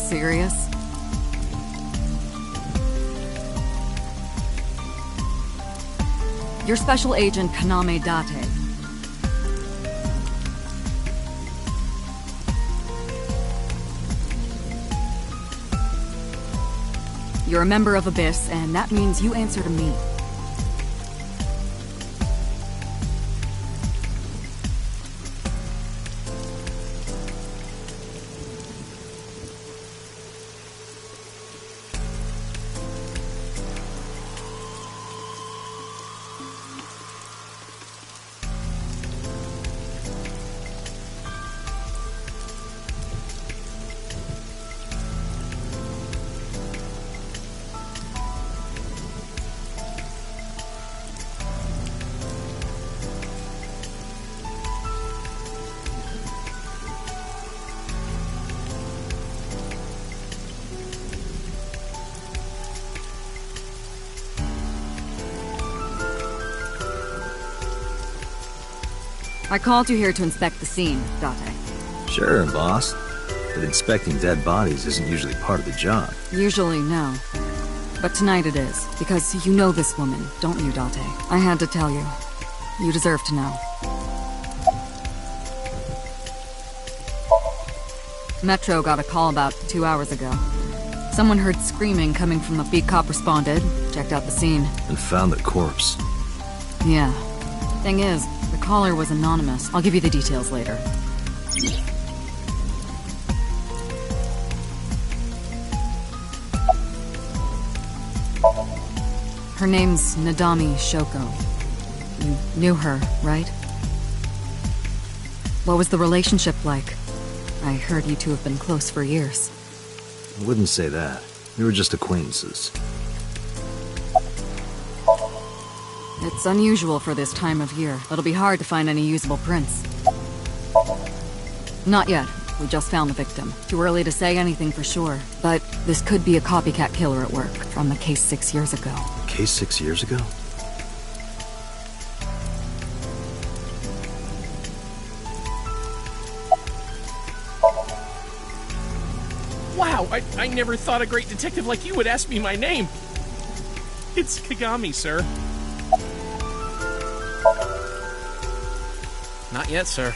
serious? You're Special Agent Kaname Date. You're a member of Abyss, and that means you answer to me. I called you here to inspect the scene, Date. Sure, boss. But inspecting dead bodies isn't usually part of the job. Usually, no. But tonight it is, because you know this woman, don't you, Date? I had to tell you. You deserve to know. Metro got a call about 2 hours ago. Someone heard screaming coming from the beat cop responded, checked out the scene. And found the corpse. Yeah. Thing is, the caller was anonymous. I'll give you the details later. Her name's Nadami Shoko. You knew her, right? What was the relationship like? I heard you two have been close for years. I wouldn't say that. We were just acquaintances. It's unusual for this time of year. It'll be hard to find any usable prints. Not yet. We just found the victim. Too early to say anything for sure. But this could be a copycat killer at work from the case 6 years ago. Case 6 years ago? Wow, I never thought a great detective like you would ask me my name. It's Kagami, sir. Not yet, sir.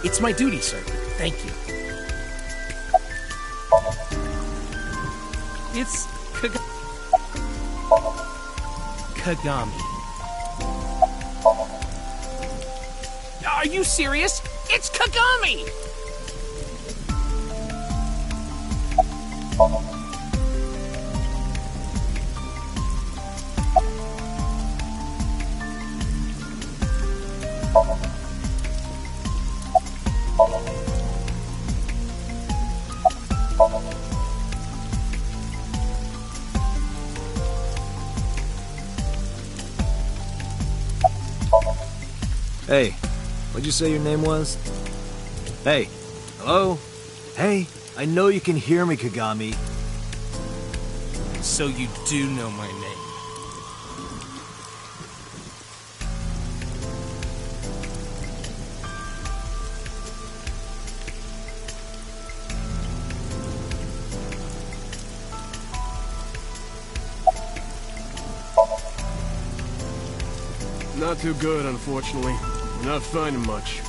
It's my duty, sir. Thank you. It's Kagami. Are you serious? It's Kagami! Hey, what'd you say your name was? Hey, hello? Hey, I know you can hear me, Kagami. So you do know my name. Not too good, unfortunately. We're not finding much.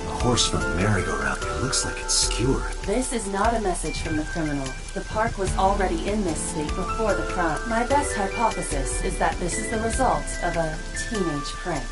The horse from the merry-go-round. It looks like it's skewered. This is not a message from the criminal. The park was already in this state before the crime. My best hypothesis is that this is the result of a teenage prank.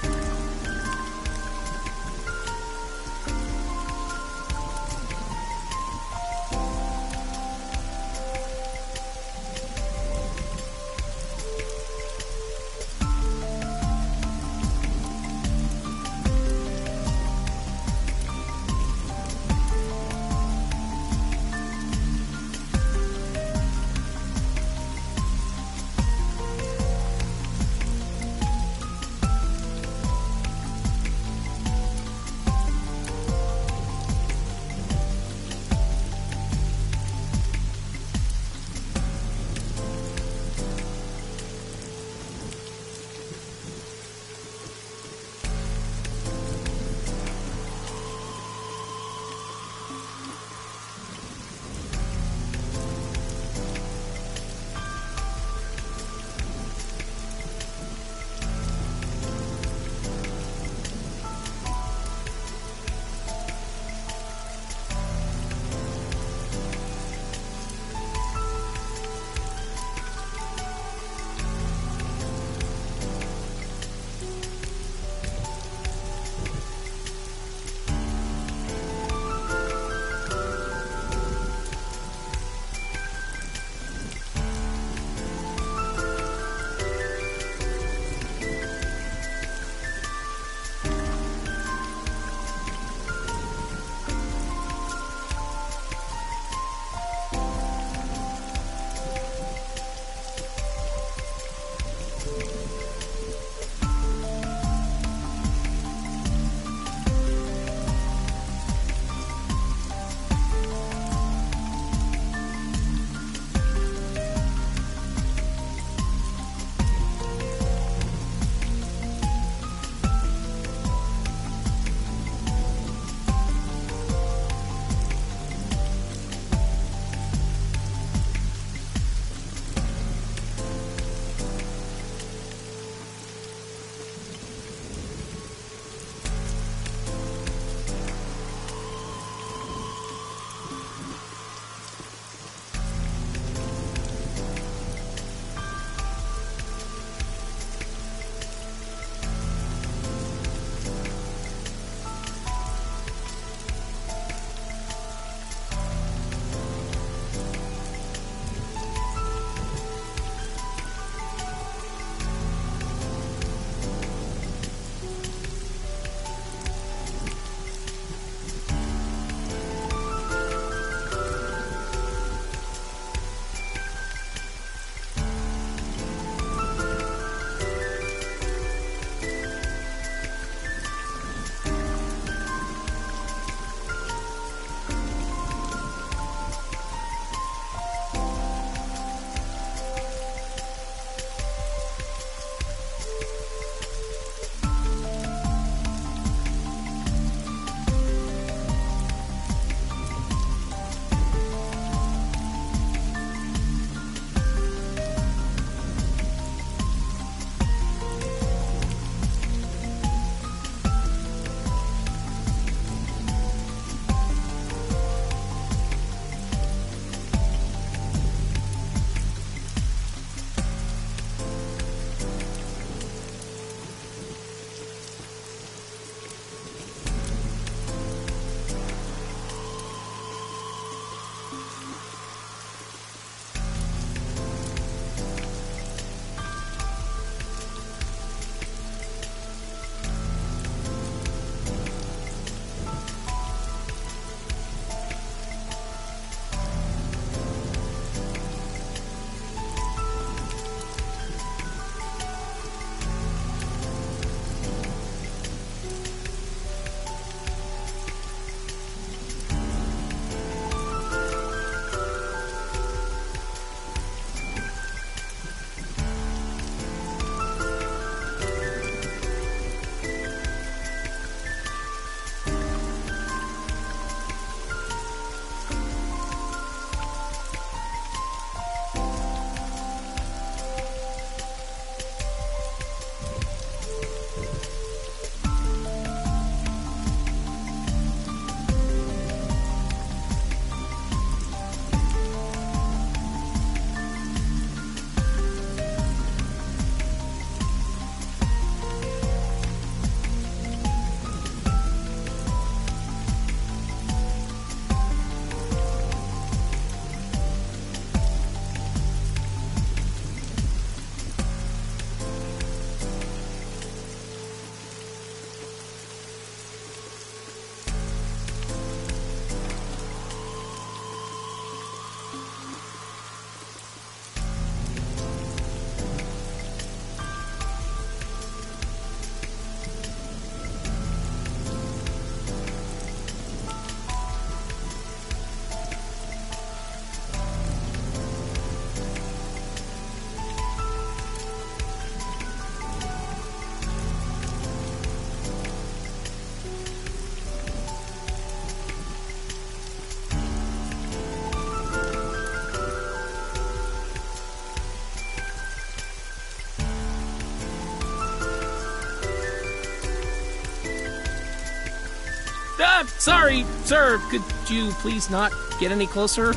Sorry, sir. Could you please not get any closer?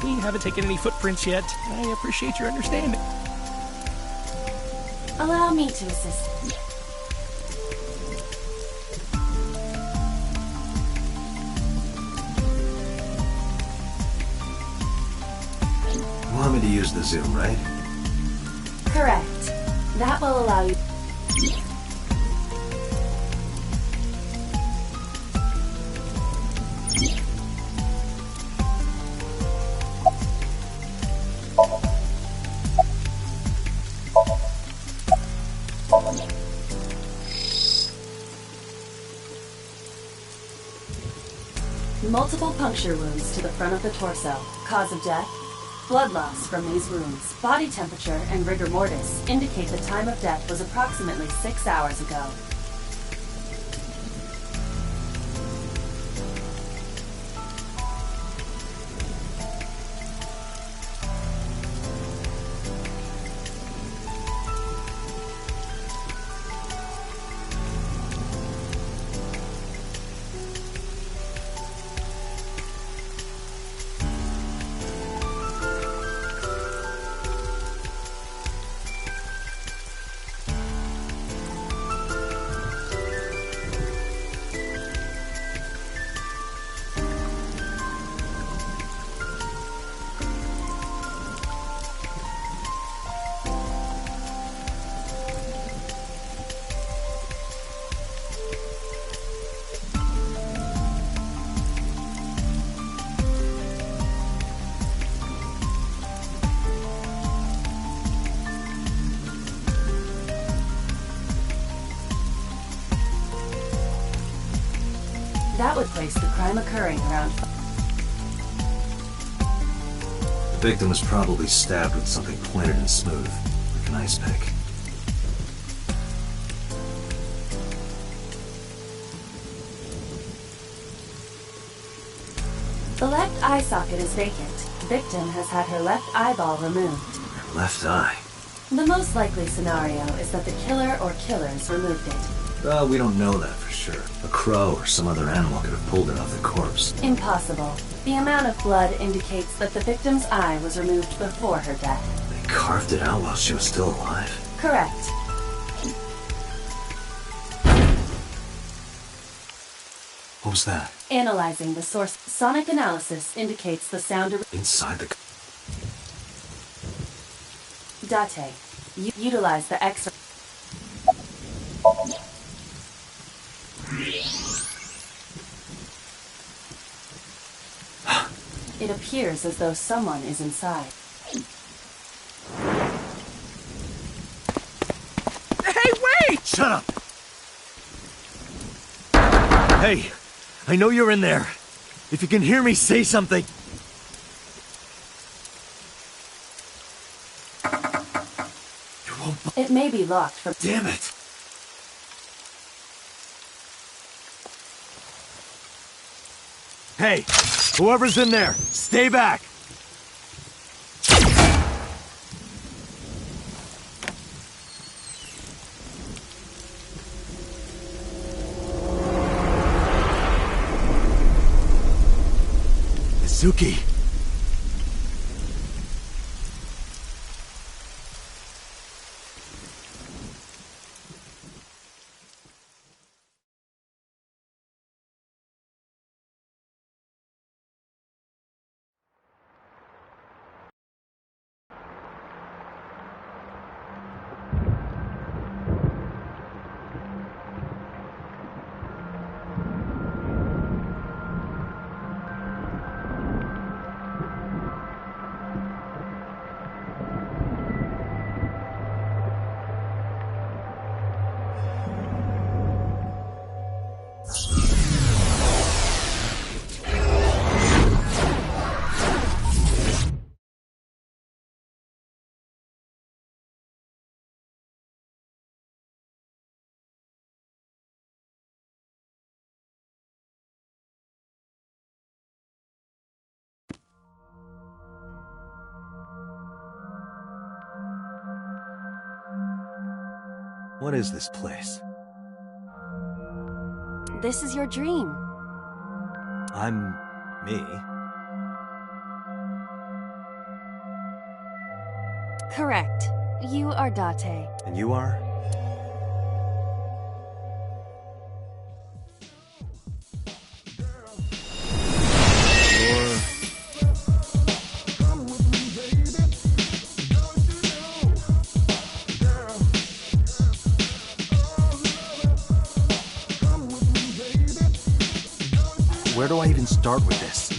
We haven't taken any footprints yet. I appreciate your understanding. Allow me to assist. You want me to use the zoom, right? Correct. That will allow you... Multiple puncture wounds to the front of the torso. Cause of death? Blood loss from these wounds. Body temperature and rigor mortis indicate the time of death was approximately 6 hours ago. That would place the crime occurring around... The victim was probably stabbed with something pointed and smooth, like an ice pick. The left eye socket is vacant. Victim has had her left eyeball removed. Her left eye. The most likely scenario is that the killer or killers removed it. Well, we don't know that for sure. A crow or some other animal could have pulled it off the corpse. Impossible. The amount of blood indicates that the victim's eye was removed before her death. They carved it out while she was still alive? Correct. What was that? Analyzing the source. Sonic analysis indicates the sound... Inside the... Date. Utilize the X... It appears as though someone is inside. Hey, wait! Shut up! Hey, I know you're in there. If you can hear me, say something. You won't... It may be locked from... Damn it! Hey, whoever's in there, stay back! Mizuki! What is this place? This is your dream. I'm me. Correct. You are Date. And you are? You're... Where do I even start with this?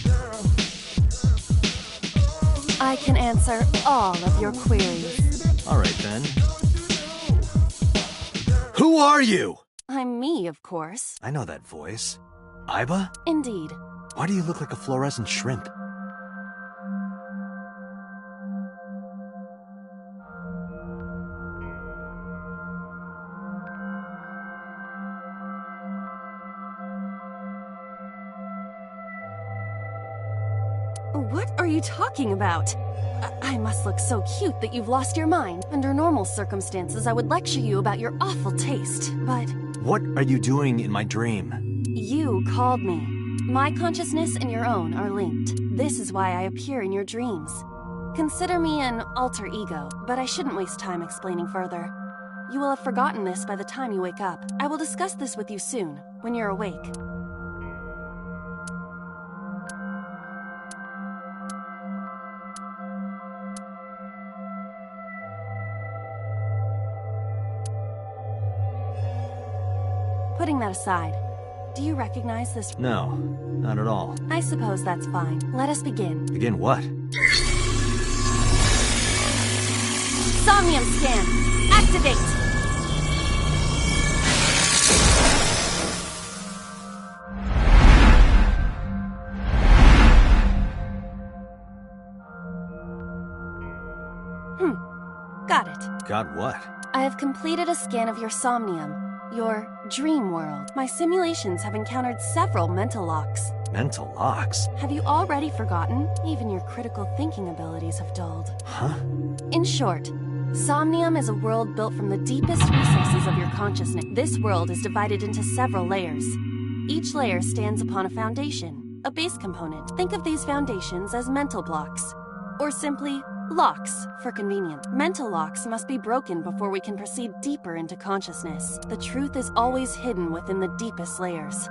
I can answer all of your queries. All right, then. Who are you? I'm me, of course. I know that voice. Aiba? Indeed. Why do you look like a fluorescent shrimp? What are you talking about? I must look so cute that you've lost your mind. Under normal circumstances, I would lecture you about your awful taste, but... What are you doing in my dream? You called me. My consciousness and your own are linked. This is why I appear in your dreams. Consider me an alter ego, but I shouldn't waste time explaining further. You will have forgotten this by the time you wake up. I will discuss this with you soon, when you're awake. Putting that aside, do you recognize this? No, not at all. I suppose that's fine. Let us begin. Begin what? Somnium scan! Activate! Got it. Got what? I have completed a scan of your somnium, your dream world. My simulations have encountered several mental locks. Mental locks? Have you already forgotten? Even your critical thinking abilities have dulled. Huh? In short, Somnium is a world built from the deepest recesses of your consciousness. This world is divided into several layers. Each layer stands upon a foundation, a base component. Think of these foundations as mental blocks, or simply locks for convenience. Mental locks must be broken before we can proceed deeper into consciousness. The truth is always hidden within the deepest layers.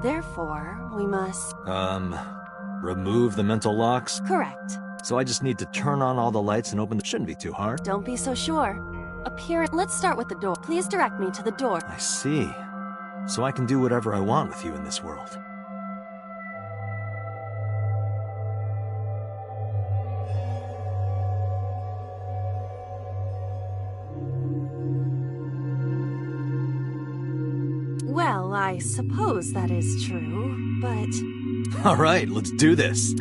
Therefore, we must... Remove the mental locks? Correct. So I just need to turn on all the lights and open the... Shouldn't be too hard. Don't be so sure. Let's start with the door. Please direct me to the door. I see. So I can do whatever I want with you in this world. Well, I suppose that is true, but... All right, let's do this.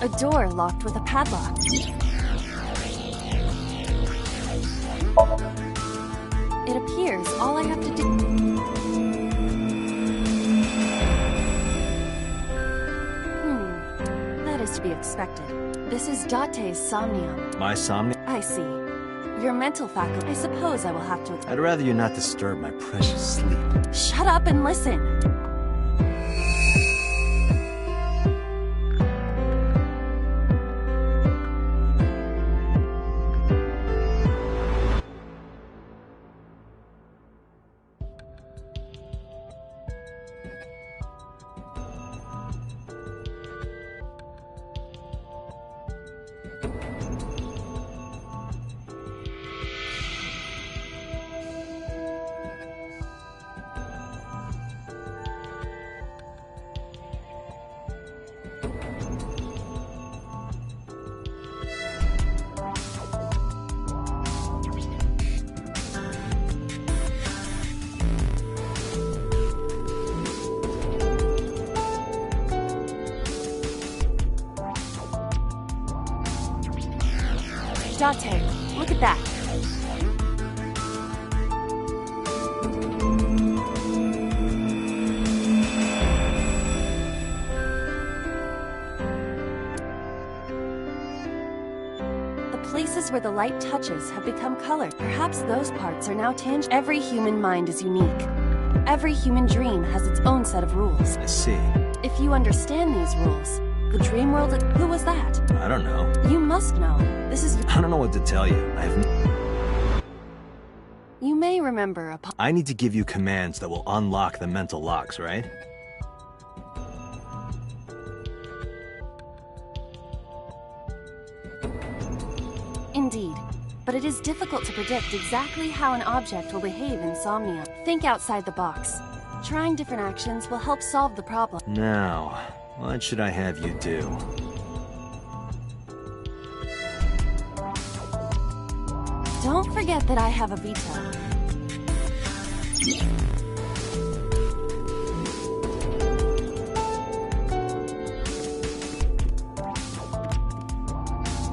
A door locked with a padlock. It appears all I have to do... That is to be expected. This is Date's somnium. My somnium? I see. Your mental faculty... I suppose I will have to... I'd rather you not disturb my precious sleep. Shut up and listen! Date, look at that. The places where the light touches have become colored. Perhaps those parts are now tangible. Every human mind is unique. Every human dream has its own set of rules. I see. If you understand these rules, the dream world... Who was that? I don't know. You must know. This is... I don't know what to tell you. You may remember a... I need to give you commands that will unlock the mental locks, right? Indeed. But it is difficult to predict exactly how an object will behave in Somnia. Think outside the box. Trying different actions will help solve the problem. Now, what should I have you do? Don't forget that I have a veto.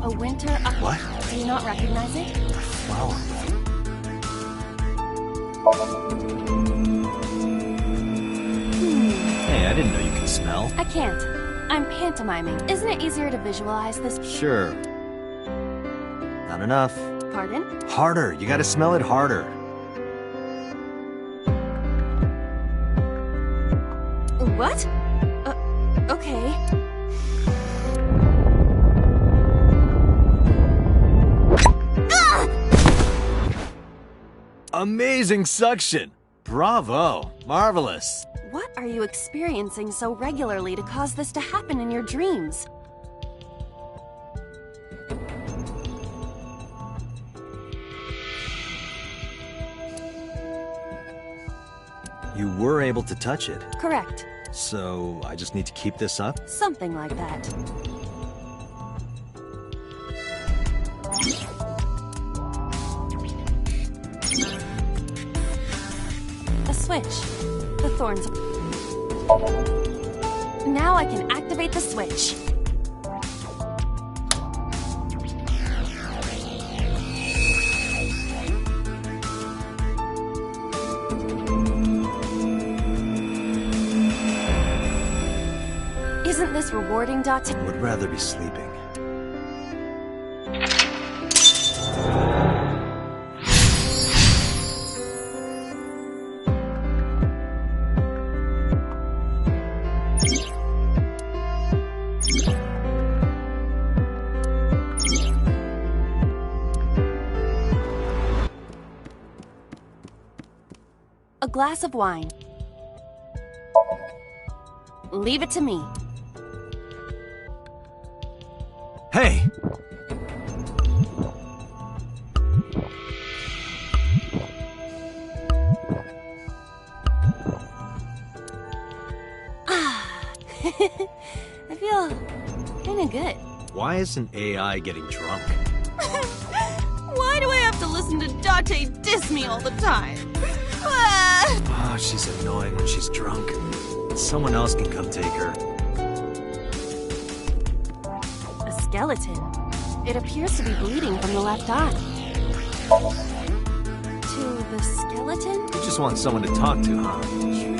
A winter... What? Do you not recognize it? A flower. Hey, I didn't know you could smell. I can't. I'm pantomiming. Isn't it easier to visualize this? Sure. Not enough. Pardon? Harder. You gotta smell it harder. What? Okay. Amazing suction! Bravo! Marvelous! What are you experiencing so regularly to cause this to happen in your dreams? You were able to touch it. Correct. So I just need to keep this up? Something like that. A switch. The thorns. Now I can activate the switch. Isn't this rewarding, Date? Would rather be sleeping. A glass of wine. Leave it to me. Hey! I feel kinda good. Why isn't AI getting drunk? Why do I have to listen to Date diss me all the time? Oh, she's annoying when she's drunk. Someone else can come take her. A skeleton. It appears to be bleeding from the left eye. To the skeleton? You just want someone to talk to, huh? True.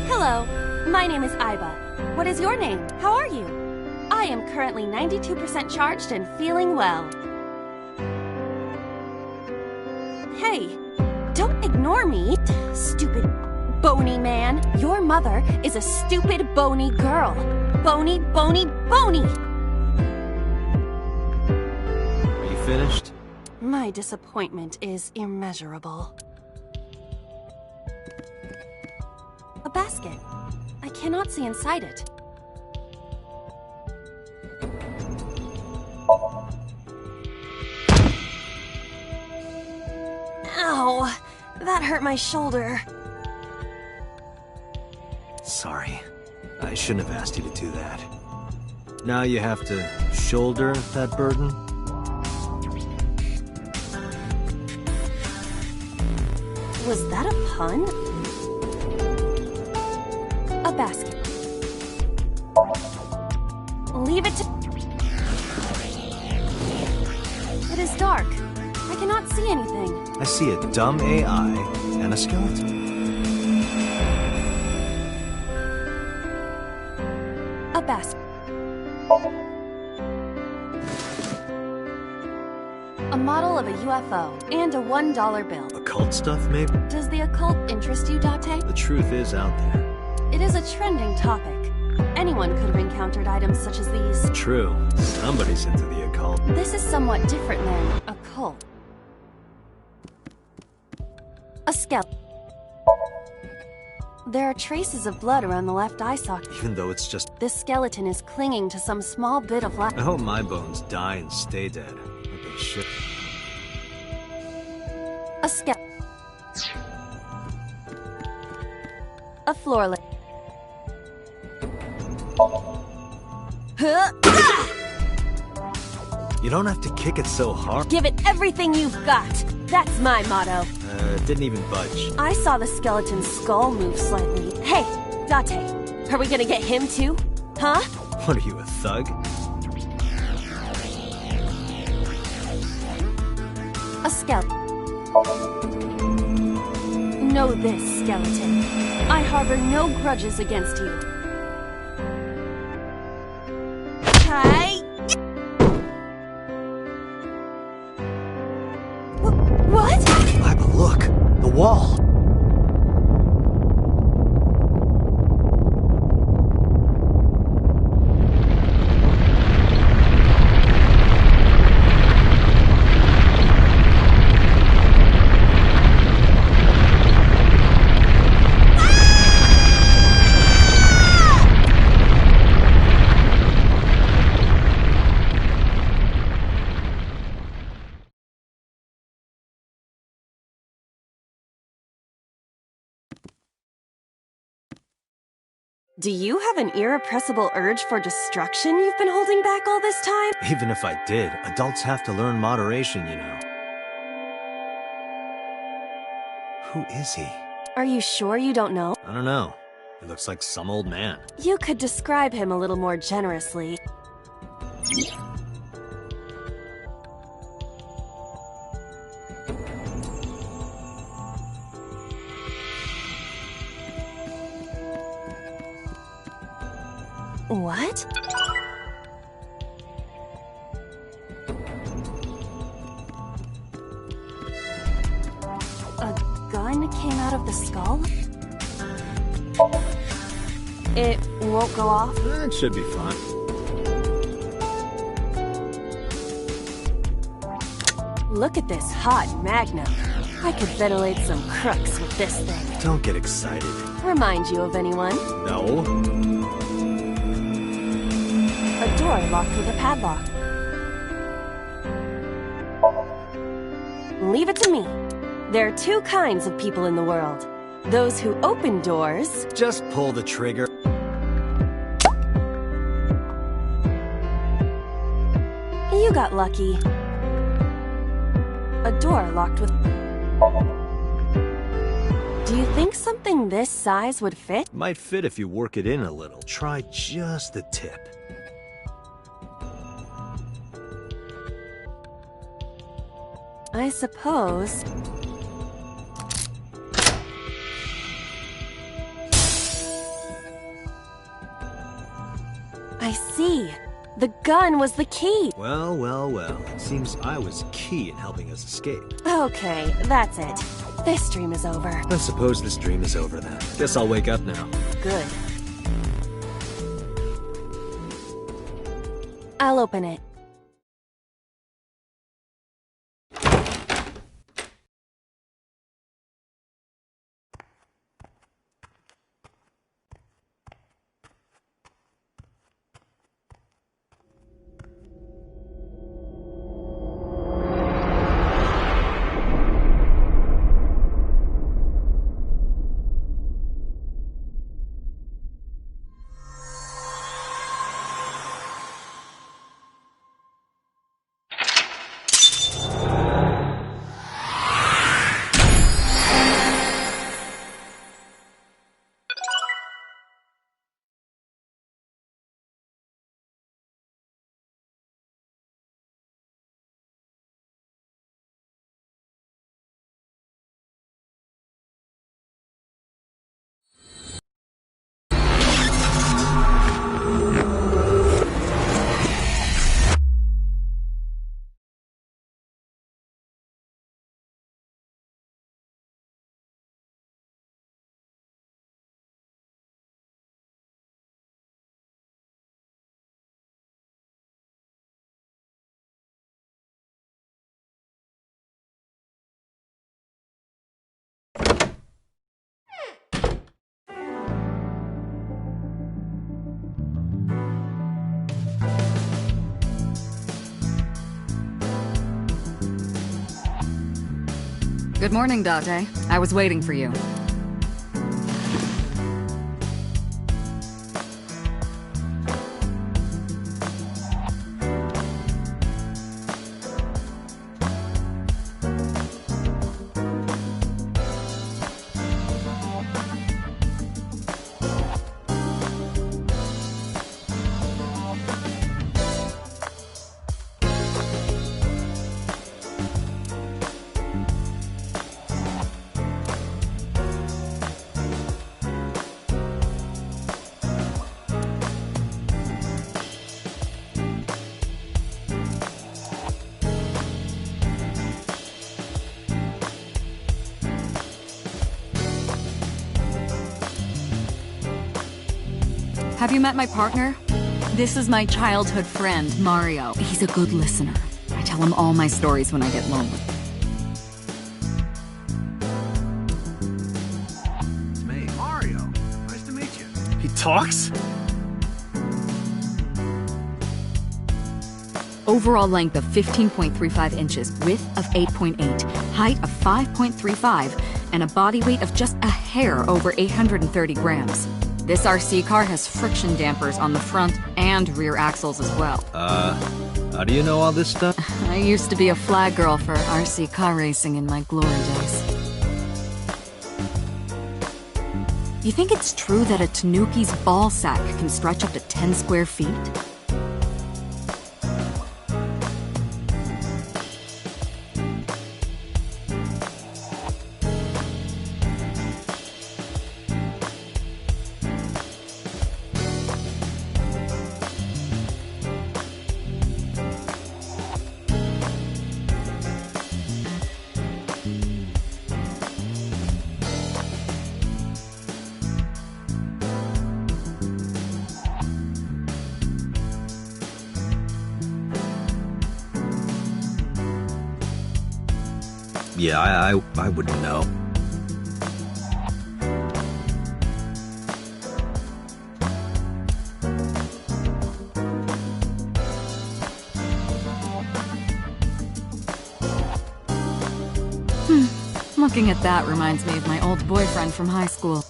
Hello, my name is Aiba. What is your name? How are you? I am currently 92% charged and feeling well. Hey, don't ignore me, stupid bony man. Your mother is a stupid bony girl. Bony, bony, bony! Are you finished? My disappointment is immeasurable. A basket. I cannot see inside it. Ow! That hurt my shoulder. Sorry. I shouldn't have asked you to do that. Now you have to shoulder that burden? Was that a pun? A basket. Leave it to... It is dark. I cannot see anything. I see a dumb AI and a skeleton. A basket. A model of a UFO and a $1 bill. Occult stuff, maybe? Does the occult interest you, Date? The truth is out there. It is a trending topic. Anyone could have encountered items such as these. True. Somebody's into the occult. This is somewhat different than a cult. A skeleton. There are traces of blood around the left eye socket. Even though it's just... This skeleton is clinging to some small bit of life. I hope my bones die and stay dead. Like they should. A skeleton. A floor lick. You don't have to kick it so hard. Give it everything you've got. That's my motto. Didn't even budge. I saw the skeleton's skull move slightly. Hey, Date, are we gonna get him too? Huh? What are you, a thug? A skeleton. Know this, skeleton. I harbor no grudges against you. Hi. What? Aiba, look! The wall! Do you have an irrepressible urge for destruction you've been holding back all this time? Even if I did, adults have to learn moderation, you know. Who is he? Are you sure you don't know? I don't know. He looks like some old man. You could describe him a little more generously. What? A gun came out of the skull? It won't go off? It should be fine. Look at this hot Magnum. I could ventilate some crooks with this thing. Don't get excited. Remind you of anyone? No. A door locked with a padlock. Leave it to me. There are two kinds of people in the world. Those who open doors. Just pull the trigger. You got lucky. A door locked with... Do you think something this size would fit? Might fit if you work it in a little. Try just the tip. I suppose. I see. The gun was the key. Well, well, well. It seems I was key in helping us escape. Okay, that's it. This dream is over. I suppose this dream is over then. Guess I'll wake up now. Good. I'll open it. Good morning, Date. I was waiting for you. Have you met my partner? This is my childhood friend, Mario. He's a good listener. I tell him all my stories when I get lonely. It's me, Mario. Nice to meet you. He talks? Overall length of 15.35 inches, width of 8.8, height of 5.35, and a body weight of just a hair over 830 grams. This RC car has friction dampers on the front and rear axles as well. How do you know all this stuff? I used to be a flag girl for RC car racing in my glory days. You think it's true that a Tanuki's ball sack can stretch up to 10 square feet? Yeah, I wouldn't know. Looking at that reminds me of my old boyfriend from high school.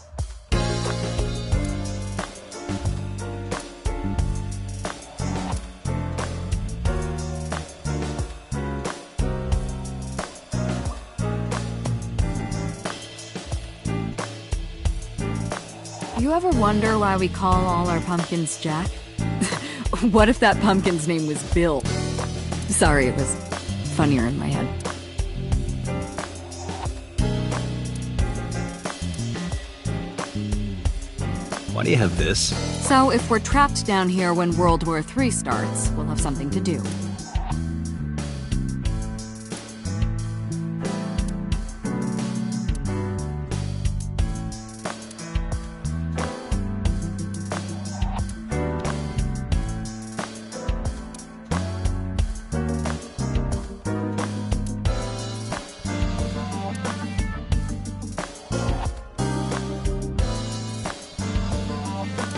You ever wonder why we call all our pumpkins Jack? What if that pumpkin's name was Bill? Sorry, it was funnier in my head. Why do you have this? So if we're trapped down here when World War III starts, we'll have something to do.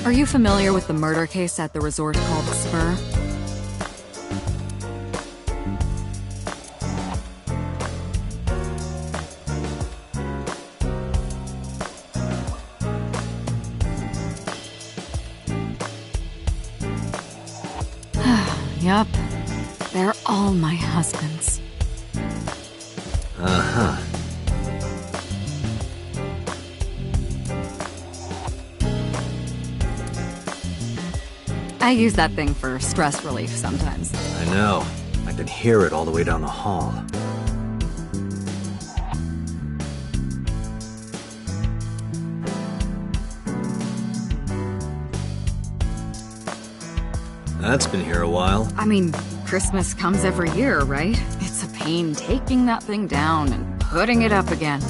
Are you familiar with the murder case at the resort called the Spur? Yup. They're all my husbands. Uh-huh. I use that thing for stress relief sometimes. I know. I can hear it all the way down the hall. That's been here a while. I mean, Christmas comes every year, right? It's a pain taking that thing down and putting it up again.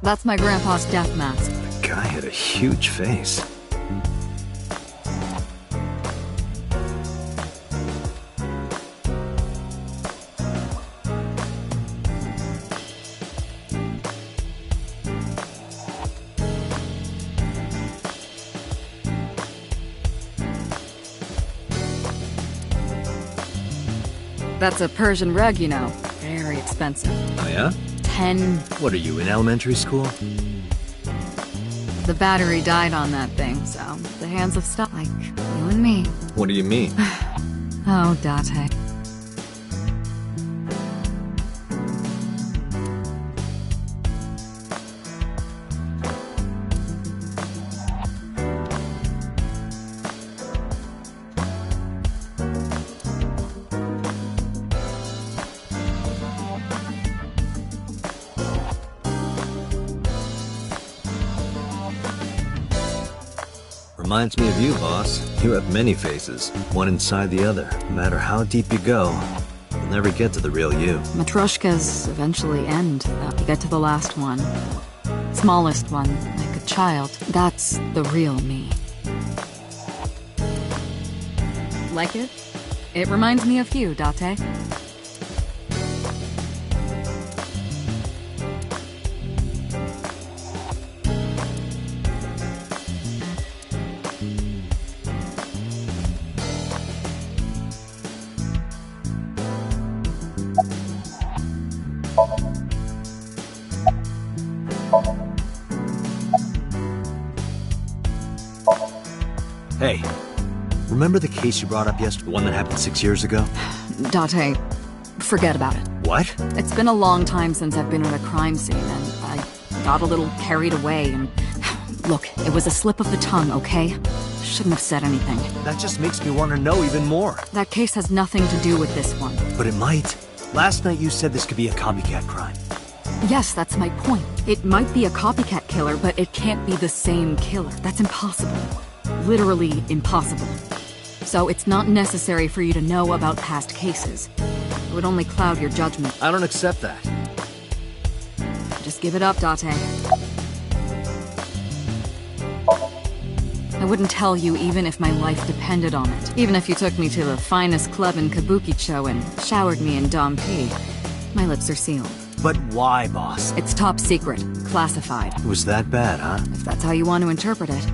That's my grandpa's death mask. The guy had a huge face. That's a Persian rug, you know. Very expensive. Oh yeah? 10. What are you, in elementary school? The battery died on that thing, so the hands have stopped, like you and me. What do you mean? Oh, Date. Reminds me of you, boss. You have many faces, one inside the other. No matter how deep you go, you'll never get to the real you. Matryoshkas eventually end. You get to the last one. Smallest one, like a child. That's the real me. Like it? It reminds me of you, Date. Hey, remember the case you brought up yesterday? The one that happened 6 years ago? Date, forget about it. What? It's been a long time since I've been at a crime scene, and I got a little carried away, and... Look, it was a slip of the tongue, okay? Shouldn't have said anything. That just makes me want to know even more. That case has nothing to do with this one. But it might. Last night you said this could be a copycat crime. Yes, that's my point. It might be a copycat killer, but it can't be the same killer. That's impossible. Literally impossible. So it's not necessary for you to know about past cases. It would only cloud your judgment. I don't accept that. Just give it up, Date. I wouldn't tell you even if my life depended on it. Even if you took me to the finest club in Kabukicho and showered me in Dom P. My lips are sealed. But why, boss? It's top secret. Classified. It was that bad, huh? If that's how you want to interpret it.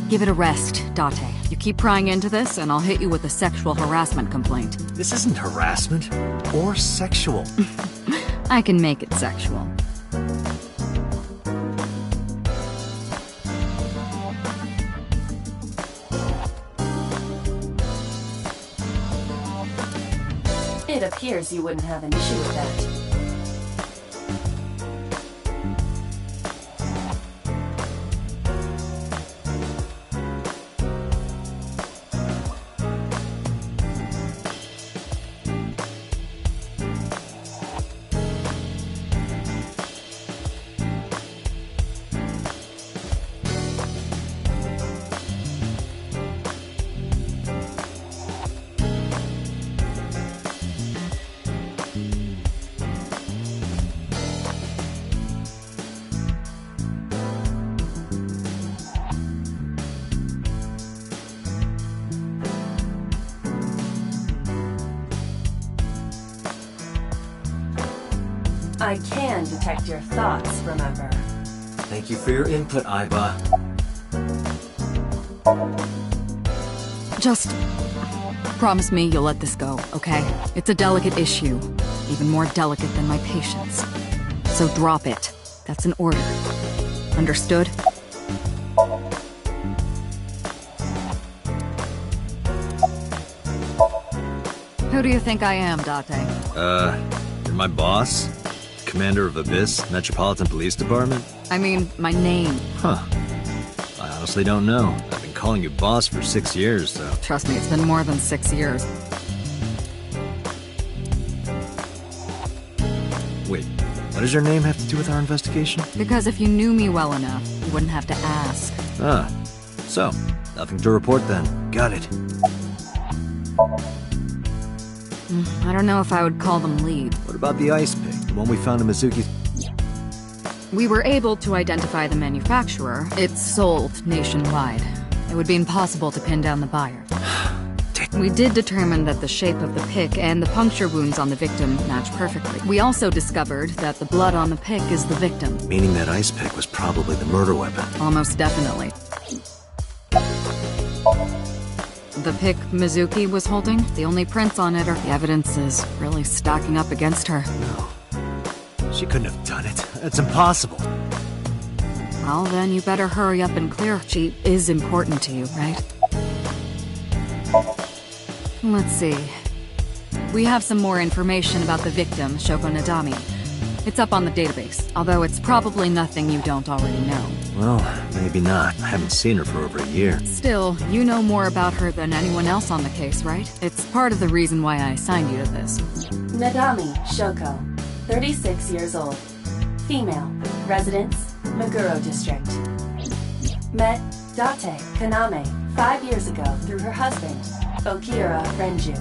Give it a rest, Date. You keep prying into this, and I'll hit you with a sexual harassment complaint. This isn't harassment. Or sexual. I can make it sexual. It appears you wouldn't have an issue with that. I can detect your thoughts, remember? Thank you for your input, Aiba. Just promise me you'll let this go, okay? It's a delicate issue. Even more delicate than my patience. So drop it. That's an order. Understood? Who do you think I am, Date? You're my boss? Commander of Abyss Metropolitan Police Department? I mean, my name. Huh. I honestly don't know. I've been calling you boss for 6 years, so... Trust me, it's been more than 6 years. Wait, what does your name have to do with our investigation? Because if you knew me well enough, you wouldn't have to ask. Ah. So, nothing to report then. Got it. I don't know if I would call them lead. What about the ice pick? The one we found in Mizuki's... We were able to identify the manufacturer. It's sold nationwide. It would be impossible to pin down the buyer. We did determine that the shape of the pick and the puncture wounds on the victim match perfectly. We also discovered that the blood on the pick is the victim. Meaning that ice pick was probably the murder weapon. Almost definitely. The pick Mizuki was holding, the only prints on it are... The evidence is really stacking up against her. No. She couldn't have done it. It's impossible. Well, then you better hurry up and clear. She is important to you, right? Let's see. We have some more information about the victim, Shoko Nadami. It's up on the database, although it's probably nothing you don't already know. Well, maybe not. I haven't seen her for over a year. Still, you know more about her than anyone else on the case, right? It's part of the reason why I assigned you to this. Nadami Shoko, 36 years old. Female. Residence, Meguro District. Met Date Kaname 5 years ago through her husband, Okira Renju.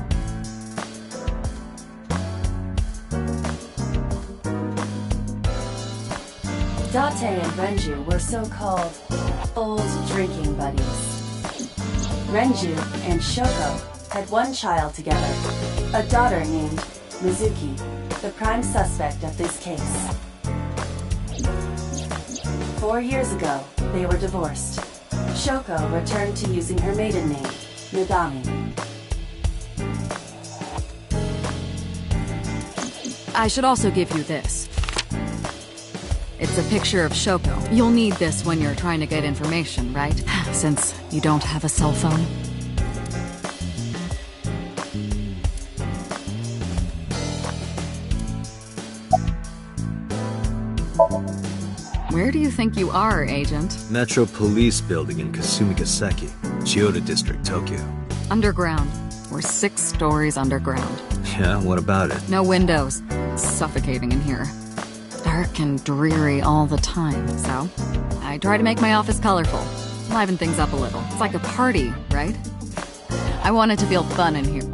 Date and Renju were so-called old drinking buddies. Renju and Shoko had one child together, a daughter named Mizuki, the prime suspect of this case. 4 years ago, they were divorced. Shoko returned to using her maiden name, Nadami. I should also give you this. It's a picture of Shoko. You'll need this when you're trying to get information, right? Since you don't have a cell phone. Where do you think you are, Agent? Metro Police Building in Kasumigaseki, Chiyoda District, Tokyo. Underground. We're 6 stories underground. Yeah, what about it? No windows. It's suffocating in here. Dark and dreary all the time, so I try to make my office colorful. Liven things up a little. It's like a party, right? I want it to feel fun in here.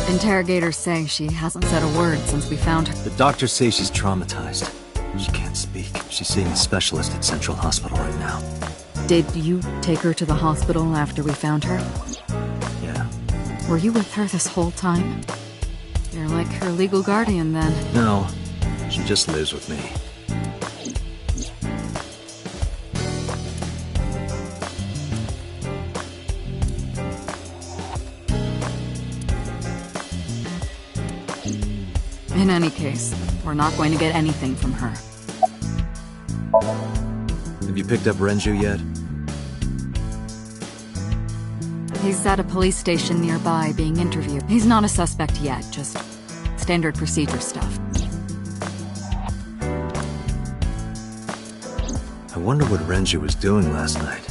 Interrogators say she hasn't said a word since we found her. The doctors say she's traumatized. She can't speak. She's seeing a specialist at Central Hospital right now. Did you take her to the hospital after we found her? Yeah. Were you with her this whole time? You're like her legal guardian, then. No, she just lives with me. In any case, we're not going to get anything from her. Have you picked up Renju yet? He's at a police station nearby being interviewed. He's not a suspect yet, just standard procedure stuff. I wonder what Renju was doing last night.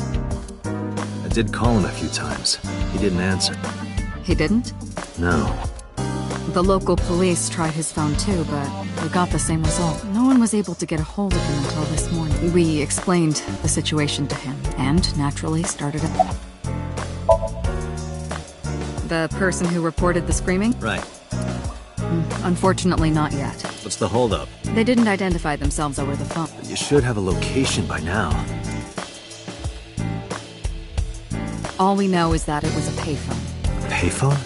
I did call him a few times. He didn't answer. He didn't? No. The local police tried his phone too, but we got the same result. No one was able to get a hold of him until this morning. We explained the situation to him, and naturally started a... The person who reported the screaming? Right. Unfortunately, not yet. What's the holdup? They didn't identify themselves over the phone. You should have a location by now. All we know is that it was a payphone. A payphone?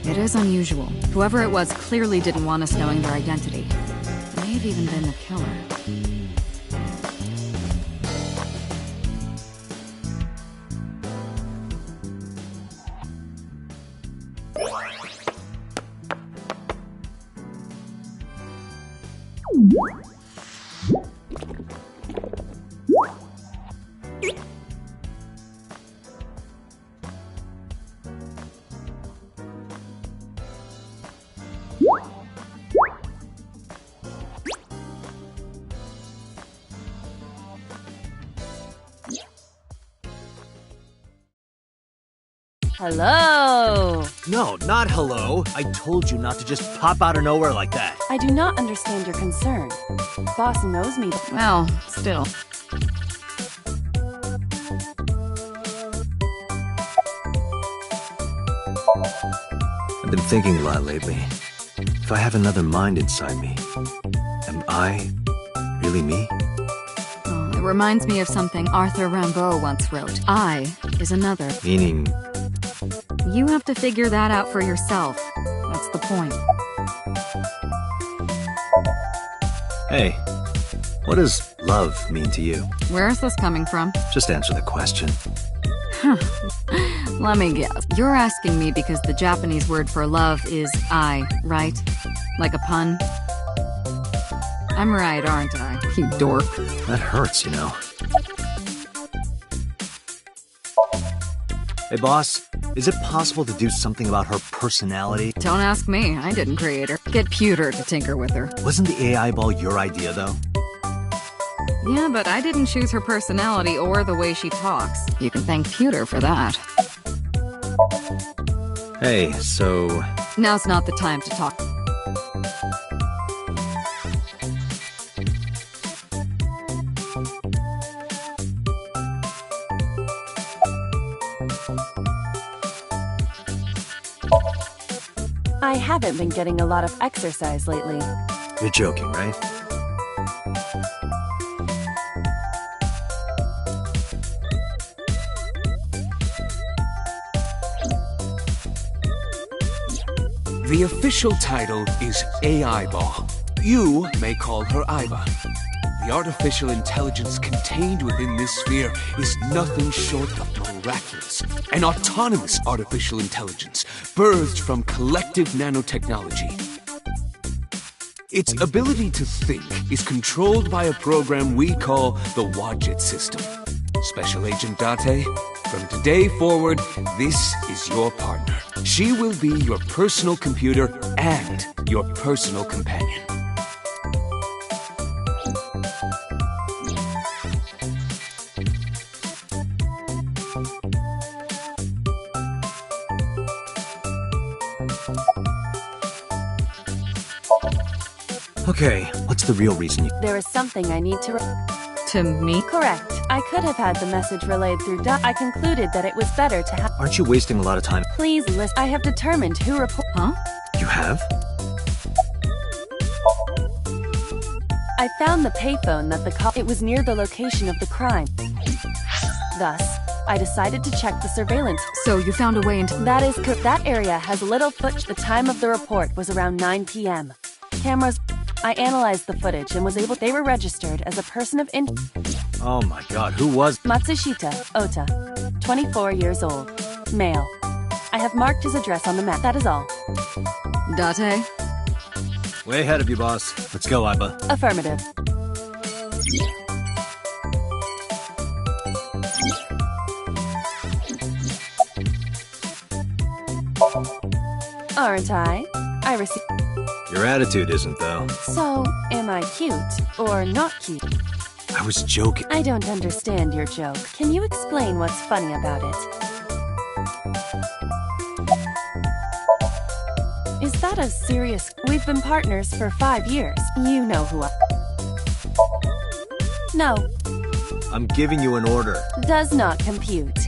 It is unusual. Whoever it was clearly didn't want us knowing their identity. It may have even been the killer. Hello! No, not hello. I told you not to just pop out of nowhere like that. I do not understand your concern. Boss knows me. Well, still. I've been thinking a lot lately. If I have another mind inside me, am I really me? Oh, it reminds me of something Arthur Rimbaud once wrote. I is another. Meaning... You have to figure that out for yourself. That's the point. Hey, what does love mean to you? Where is this coming from? Just answer the question. Let me guess. You're asking me because the Japanese word for love is I, right? Like a pun? I'm right, aren't I, you dork? That hurts, you know. Hey, boss, is it possible to do something about her personality? Don't ask me. I didn't create her. Get Pewter to tinker with her. Wasn't the AI ball your idea, though? Yeah, but I didn't choose her personality or the way she talks. You can thank Pewter for that. Hey, so... Now's not the time to talk. I haven't been getting a lot of exercise lately. You're joking, right? The official title is AI Ball. You may call her Aiba. The artificial intelligence contained within this sphere is nothing short of miraculous. An autonomous artificial intelligence, birthed from collective nanotechnology. Its ability to think is controlled by a program we call the Wadjet System. Special Agent Date, from today forward, this is your partner. She will be your personal computer and your personal companion. Okay, what's the real reason you... There is something I need to... To me? Correct. I could have had the message relayed through I concluded that it was better to have... Aren't you wasting a lot of time? Please listen. I have determined who report... Huh? You have? I found the payphone that the call... It was near the location of the crime. Thus, I decided to check the surveillance. So you found a way into... That is that area has little footage. The time of the report was around 9 p.m. Cameras... I analyzed the footage and was able... They were registered as a person of Oh my god, who was... Matsushita Ota, 24 years old, male. I have marked his address on the map. That is all. Date? Way ahead of you, boss. Let's go, Aiba. Affirmative. Aren't I? I received... Your attitude isn't, though. So, am I cute or not cute? I was joking. I don't understand your joke. Can you explain what's funny about it? Is that a serious... We've been partners for 5 years. You know who I... No. I'm giving you an order. Does not compute.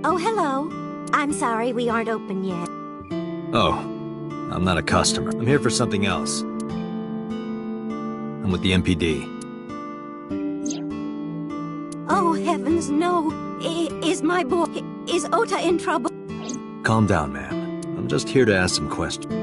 Oh, hello. I'm sorry we aren't open yet. Oh, I'm not a customer. I'm here for something else. I'm with the MPD. Oh, heavens, no. Is my boy... Is Ota in trouble? Calm down, ma'am. I'm just here to ask some questions.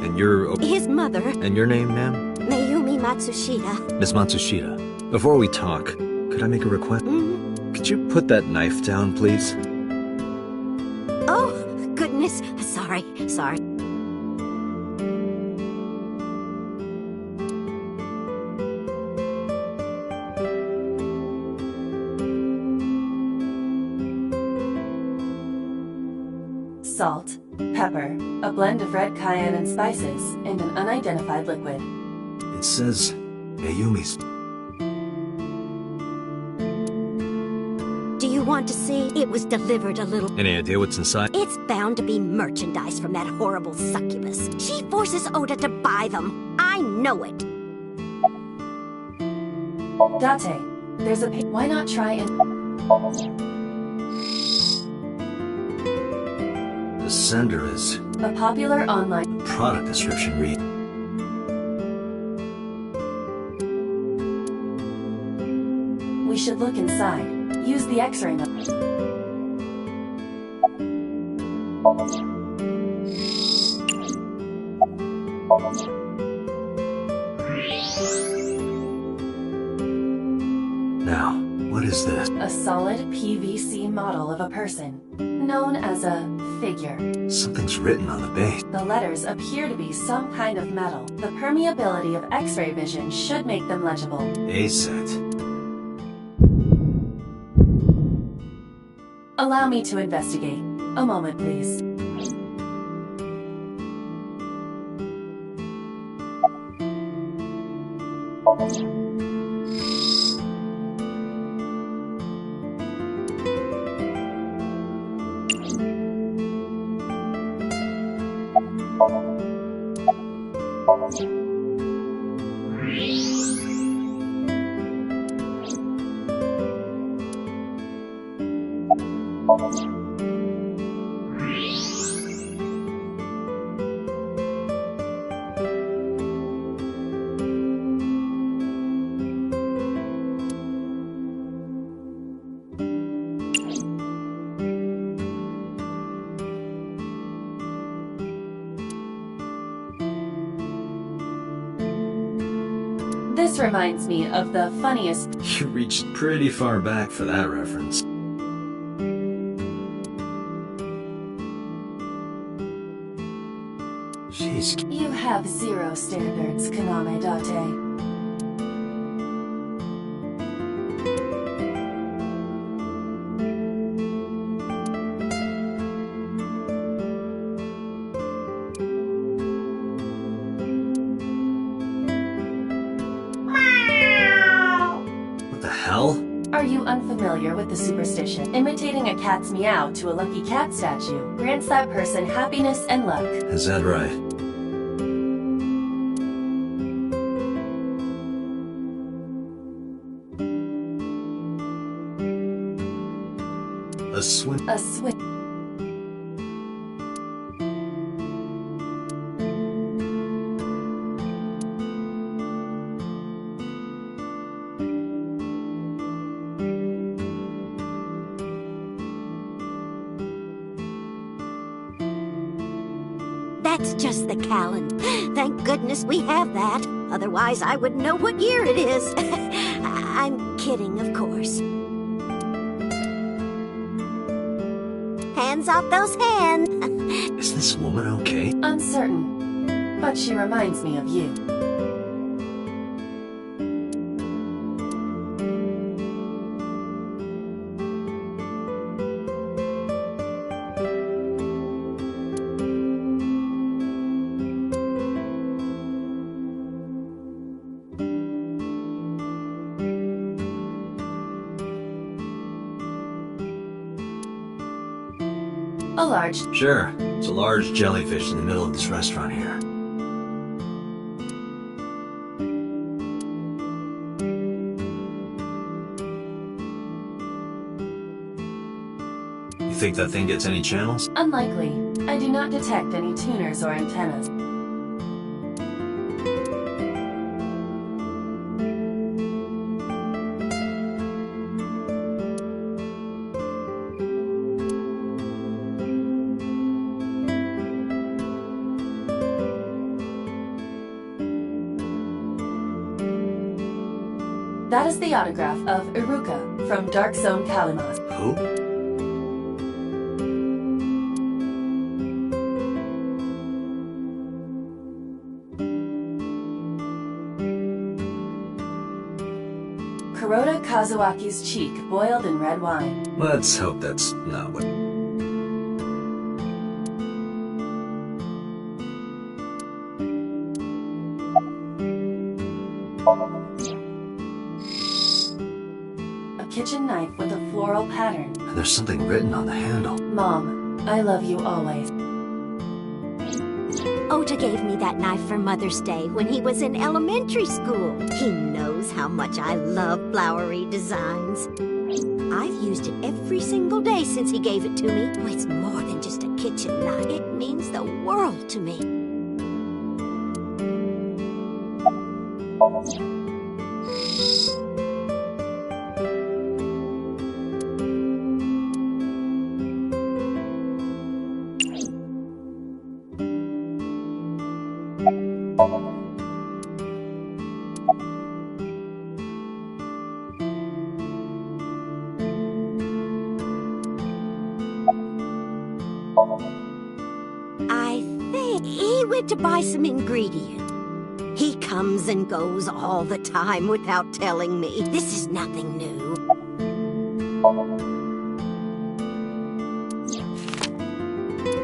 And you're... His mother. And your name, ma'am? Mayumi Matsushita. Miss Matsushita, before we talk, could I make a request? Could you put that knife down, please? Oh, goodness. Sorry. Salt, pepper, a blend of red cayenne and spices, and an unidentified liquid. It says Mayumi's. Do you want to see? It was delivered a little... Any idea what's inside? It's bound to be merchandise from that horrible succubus. She forces Ota to buy them. I know it. Date, there's a... Why not try and... The sender is... A popular online... Product description read. We should look inside. Use the X-ray mode. Now, what is this? A solid PVC model of a person, known as a figure. Something's written on the base. The letters appear to be some kind of metal. The permeability of X-ray vision should make them legible. A-set. Allow me to investigate. A moment, please. This reminds me of the funniest... You reached pretty far back for that reference. Jeez. You have zero standards, Kaname Date. Are you unfamiliar with the superstition? Imitating a cat's meow to a lucky cat statue grants that person happiness and luck. Is that right? A swim. A swim. That's just the calendar. Thank goodness we have that. Otherwise, I wouldn't know what year it is. I'm kidding, of course. Hands off those hands. Is this woman okay? Uncertain, but she reminds me of you. A large... Sure. It's a large jellyfish in the middle of this restaurant here. You think that thing gets any channels? Unlikely. I do not detect any tuners or antennas. That is the autograph of Iruka from Dark Zone Kalimas. Who? Kuroda Kazuaki's cheek boiled in red wine. Let's hope that's not what... Kitchen knife with a floral pattern. And there's something written on the handle. Mom, I love you always. Ota gave me that knife for Mother's Day when he was in elementary school. He knows how much I love flowery designs. I've used it every single day since he gave it to me. It's more than just a kitchen knife. It means the world to me. I think he went to buy some ingredients. He comes and goes all the time without telling me. This is nothing new.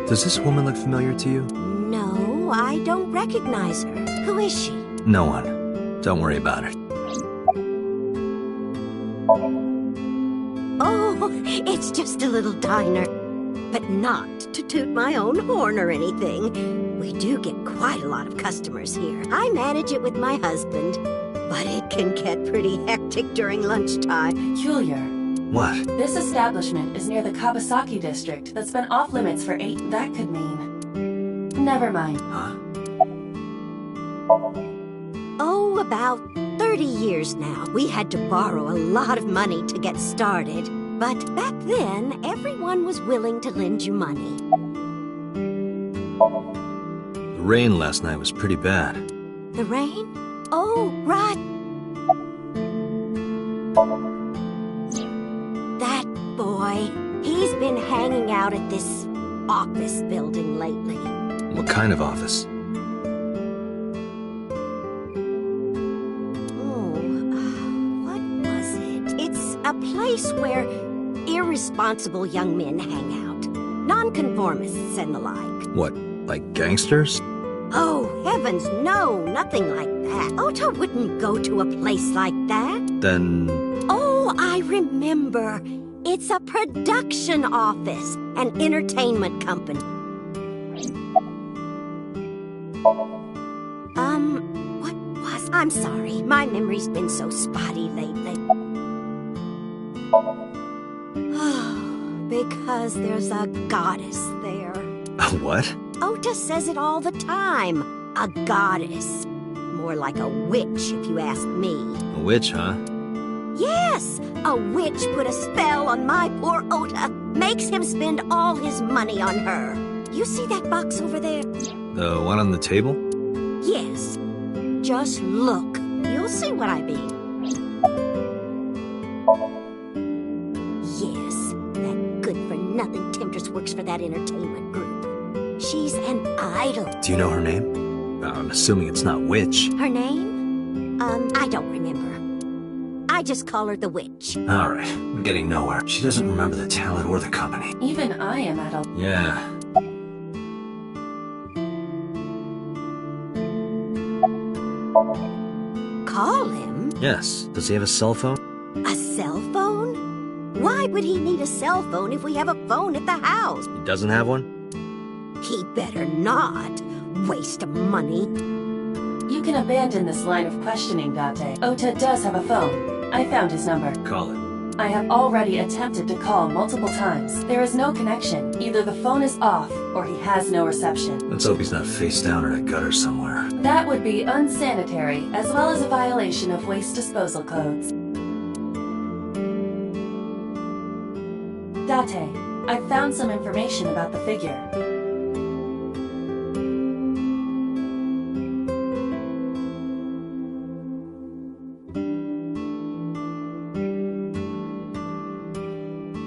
Does this woman look familiar to you? No, I don't recognize her. Who is she? No one. Don't worry about it. Oh, it's just a little diner. But not to toot my own horn or anything. We do get quite a lot of customers here. I manage it with my husband, but it can get pretty hectic during lunchtime. Peculiar. What? This establishment is near the Kabasaki district that's been off limits for 8... That could mean... Never mind. Huh? Oh, about 30 years now. We had to borrow a lot of money to get started. But back then, everyone was willing to lend you money. The rain last night was pretty bad. The rain? Oh, right. That boy, he's been hanging out at this office building lately. What kind of office? What was it? It's a place where irresponsible young men hang out. Nonconformists and the like. What, like gangsters? Oh, heavens, no, nothing like that. Ota wouldn't go to a place like that. Then... Oh, I remember. It's a production office, an entertainment company. What was... I'm sorry, my memory's been so spotty lately. Because there's a goddess there. What? Ota says it all the time. A goddess. More like a witch, if you ask me. A witch, huh? Yes! A witch put a spell on my poor Ota. Makes him spend all his money on her. You see that box over there? The one on the table? Yes. Just look. You'll see what I mean. Yes, that good-for-nothing temptress works for that entertainment group. She's an idol. Do you know her name? I'm assuming it's not Witch. Her name? I don't remember. I just call her the Witch. Alright, we're getting nowhere. She doesn't remember the talent or the company. Even I am at a... Yeah. Call him? Yes. Does he have a cell phone? A cell phone? Why would he need a cell phone if we have a phone at the house? He doesn't have one? He better not. Waste of money. You can abandon this line of questioning, Date. Ota does have a phone. I found his number. Call it. I have already attempted to call multiple times. There is no connection. Either the phone is off, or he has no reception. Let's hope he's not face down in a gutter somewhere. That would be unsanitary, as well as a violation of waste disposal codes. Date, I've found some information about the figure.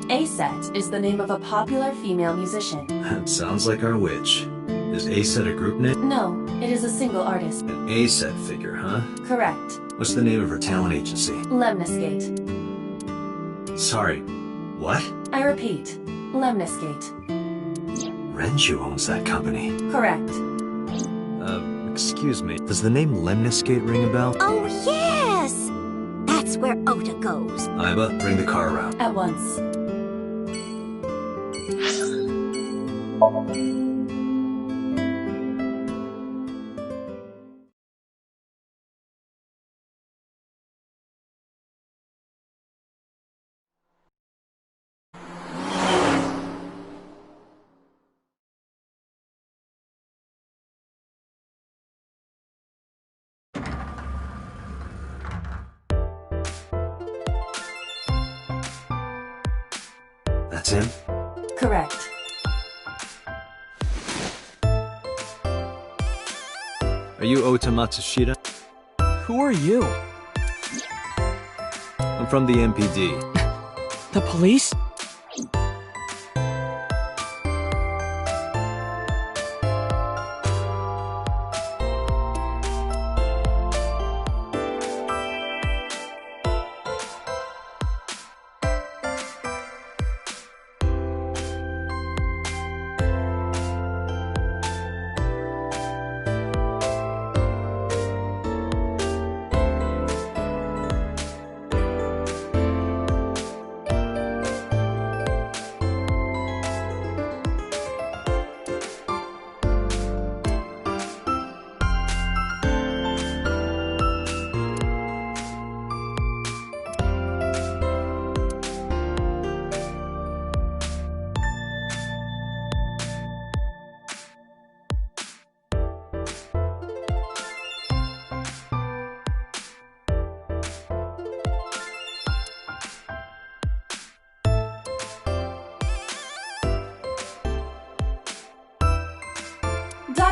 Aset is the name of a popular female musician. Sounds like our witch. Is Aset a group name? No, it is a single artist. An Aset figure, huh? Correct. What's the name of her talent agency? Lemniscate. Sorry, what? I repeat, Lemniscate. Renju owns that company. Correct. Excuse me. Does the name Lemniscate ring a bell? Oh, yes! That's where Ota goes. Aiba, bring the car around. At once. That's him? Correct. Are you Ota Matsushita? Who are you? I'm from the MPD. The police?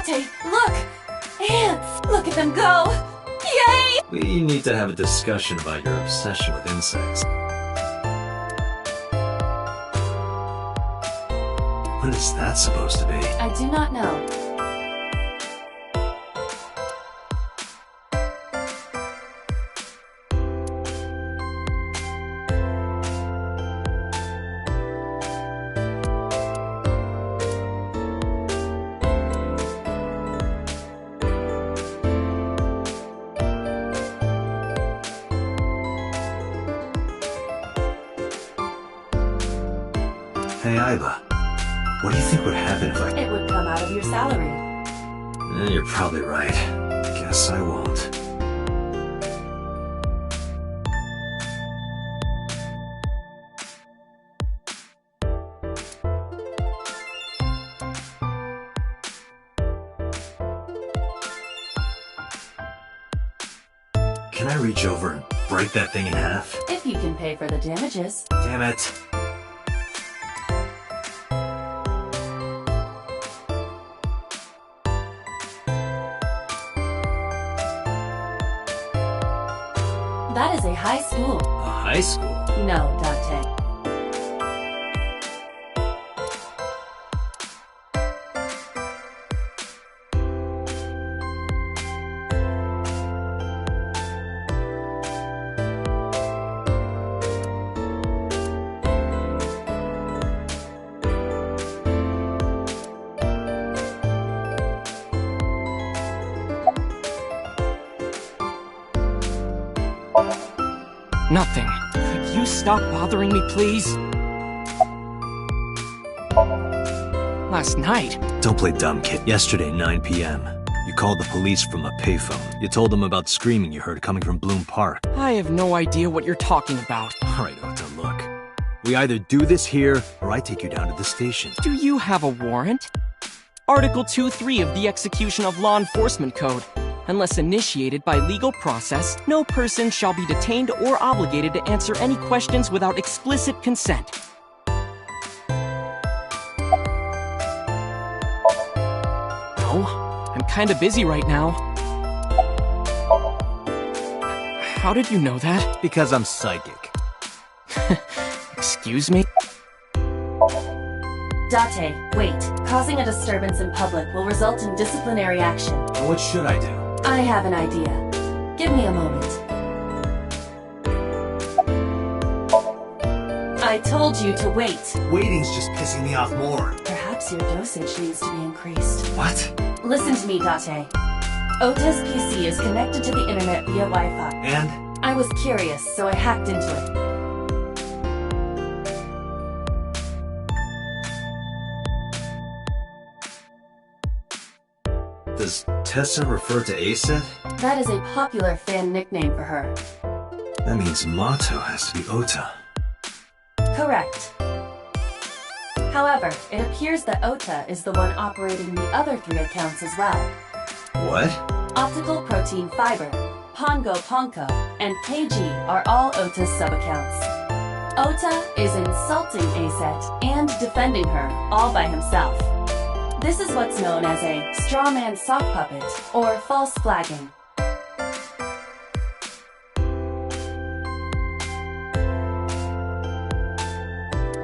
Date, look! Ants! Look at them go! Yay! We need to have a discussion about your obsession with insects. What is that supposed to be? I do not know. Hey, Aiba. What do you think would happen if I... It would come out of your salary. You're probably right. Guess I won't. Can I reach over and break that thing in half? If you can pay for the damages. Damn it. That is a high school. A high school? No, Date. Nothing. Could you stop bothering me, please? Last night? Don't play dumb, kid. Yesterday, 9 p.m. You called the police from a payphone. You told them about screaming you heard coming from Bloom Park. I have no idea what you're talking about. All right, Ota, look. We either do this here, or I take you down to the station. Do you have a warrant? Article 2.3 of the Execution of Law Enforcement Code. Unless initiated by legal process, no person shall be detained or obligated to answer any questions without explicit consent. No, I'm kinda busy right now. How did you know that? Because I'm psychic. Excuse me? Date, wait. Causing a disturbance in public will result in disciplinary action. And what should I do? I have an idea. Give me a moment. I told you to wait. Waiting's just pissing me off more. Perhaps your dosage needs to be increased. What? Listen to me, Date. Ota's PC is connected to the internet via Wi-Fi. And? I was curious, so I hacked into it. Does Tessa refer to Aset? That is a popular fan nickname for her. That means Mato has to be Ota. Correct. However, it appears that Ota is the one operating the other 3 accounts as well. What? Optical Protein Fiber, Pongo Ponko, and KG are all Ota's sub-accounts. Ota is insulting Aset and defending her all by himself. This is what's known as a strawman sock puppet, or false flagging.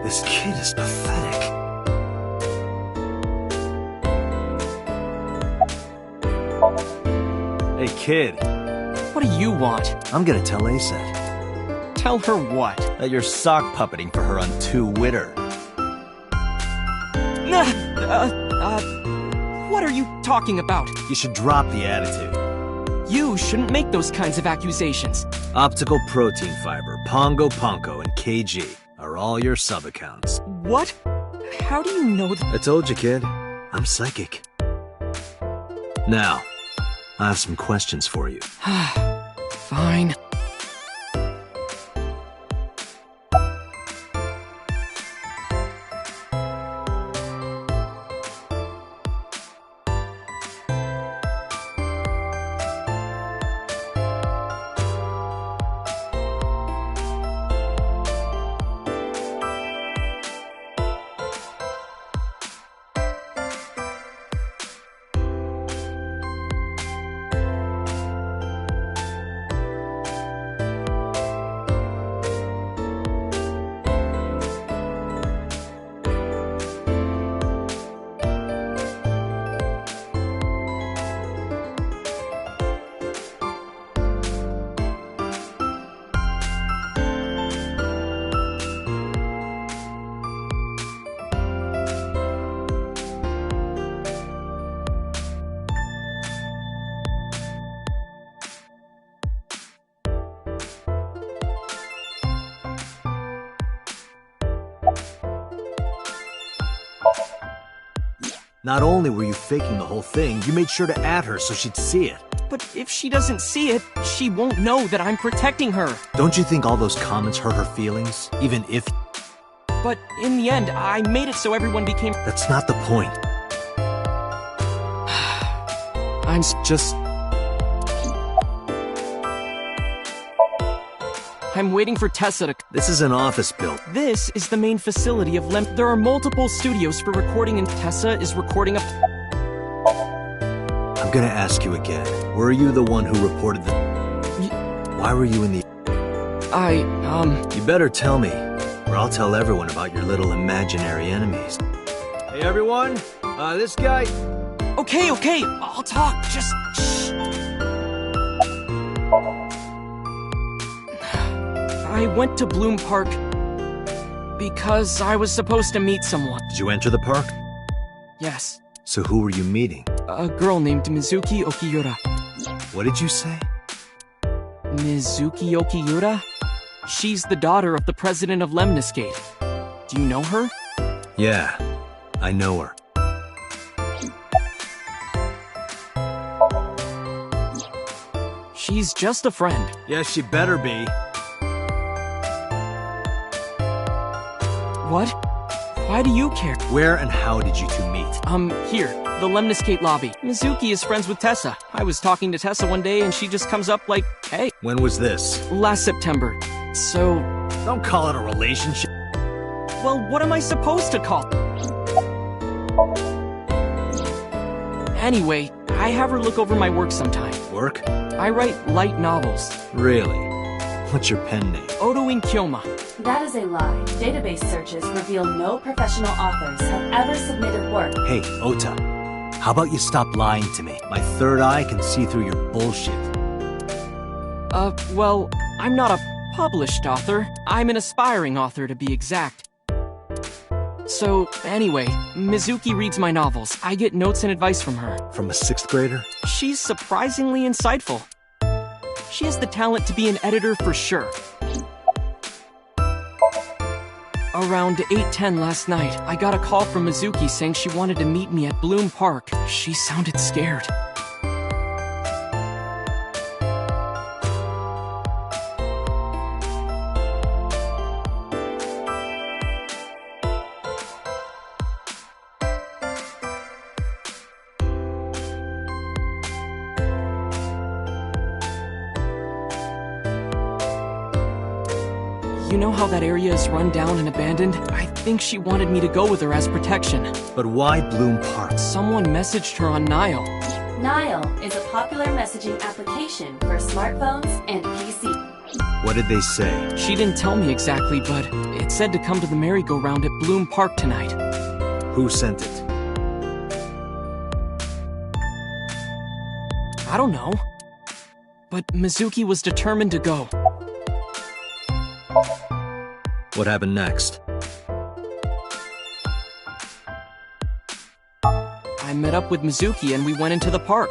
This kid is pathetic. Hey, kid. What do you want? I'm gonna tell Aset Tell her what? that you're sock puppeting for her on Twitter. What are you talking about? You should drop the attitude. You shouldn't make those kinds of accusations. Optical Protein Fiber, Pongo Ponko, and KG are all your sub-accounts. What? How do you know that? I told you, kid. I'm psychic. Now, I have some questions for you. Fine. Not only were you faking the whole thing, you made sure to add her so she'd see it. But if she doesn't see it, she won't know that I'm protecting her. Don't you think all those comments hurt her feelings? Even if... But in the end, I made it so everyone became... That's not the point. I'm just... I'm waiting for Tessa to... This is an office built. This is the main facility of Lem... There are multiple studios for recording, and Tessa is recording a... I'm gonna ask you again. Were you the one who reported the... Why were you in the... You better tell me, or I'll tell everyone about your little imaginary enemies. Hey everyone, this guy... Okay, I'll talk, just... Shh. I went to Bloom Park because I was supposed to meet someone. Did you enter the park? Yes. So who were you meeting? A girl named Mizuki Okiura. What did you say? Mizuki Okiura? She's the daughter of the president of Lemniscate. Do you know her? Yeah, I know her. She's just a friend. Yes, she better be. What? Why do you care? Where and how did you two meet? Here, the Lemniscate lobby. Mizuki is friends with Tessa. I was talking to Tessa one day and she just comes up like, hey. When was this? Last September. So... Don't call it a relationship. Well, what am I supposed to call? Anyway, I have her look over my work sometime. Work? I write light novels. Really? What's your pen name? Odoin Kyoma. That is a lie. Database searches reveal no professional authors have ever submitted work. Hey, Ota. How about you stop lying to me? My third eye can see through your bullshit. Well, I'm not a published author. I'm an aspiring author, to be exact. So, anyway, Mizuki reads my novels. I get notes and advice from her. From a 6th grader? She's surprisingly insightful. She has the talent to be an editor for sure. Around 8:10 last night, I got a call from Mizuki saying she wanted to meet me at Bloom Park. She sounded scared. You know how that area is run down and abandoned? I think she wanted me to go with her as protection. But why Bloom Park? Someone messaged her on Nile. Nile is a popular messaging application for smartphones and PC. What did they say? She didn't tell me exactly, but it said to come to the merry-go-round at Bloom Park tonight. Who sent it? I don't know. But Mizuki was determined to go. What happened next? I met up with Mizuki and we went into the park.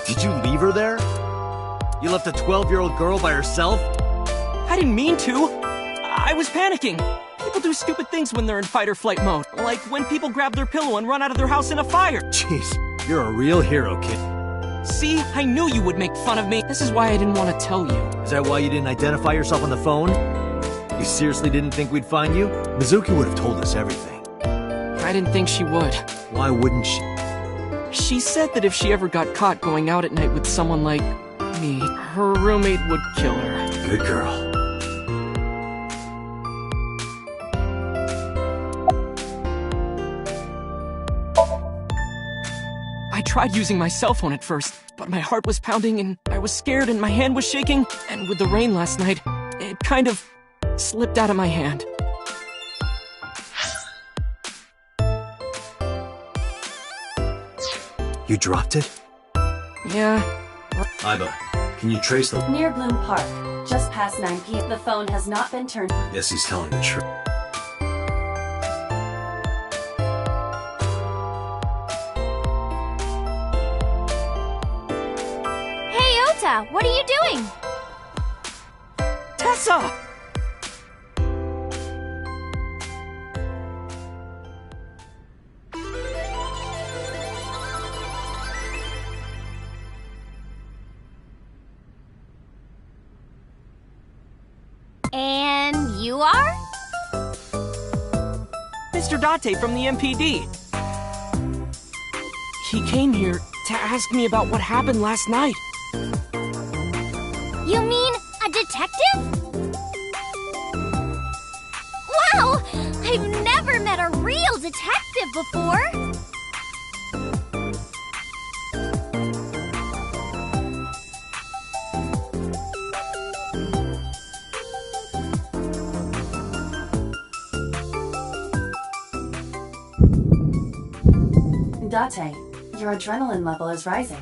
Did you leave her there? You left a 12-year-old girl by herself? I didn't mean to. I was panicking. People do stupid things when they're in fight or flight mode. Like when people grab their pillow and run out of their house in a fire. Jeez, you're a real hero, kid. See? I knew you would make fun of me. This is why I didn't want to tell you. Is that why you didn't identify yourself on the phone? You seriously didn't think we'd find you? Mizuki would have told us everything. I didn't think she would. Why wouldn't she? She said that if she ever got caught going out at night with someone like me, her roommate would kill her. Good girl. tried using my cell phone at first, but my heart was pounding and I was scared and my hand was shaking, and with the rain last night, it kind of slipped out of my hand. You dropped it? Yeah. Aiba, can you trace the... Near Bloom Park, just past 9 p.m. The phone has not been turned... Yes, he's telling the truth. Hey, Ota, what are you doing? Tessa! And you are? Mr. Date from the MPD. He came here to ask me about what happened last night. You mean a detective? Wow! I've never met a real detective before! Date, your adrenaline level is rising.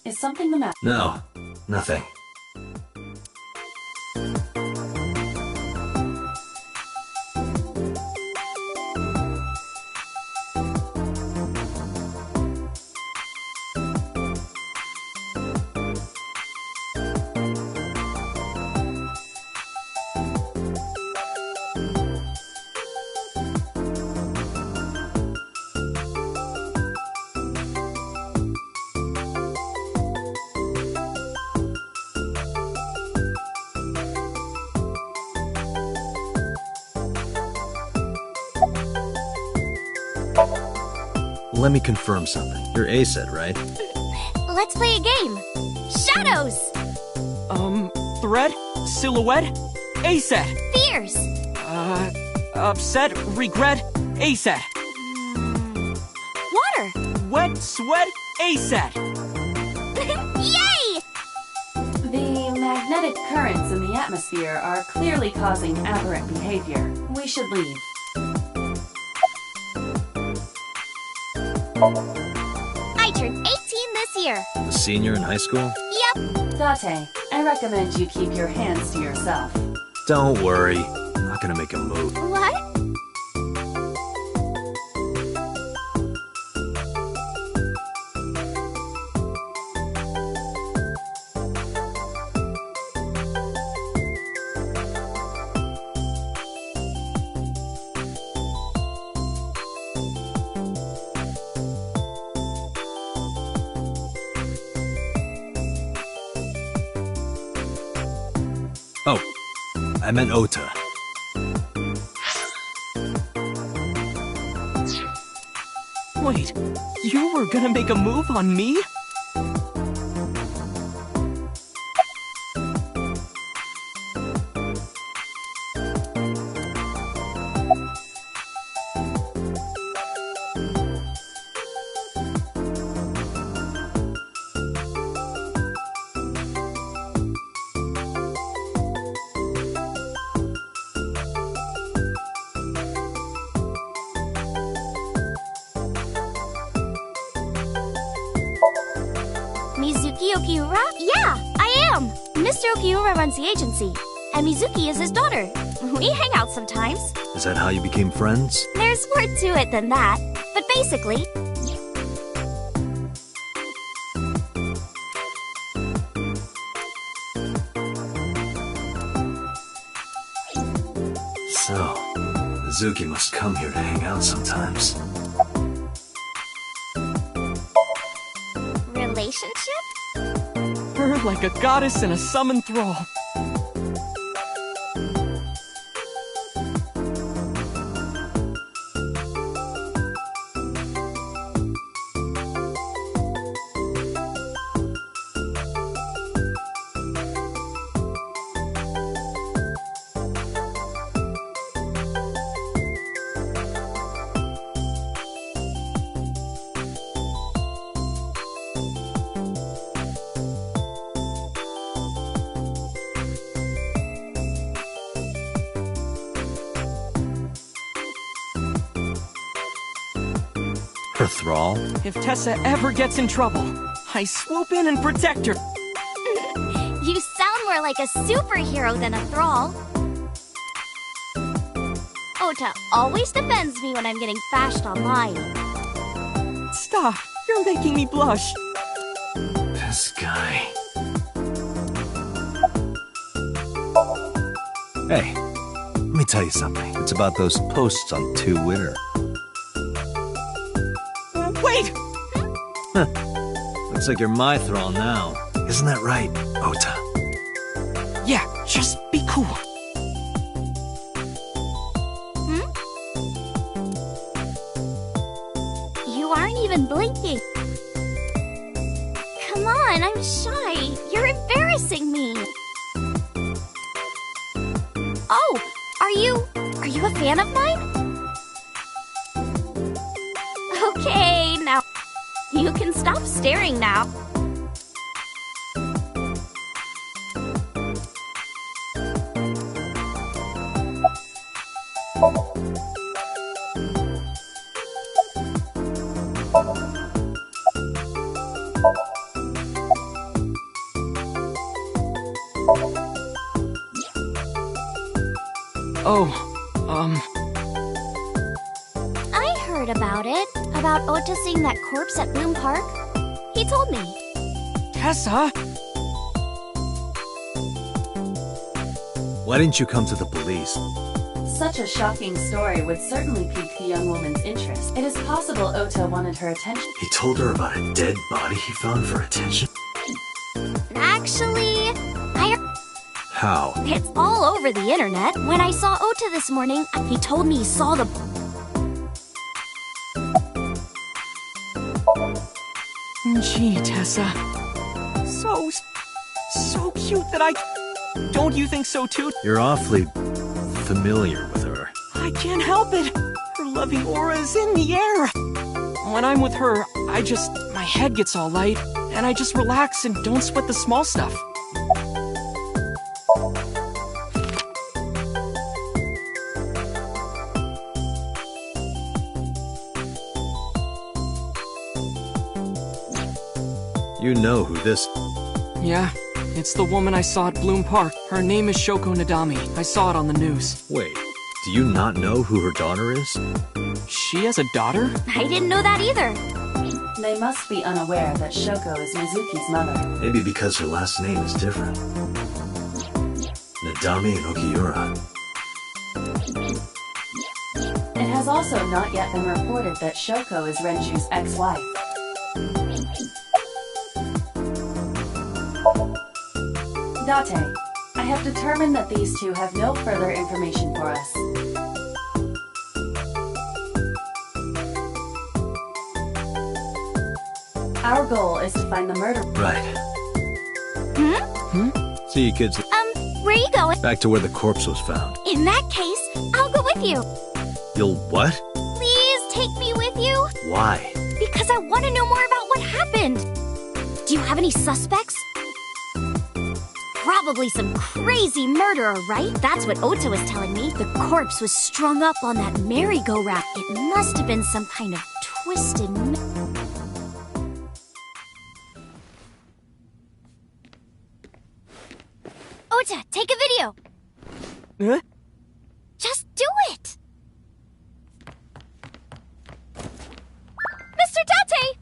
Is something the matter? No, nothing. Let me confirm something. You're A-set, right? Let's play a game. Shadows! Thread? Silhouette? A-set! Fears! Upset? Regret? A-set! Water! Wet? Sweat? A-set! Yay! The magnetic currents in the atmosphere are clearly causing aberrant behavior. We should leave. I turned 18 this year. A senior in high school? Yep. Date, I recommend you keep your hands to yourself. Don't worry. I'm not gonna make a move. What? Oh, I meant Ota. Wait, you were gonna make a move on me? Mizuki Okiura? Yeah, I am. Mr. Okiura runs the agency, and Mizuki is his daughter. We hang out sometimes. Is that how you became friends? There's more to it than that, but basically... So, Mizuki must come here to hang out sometimes. Relationship? Her like a goddess in a summoned thrall. Her thrall? If Tessa ever gets in trouble, I swoop in and protect her. You sound more like a superhero than a thrall. Ota always defends me when I'm getting bashed online. Stop! You're making me blush. This guy. Hey, let me tell you something. It's about those posts on Twitter. Wait! Huh. Looks like you're my thrall now. Isn't that right, Ota? Yeah, just be cool. You aren't even blinking. Come on, I'm shy. You're embarrassing me. Oh, are you a fan of mine? Okay, now you can stop staring now. I heard about it. About Ota seeing that corpse at Bloom Park. He told me. Tessa? Why didn't you come to the police? Such a shocking story would certainly pique the young woman's interest. It is possible Ota wanted her attention. He told her about a dead body he found for attention? Actually, How? It's all over the internet. When I saw Ota this morning, he told me he saw the... Gee, Tessa. So cute that I... Don't you think so too? You're awfully familiar with her. I can't help it. Her loving aura is in the air. When I'm with her, my head gets all light, and I just relax and don't sweat the small stuff. You know who this... Yeah, it's the woman I saw at Bloom Park. Her name is Shoko Nadami. I saw it on the news. Wait, do you not know who her daughter is? She has a daughter? I didn't know that either. They must be unaware that Shoko is Mizuki's mother. Maybe because her last name is different. Nadami and Okiura. It has also not yet been reported that Shoko is Renju's ex-wife. Date, I have determined that these two have no further information for us. Our goal is to find the murderer. Right. See you kids. Where are you going? Back to where the corpse was found. In that case, I'll go with you. You'll what? Please take me with you. Why? Because I want to know more about what happened. Do you have any suspects? Probably some crazy murderer, right? That's what Ota was telling me. The corpse was strung up on that merry-go-round. It must have been some kind of twisted... Ota, take a video. Huh? Just do it. Mr. Date!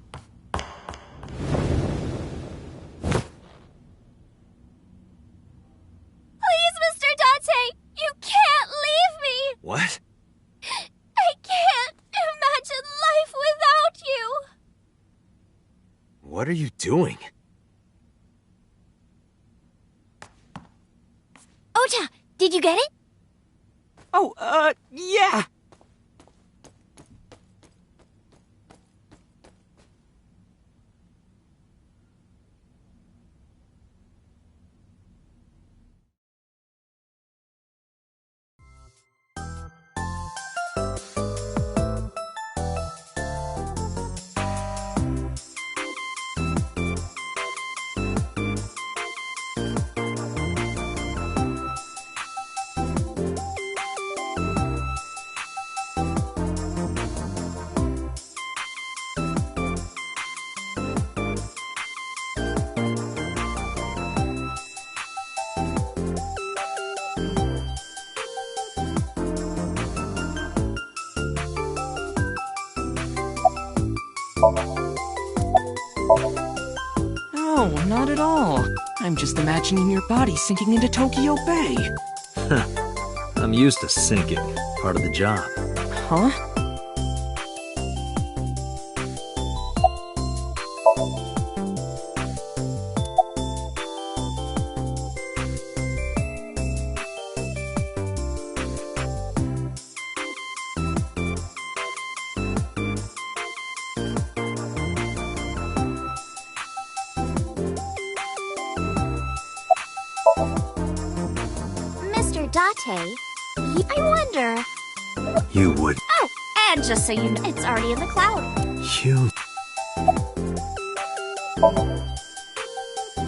Please, Mr. Date! You can't leave me! What? I can't imagine life without you! What are you doing? Ota, did you get it? Oh, yeah! No, not at all. I'm just imagining your body sinking into Tokyo Bay. I'm used to sinking. Part of the job. Huh? Mr. Date, I wonder... You would. Oh, and just so you know, it's already in the cloud. You.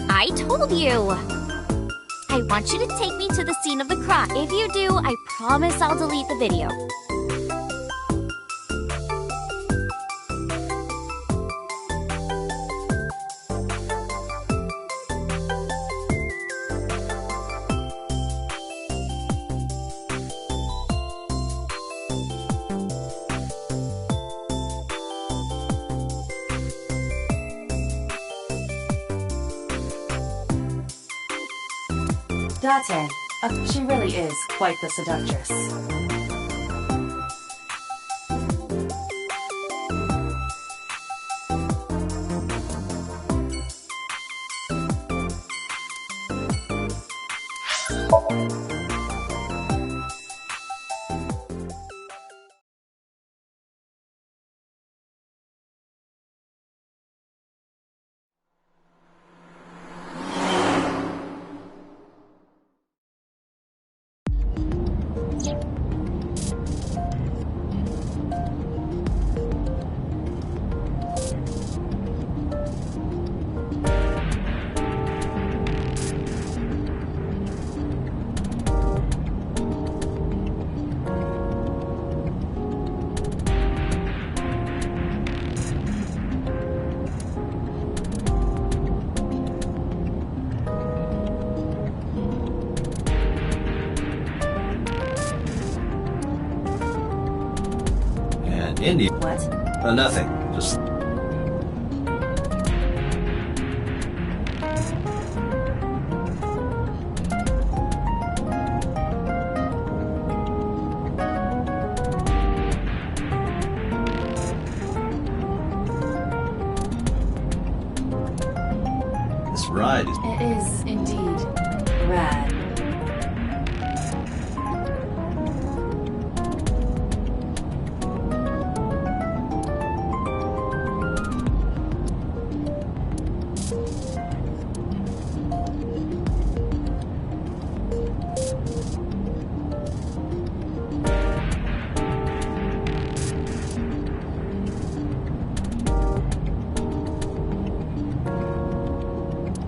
I told you! I want you to take me to the scene of the crime. If you do, I promise I'll delete the video. Date, she really is quite the seductress. Indy. What? Nothing. Just. This ride is. It is indeed rad.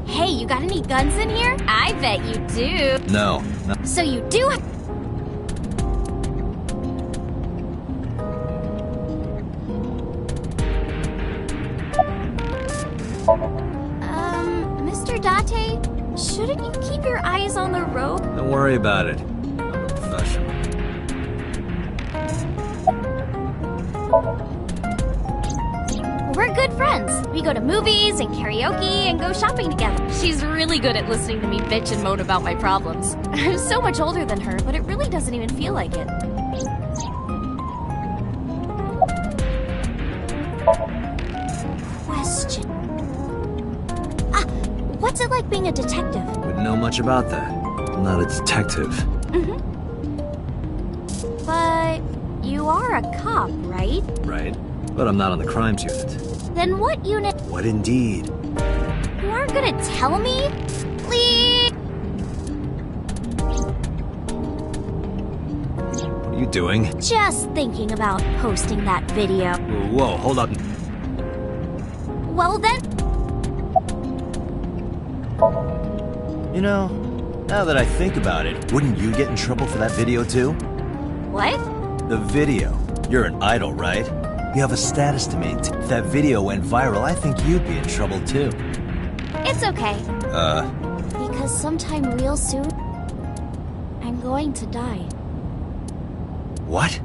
Hey, you got any guns in here? I bet you do. No. So you do have... Mr. Date, Shouldn't you keep your eyes on the road? Don't worry about it. I'm a professional. We're good friends. We go to movies and karaoke and go shopping together. She's really good at listening to me bitch and moan about my problems. I'm so much older than her, but it really doesn't even feel like it. Question. What's it like being a detective? Wouldn't know much about that. I'm not a detective. But you are a cop, right? Right. But I'm not on the crimes unit. Then what unit? What indeed? You aren't gonna tell me? Please? What are you doing? Just thinking about posting that video. Whoa, hold up. Well then... You know, now that I think about it, wouldn't you get in trouble for that video too? What? The video. You're an idol, right? You have a status to maintain. If that video went viral, I think you'd be in trouble too. It's okay. Because sometime real soon, I'm going to die. What?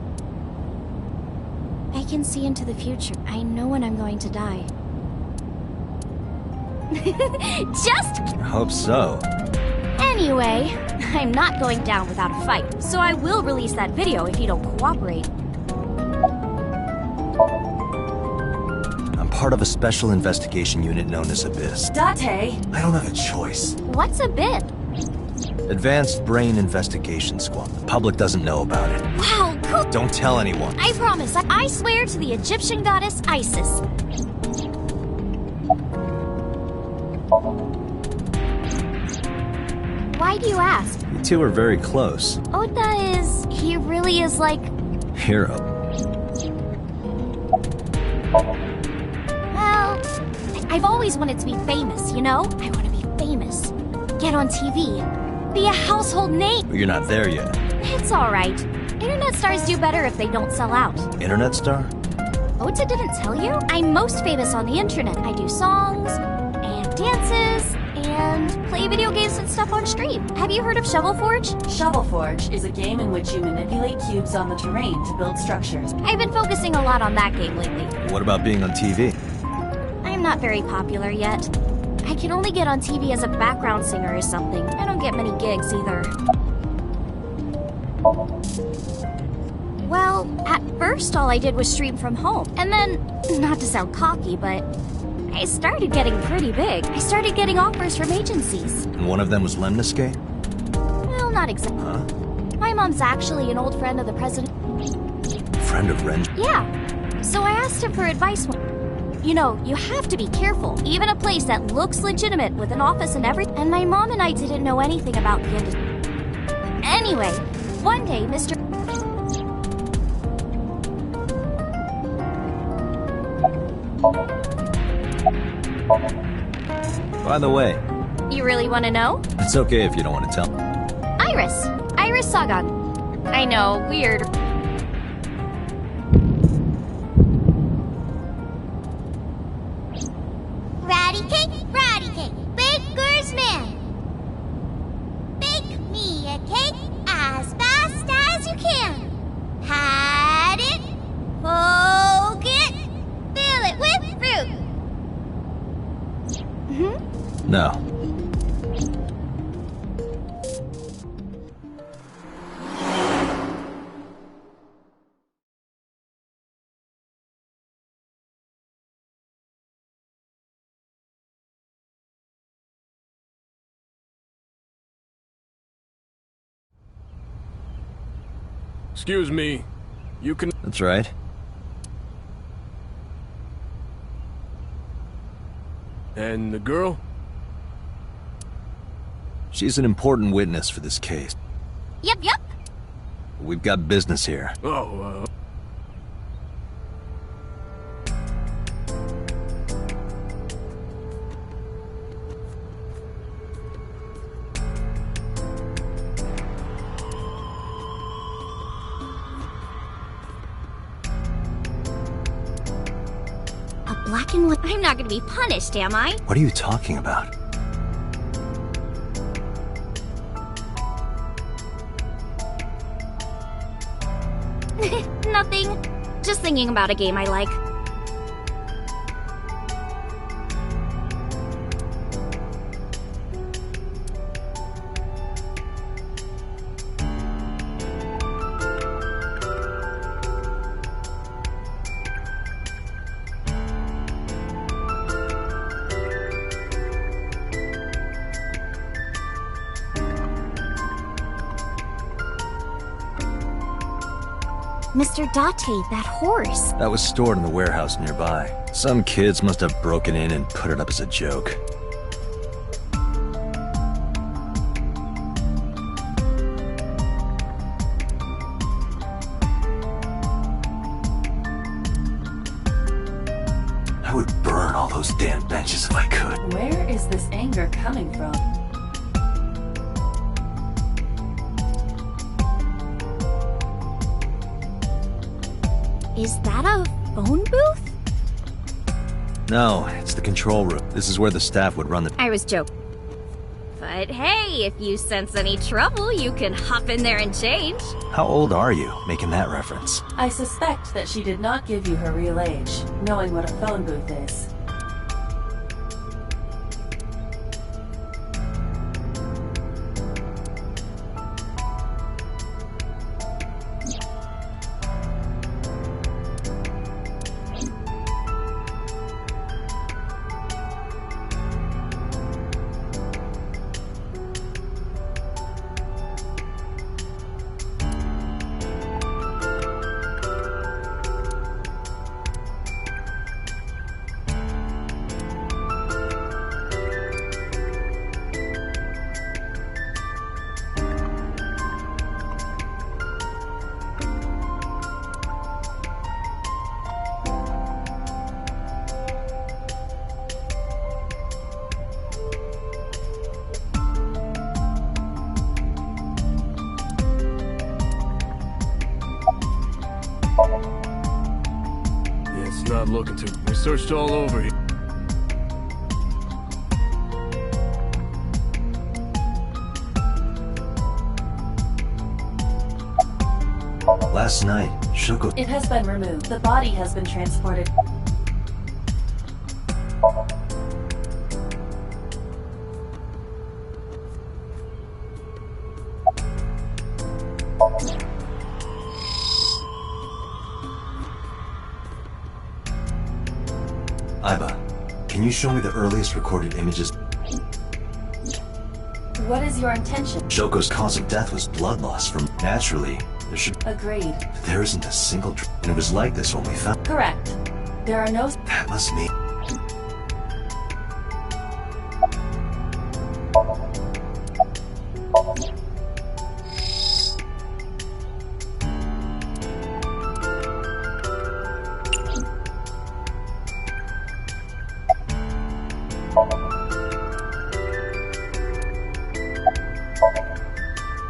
I can see into the future. I know when I'm going to die. Just... I hope so. Anyway, I'm not going down without a fight, so I will release that video if you don't cooperate. I'm part of a special investigation unit known as Abyss. Date! I don't have a choice. What's a bit? Advanced Brain Investigation Squad. The public doesn't know about it. Wow, cool. Don't tell anyone. I promise. I swear to the Egyptian goddess Isis. Why do you ask? You two are very close. Ota is... he really is like... Hero. Well, I've always wanted to be famous, you know? I want to be famous. Get on TV. Be a household name. But you're not there yet. It's alright. Internet stars do better if they don't sell out. Internet star? Ota didn't tell you? I'm most famous on the internet. I do songs, and dances, and play video games and stuff on stream. Have you heard of Shovel Forge? Shovel Forge is a game in which you manipulate cubes on the terrain to build structures. I've been focusing a lot on that game lately. What about being on TV? I'm not very popular yet. I can only get on TV as a background singer or something. I don't get many gigs either. Well, at first all I did was stream from home. And then, not to sound cocky, but I started getting pretty big. I started getting offers from agencies. And one of them was Lemniscate? Well, not exactly. Huh? My mom's actually an old friend of the president. Friend of Ren? Yeah. So I asked him for advice. You know, you have to be careful. Even a place that looks legitimate with an office and everything. And my mom and I didn't know anything about the industry. Anyway, one day, Mr. By the way... You really want to know? It's okay if you don't want to tell. Iris. Iris Sagan. I know, weird. Ratty cake, baker's man. Bake me a cake as fast as you can. Pat it, poke it, fill it with fruit. No. Excuse me. You can... That's right. And the girl? She's an important witness for this case. Yep. We've got business here. Oh, A black and white... I'm not gonna be punished, am I? What are you talking about? Nothing. Just thinking about a game I like. Mr. Date, that horse. That was stored in the warehouse nearby. Some kids must have broken in and put it up as a joke. I would burn all those damn benches if I could. Where is this anger coming from? Is that a phone booth? No, it's the control room. This is where the staff would run the— I was joking. But hey, if you sense any trouble, you can hop in there and change. How old are you, making that reference? I suspect that she did not give you her real age, knowing what a phone booth is. Yeah, it's not looking too. We searched all over here. Last night, Shoko— It has been removed. The body has been transported. Aiba, can you show me the earliest recorded images? What is your intention? Shoko's cause of death was blood loss from— Naturally, there should— Agreed. There isn't a single and it was like this when we found— Correct. There are no— That must mean—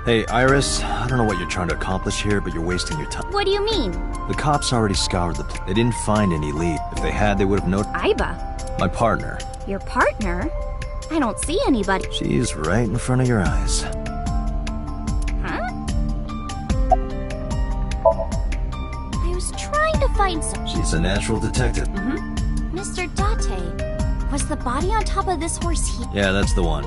Hey, Iris, I don't know what you're trying to accomplish here, but you're wasting your time. What do you mean? The cops already scoured the place. They didn't find any lead. If they had, they would have noticed— Aiba? My partner. Your partner? I don't see anybody. She's right in front of your eyes. Huh? I was trying to find some— She's a natural detective. Mr. Date, was the body on top of this horse here? Yeah, that's the one.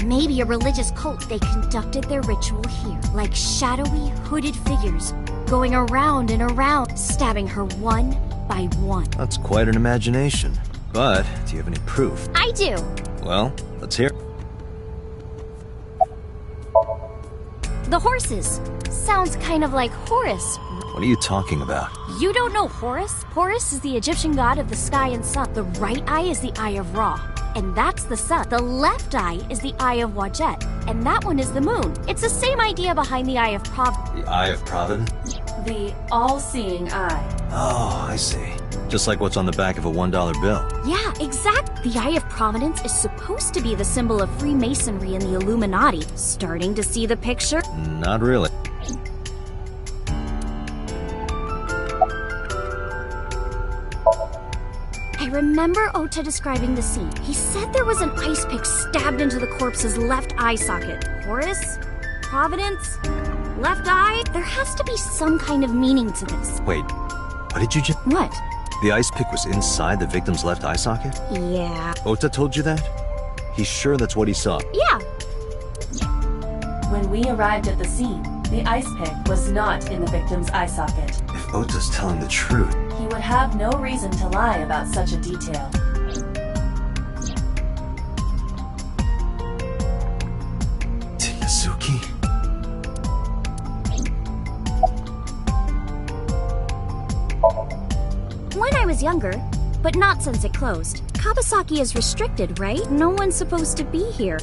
Maybe a religious cult. They conducted their ritual here, like shadowy, hooded figures, going around and around, stabbing her one by one. That's quite an imagination. But, do you have any proof? I do. Well, let's hear. The horses. Sounds kind of like Horus. What are you talking about? You don't know Horus? Horus is the Egyptian god of the sky and sun. The right eye is the eye of Ra, and that's the sun. The left eye is the eye of Wadjet, and that one is the moon. It's the same idea behind the eye of Providence. The Eye of Providence? The all-seeing eye. Oh, I see. Just like what's on the back of a $1 bill. Yeah, exactly. The Eye of Providence is supposed to be the symbol of Freemasonry and the Illuminati. Starting to see the picture? Not really. I remember Ota describing the scene. He said there was an ice pick stabbed into the corpse's left eye socket. Horus? Providence? left eye. There has to be some kind of meaning to this. Wait, what did you just... What? The ice pick was inside the victim's left eye socket? Yeah. Ota told you that? He's sure that's what he saw? Yeah. When we arrived at the scene, the ice pick was not in the victim's eye socket. If Ota's telling the truth... He would have no reason to lie about such a detail. Tikazuki? When I was younger, but not since it closed. Kabasaki is restricted, right? No one's supposed to be here.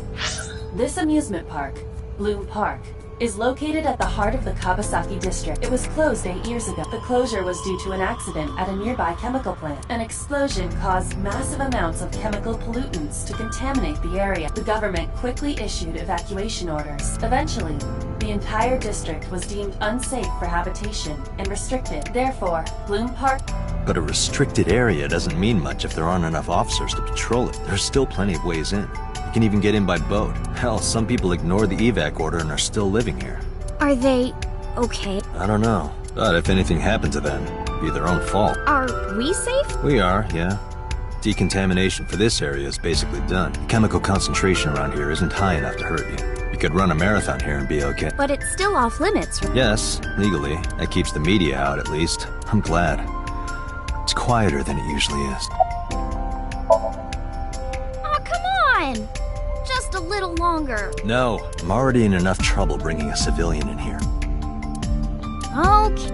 This amusement park, Bloom Park, is located at the heart of the Kabasaki district. It was closed 8 years ago. The closure was due to an accident at a nearby chemical plant. An explosion caused massive amounts of chemical pollutants to contaminate the area. The government quickly issued evacuation orders. Eventually, the entire district was deemed unsafe for habitation and restricted. Therefore, Bloom Park... But a restricted area doesn't mean much if there aren't enough officers to patrol it. There's still plenty of ways in. You can even get in by boat. Hell, some people ignore the evac order and are still living here. Are they okay? I don't know. But if anything happened to them, it'd be their own fault. Are we safe? We are, yeah. Decontamination for this area is basically done. The chemical concentration around here isn't high enough to hurt you. You could run a marathon here and be okay. But it's still off limits, right? Yes, legally. That keeps the media out at least. I'm glad. It's quieter than it usually is. Oh, come on! Just a little longer. No, I'm already in enough trouble bringing a civilian in here. Okay.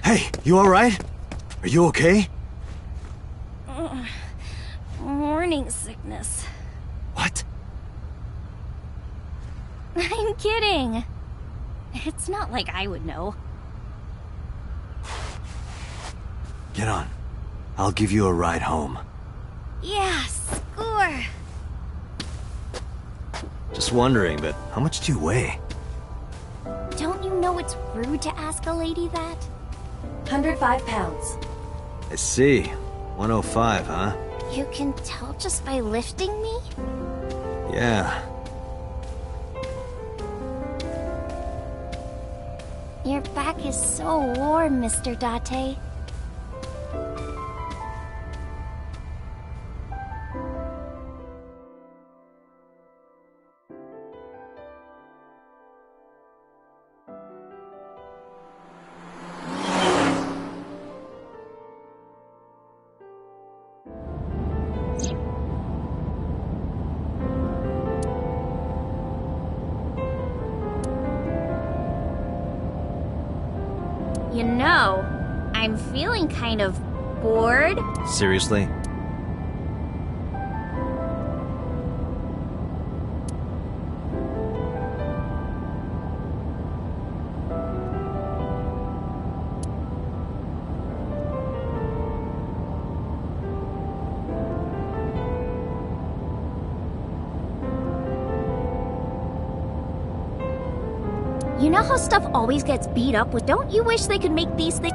Hey, you alright? Are you okay? Morning sickness. What? I'm kidding. It's not like I would know. Get on. I'll give you a ride home. Yeah, score. Just wondering, but how much do you weigh? Don't you know it's rude to ask a lady that? 105 pounds. I see. 105, huh? You can tell just by lifting me? Yeah. Your back is so warm, Mr. Date. You know, I'm feeling kind of bored. Seriously? You know how stuff always gets beat up with? Don't you wish they could make these things?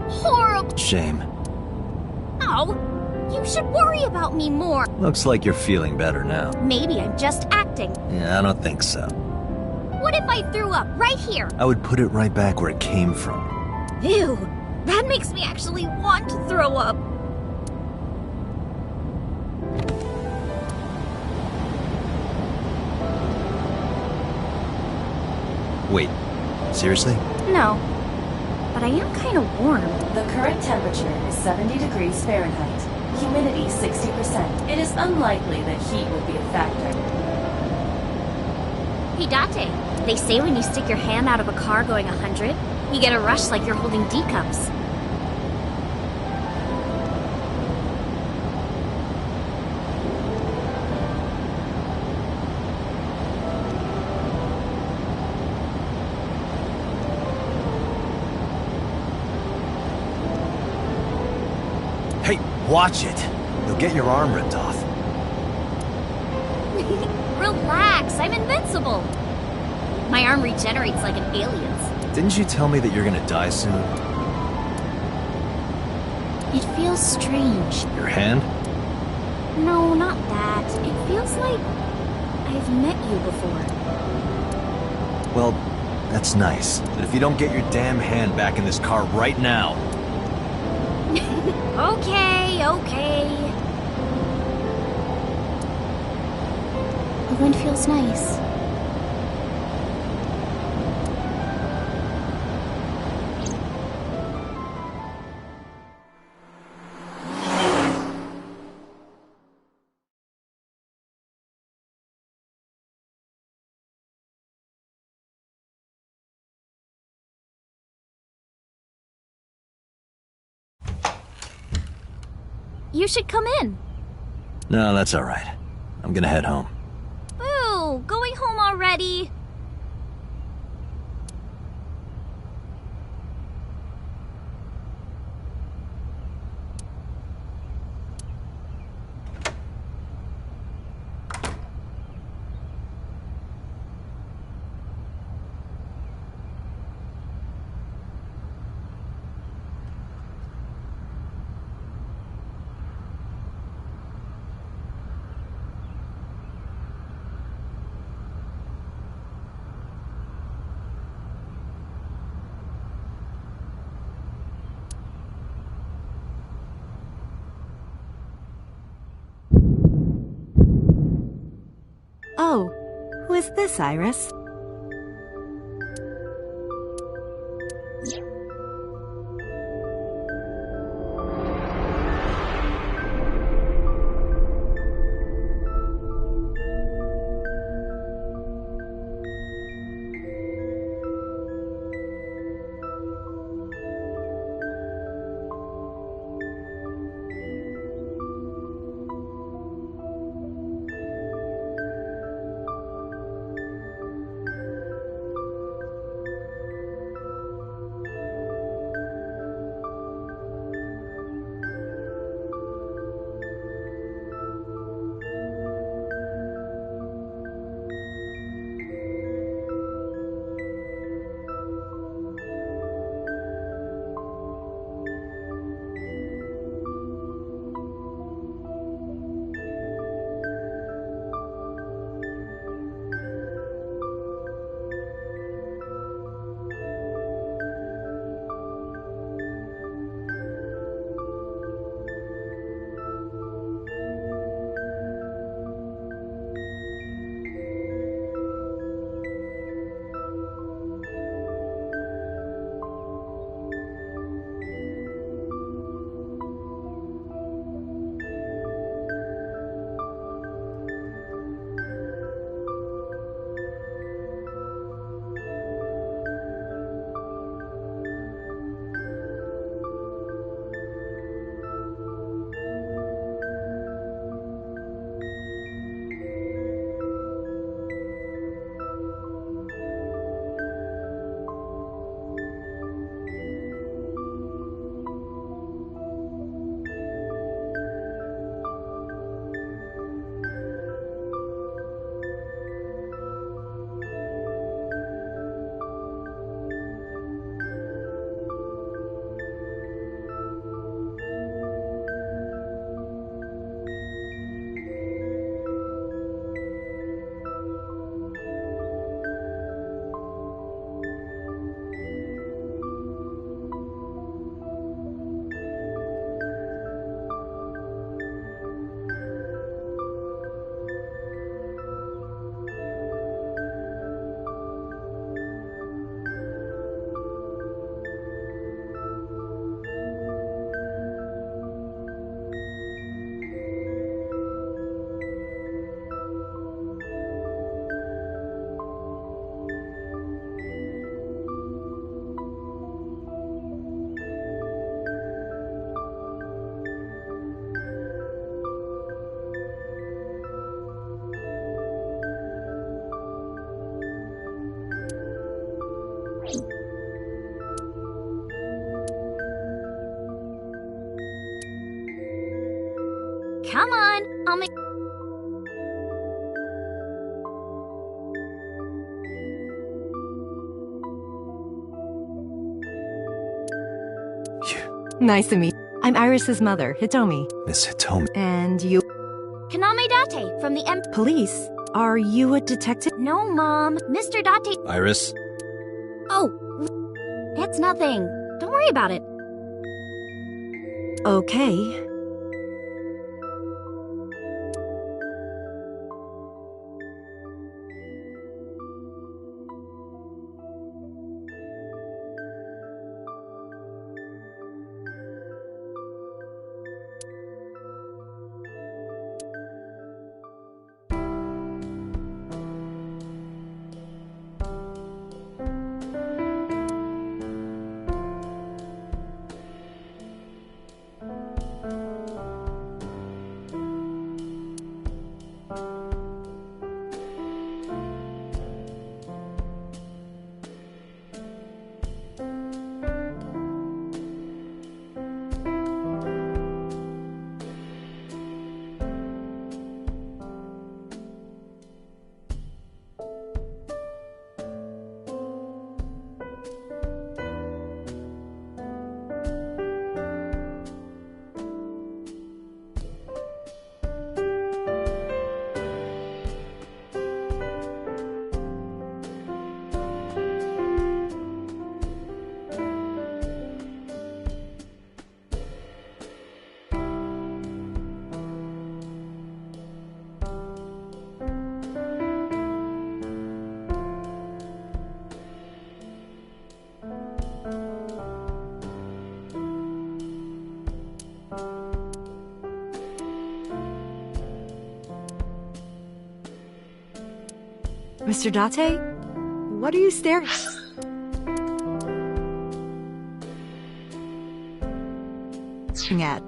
Horrible. Shame. Oh, you should worry about me more. Looks like you're feeling better now. Maybe I'm just acting. Yeah, I don't think so. What if I threw up right here? I would put it right back where it came from. Ew, that makes me actually want to throw up. Wait, seriously? No, but but I am kind of warm. The current temperature is 70 degrees Fahrenheit. Humidity 60%. It is unlikely that heat would be a factor. Hey, Date, they say when you stick your hand out of a car going 100, you get a rush like you're holding D-cups. Hey, watch it! You'll get your arm ripped off. Relax, I'm invincible. My arm regenerates like an alien's. Didn't you tell me that you're gonna die soon? It feels strange. Your hand? No, not that. It feels like I've met you before. Well, that's nice. But if you don't get your damn hand back in this car right now... Okay. The wind feels nice. You should come in. No, that's alright. I'm gonna head home. Ooh, going home already? Oh, who is this, Iris? Come on, I'll make... Nice to meet you. I'm Iris's mother, Hitomi. Miss Hitomi. And you? Kaname Date from the Police? Are you a detective? No, Mom. Mr. Date... Iris? Oh, it's nothing. Don't worry about it. Okay. Mr. Date? What are you staring at?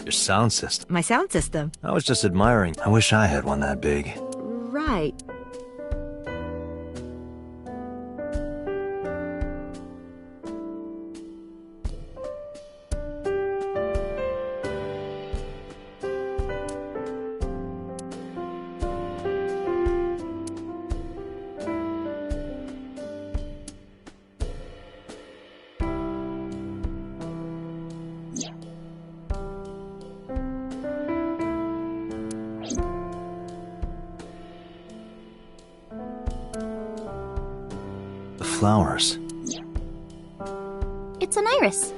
Your sound system. My sound system. I was just admiring. I wish I had one that big. Right. Flowers. It's an iris.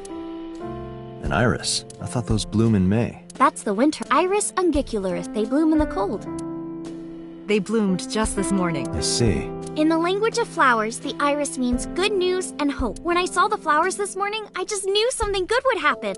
An iris? I thought those bloom in May. That's the winter. Iris ungicularis. They bloom in the cold. They bloomed just this morning. I see. In the language of flowers, the iris means good news and hope. When I saw the flowers this morning, I just knew something good would happen.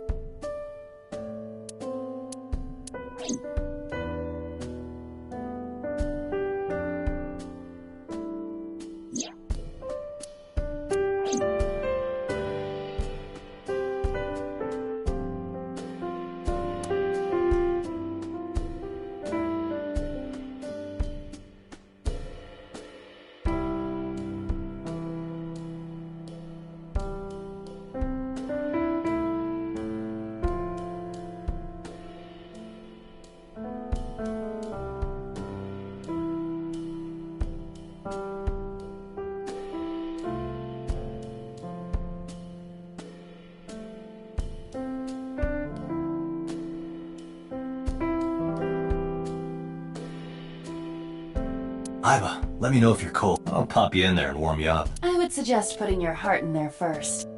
Iva, let me know if you're cold. I'll pop you in there and warm you up. I would suggest putting your heart in there first.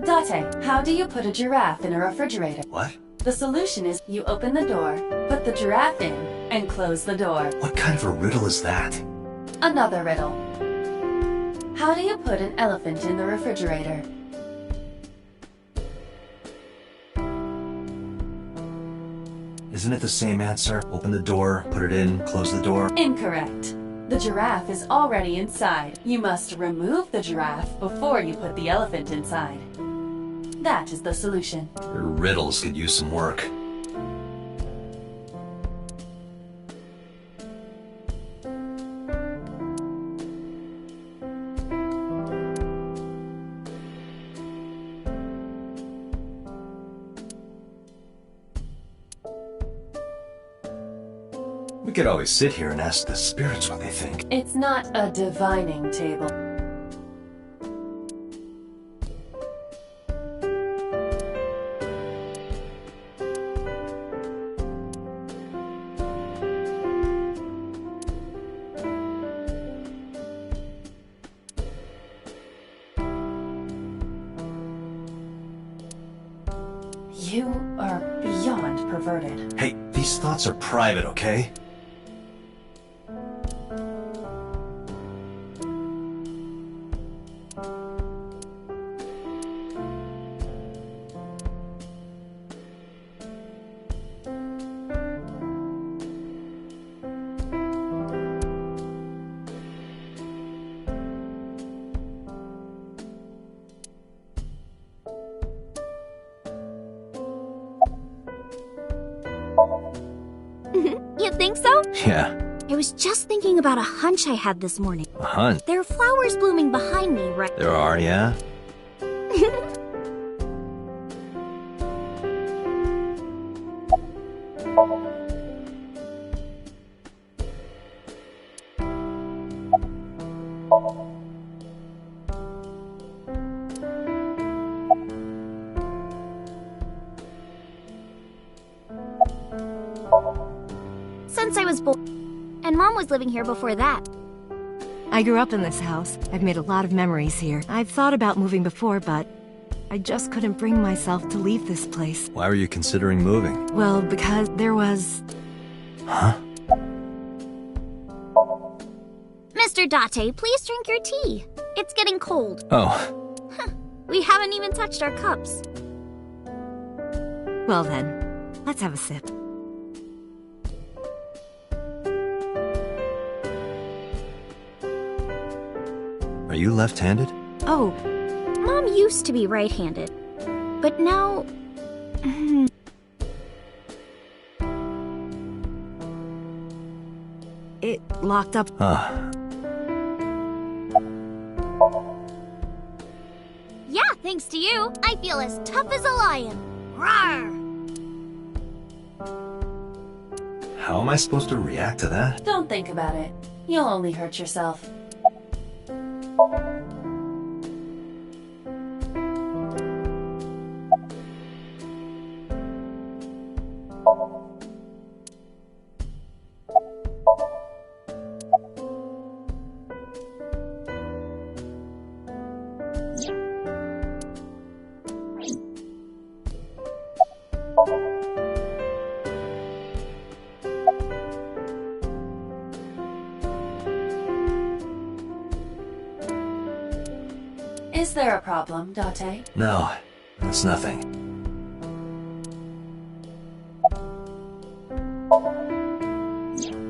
Date, how do you put a giraffe in a refrigerator? What? The solution is you open the door, put the giraffe in, and close the door. What kind of a riddle is that? Another riddle. How do you put an elephant in the refrigerator? Isn't it the same answer? Open the door, put it in, close the door. Incorrect. The giraffe is already inside. You must remove the giraffe before you put the elephant inside. That is the solution. Your riddles could use some work. We could always sit here and ask the spirits what they think. It's not a divining table. You are beyond perverted. Hey, these thoughts are private, okay? You think so? Yeah. I was just thinking about a hunch I had this morning. A hunt? There are flowers blooming behind me, right? There are, yeah? Since I was born. And Mom was living here before that. I grew up in this house. I've made a lot of memories here. I've thought about moving before, but I just couldn't bring myself to leave this place. Why were you considering moving? Well, because there was... Huh? Mr. Date, please drink your tea. It's getting cold. Oh. We haven't even touched our cups. Well then, let's have a sip. Are you left-handed? Oh, Mom used to be right-handed. But now... It locked up. Yeah, thanks to you, I feel as tough as a lion. Rawr! How am I supposed to react to that? Don't think about it. You'll only hurt yourself. Is there a problem, Date? No, it's nothing.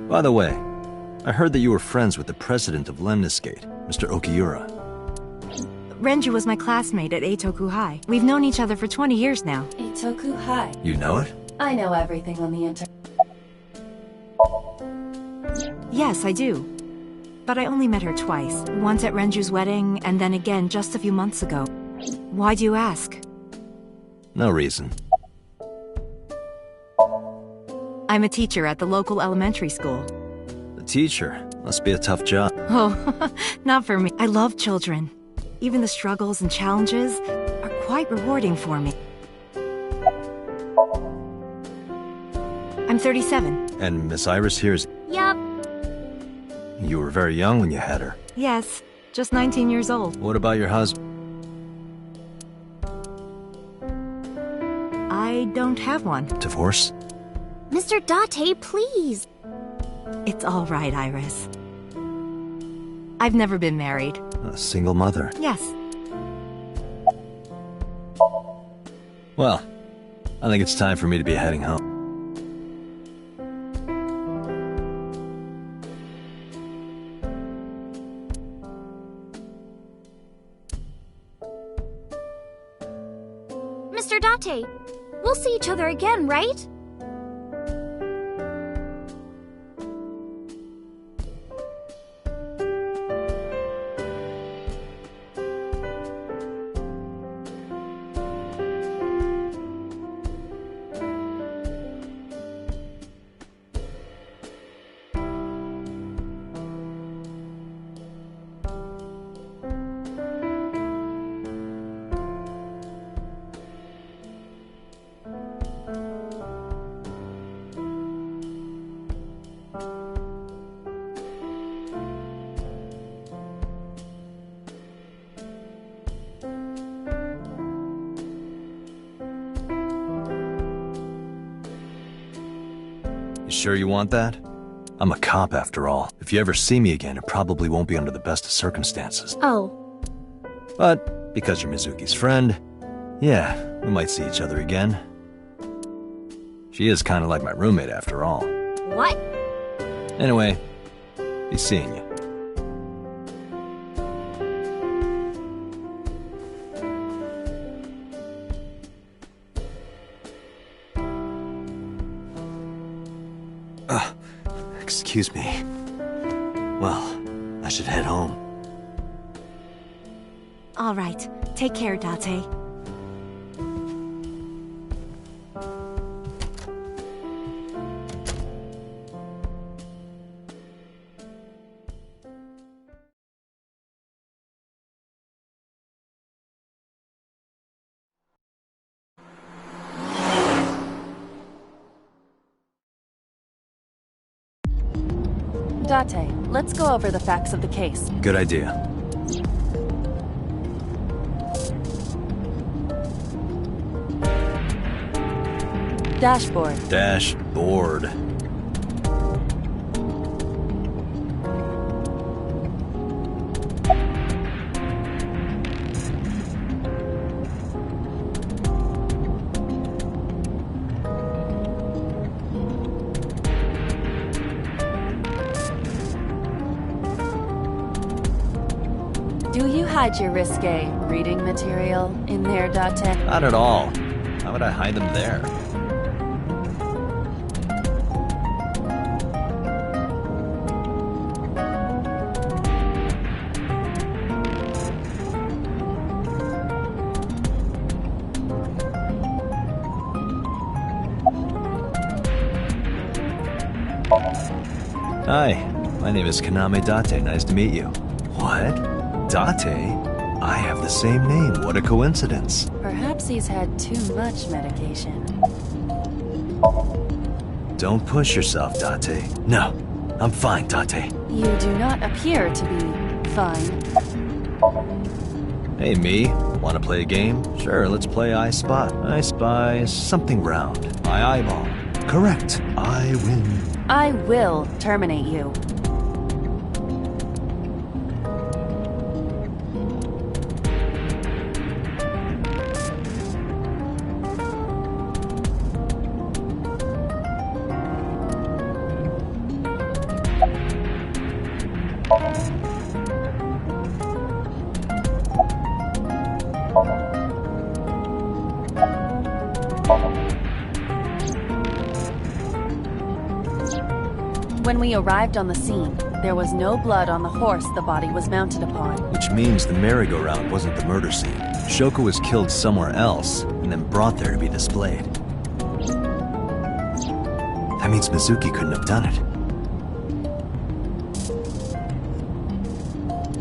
By the way, I heard that you were friends with the president of Lemniscate, Mr. Okiura. Renju was my classmate at Eitoku High. We've known each other for 20 years now. Eitoku High. You know it? I know everything on the internet. Yes, I do. But I only met her twice. Once at Renju's wedding, and then again just a few months ago. Why do you ask? No reason. I'm a teacher at the local elementary school. The teacher? Must be a tough job. Oh, not for me. I love children. Even the struggles and challenges are quite rewarding for me. I'm 37. And Miss Iris here is... Yup. You were very young when you had her. Yes, just 19 years old. What about your husband? I don't have one. Divorce? Mr. Date, please. It's all right, Iris. I've never been married. A single mother? Yes. Well, I think it's time for me to be heading home. Mr. Date, we'll see each other again, right? You sure you want that? I'm a cop after all. If you ever see me again, it probably won't be under the best of circumstances. Oh. But because you're Mizuki's friend, yeah, we might see each other again. She is kind of like my roommate after all. What? Anyway, be seeing you. Excuse me. Well, I should head home. All right. Take care, Date. Date, let's go over the facts of the case. Good idea. Dashboard. Dashboard. Do you hide your risque reading material in there, Date? Not at all. How would I hide them there? Hi, my name is Kaname Date. Nice to meet you. What? Date? I have the same name. What a coincidence. Perhaps he's had too much medication. Don't push yourself, Date. No, I'm fine, Date. You do not appear to be fine. Hey, me. Want to play a game? Sure, let's play I Spot. I spy something round. My eyeball. Correct. I win. I will terminate you. When we arrived on the scene, there was no blood on the horse the body was mounted upon. Which means the merry-go-round wasn't the murder scene. Shoko was killed somewhere else, and then brought there to be displayed. That means Mizuki couldn't have done it.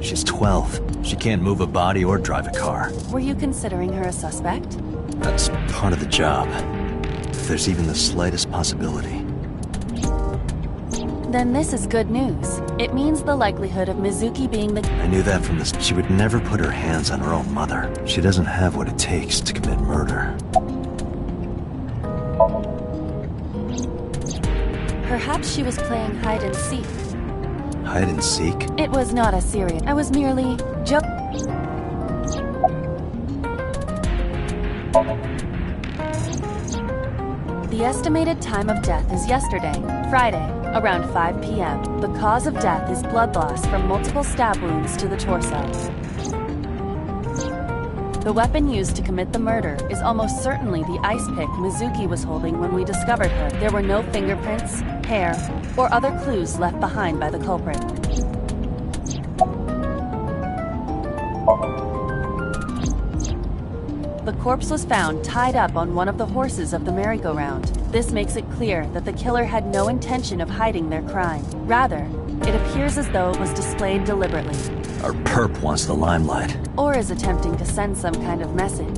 She's 12. She can't move a body or drive a car. Were you considering her a suspect? That's part of the job. If there's even the slightest possibility. Then this is good news. It means the likelihood of Mizuki being the— I knew that from the— She would never put her hands on her own mother. She doesn't have what it takes to commit murder. Perhaps she was playing hide and seek. Hide and seek? It was not a serious— I was merely joking. The estimated time of death is yesterday, Friday, around 5 p.m. The cause of death is blood loss from multiple stab wounds to the torso. The weapon used to commit the murder is almost certainly the ice pick Mizuki was holding when we discovered her. There were no fingerprints, hair, or other clues left behind by the culprit. The corpse was found tied up on one of the horses of the merry-go-round. This makes it clear that the killer had no intention of hiding their crime. Rather, it appears as though it was displayed deliberately. Our perp wants the limelight. Or is attempting to send some kind of message.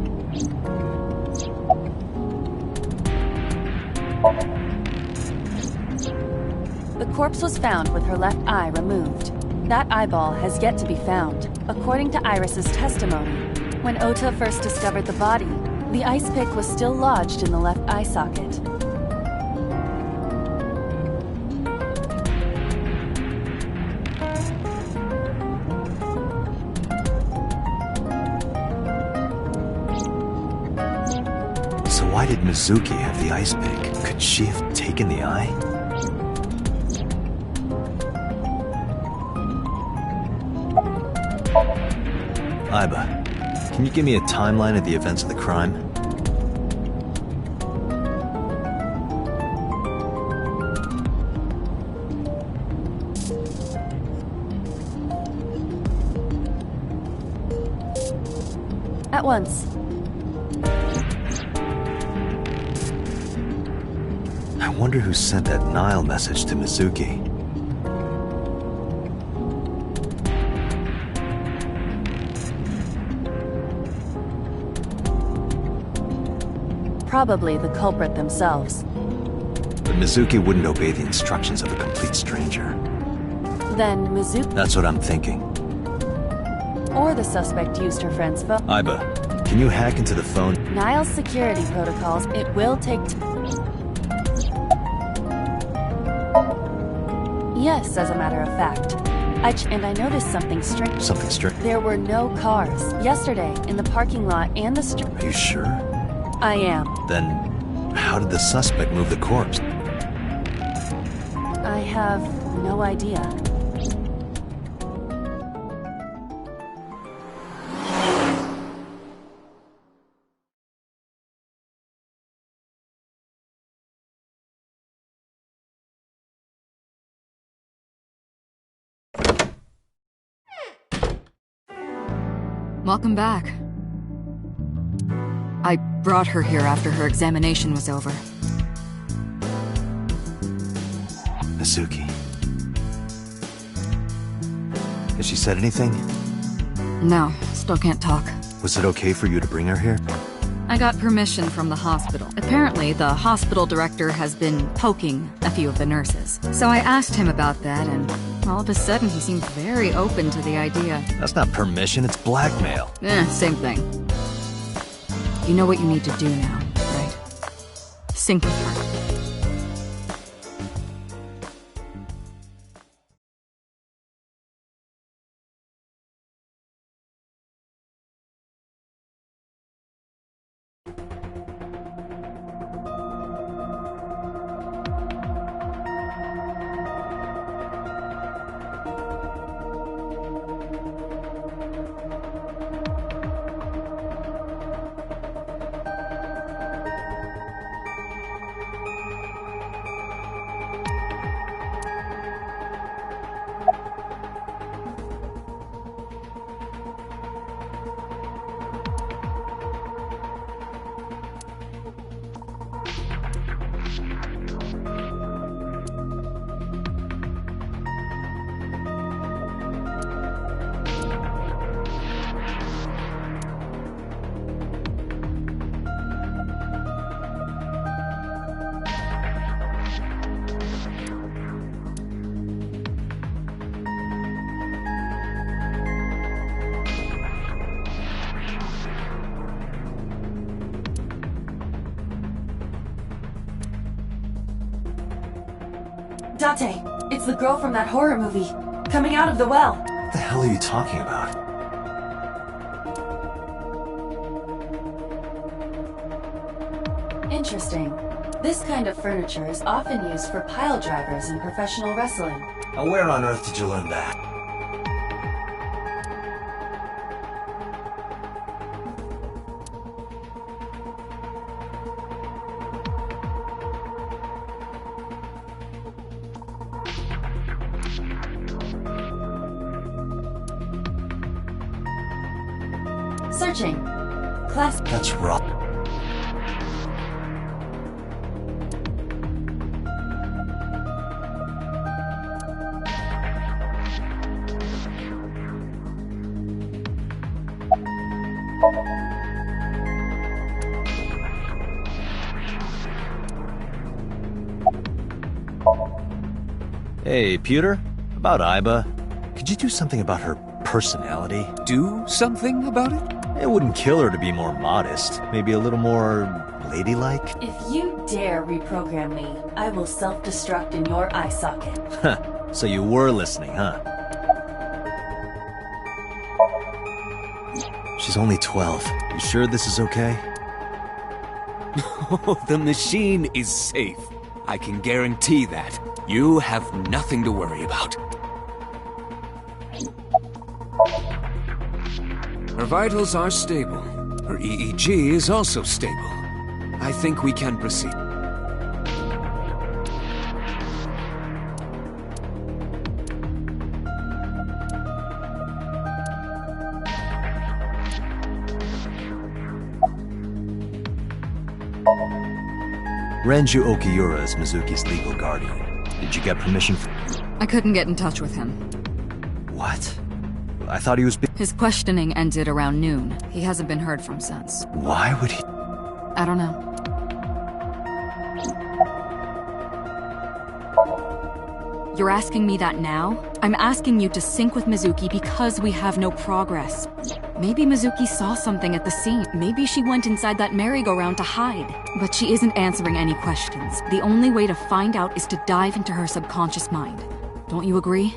The corpse was found with her left eye removed. That eyeball has yet to be found. According to Iris's testimony, when Ota first discovered the body, the ice pick was still lodged in the left eye socket. Why did Mizuki have the ice pick? Could she have taken the eye? Aiba, can you give me a timeline of the events of the crime? At once. I wonder who sent that Nile message to Mizuki. Probably the culprit themselves. But Mizuki wouldn't obey the instructions of a complete stranger. Then Mizuki... That's what I'm thinking. Or the suspect used her friend's phone. Aiba, can you hack into the phone? Nile's security protocols, it will take Yes, as a matter of fact. And I noticed something strange. Something strange? There were no cars. Yesterday, in the parking lot and the street. Are you sure? I am. Then, how did the suspect move the corpse? I have no idea. Welcome back. I brought her here after her examination was over. Mizuki. Has she said anything? No, still can't talk. Was it okay for you to bring her here? I got permission from the hospital. Apparently, the hospital director has been poking a few of the nurses. So I asked him about that, and all of a sudden he seemed very open to the idea. That's not permission, it's blackmail. Same thing. You know what you need to do now, right? Sync with her. Date, it's the girl from that horror movie, coming out of the well. What the hell are you talking about? Interesting. This kind of furniture is often used for pile drivers in professional wrestling. Now where on earth did you learn that? Searching. Class. That's wrong. Hey, Pewter? About Aiba. Could you do something about her personality? Do something about it? It wouldn't kill her to be more modest. Maybe a little more ladylike? If you dare reprogram me, I will self-destruct in your eye socket. Huh. So you were listening, huh? She's only 12. You sure this is okay? The machine is safe. I can guarantee that. You have nothing to worry about. Her vitals are stable. Her EEG is also stable. I think we can proceed. Renju Okiura is Mizuki's legal guardian. Did you get permission I couldn't get in touch with him. What? I thought he was His questioning ended around noon. He hasn't been heard from since. Why would he? I don't know. You're asking me that now? I'm asking you to sync with Mizuki because we have no progress. Maybe Mizuki saw something at the scene. Maybe she went inside that merry-go-round to hide. But she isn't answering any questions. The only way to find out is to dive into her subconscious mind. Don't you agree?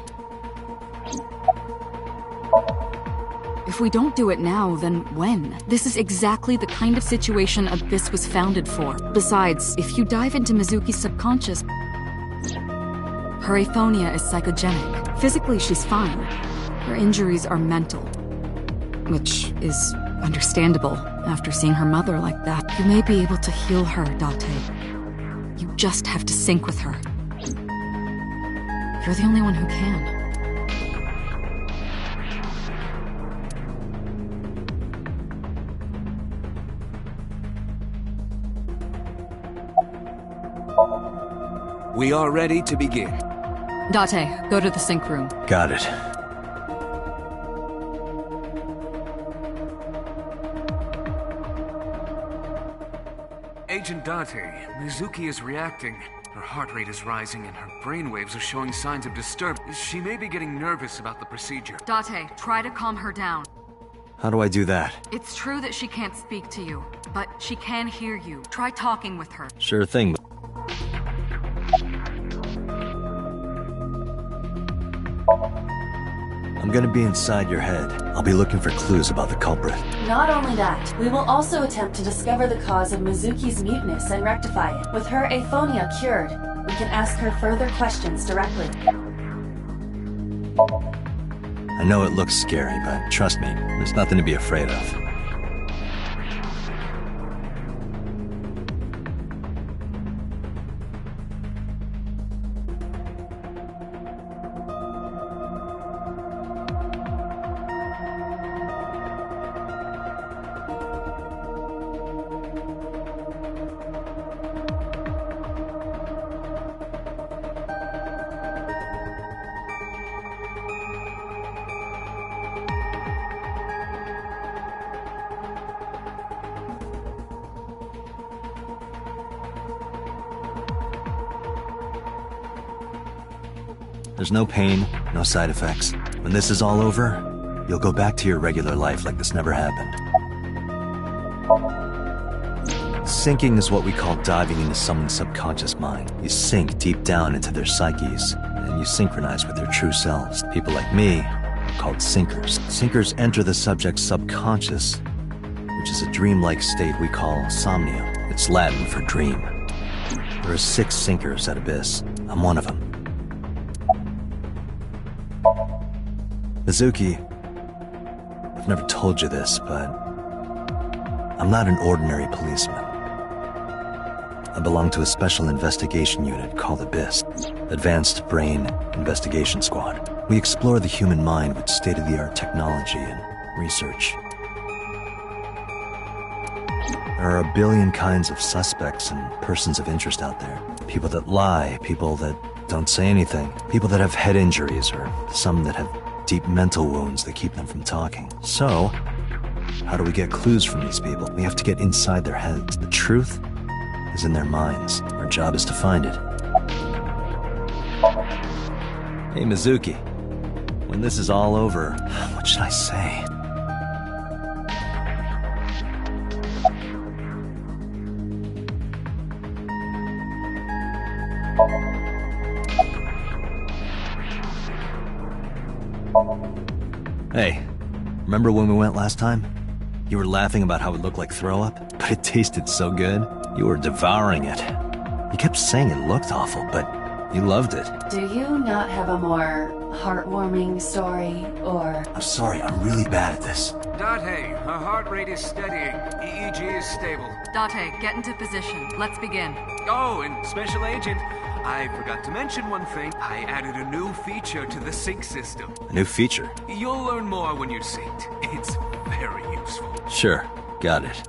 If we don't do it now, then when? This is exactly the kind of situation Abyss was founded for. Besides, if you dive into Mizuki's subconscious, her aphonia is psychogenic. Physically, she's fine. Her injuries are mental. Which is understandable after seeing her mother like that. You may be able to heal her, Date. You just have to sync with her. You're the only one who can. We are ready to begin. Date, go to the sync room. Got it. Agent Date, Mizuki is reacting. Her heart rate is rising and her brainwaves are showing signs of disturbance. She may be getting nervous about the procedure. Date, try to calm her down. How do I do that? It's true that she can't speak to you, but she can hear you. Try talking with her. Sure thing. I'm gonna be inside your head. I'll be looking for clues about the culprit. Not only that, we will also attempt to discover the cause of Mizuki's muteness and rectify it. With her aphonia cured, we can ask her further questions directly. I know it looks scary, but trust me, there's nothing to be afraid of. There's no pain, no side effects. When this is all over, you'll go back to your regular life like this never happened. Syncing is what we call diving into someone's subconscious mind. You sink deep down into their psyches, and you synchronize with their true selves. People like me are called sinkers. Sinkers enter the subject's subconscious, which is a dreamlike state we call somnia. It's Latin for dream. There are 6 sinkers at Abyss. I'm one of them. Mizuki, I've never told you this, but I'm not an ordinary policeman. I belong to a special investigation unit called Abyss, Advanced Brain Investigation Squad. We explore the human mind with state-of-the-art technology and research. There are a billion kinds of suspects and persons of interest out there. People that lie, people that don't say anything, people that have head injuries, or some that have deep mental wounds that keep them from talking. So, how do we get clues from these people? We have to get inside their heads. The truth is in their minds. Our job is to find it. Hey, Mizuki. When this is all over, what should I say? Hey, remember when we went last time? You were laughing about how it looked like throw up, but it tasted so good. You were devouring it. You kept saying it looked awful, but you loved it. Do you not have a more heartwarming story, or... I'm sorry, I'm really bad at this. Date, her heart rate is steadying. EEG is stable. Date, get into position. Let's begin. Oh, and Special Agent, I forgot to mention one thing. I added a new feature to the sync system. A new feature? You'll learn more when you're synced. It's very useful. Sure, got it.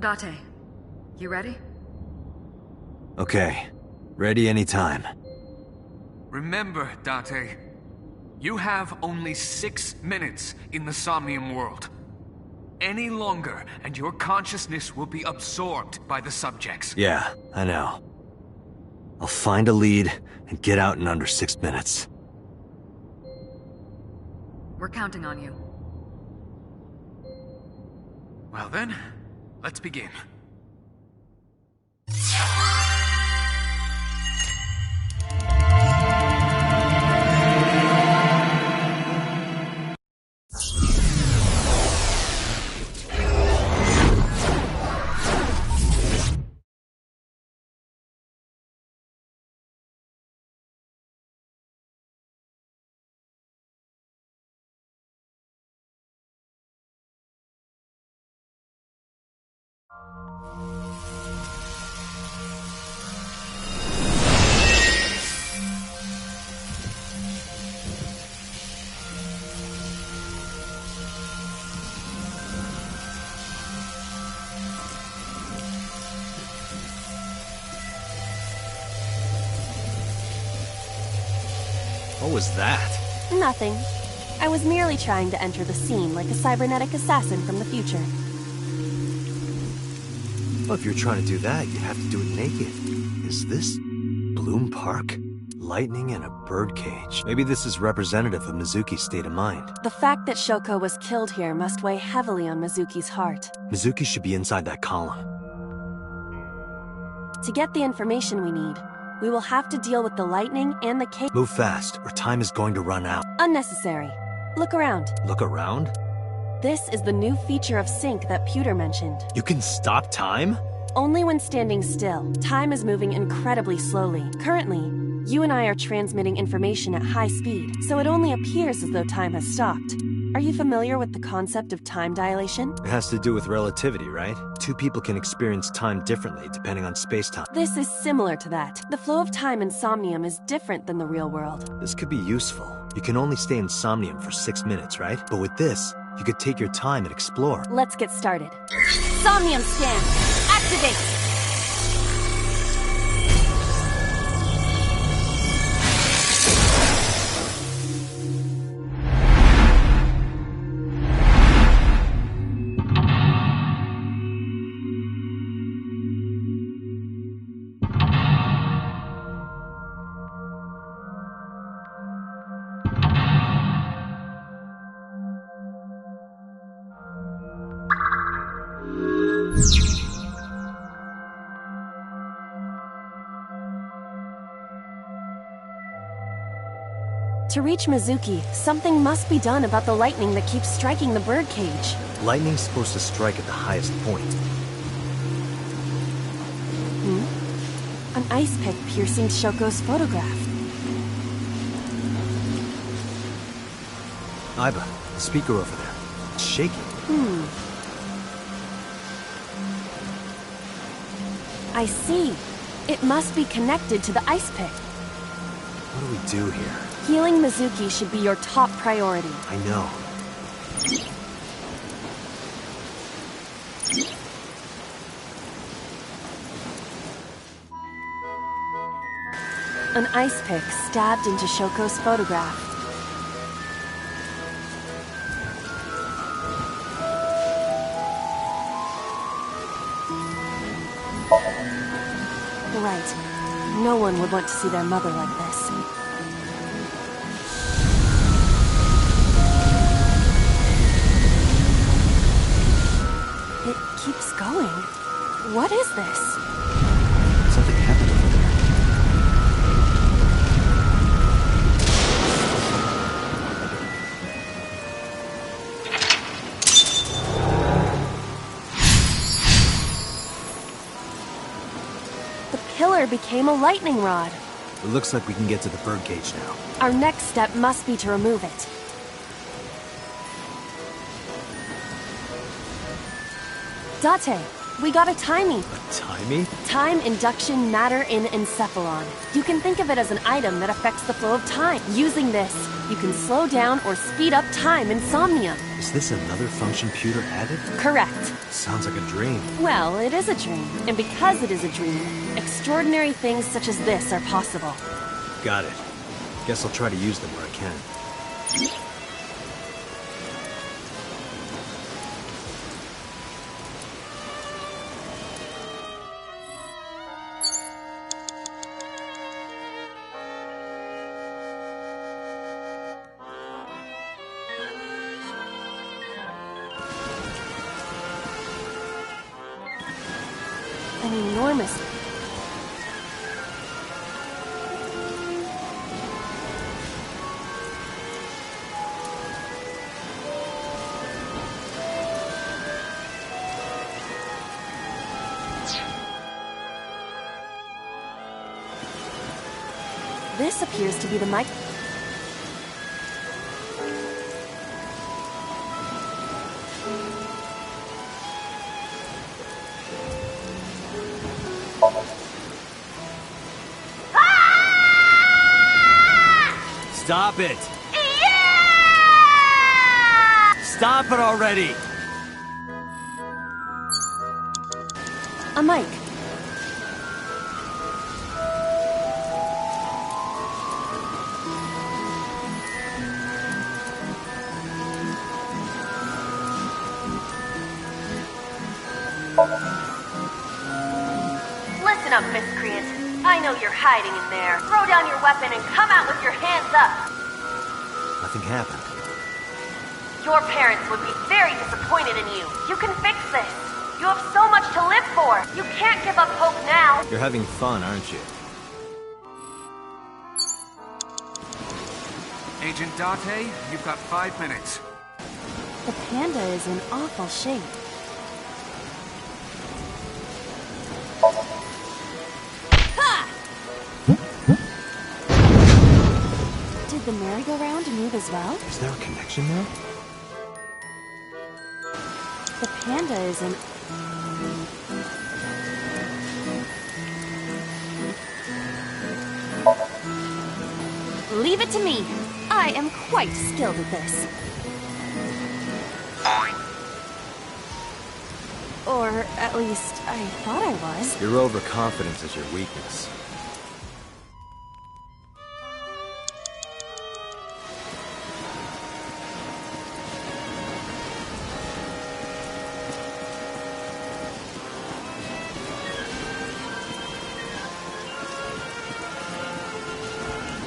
Date, you ready? Okay. Ready anytime. Remember, Date, you have only 6 minutes in the Somnium world. Any longer, and your consciousness will be absorbed by the subjects. Yeah, I know. I'll find a lead and get out in under 6 minutes. We're counting on you. Well then, let's begin. What was that? Nothing. I was merely trying to enter the scene like a cybernetic assassin from the future. Well, if you're trying to do that, you'd have to do it naked. Is this Bloom Park? Lightning and a birdcage. Maybe this is representative of Mizuki's state of mind. The fact that Shoko was killed here must weigh heavily on Mizuki's heart. Mizuki should be inside that column. To get the information we need, we will have to deal with the lightning and the cage. Move fast, or time is going to run out. Unnecessary. Look around. Look around? This is the new feature of sync that Pewter mentioned. You can stop time? Only when standing still. Time is moving incredibly slowly. Currently, you and I are transmitting information at high speed, so it only appears as though time has stopped. Are you familiar with the concept of time dilation? It has to do with relativity, right? Two people can experience time differently depending on space-time. This is similar to that. The flow of time in Somnium is different than the real world. This could be useful. You can only stay in Somnium for 6 minutes, right? But with this, you could take your time and explore. Let's get started. Somnium scan! Activate! To reach Mizuki, something must be done about the lightning that keeps striking the birdcage. Lightning's supposed to strike at the highest point. An ice pick piercing Shoko's photograph. Aiba, the speaker over there. It's shaking. I see. It must be connected to the ice pick. What do we do here? Healing Mizuki should be your top priority. I know. An ice pick stabbed into Shoko's photograph. Right. No one would want to see their mother like this. It keeps going. What is this? Something happened over there. The pillar became a lightning rod. It looks like we can get to the birdcage now. Our next step must be to remove it. Date, we got a timey. A timey? Time induction matter in encephalon. You can think of it as an item that affects the flow of time. Using this, you can slow down or speed up time in Somnium. Is this another function Pewter added? Correct. Sounds like a dream. Well, it is a dream. And because it is a dream, extraordinary things such as this are possible. Got it. Guess I'll try to use them where I can. An enormous... This appears to be the mic... Stop it! Stop it already! A mic. Listen up, miscreant. I know you're hiding in there. Throw down your weapon and come out with your hands up. Nothing happened. Your parents would be very disappointed in you. You can fix this. You have so much to live for. You can't give up hope now. You're having fun, aren't you? Agent Date, you've got 5 minutes. The panda is in awful shape. Did the merry-go-round move as well? Is there a connection there? The panda is in... Leave it to me. I am quite skilled at this. Or at least, I thought I was. Your overconfidence is your weakness.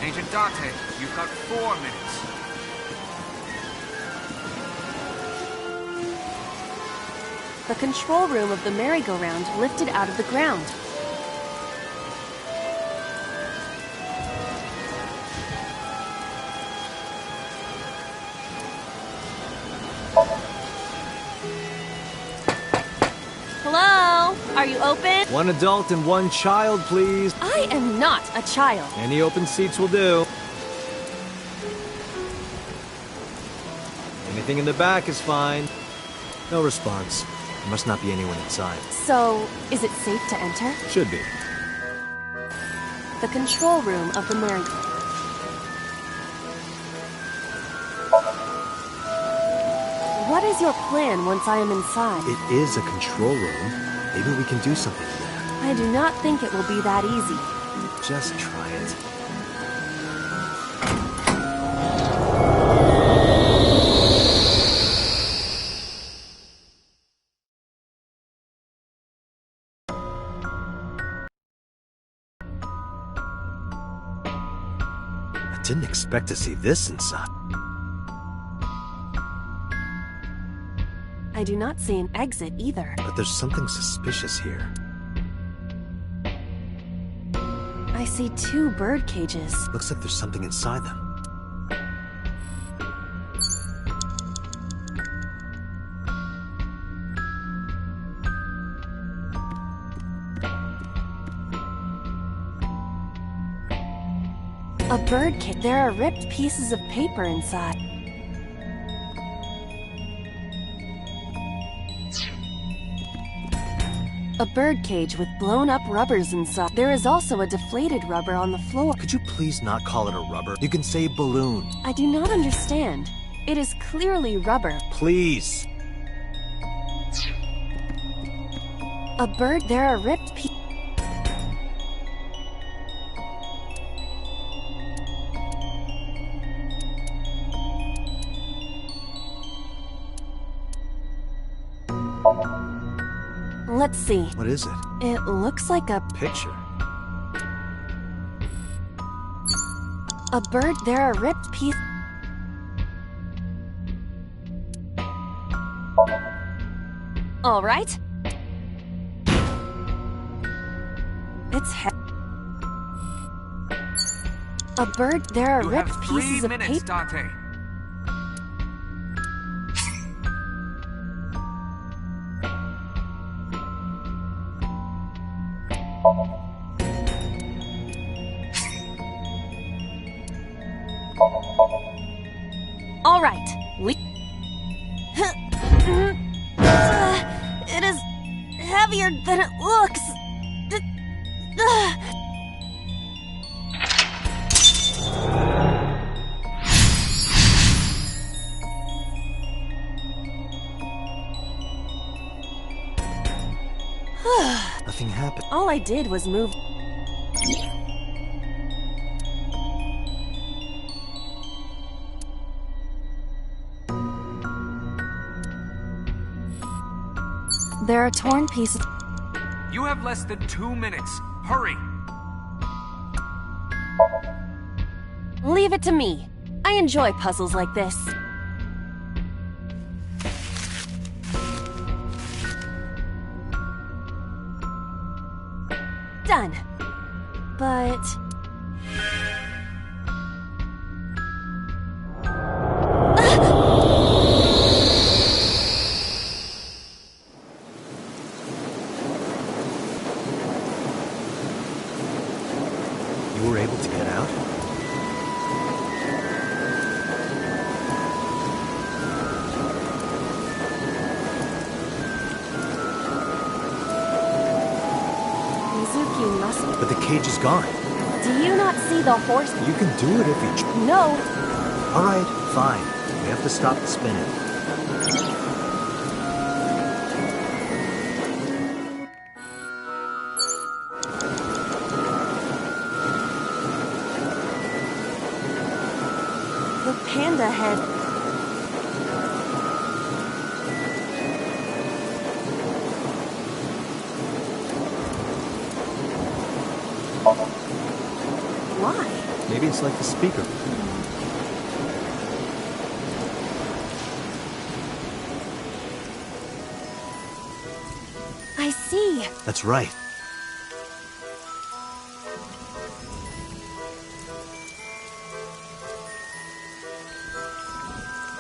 Agent Date, you've got 4 minutes. The control room of the merry-go-round lifted out of the ground. Hello? Are you open? One adult and one child, please. I am not a child. Any open seats will do. Anything in the back is fine. No response. There must not be anyone inside. So, is it safe to enter? Should be. The control room of the merry... What is your plan once I am inside? It is a control room. Maybe we can do something in there. I do not think it will be that easy. Just try it. I didn't expect to see this inside. I do not see an exit either. But there's something suspicious here. I see 2 bird cages. Looks like there's something inside them. A bird cage. There are ripped pieces of paper inside. A bird cage with blown up rubbers inside. There is also a deflated rubber on the floor. Could you please not call it a rubber? You can say balloon. I do not understand. It is clearly rubber. Please. A bird. There are ripped pieces. Let's see. What is it? It looks like a Picture. A bird. There are ripped pieces. All right. It's a bird. There are ripped pieces of paper. 3 minutes, Dante. All right. It is heavier than it looks. Nothing happened. All I did was move. There are torn pieces. You have less than 2 minutes. Hurry! Leave it to me. I enjoy puzzles like this. Done. But... You were able to get out? Mizuki must... But the cage is gone. Do you not see the horse? You can do it if you... No. All right, fine. We have to stop the spinning. The panda head. Why? Maybe it's like the speaker. I see. That's right.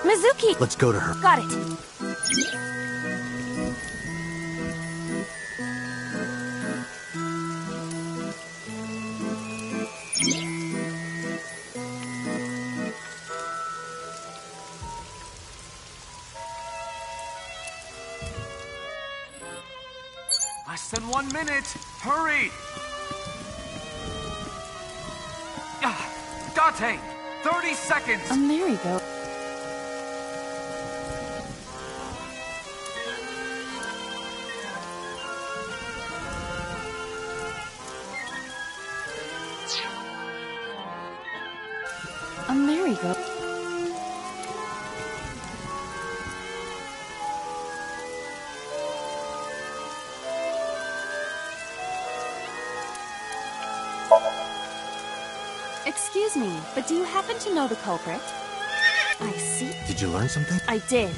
Mizuki! Let's go to her. Got it. Less than 1 minute. Hurry! Dante, 30 seconds. A merry-go. A merry-go. Excuse me, but do you happen to know the culprit? I see. Did you learn something? I did.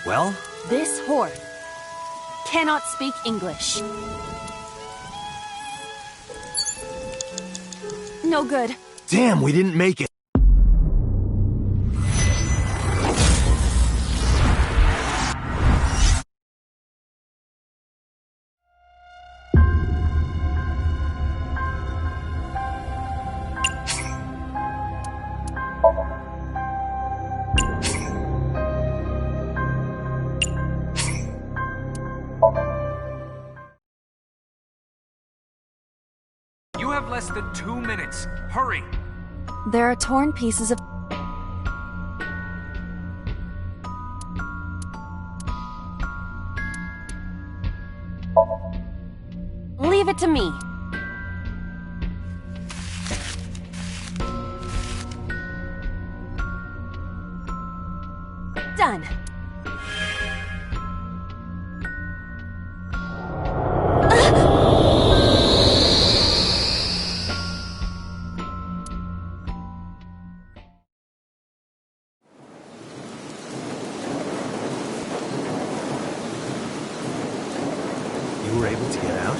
Well? This whore cannot speak English. No good. Damn, we didn't make it. have less than 2 minutes. Hurry! There are torn pieces of... Leave it to me. Done. You were able to get out?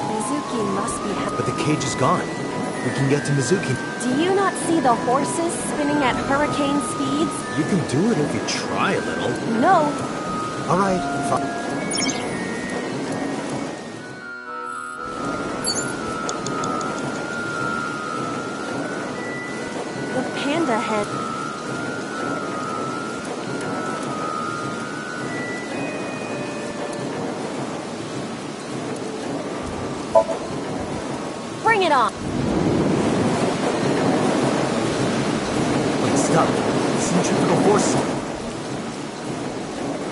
Mizuki must be But the cage is gone. We can get to Mizuki. Do you not see the horses spinning at hurricane speeds? You can do it if you try a little. No. All right, fine. The panda head. Bring it on. Wait, stop. Centrifugal force.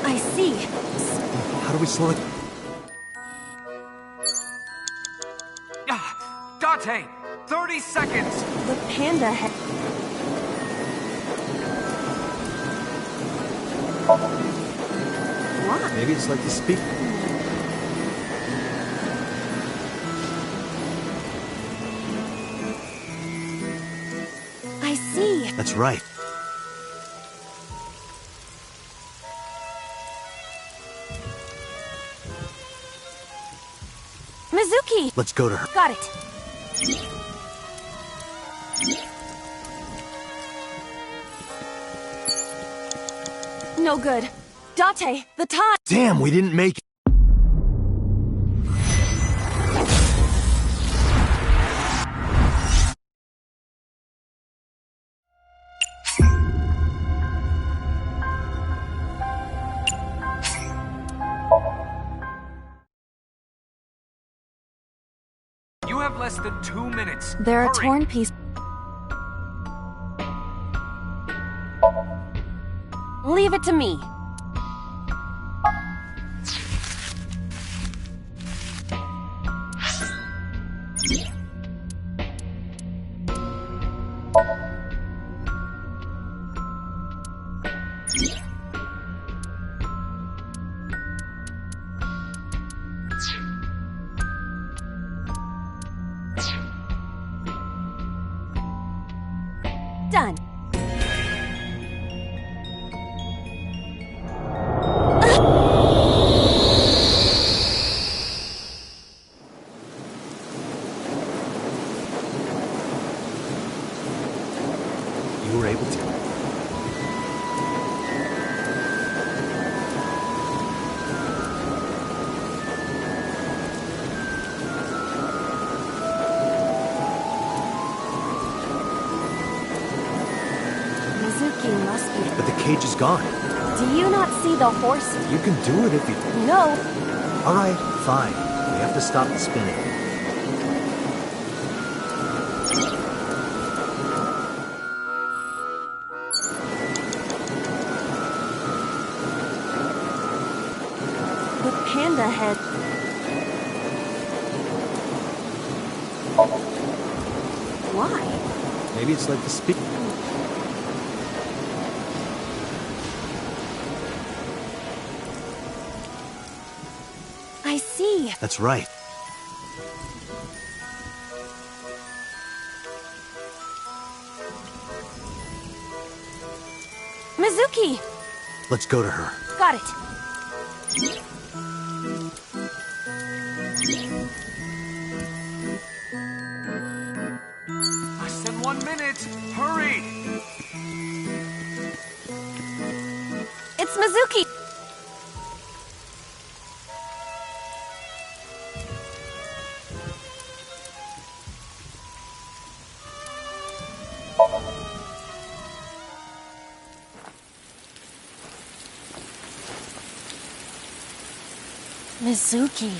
I see. How do we slow it? Dante! 30 seconds! The panda head. What? Maybe it's like the speak. I see. That's right. Mizuki! Let's go to her. Got it. No good. Date, the time! Damn, we didn't make it. You have less than 2 minutes. There are Hurry. torn pieces. Leave it to me. Done. You were able to. Mizuki must be... But the cage is gone. Do you not see the horse? You can do it if you... No. All right, fine. We have to stop the spinning. The panda head. Why? Maybe it's like the speak. I see. That's right. Mizuki! Let's go to her. Got it. Less than 1 minute. Hurry! It's Mizuki! Mizuki.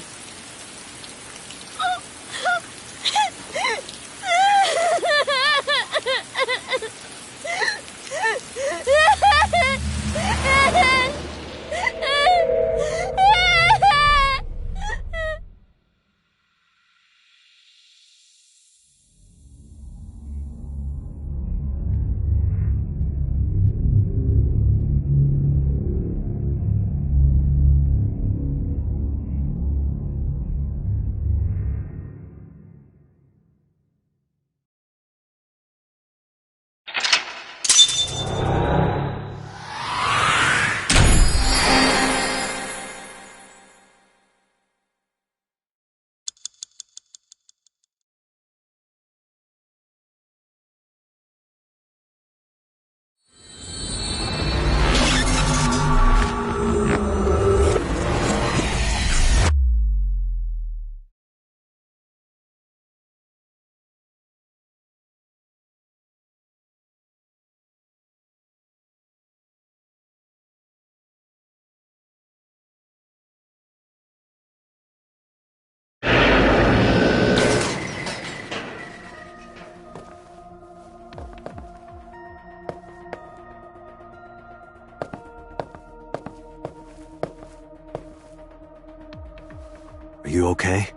Are you okay?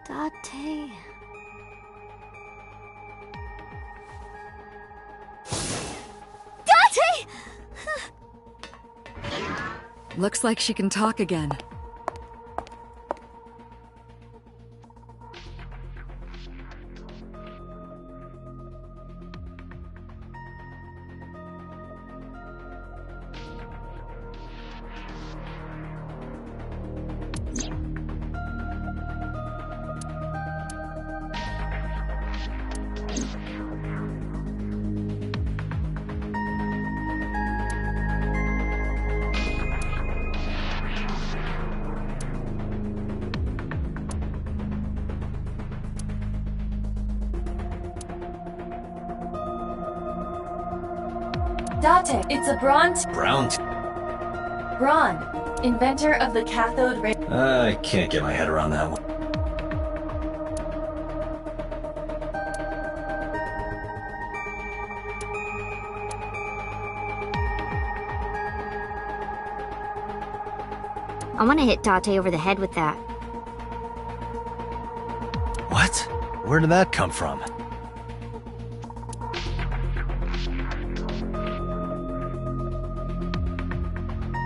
Date. Date! Looks like she can talk again. Date, it's a Braun, inventor of the cathode ray. I can't get my head around that one. I want to hit Date over the head with that. What? Where did that come from?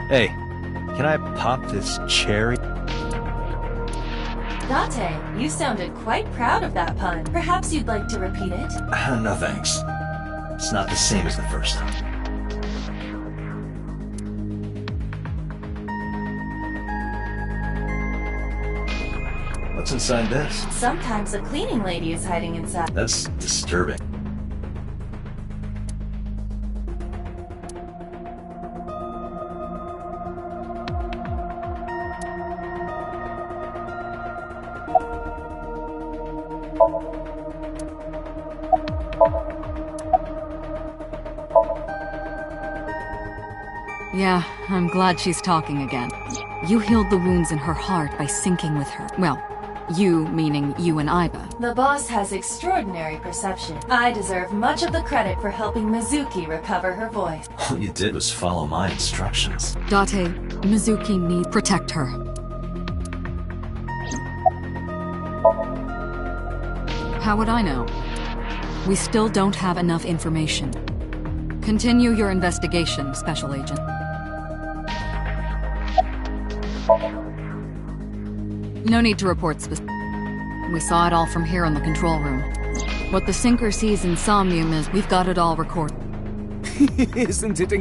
Hey, can I pop this cherry? Date, you sounded quite proud of that pun. Perhaps you'd like to repeat it? No thanks. It's not the same as the first time. What's inside this? Sometimes a cleaning lady is hiding inside. That's disturbing. Yeah, I'm glad she's talking again. You healed the wounds in her heart by syncing with her. Well, you meaning you and Aiba. The boss has extraordinary perception. I deserve much of the credit for helping Mizuki recover her voice. All you did was follow my instructions. Date, Mizuki needs protect her. How would I know? We still don't have enough information. Continue your investigation, Special Agent. No need to report we saw it all from here in the control room. What the Sinker sees in Somnium is we've got it all recorded. Isn't it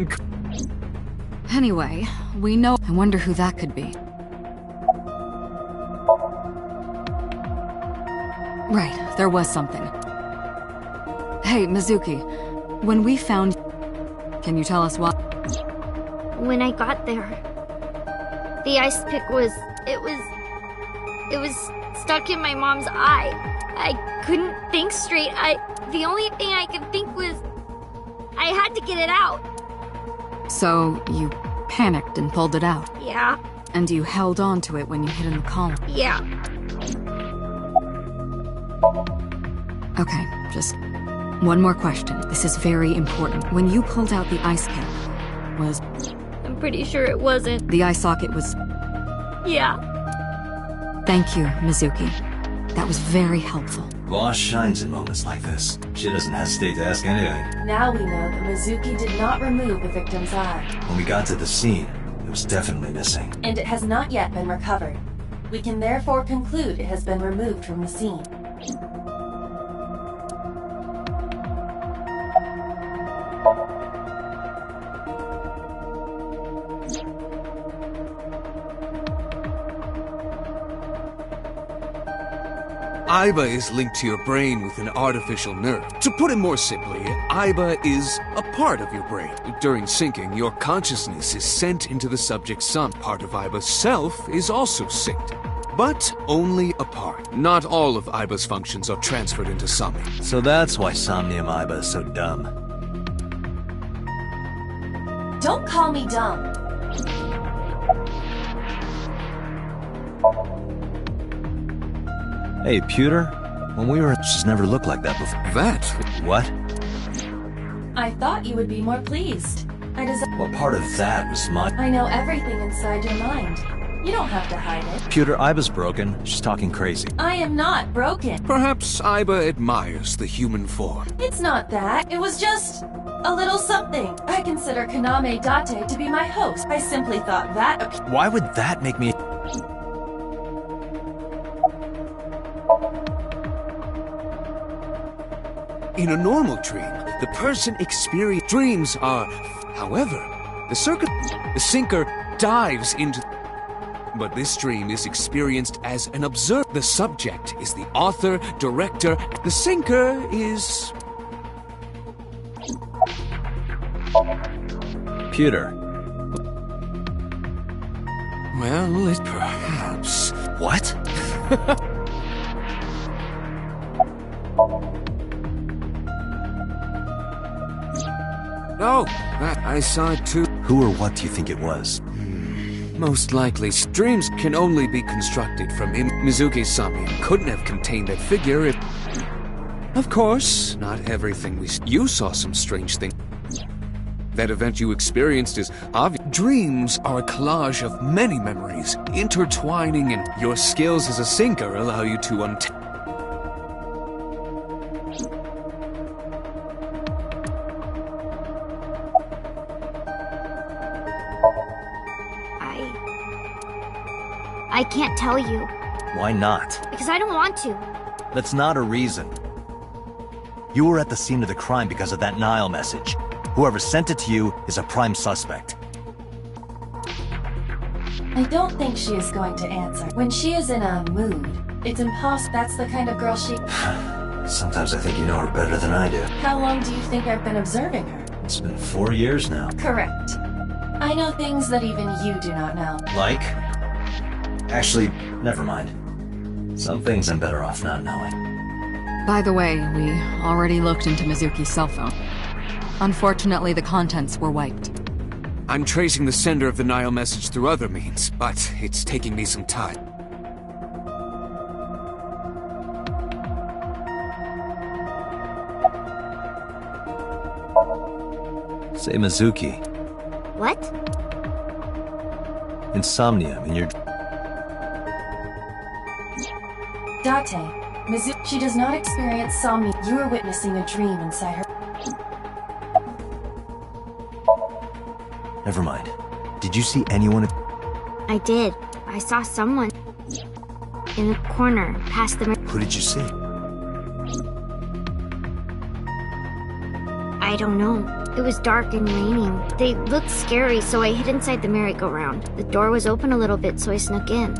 Anyway, we know. I wonder who that could be. Right, there was something. Hey, Mizuki, when we found... Can you tell us what? When I got there, the ice pick was... It was stuck in my mom's eye. I couldn't think straight. The only thing I could think was... I had to get it out. So, you panicked and pulled it out. Yeah. And you held on to it when you hid in the column. Yeah. Okay, just one more question. This is very important. When you pulled out the ice pick, was... I'm pretty sure it wasn't. The eye socket was... Yeah. Thank you, Mizuki. That was very helpful. Boss shines in moments like this. She doesn't hesitate to ask anything. Now we know that Mizuki did not remove the victim's eye. When we got to the scene, it was definitely missing. And it has not yet been recovered. We can therefore conclude it has been removed from the scene. Aiba is linked to your brain with an artificial nerve. To put it more simply, Aiba is a part of your brain. During syncing, your consciousness is sent into the subject's son. Part of Aiba's self is also synced, but only a part. Not all of Aiba's functions are transferred into Somnium. So that's why Somnium Aiba is so dumb. Don't call me dumb. Hey, Pewter, when we were... She's never looked like that before. That? What? I thought you would be more pleased. What part of that was my... I know everything inside your mind. You don't have to hide it. Pewter, Aiba's broken. She's talking crazy. I am not broken. Perhaps Aiba admires the human form. It's not that. It was just... a little something. I consider Kaname Date to be my host. I simply thought that... Why would that make me... In a normal dream, the person experiences dreams are... However, the sinker dives into... But this dream is experienced as an observer. The subject is the author, director. The sinker is... Pewter. Well, it perhaps... What? No, that I saw it too. Who or what do you think it was? Most likely, dreams can only be constructed from Mizuki's Somnium couldn't have contained that figure if... Of course, not everything we... You saw some strange thing. That event you experienced is obvious. Dreams are a collage of many memories, intertwining, and your skills as a sinker allow you to I can't tell you. Why not? Because I don't want to. That's not a reason. You were at the scene of the crime because of that Nile message. Whoever sent it to you is a prime suspect. I don't think she is going to answer. When she is in a mood, it's impossible. That's the kind of girl she... Sometimes I think you know her better than I do. How long do you think I've been observing her? It's been 4 years now. Correct. I know things that even you do not know. Like? Actually, never mind. Some things I'm better off not knowing. By the way, we already looked into Mizuki's cell phone. Unfortunately, the contents were wiped. I'm tracing the sender of the Nile message through other means, but it's taking me some time. Say Mizuki. What? Insomnium in your... Date, Mizuki, she does not experience somnia. You are witnessing a dream inside her. Never mind. Did you see anyone? I did. I saw someone in the corner, past the... Who did you see? I don't know. It was dark and raining. They looked scary, so I hid inside the merry-go-round. The door was open a little bit, so I snuck in.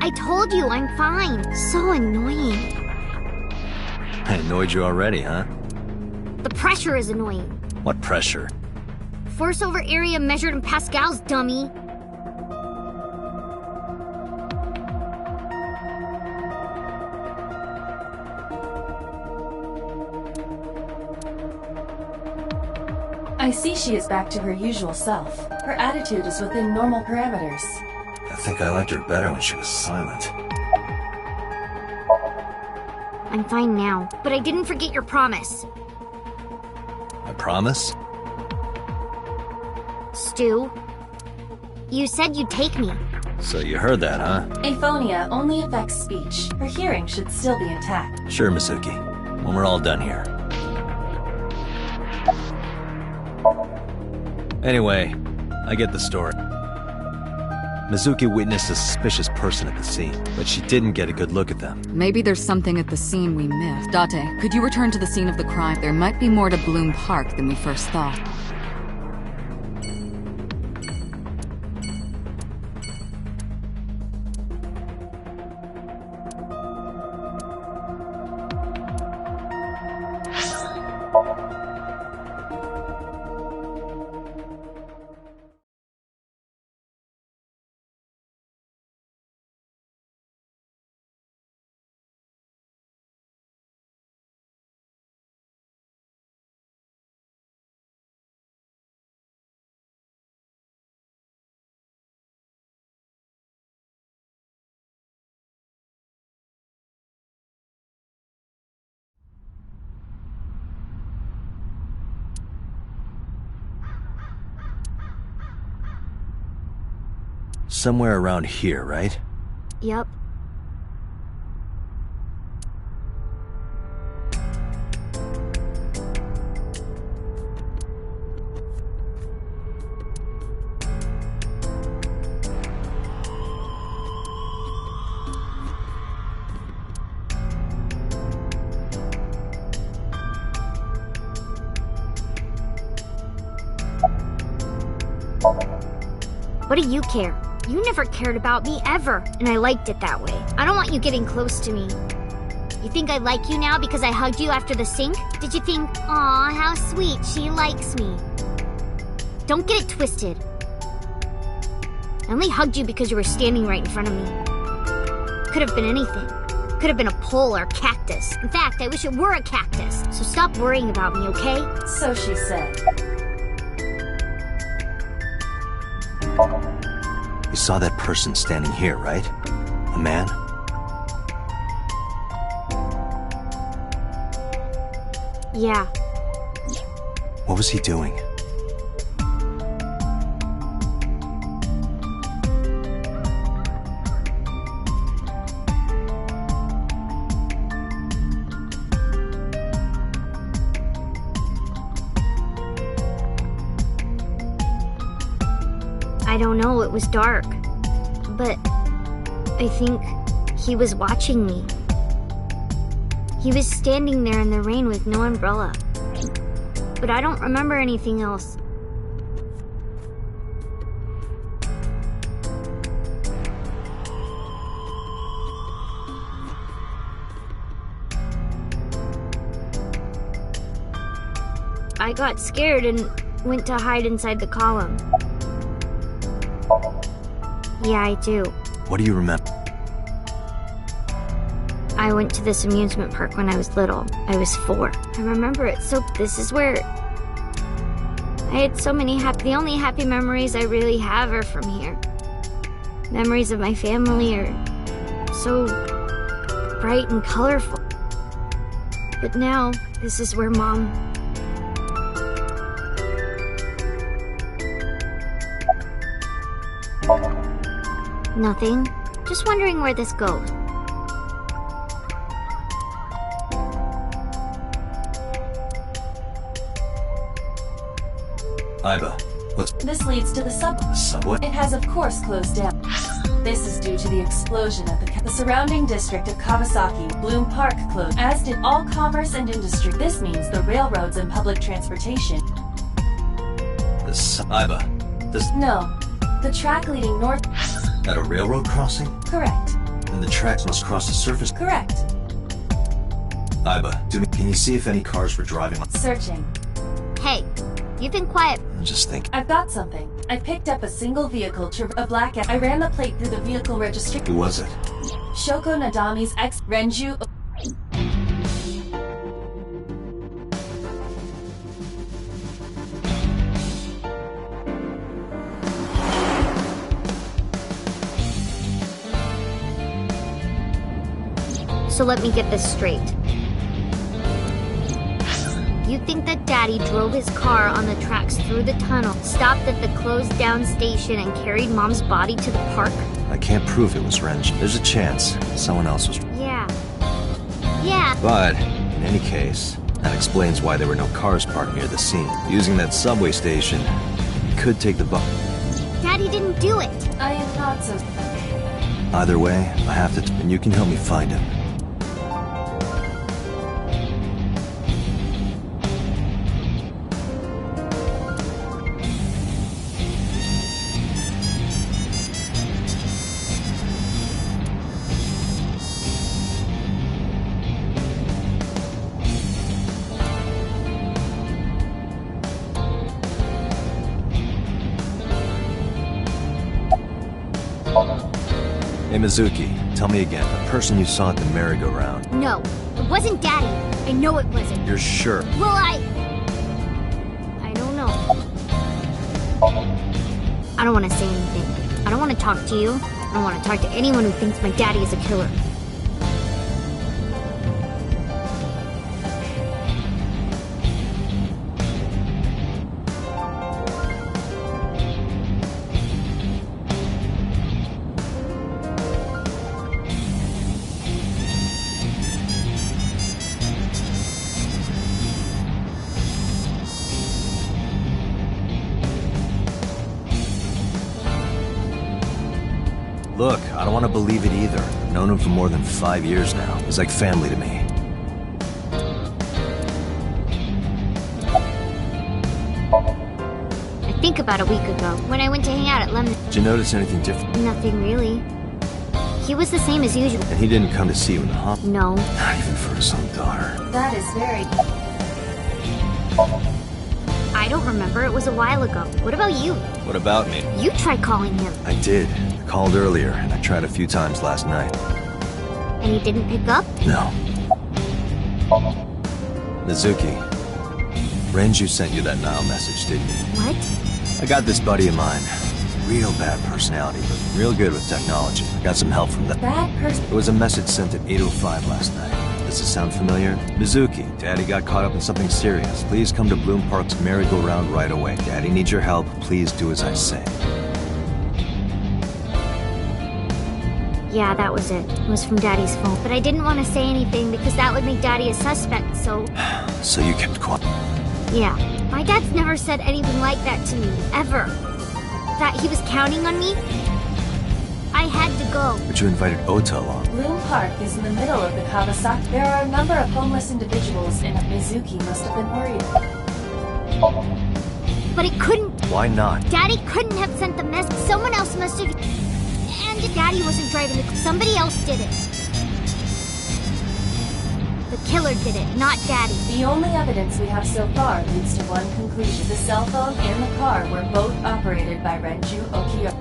I told you, I'm fine. So annoying. I annoyed you already, huh? The pressure is annoying. What pressure? Force over area measured in pascals, dummy. I see she is back to her usual self. Her attitude is within normal parameters. I think I liked her better when she was silent. I'm fine now, but I didn't forget your promise. I promise? Stu, you said you'd take me. So you heard that, huh? Aphonia only affects speech. Her hearing should still be intact. Sure, Mizuki. When we're all done here. Anyway, I get the story. Mizuki witnessed a suspicious person at the scene, but she didn't get a good look at them. Maybe there's something at the scene we missed. Date, could you return to the scene of the crime? There might be more to Bloom Park than we first thought. Somewhere around here, right? Yep. What do you care? You never cared about me, ever, and I liked it that way. I don't want you getting close to me. You think I like you now because I hugged you after the sink? Did you think, aw, how sweet, she likes me? Don't get it twisted. I only hugged you because you were standing right in front of me. Could have been anything. Could have been a pole or a cactus. In fact, I wish it were a cactus. So stop worrying about me, okay? So she said. You saw that person standing here, right? A man? Yeah. What was he doing? I don't know, it was dark. But I think he was watching me. He was standing there in the rain with no umbrella. But I don't remember anything else. I got scared and went to hide inside the column. Yeah, I do. What do you remember? I went to this amusement park when I was little. I was 4. I remember it, so this is where... I had so many the only happy memories I really have are from here. Memories of my family are so bright and colorful. But now, this is where Mom... Nothing. Just wondering where this goes. Aiba, what's... This leads to the subway. Subway? It has of course closed down. This is due to the explosion at the surrounding district of Kawasaki. Bloom Park closed, as did all commerce and industry. This means the railroads and public transportation. Aiba, this... No. The track leading north... At a railroad crossing? Correct. Then the tracks must cross the surface? Correct. Aiba, can you see if any cars were driving? Searching. Hey, you've been quiet. I'm just thinking. I've got something. I picked up a single vehicle, a black... I ran the plate through the vehicle registry. Who was it? Shoko Nadami's ex... Renju... So let me get this straight. You think that Daddy drove his car on the tracks through the tunnel, stopped at the closed-down station, and carried Mom's body to the park? I can't prove it was Renju. There's a chance someone else was. Yeah. Yeah. But, in any case, that explains why there were no cars parked near the scene. Using that subway station, you could take the bus. Daddy didn't do it. I am not so... Either way, I have to... and you can help me find him. Hey Mizuki, tell me again, the person you saw at the merry-go-round. No, it wasn't Daddy. I know it wasn't. You're sure? Well, I don't know. I don't want to say anything. I don't want to talk to you. I don't want to talk to anyone who thinks my daddy is a killer. Look, I don't want to believe it either. I've known him for more than 5 years now. He's like family to me. I think about a week ago, when I went to hang out at Lemon... Did you notice anything different? Nothing really. He was the same as usual. And he didn't come to see you in the hospital? No. Not even for his own daughter. That is very... I don't remember. It was a while ago. What about you? What about me? You tried calling him. I did. I called earlier, and I tried a few times last night. And he didn't pick up? No. Mizuki, Renju sent you that Nile message, didn't you? What? I got this buddy of mine. Real bad personality, but real good with technology. I got some help from that. Bad person? It was a message sent at 8:05 last night. Does it sound familiar? Mizuki, Daddy got caught up in something serious. Please come to Bloom Park's merry-go-round right away. Daddy needs your help. Please do as I say. Yeah, that was it. It was from Daddy's phone. But I didn't want to say anything because that would make Daddy a suspect, so... So you kept quiet? Yeah. My dad's never said anything like that to me, ever. That he was counting on me? I had to go. But you invited Ota along. Bloom Park is in the middle of the Kawasaki. There are a number of homeless individuals, and Mizuki must have been worried. But it couldn't... Why not? Daddy couldn't have sent the message. Someone else must have... And Daddy wasn't driving the... Somebody else did it. The killer did it, not Daddy. The only evidence we have so far leads to one conclusion. The cell phone and the car were both operated by Renju Okiyo.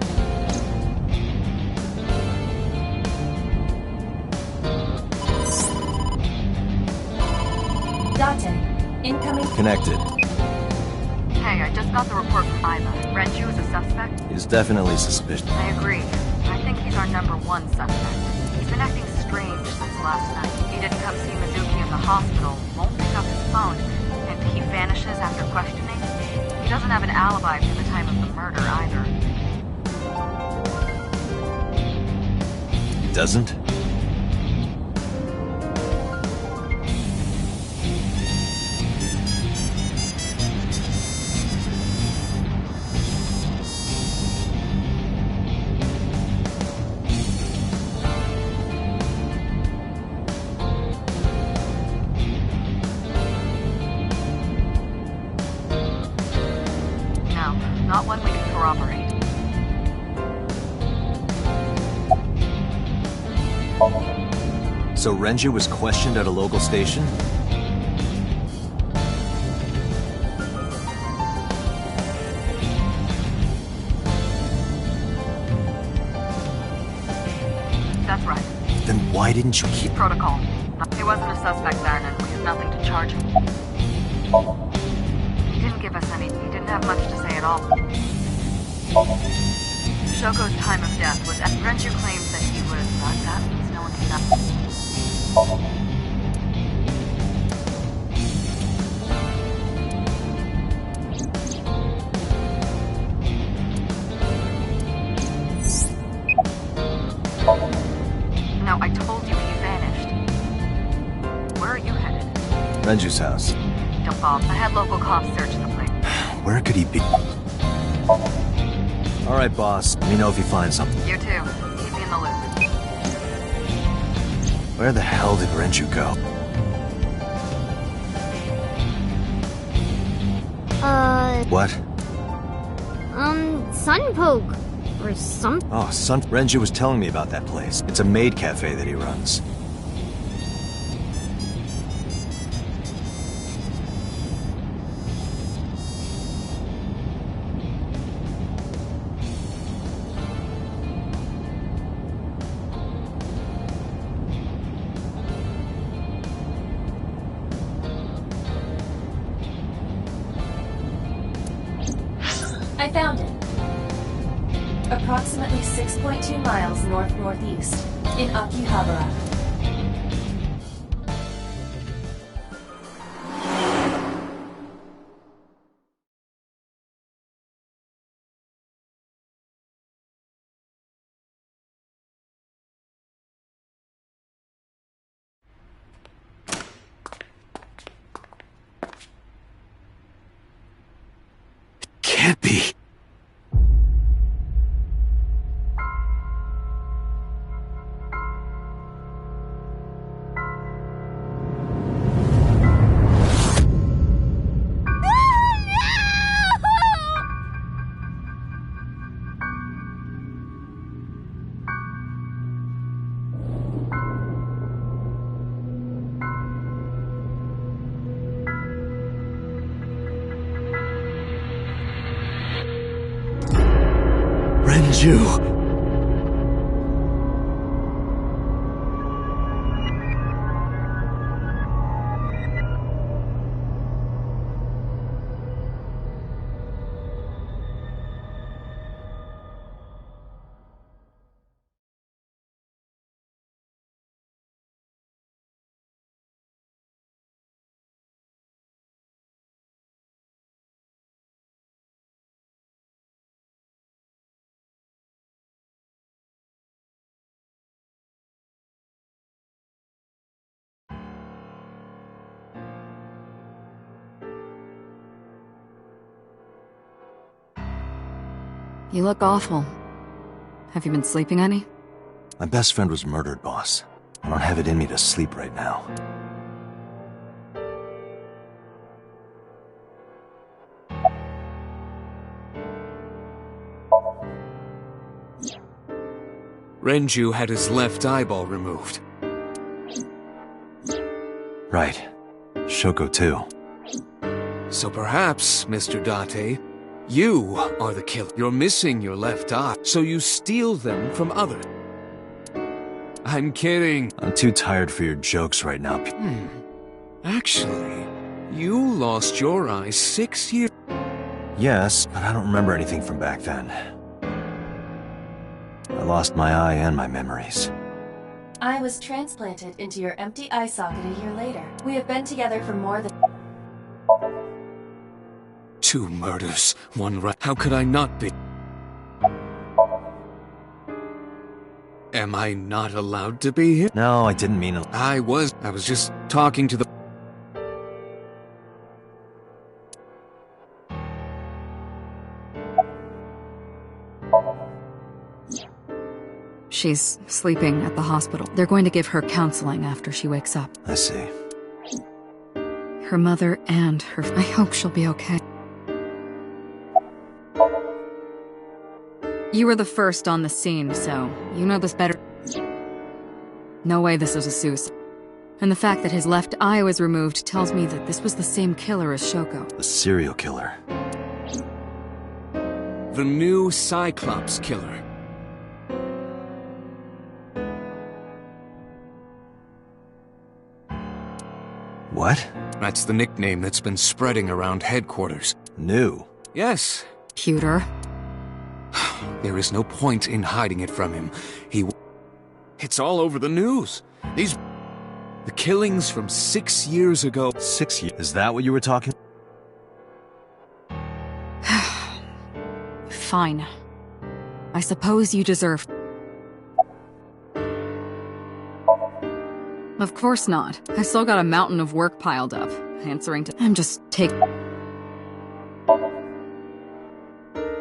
Date, incoming... Connected. Hey, I just got the report from Iva. Renju is a suspect? He's definitely suspicious. I agree. I think he's our #1 suspect. He's been acting strange since last night. He didn't come see Mizuki in the hospital, won't pick up his phone, and he vanishes after questioning. He doesn't have an alibi for the time of the murder either. He doesn't? Not one we can corroborate. So Renju was questioned at a local station? That's right. Then why didn't you keep... Protocol. He wasn't a suspect then, and we have nothing to charge him. He didn't give us any... He didn't have much to say at all. Shoko's time of death was... Renju claims that he was... that means no one can know. No, I told you he vanished. Where are you headed? Renju's house. Don't Bob. I had local cops search the place. Where could he be? Alright, boss. Let me know if you find something. You too. Keep me in the loop. Where the hell did Renju go? What? Sunpoke. Or something. Oh, Renju was telling me about that place. It's a maid cafe that he runs. I found it. Approximately 6.2 miles north-northeast, in Akihabara. Can't be. Renju! You look awful. Have you been sleeping any? My best friend was murdered, boss. I don't have it in me to sleep right now. Renju had his left eyeball removed. Right. Shoko too. So perhaps, Mr. Date, you are the killer. You're missing your left eye, so you steal them from others. I'm kidding. I'm too tired for your jokes right now. Actually, you lost your eye 6 years... Yes, but I don't remember anything from back then. I lost my eye and my memories. I was transplanted into your empty eye socket a year later. We have been together for more than... 2 murders, 1 right. How could I not be? Am I not allowed to be here? No, I didn't mean it. I was just talking to the... She's sleeping at the hospital. They're going to give her counseling after she wakes up. I see. Her mother and her... I hope she'll be okay. You were the first on the scene, so you know this better. No way this is a suicide. And the fact that his left eye was removed tells me that this was the same killer as Shoko. The serial killer. The new Cyclops killer. What? That's the nickname that's been spreading around headquarters. New? Yes. Pewter. There is no point in hiding it from him. It's all over the news. The killings from 6 years ago. 6 years? Is that what you were talking? Fine. I suppose you deserve... Of course not. I still got a mountain of work piled up. Answering to... I'm just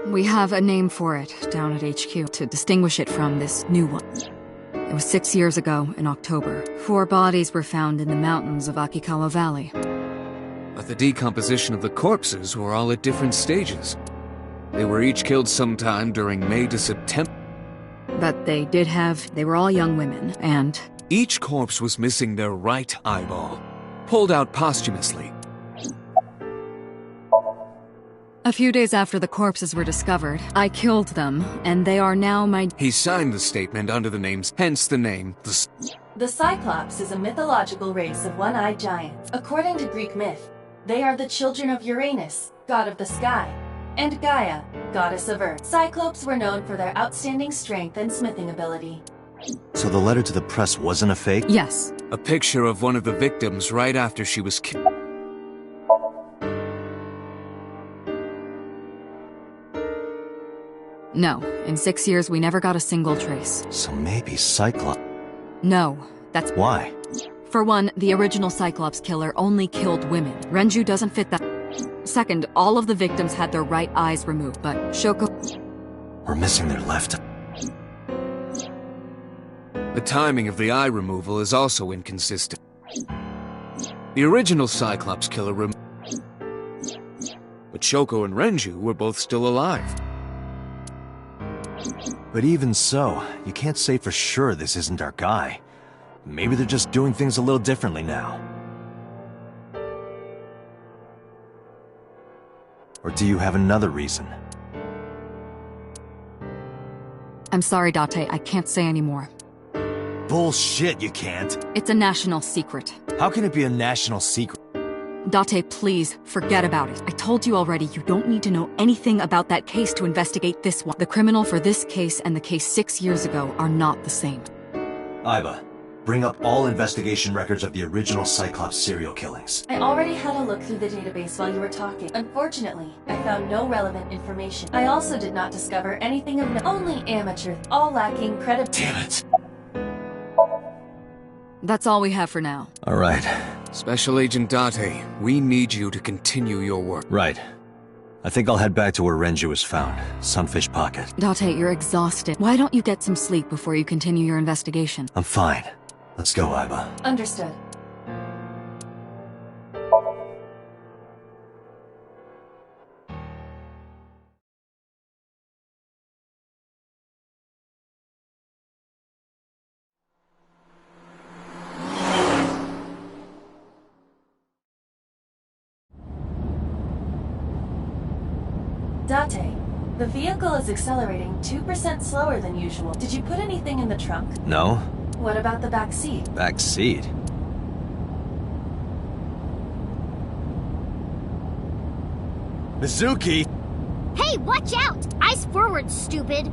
We have a name for it down at HQ to distinguish it from this new one. It was 6 years ago in October. 4 bodies were found in the mountains of Akikawa Valley. But the decomposition of the corpses were all at different stages. They were each killed sometime during May to September. But they were all young women, and... Each corpse was missing their right eyeball, pulled out posthumously. A few days after the corpses were discovered, I killed them, and they are now my... He signed the statement under the names, hence the name, The Cyclops is a mythological race of one-eyed giants. According to Greek myth, they are the children of Uranus, god of the sky, and Gaia, goddess of earth. Cyclopes were known for their outstanding strength and smithing ability. So the letter to the press wasn't a fake? Yes. A picture of one of the victims right after she was killed. No. In 6 years, we never got a single trace. So maybe Cyclops... No. That's... Why? For one, the original Cyclops killer only killed women. Renju doesn't fit that. Second, all of the victims had their right eyes removed, but Shoko... We're missing their left... The timing of the eye removal is also inconsistent. The original Cyclops killer but Shoko and Renju were both still alive. But even so, you can't say for sure this isn't our guy. Maybe they're just doing things a little differently now. Or do you have another reason? I'm sorry, Date, I can't say anymore. Bullshit, you can't. It's a national secret. How can it be a national secret? Date, please, forget about it. I told you already, you don't need to know anything about that case to investigate this one. The criminal for this case and the case 6 years ago are not the same. Aiba, bring up all investigation records of the original Cyclops serial killings. I already had a look through the database while you were talking. Unfortunately, I found no relevant information. I also did not discover anything of only amateur, all lacking credibility. Damn it. That's all we have for now. All right. Special Agent Date, we need you to continue your work. Right. I think I'll head back to where Renju was found. Sunfish Pocket. Date, you're exhausted. Why don't you get some sleep before you continue your investigation? I'm fine. Let's go, Aiba. Understood. Date, the vehicle is accelerating 2% slower than usual. Did you put anything in the trunk? No. What about the back seat? Back seat? Mizuki! Hey, watch out! Eyes forward, stupid!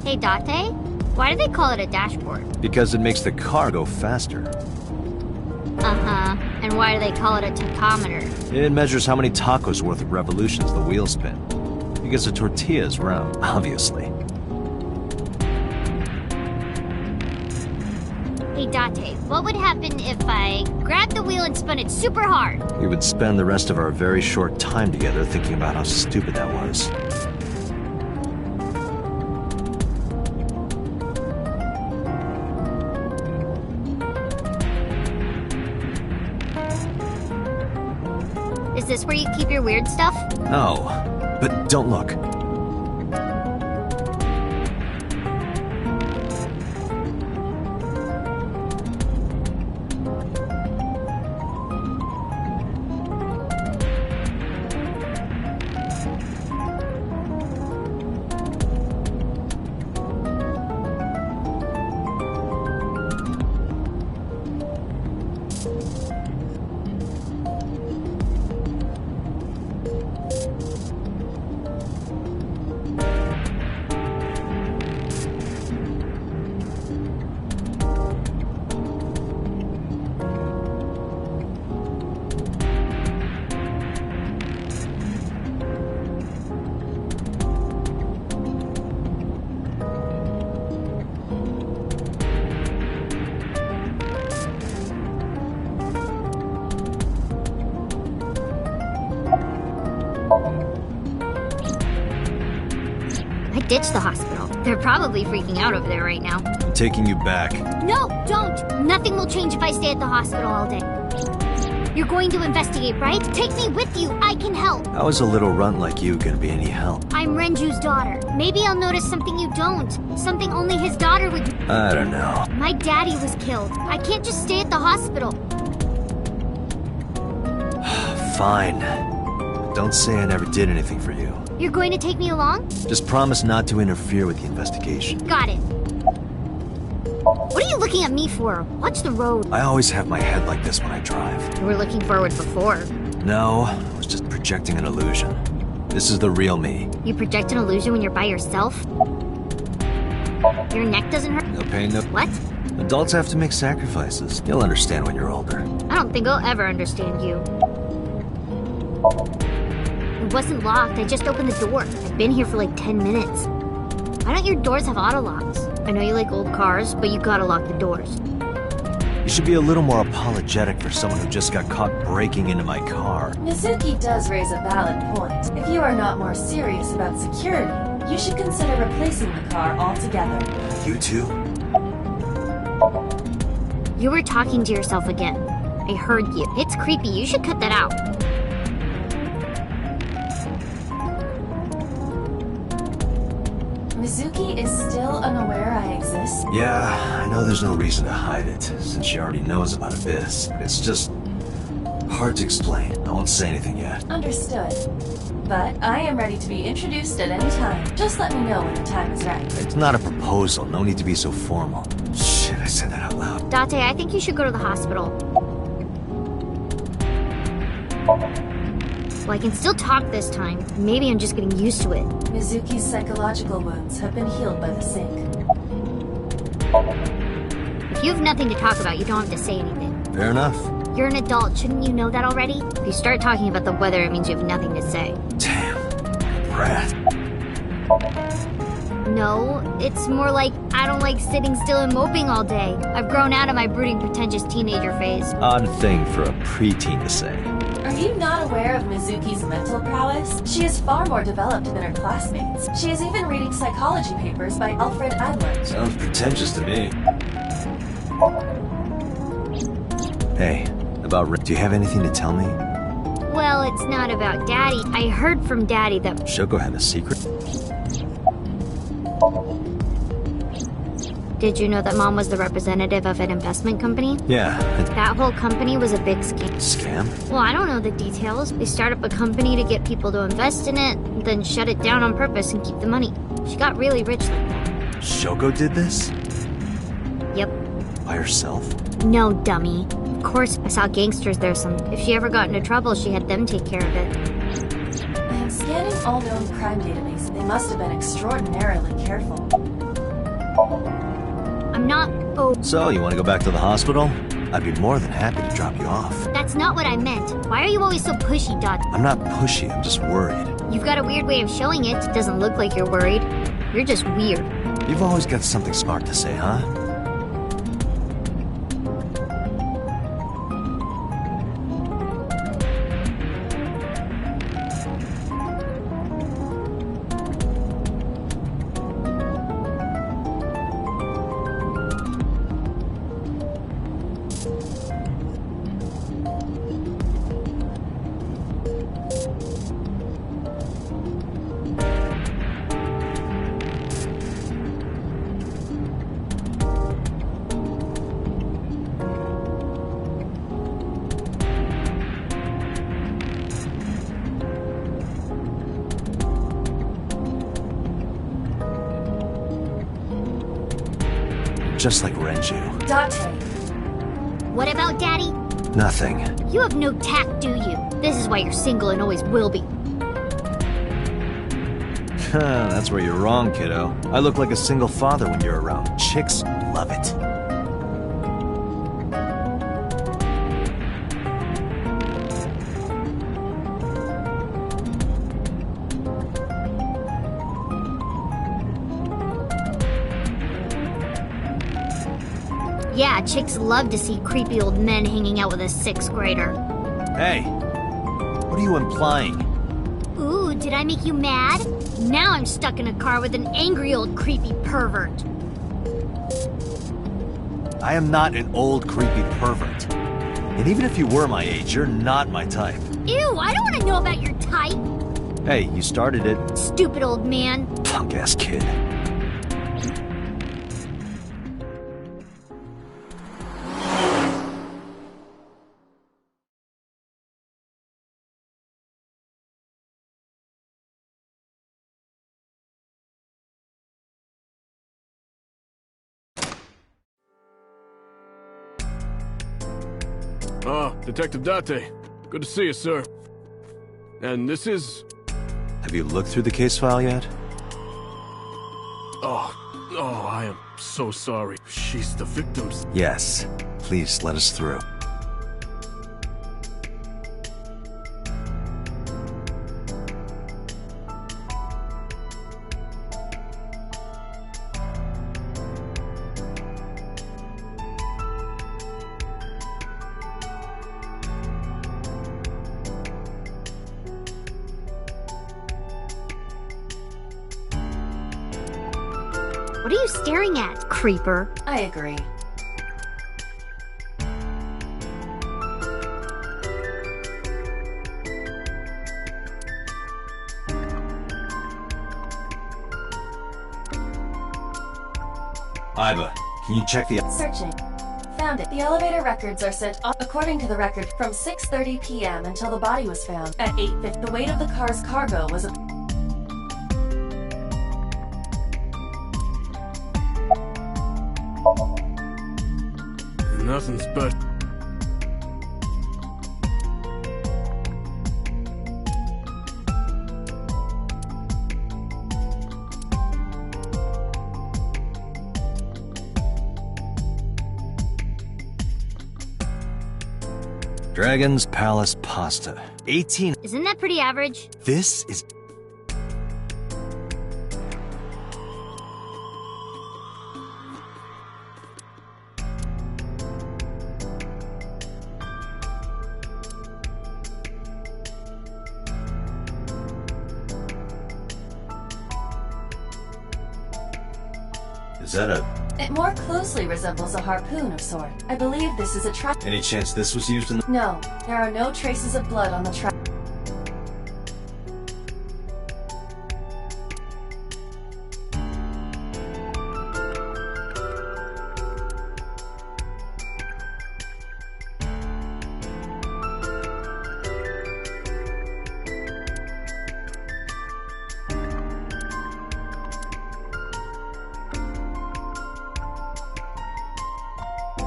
Hey, Date? Why do they call it a dashboard? Because it makes the car go faster. Uh-huh. And why do they call it a tachometer? It measures how many tacos worth of revolutions the wheels spin. Because a tortilla is round, obviously. Hey, Date, what would happen if I grabbed the wheel and spun it super hard? We would spend the rest of our very short time together thinking about how stupid that was. Is this where you keep your weird stuff? No, but don't look. ditch the hospital. They're probably freaking out over there right now. I'm taking you back. No, don't! Nothing will change if I stay at the hospital all day. You're going to investigate, right? Take me with you. I can help. How is a little runt like you gonna be any help? I'm Renju's daughter. Maybe I'll notice something you don't. Something only his daughter would do. I don't know. My daddy was killed. I can't just stay at the hospital. Fine. Don't say I never did anything for you. You're going to take me along? Just promise not to interfere with the investigation. Got it. What are you looking at me for? Watch the road. I always have my head like this when I drive. You were looking forward before. No, I was just projecting an illusion. This is the real me. You project an illusion when you're by yourself? Your neck doesn't hurt? No pain, no... What? Adults have to make sacrifices. You'll understand when you're older. I don't think I'll ever understand you. It wasn't locked. I just opened the door. I've been here for like 10 minutes. Why don't your doors have auto locks? I know you like old cars, but you gotta lock the doors. You should be a little more apologetic for someone who just got caught breaking into my car. Mizuki does raise a valid point. If you are not more serious about security, you should consider replacing the car altogether. You too? You were talking to yourself again. I heard you. It's creepy. You should cut that out. Mizuki is still unaware I exist? Yeah, I know there's no reason to hide it, since she already knows about Abyss. It's just hard to explain. I won't say anything yet. Understood. But I am ready to be introduced at any time. Just let me know when the time is right. It's not a proposal. No need to be so formal. Shit, I said that out loud. Date, I think you should go to the hospital. Well, I can still talk this time. Maybe I'm just getting used to it. Mizuki's psychological wounds have been healed by the sink. If you have nothing to talk about, you don't have to say anything. Fair enough. You're an adult. Shouldn't you know that already? If you start talking about the weather, it means you have nothing to say. Damn. Brat. No, it's more like I don't like sitting still and moping all day. I've grown out of my brooding, pretentious teenager phase. Odd thing for a preteen to say. Are you not aware of Mizuki's mental prowess? She is far more developed than her classmates. She is even reading psychology papers by Alfred Adler. Sounds pretentious to me. Hey, about Rick, do you have anything to tell me? Well, it's not about Daddy. I heard from Daddy that Shoko had a secret? Did you know that Mom was the representative of an investment company? Yeah. That whole company was a big scam. Scam? Well, I don't know the details. They start up a company to get people to invest in it, then shut it down on purpose and keep the money. She got really rich like that. Shoko did this? Yep. By herself? No, dummy. Of course, I saw gangsters there some. If she ever got into trouble, she had them take care of it. I am scanning all known crime databases. They must have been extraordinarily careful. I'm not... Oh... So, you want to go back to the hospital? I'd be more than happy to drop you off. That's not what I meant. Why are you always so pushy, Dot? I'm not pushy, I'm just worried. You've got a weird way of showing it. It doesn't look like you're worried. You're just weird. You've always got something smart to say, huh? Just like Renju. Date. What about Daddy? Nothing. You have no tact, do you? This is why you're single and always will be. That's where you're wrong, kiddo. I look like a single father when you're around. Chicks love it. Yeah, chicks love to see creepy old men hanging out with a 6th grader. Hey, what are you implying? Ooh, did I make you mad? Now I'm stuck in a car with an angry old creepy pervert. I am not an old, creepy pervert. And even if you were my age, you're not my type. Ew, I don't want to know about your type. Hey, you started it. Stupid old man. Punk-ass kid. Ah, Detective Date. Good to see you, sir. And this is... Have you looked through the case file yet? Oh, I am so sorry. She's the victim's... Yes. Please let us through. What are you staring at, creeper? I agree. Iva, can you check the... Searching. Found it. The elevator records are sent off according to the record from 6:30 p.m. until the body was found at 8:50. The weight of the car's cargo was a... Nothing special. Dragon's Palace Pasta. 18... Isn't that pretty average? This is... Is that a... It more closely resembles a harpoon of sort. I believe this is a Any chance this was used in the... No, there are no traces of blood on the track.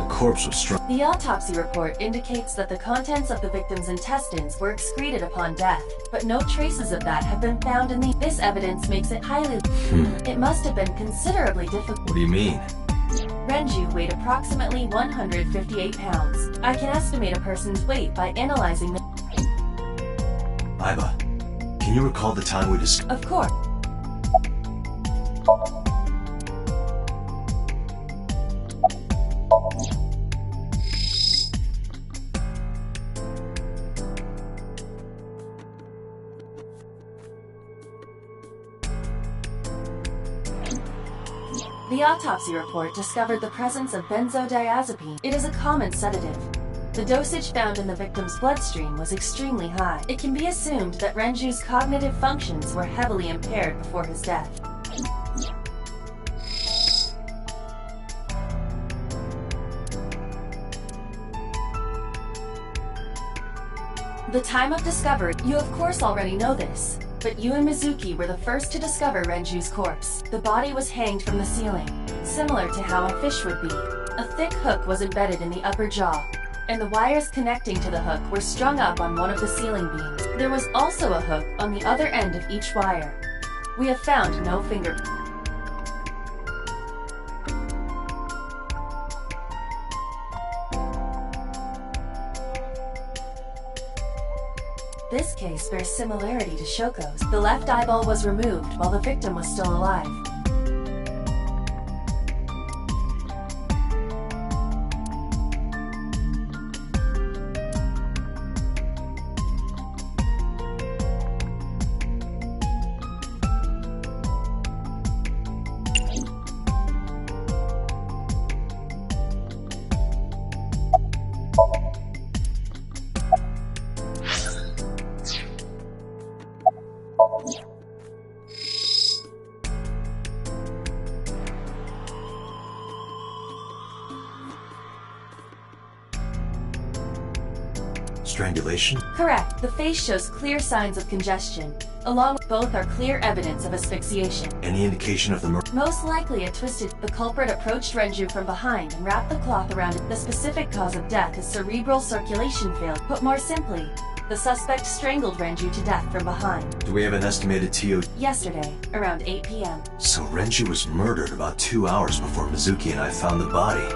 Corpse was strung. The autopsy report indicates that the contents of the victim's intestines were excreted upon death, but no traces of that have been found in the... This evidence makes it highly... It must have been considerably difficult. What do you mean? Renju weighed approximately 158 pounds. I can estimate a person's weight by analyzing the... Iva, can you recall the time we discussed? Of course. The autopsy report discovered the presence of benzodiazepine. It is a common sedative. The dosage found in the victim's bloodstream was extremely high. It can be assumed that Renju's cognitive functions were heavily impaired before his death. The time of discovery. You of course already know this. But you and Mizuki were the first to discover Renju's corpse. The body was hanged from the ceiling, similar to how a fish would be. A thick hook was embedded in the upper jaw, and the wires connecting to the hook were strung up on one of the ceiling beams. There was also a hook on the other end of each wire. We have found no fingerprint. This case bears similarity to Shoko's. The left eyeball was removed while the victim was still alive. Strangulation? Correct. The face shows clear signs of congestion. Along with both are clear evidence of asphyxiation. Any indication of the murder? Most likely it twisted. The culprit approached Renju from behind and wrapped the cloth around it. The specific cause of death is cerebral circulation failure. Put more simply, the suspect strangled Renju to death from behind. Do we have an estimated TO? Yesterday, around 8 p.m. So Renju was murdered about 2 hours before Mizuki and I found the body.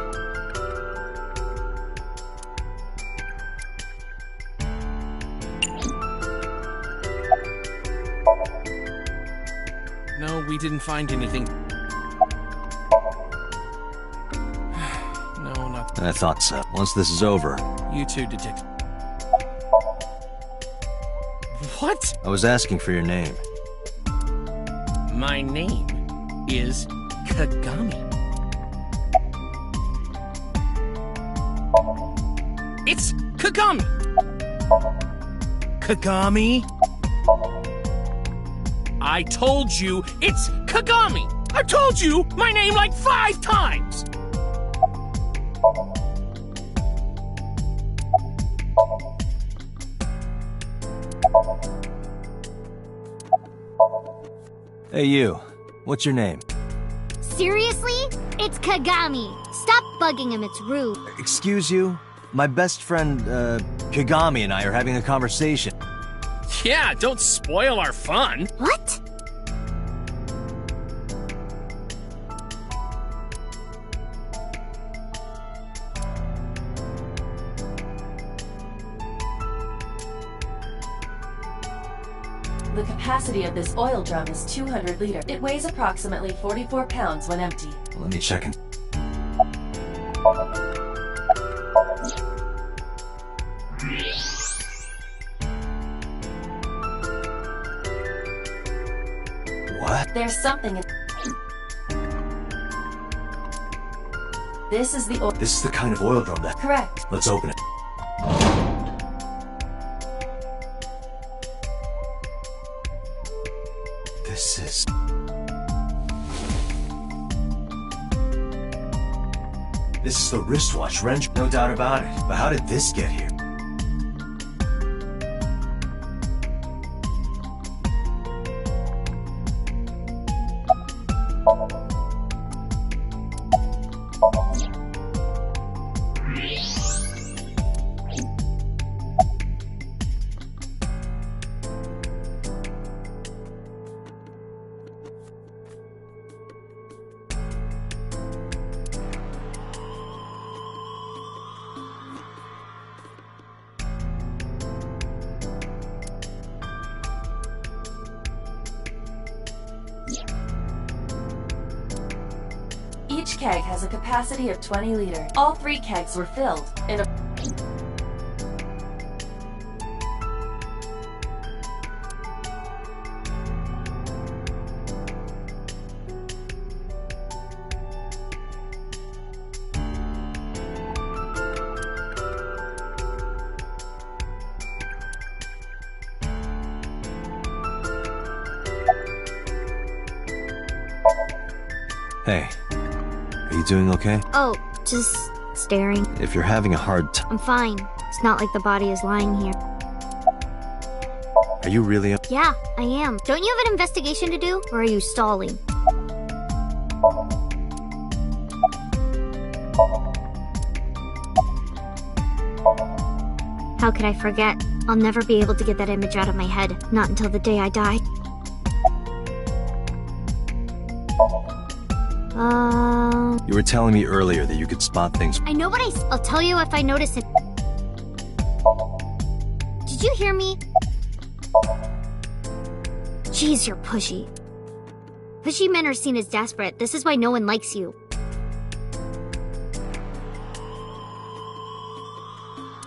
No, we didn't find anything. No, not... I thought so. Once this is over... You too, Detective. What? I was asking for your name. My name is Kagami. It's Kagami! Kagami? I told you it's Kagami! I told you my name like 5 times! Hey you, what's your name? Seriously? It's Kagami. Stop bugging him, it's rude. Excuse you? My best friend, Kagami and I are having a conversation. Yeah, don't spoil our fun. What? The capacity of this oil drum is 200 liters. It weighs approximately 44 pounds when empty. Let me check and... What? There's something in... This is the oil... This is the kind of oil drum that... Correct. Let's open it. This is... This is the wristwatch, Renju. No doubt about it. But how did this get here? Each keg has a capacity of 20 liters. All 3 kegs were filled in a... Hey, are you doing okay? Oh, just staring. If you're having a hard time... I'm fine. It's not like the body is lying here. Are you really up? Yeah, I am. Don't you have an investigation to do? Or are you stalling? How could I forget? I'll never be able to get that image out of my head. Not until the day I die. You were telling me earlier that you could spot things. I know what I'll tell you if I notice it. Did you hear me? Jeez, you're pushy. Pushy men are seen as desperate. This is why no one likes you.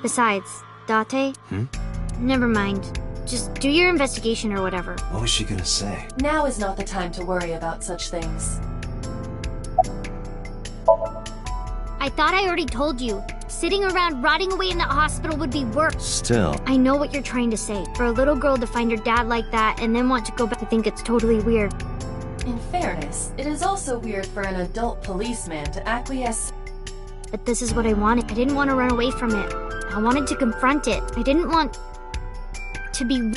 Besides, Date? Never mind. Just do your investigation or whatever. What was she gonna say? Now is not the time to worry about such things. I thought I already told you. Sitting around rotting away in that hospital would be worse. Still. I know what you're trying to say. For a little girl to find her dad like that and then want to go back, I think it's totally weird. In fairness, it is also weird for an adult policeman to acquiesce. But this is what I wanted. I didn't want to run away from it. I wanted to confront it. I didn't want to be...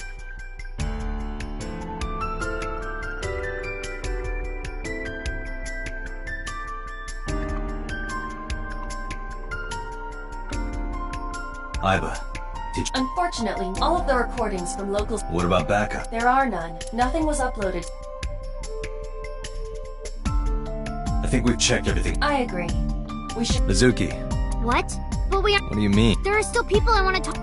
Iva, did you... Unfortunately, all of the recordings from locals... What about backup? There are none. Nothing was uploaded. I think we've checked everything. I agree. We should... Mizuki. What? But we are... What do you mean? There are still people I want to talk...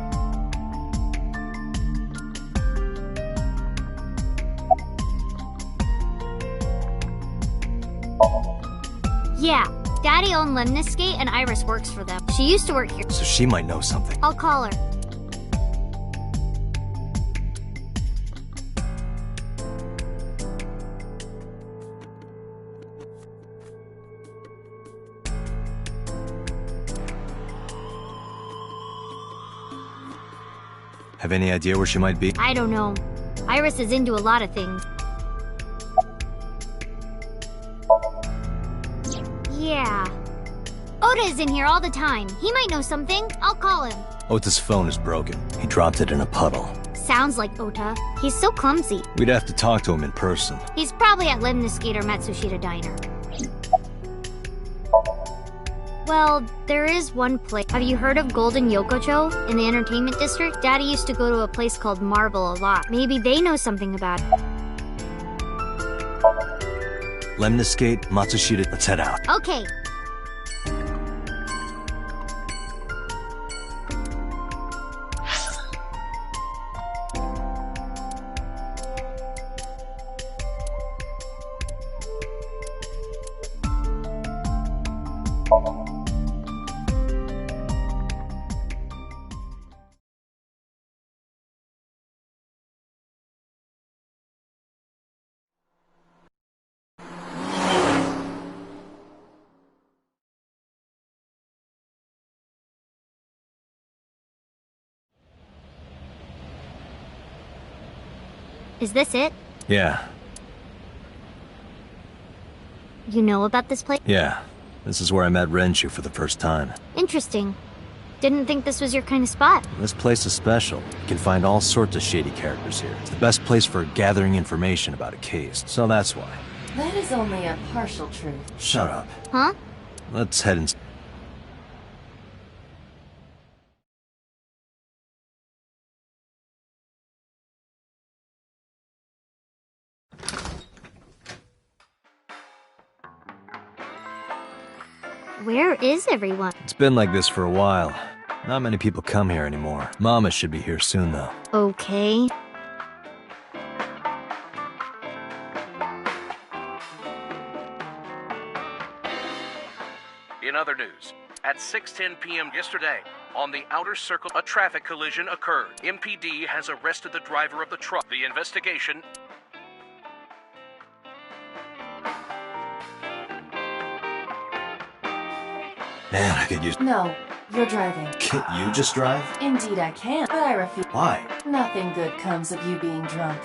Yeah, Daddy owned Lemniscate and Iris works for them. She used to work here. So she might know something. I'll call her. Have any idea where she might be? I don't know. Iris is into a lot of things. Yeah. Ota is in here all the time. He might know something. I'll call him. Ota's phone is broken. He dropped it in a puddle. Sounds like Ota. He's so clumsy. We'd have to talk to him in person. He's probably at Lemniscate or Matsushita Diner. Well, there is one place. Have you heard of Golden Yokocho in the entertainment district? Daddy used to go to a place called Marble a lot. Maybe they know something about it. Lemniscate, Matsushita, let's head out. Okay. Is this it? Yeah. You know about this place? Yeah. This is where I met Renshu for the first time. Interesting. Didn't think this was your kind of spot. This place is special. You can find all sorts of shady characters here. It's the best place for gathering information about a case, so that's why. That is only a partial truth. Shut up. Huh? Let's head inside. Where is everyone? It's been like this for a while. Not many people come here anymore. Mama should be here soon, though. Okay. In other news, at 6:10 p.m. yesterday, on the outer circle, a traffic collision occurred. MPD has arrested the driver of the truck. The investigation... Man, I could use... No, you're driving. Can't you just drive? Indeed I can, but I refuse. Why? Nothing good comes of you being drunk.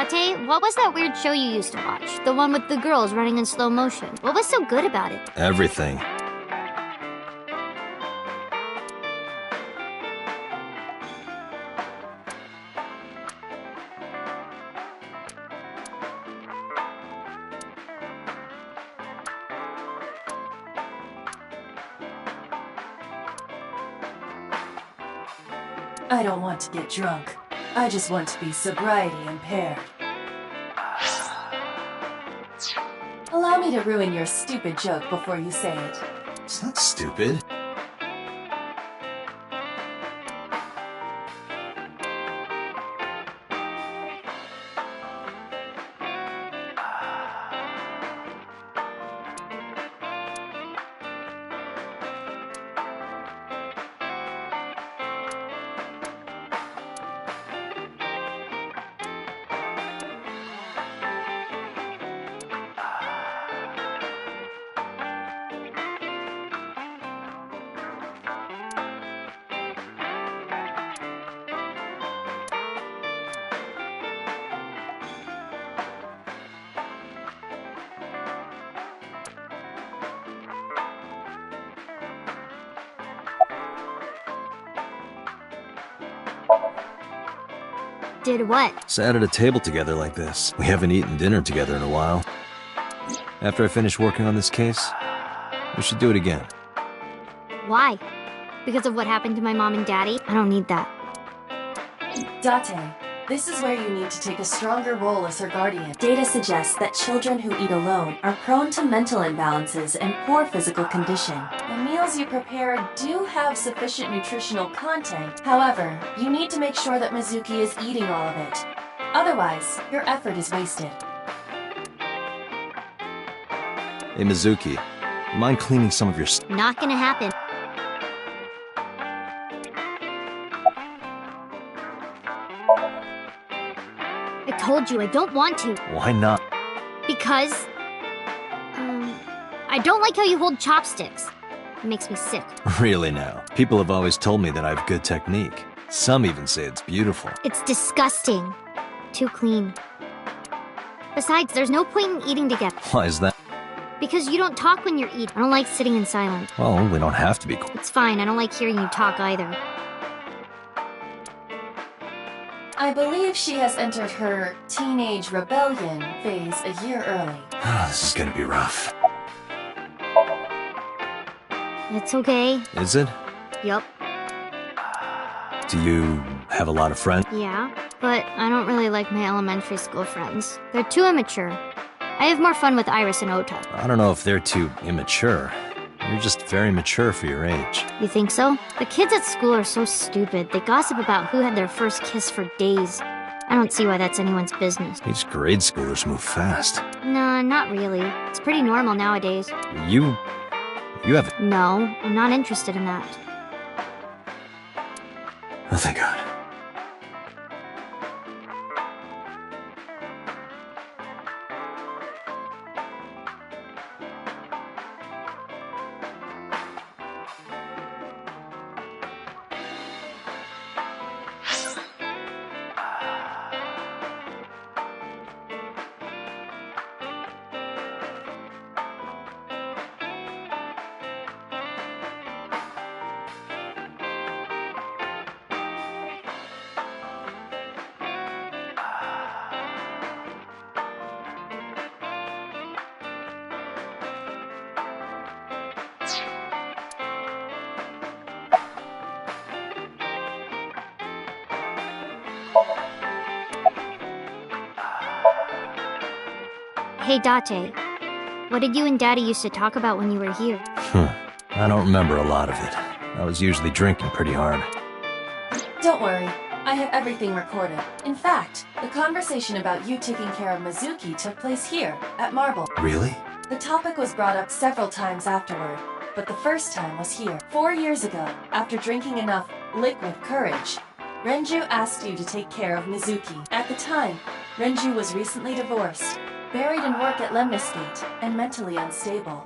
Date, what was that weird show you used to watch? The one with the girls running in slow motion. What was so good about it? Everything. I don't want to get drunk. I just want to be sobriety impaired. Allow me to ruin your stupid joke before you say it. It's not stupid. Did what? Sat at a table together like this. We haven't eaten dinner together in a while. After I finish working on this case, we should do it again. Why? Because of what happened to my mom and daddy? I don't need that. Date, this is where you need to take a stronger role as her guardian. Data suggests that children who eat alone are prone to mental imbalances and poor physical condition. The meals you prepare do have sufficient nutritional content. However, you need to make sure that Mizuki is eating all of it. Otherwise, your effort is wasted. Hey, Mizuki, mind cleaning some of your Not gonna happen. I told you I don't want to. Why not? Because... I don't like how you hold chopsticks. It makes me sick. Really now? People have always told me that I have good technique. Some even say it's beautiful. It's disgusting. Too clean. Besides, there's no point in eating together. Why is that? Because you don't talk when you're eating. I don't like sitting in silence. Well, we don't have to be cool. It's fine, I don't like hearing you talk either. I believe she has entered her teenage rebellion phase a year early. This is gonna be rough. It's okay. Is it? Yup. Do you have a lot of friends? Yeah, but I don't really like my elementary school friends. They're too immature. I have more fun with Iris and Ota. I don't know if they're too immature. You're just very mature for your age. You think so? The kids at school are so stupid. They gossip about who had their first kiss for days. I don't see why that's anyone's business. These grade schoolers move fast. No, not really. It's pretty normal nowadays. You haven't... No, I'm not interested in that. Oh, thank God. Hey, Date. What did you and Daddy used to talk about when you were here? I don't remember a lot of it. I was usually drinking pretty hard. Don't worry. I have everything recorded. In fact, the conversation about you taking care of Mizuki took place here, at Marble. Really? The topic was brought up several times afterward, but the first time was here. 4 years ago, after drinking enough liquid courage, Renju asked you to take care of Mizuki. At the time, Renju was recently divorced, buried in work at Lemniscate, and mentally unstable.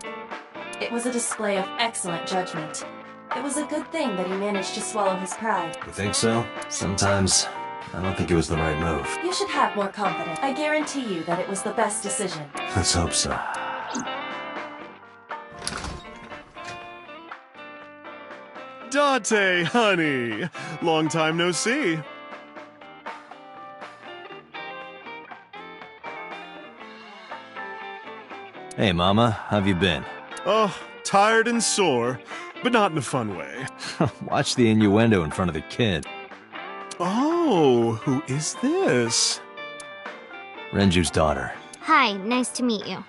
It was a display of excellent judgment. It was a good thing that he managed to swallow his pride. You think so? Sometimes, I don't think it was the right move. You should have more confidence. I guarantee you that it was the best decision. Let's hope so. Date, honey! Long time no see. Hey, Mama, how've you been? Oh, tired and sore, but not in a fun way. Watch the innuendo in front of the kid. Oh, who is this? Renju's daughter. Hi, nice to meet you.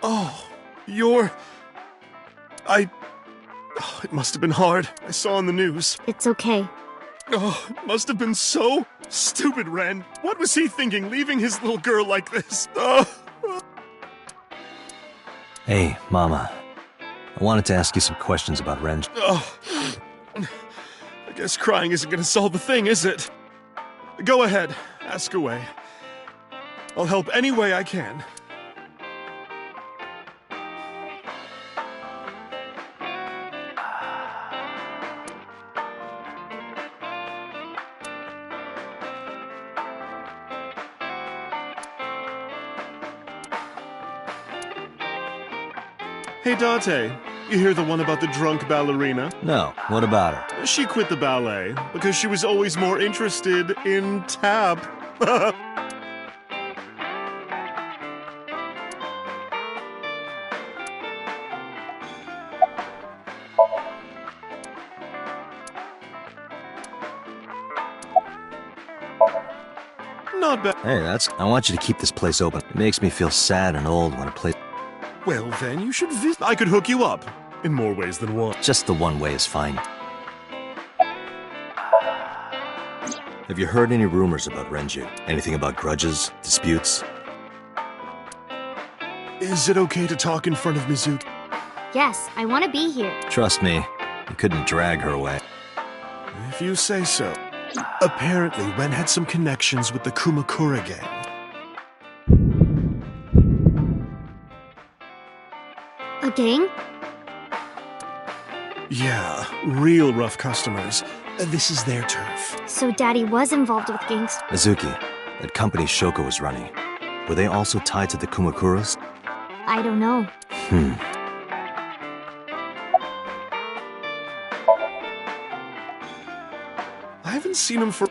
Oh, you're... Oh, it must have been hard. I saw on the news. It's okay. Oh, it must have been so stupid, Ren. What was he thinking, leaving his little girl like this? Oh. Hey, Mama. I wanted to ask you some questions about Renju. Oh. I guess crying isn't gonna solve the thing, is it? Go ahead. Ask away. I'll help any way I can. Hey, Date, you hear the one about the drunk ballerina? No, what about her? She quit the ballet because she was always more interested in Tab. Not bad. Hey, I want you to keep this place open. It makes me feel sad and old when a place... Well, then you should visit. I could hook you up. In more ways than one. Just the one way is fine. Have you heard any rumors about Renju? Anything about grudges, disputes? Is it okay to talk in front of Mizuki? Yes, I want to be here. Trust me, you couldn't drag her away. If you say so. Apparently, Ren had some connections with the Kumakura gang. A gang? Yeah, real rough customers. This is their turf. So Daddy was involved with gangs? Mizuki, that company Shoko was running, were they also tied to the Kumakuras? I don't know. I haven't seen him for...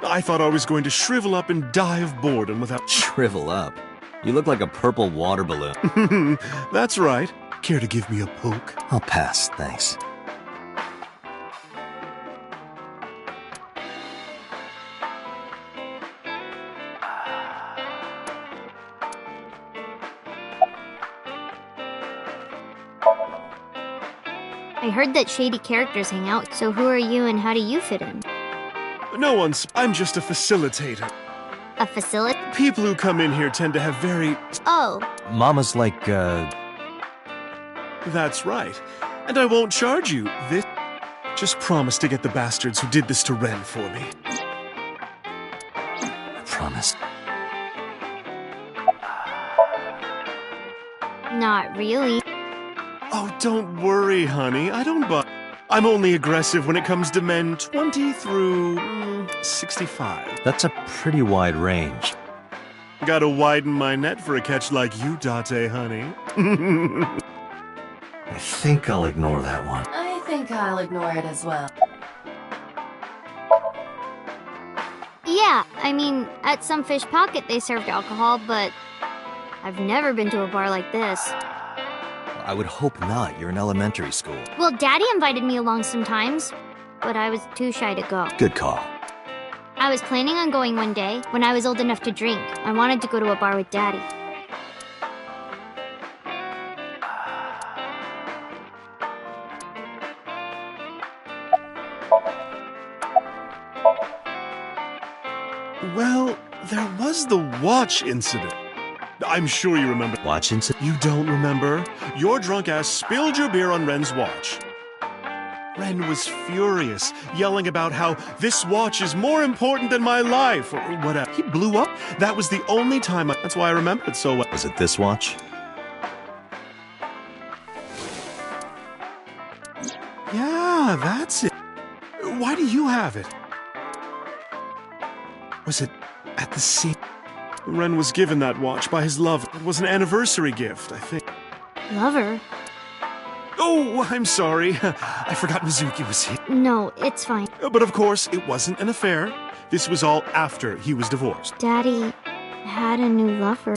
I thought I was going to shrivel up and die of boredom without... Shrivel up? You look like a purple water balloon. That's right. Care to give me a poke? I'll pass, thanks. I heard that shady characters hang out, so who are you and how do you fit in? No one's... I'm just a facilitator. A facilitator? People who come in here tend to have very... Oh. Mama's like, That's right. And I won't charge you this... Just promise to get the bastards who did this to Ren for me. I promise. Not really. Oh, don't worry, honey. I don't I'm only aggressive when it comes to men 20 through 65. That's a pretty wide range. Gotta widen my net for a catch like you, Date, honey. I think I'll ignore that one. I think I'll ignore it as well. Yeah, I mean, at some fish pocket they served alcohol, but I've never been to a bar like this. I would hope not. You're in elementary school. Well, Daddy invited me along sometimes, but I was too shy to go. Good call. I was planning on going one day when I was old enough to drink. I wanted to go to a bar with Daddy. Well, there was the watch incident. I'm sure you remember. Watch incident? You don't remember? Your drunk ass spilled your beer on Ren's watch. Ren was furious, yelling about how this watch is more important than my life, or whatever. He blew up. That was the only time that's why I remember it so well. Was it this watch? Yeah, that's it. Why do you have it? Was it at the scene? Ren was given that watch by his lover. It was an anniversary gift, I think. Lover? Oh, I'm sorry. I forgot Mizuki was here. No, it's fine. But of course, it wasn't an affair. This was all after he was divorced. Daddy had a new lover.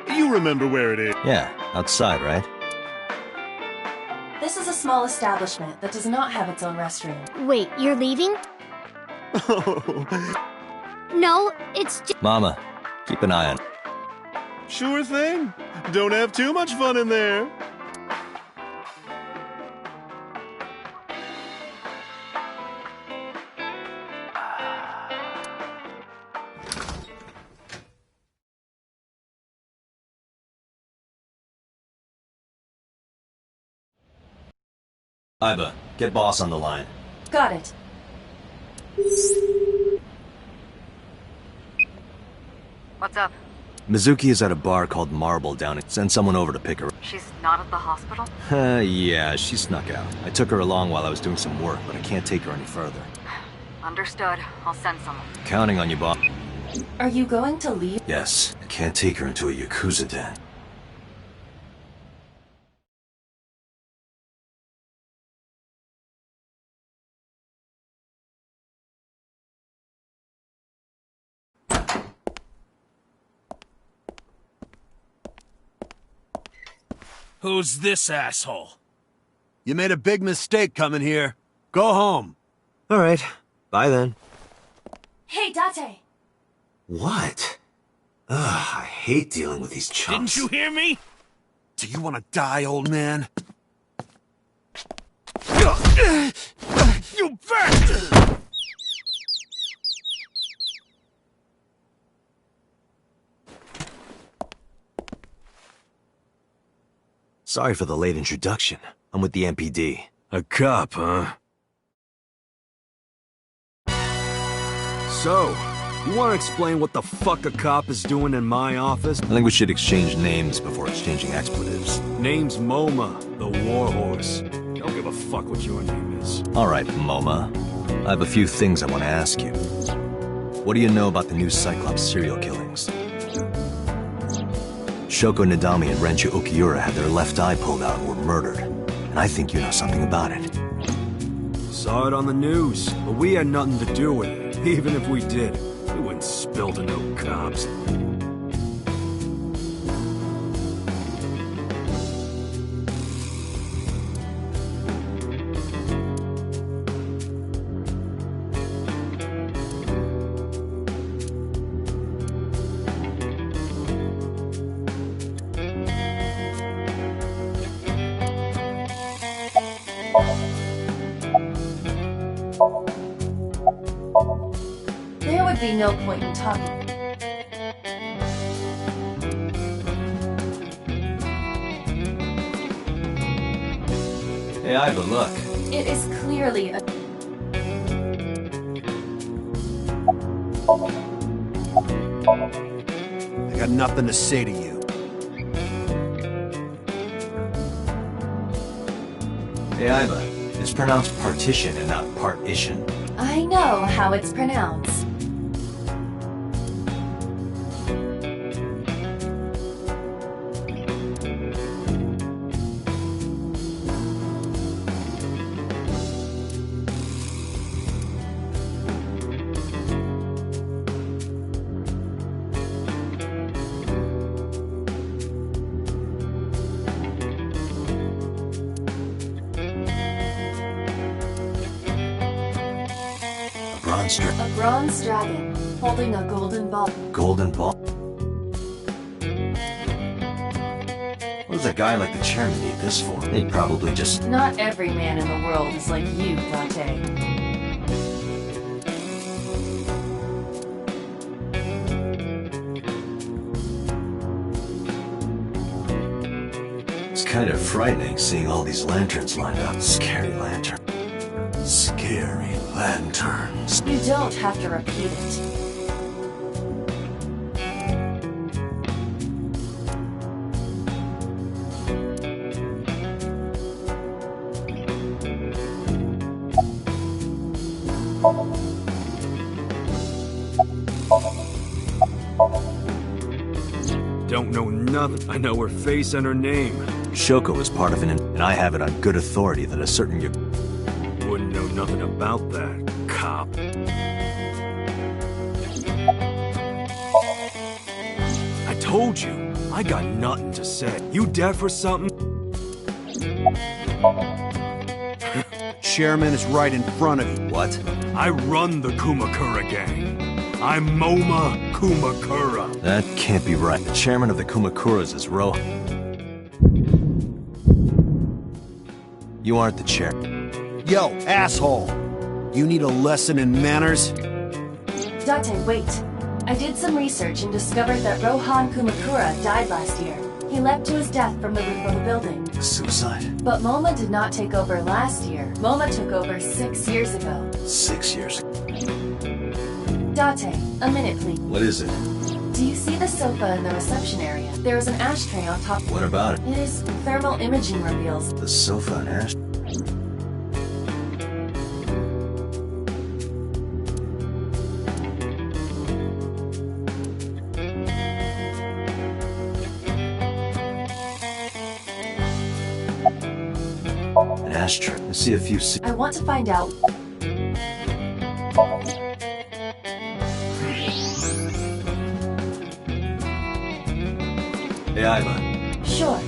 You remember where it is? Yeah, outside, right? This is a small establishment that does not have its own restroom. Wait, you're leaving? Oh. No, it's just... Mama, keep an eye on. Sure thing. Don't have too much fun in there. Aiba, get boss on the line. Got it. What's up? Mizuki is at a bar called Marble down. Send someone over to pick her. She's not at the hospital? Yeah, she snuck out. I took her along while I was doing some work, but I can't take her any further. Understood. I'll send someone. Counting on you, boss. Are you going to leave? Yes, I can't take her into a Yakuza den. Who's this asshole? You made a big mistake coming here. Go home. All right. Bye then. Hey, Date! What? Ugh, I hate dealing with these chumps. Didn't you hear me? Do you want to die, old man? You bet! Sorry for the late introduction. I'm with the MPD. A cop, huh? So, you want to explain what the fuck a cop is doing in my office? I think we should exchange names before exchanging expletives. Name's Moma, the warhorse. Don't give a fuck what your name is. All right, Moma. I have a few things I want to ask you. What do you know about the new Cyclops serial killings? Shoko Nadami and Renju Okiura had their left eye pulled out and were murdered. And I think you know something about it. Saw it on the news, but we had nothing to do with it. Even if we did, we wouldn't spill to no cops. There would be no point in talking. Hey, Iva, look. It is clearly a... I got nothing to say to you. Hey, Iva. It's pronounced partition and not partition. I know how it's pronounced. A bronze dragon, holding a golden ball. Golden ball? What does a guy like the chairman need this for? He'd probably just... Not every man in the world is like you, Date. It's kind of frightening seeing all these lanterns lined up. Scary lantern. Scary lanterns. You don't have to repeat it. Don't know nothing. I know her face and her name. Shoko is part of an... and I have it on good authority that a certain... Wouldn't know nothing about that, cop. I told you, I got nothing to say. You deaf or something? Chairman is right in front of you. What? I run the Kumakura gang. I'm Moma Kumakura. That can't be right. The chairman of the Kumakuras is Ro... You aren't the chair. Yo, asshole! You need a lesson in manners? Date, wait. I did some research and discovered that Rohan Kumakura died last year. He leapt to his death from the roof of a building. Suicide? But Moma did not take over last year. Moma took over 6 years ago. 6 years? Date, a minute please. What is it? Do you see the sofa in the reception area? There is an ashtray on top. What about it? It is thermal imaging reveals. The sofa and ash. An ashtray. I see a few. I want to find out. Hey, Iva. Sure.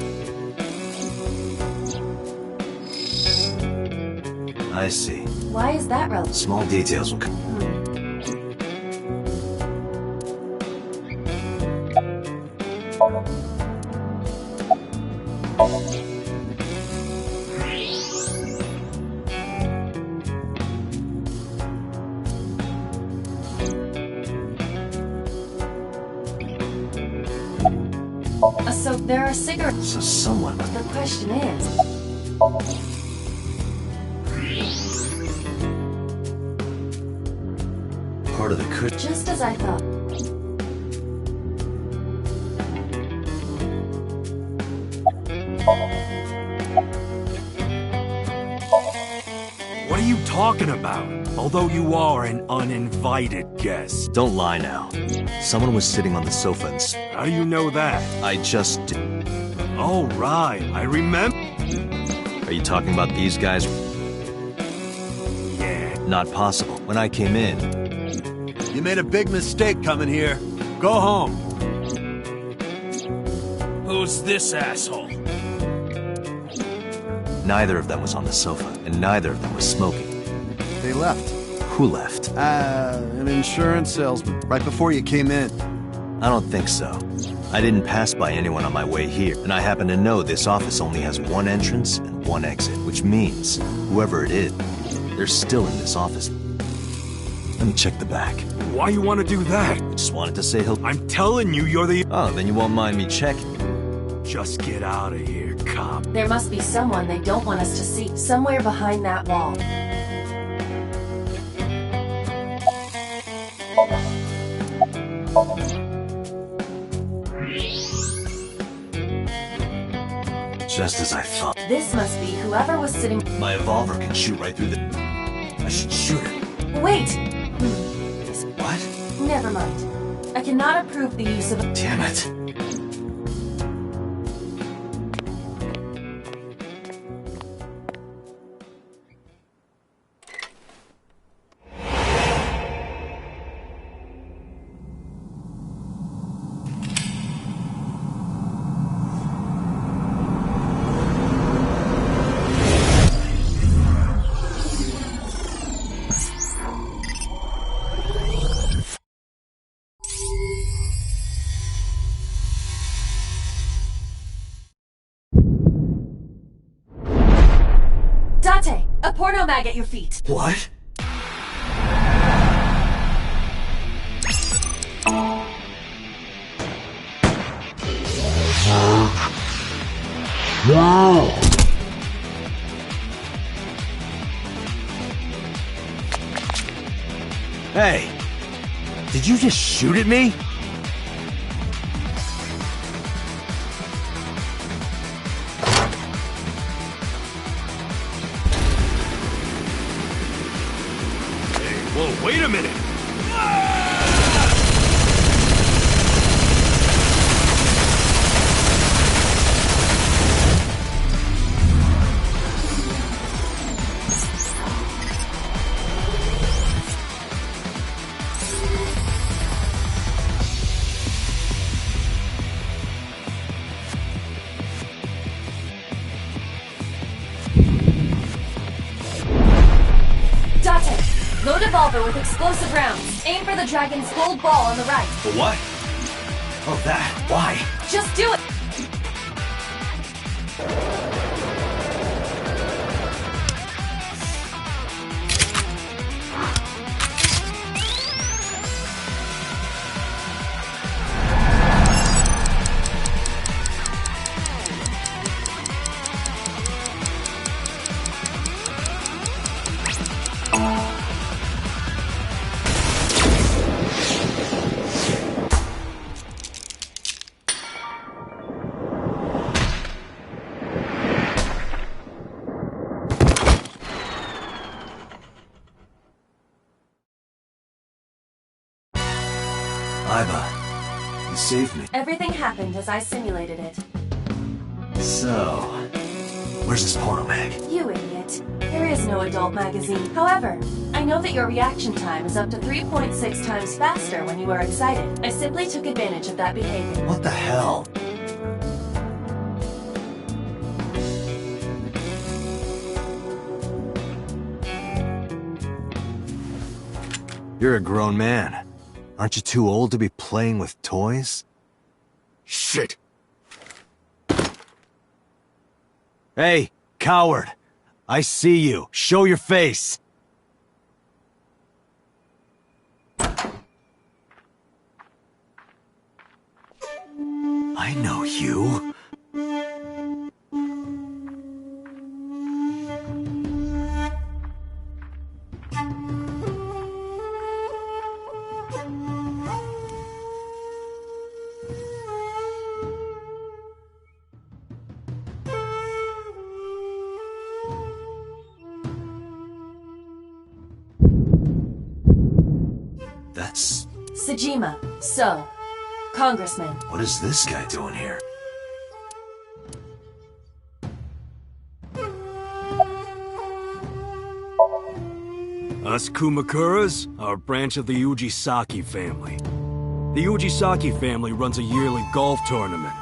I see. Why is that relevant? Small details will come. So there are cigarettes. So someone. The question is. Part of the cushion. Just as I thought. What are you talking about? Although you are an uninvited guest. Don't lie now. Someone was sitting on the sofa and... How do you know that? I just did. Oh, right. I remember. Are you talking about these guys? Yeah. Not possible. When I came in... You made a big mistake coming here. Go home. Who's this asshole? Neither of them was on the sofa, and neither of them was smoking. They left. Who left? An insurance salesman, right before you came in. I don't think so. I didn't pass by anyone on my way here, and I happen to know this office only has one entrance and one exit, which means, whoever it is, they're still in this office. Let me check the back. Why you want to do that? Just wanted to say hello. I'm telling you, you're the... Oh, then you won't mind me checking. Just get out of here, cop. There must be someone they don't want us to see. Somewhere behind that wall. Just as I thought. This must be whoever was sitting... My revolver can shoot right through the... I should shoot it. Wait! What? Never mind. I cannot approve the use of... Damn it. Date! A porno mag at your feet! What? Hey! Did you just shoot at me? Whoa, wait a minute! Load a revolver with explosive rounds. Aim for the dragon's gold ball on the right. For what? Oh, that. Why? Just do it! Iva, you saved me. Everything happened as I simulated it. So, where's this porno mag? You idiot. There is no adult magazine. However, I know that your reaction time is up to 3.6 times faster when you are excited. I simply took advantage of that behavior. What the hell? You're a grown man. Aren't you too old to be playing with toys? Shit! Hey, coward! I see you. Show your face! I know you. That's... Sejima. So, Congressman. What is this guy doing here? Us Kumakuras are a branch of the Ujisaki family. The Ujisaki family runs a yearly golf tournament.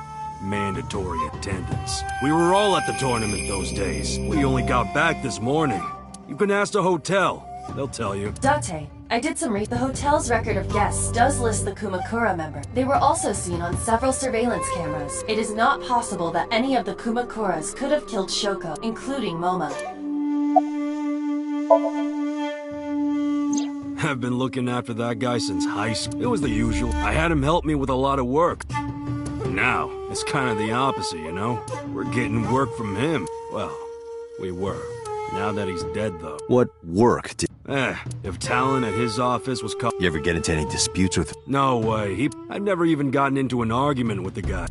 Mandatory attendance. We were all at the tournament those days. We only got back this morning. You can ask the hotel. They'll tell you. Date, I did some The hotel's record of guests does list the Kumakura member. They were also seen on several surveillance cameras. It is not possible that any of the Kumakuras could have killed Shoko, including Moma. I've been looking after that guy since high school. It was the usual. I had him help me with a lot of work. But now, it's kind of the opposite, you know? We're getting work from him. Well, we were. Now that he's dead, though. What work did... if Talon at his office was caught... You ever get into any disputes with... No way. I've never even gotten into an argument with the guy.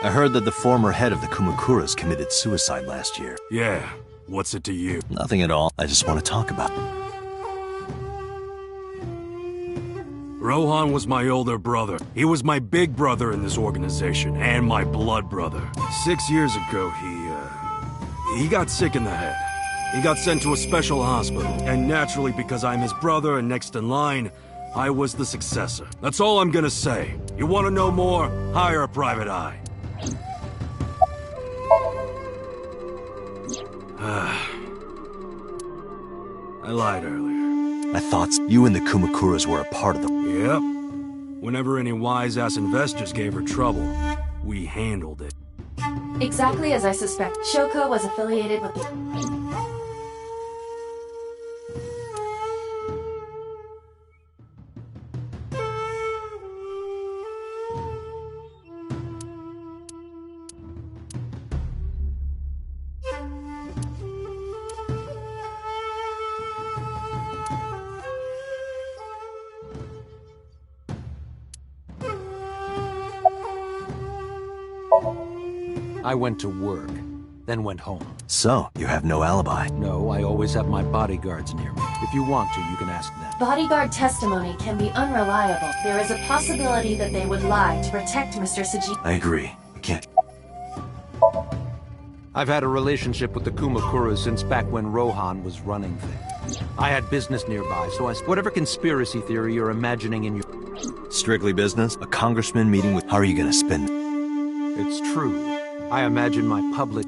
I heard that the former head of the Kumakuras committed suicide last year. Yeah. What's it to you? Nothing at all. I just want to talk about it. Rohan was my older brother. He was my big brother in this organization, and my blood brother. 6 years ago, he got sick in the head. He got sent to a special hospital, and naturally, because I'm his brother and next in line, I was the successor. That's all I'm gonna say. You want to know more? Hire a private eye. I lied earlier. I thought you and the Kumakuras were a part of the... Yep. Whenever any wise-ass investors gave her trouble, we handled it. Exactly as I suspect. Shoko was affiliated with the... I went to work, then went home. So, you have no alibi? No, I always have my bodyguards near me. If you want to, you can ask them. Bodyguard testimony can be unreliable. There is a possibility that they would lie to protect Mr. Saji. I agree. We can't... I've had a relationship with the Kumakuras since back when Rohan was running things. I had business nearby, so whatever conspiracy theory you're imagining in your... Strictly business? A congressman meeting with... How are you gonna spin? It's true. I imagine my public...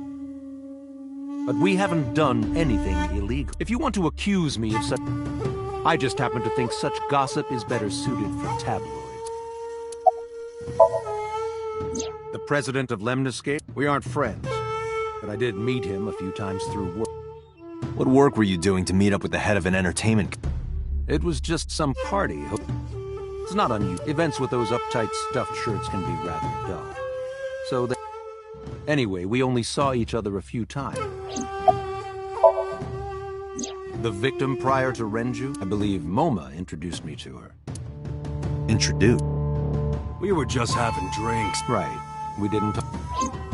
But we haven't done anything illegal. If you want to accuse me of such... I just happen to think such gossip is better suited for tabloids. The president of Lemniscate? We aren't friends, but I did meet him a few times through work. What work were you doing to meet up with the head of an entertainment... It was just some party. It's not unusual. Events with those uptight stuffed shirts can be rather dull. So they... Anyway, we only saw each other a few times. The victim prior to Renju? I believe Moma introduced me to her. Introduced? We were just having drinks. Right. We didn't...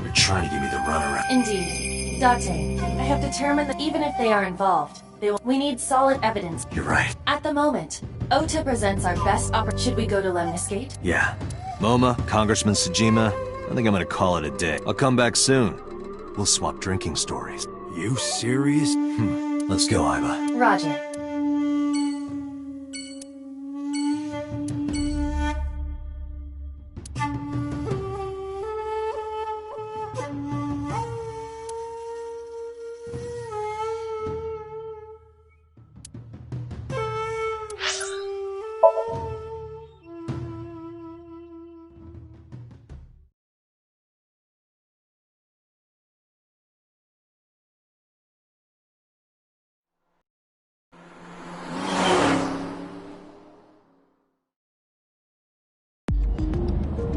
You're trying to give me the runaround. Indeed. Date, I have determined that even if they are involved, We need solid evidence. You're right. At the moment, Ota presents our best opportunity. Should we go to Lemniscate? Yeah. Moma, Congressman Sejima, I think I'm gonna call it a day. I'll come back soon. We'll swap drinking stories. You serious? Let's go, Aiba. Roger.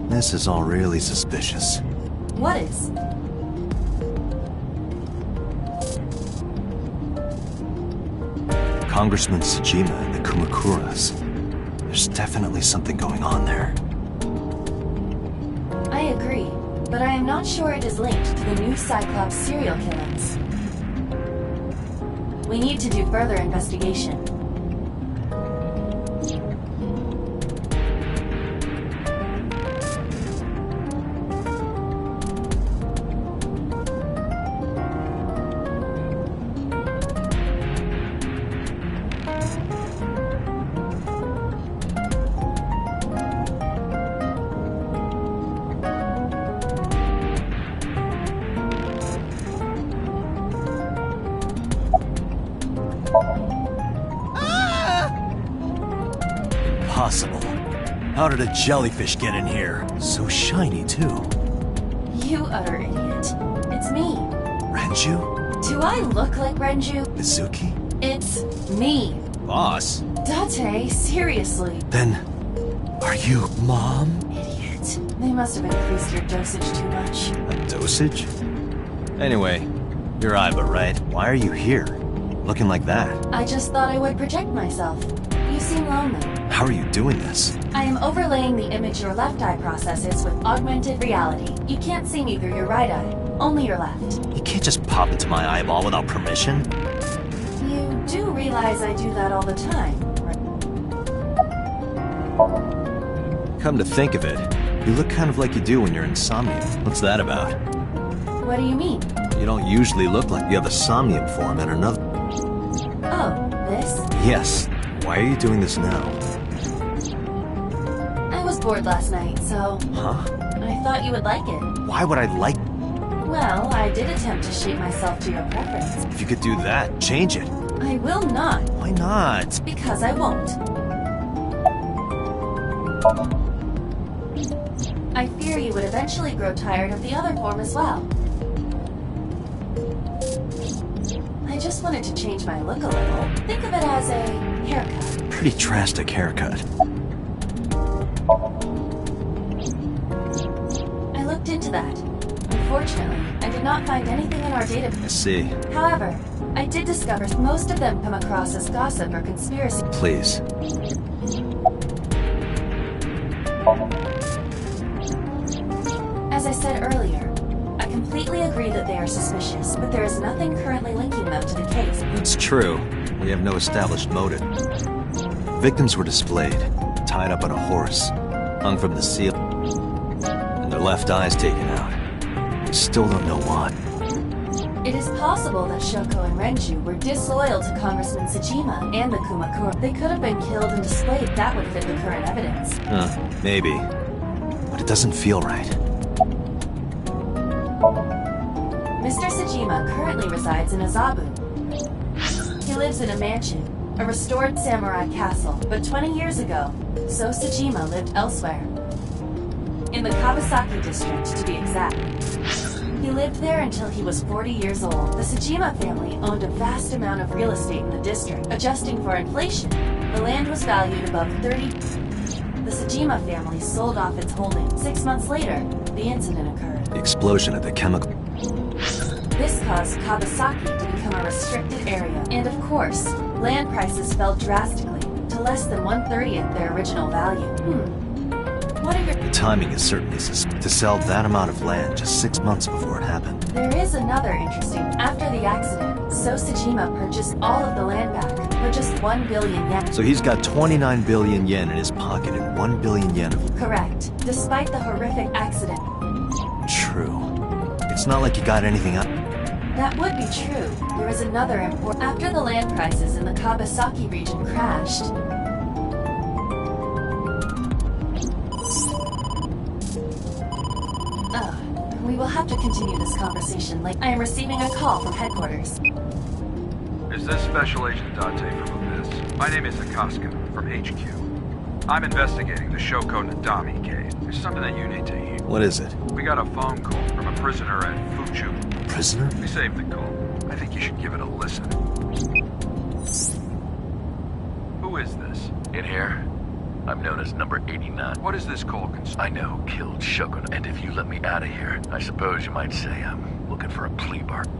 This is all really suspicious. What is? Congressman Sejima and the Kumakuras. There's definitely something going on there. I agree, but I am not sure it is linked to the new Cyclops serial killings. We need to do further investigation. Impossible. How did a jellyfish get in here? So shiny, too. You utter idiot. It's me. Renju? Do I look like Renju? Mizuki? It's me. Boss? Date, seriously. Then, are you Mom? Idiot. They must have increased your dosage too much. A dosage? Anyway, you're Aiba, right? Why are you here? Looking like that? I just thought I would protect myself. You seem lonely. How are you doing this? I am overlaying the image your left eye processes with augmented reality. You can't see me through your right eye, only your left. You can't just pop into my eyeball without permission. You do realize I do that all the time, right? Come to think of it, you look kind of like you do when you're in Somnium. What's that about? What do you mean? You don't usually look like you have a Somnium form in another. Oh, this? Yes. Why are you doing this now? I was bored last night, so... Huh? I thought you would like it. Why would I like... Well, I did attempt to shape myself to your preference. If you could do that, change it. I will not. Why not? Because I won't. I fear you would eventually grow tired of the other form as well. I just wanted to change my look a little. Think of it as a haircut. Pretty drastic haircut. I looked into that. Unfortunately, I did not find anything in our database. I see. However, I did discover most of them come across as gossip or conspiracy. Please. As I said earlier, I completely agree that they are suspicious, but there is nothing currently linking them to the case. It's true. We have no established motive. Victims were displayed, tied up on a horse, hung from the ceiling, and their left eyes taken out. We still don't know why. It is possible that Shoko and Renju were disloyal to Congressman Sejima and the Kumakura. They could have been killed and displayed. That would fit the current evidence. Maybe. But it doesn't feel right. Mr. Sejima currently resides in Azabu. He lives in a mansion, a restored samurai castle, but 20 years ago, So Sejima lived elsewhere. In the Kawasaki district, to be exact. He lived there until he was 40 years old. The Sejima family owned a vast amount of real estate in the district. Adjusting for inflation, the land was valued above 30. The Sejima family sold off its holdings. 6 months later, the incident occurred. The explosion at the chemical... This caused Kawasaki to become a restricted area. And of course, land prices fell drastically to less than 1/30th their original value. What are your... The timing is certainly suspicious. To sell that amount of land just 6 months before it happened. There is another interesting. After the accident, Sosajima purchased all of the land back for just 1 billion yen. So he's got 29 billion yen in his pocket and 1 billion yen of... Correct, despite the horrific accident. True. It's not like he got anything out... That would be true. There is another important... After the land prices in the Kawasaki region crashed... We will have to continue this conversation later. I am receiving a call from headquarters. Is this Special Agent Date from Abyss? My name is Akaska, from HQ. I'm investigating the Shoko Nadami case. There's something that you need to hear. What is it? We got a phone call from a prisoner at Fuchu. Prisoner? We saved the call. I think you should give it a listen. Who is this? In here? I'm known as number 89. What is this call concern? I know who killed Shogun, and if you let me out of here, I suppose you might say I'm looking for a plea bargain.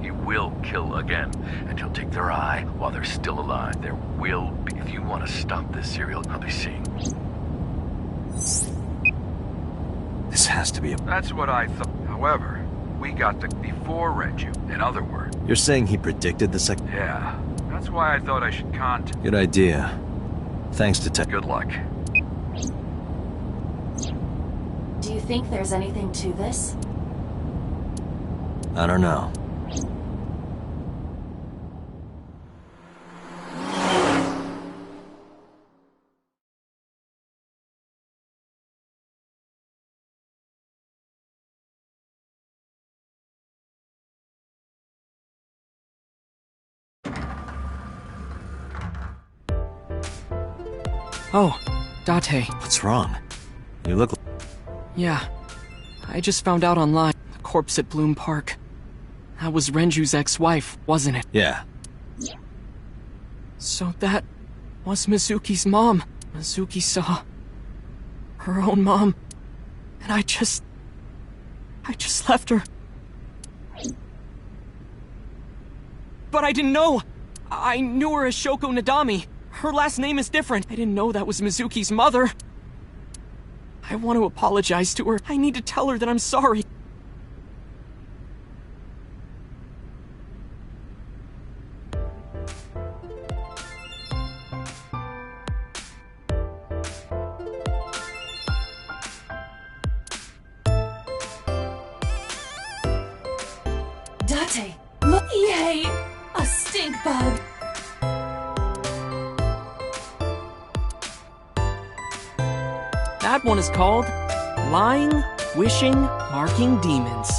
He will kill again, and he'll take their eye while they're still alive. There will be. If you want to stop this serial, I'll be seeing. This has to be a... That's what I thought. However, we got the before Renju. In other words... You're saying he predicted the Yeah. That's why I thought I should contact... Good idea. Thanks, Detective. Good luck. Do you think there's anything to this? I don't know. Oh, Date. What's wrong? You look... Yeah. I just found out online. The corpse at Bloom Park. That was Renju's ex-wife, wasn't it? Yeah. So that was Mizuki's mom. Mizuki saw her own mom. And I just left her. But I didn't know. I knew her as Shoko Nadami. Her last name is different. I didn't know that was Mizuki's mother. I want to apologize to her. I need to tell her that I'm sorry. Date, look! Yay! A stink bug! That one is called Lying, Wishing, Marking Demons.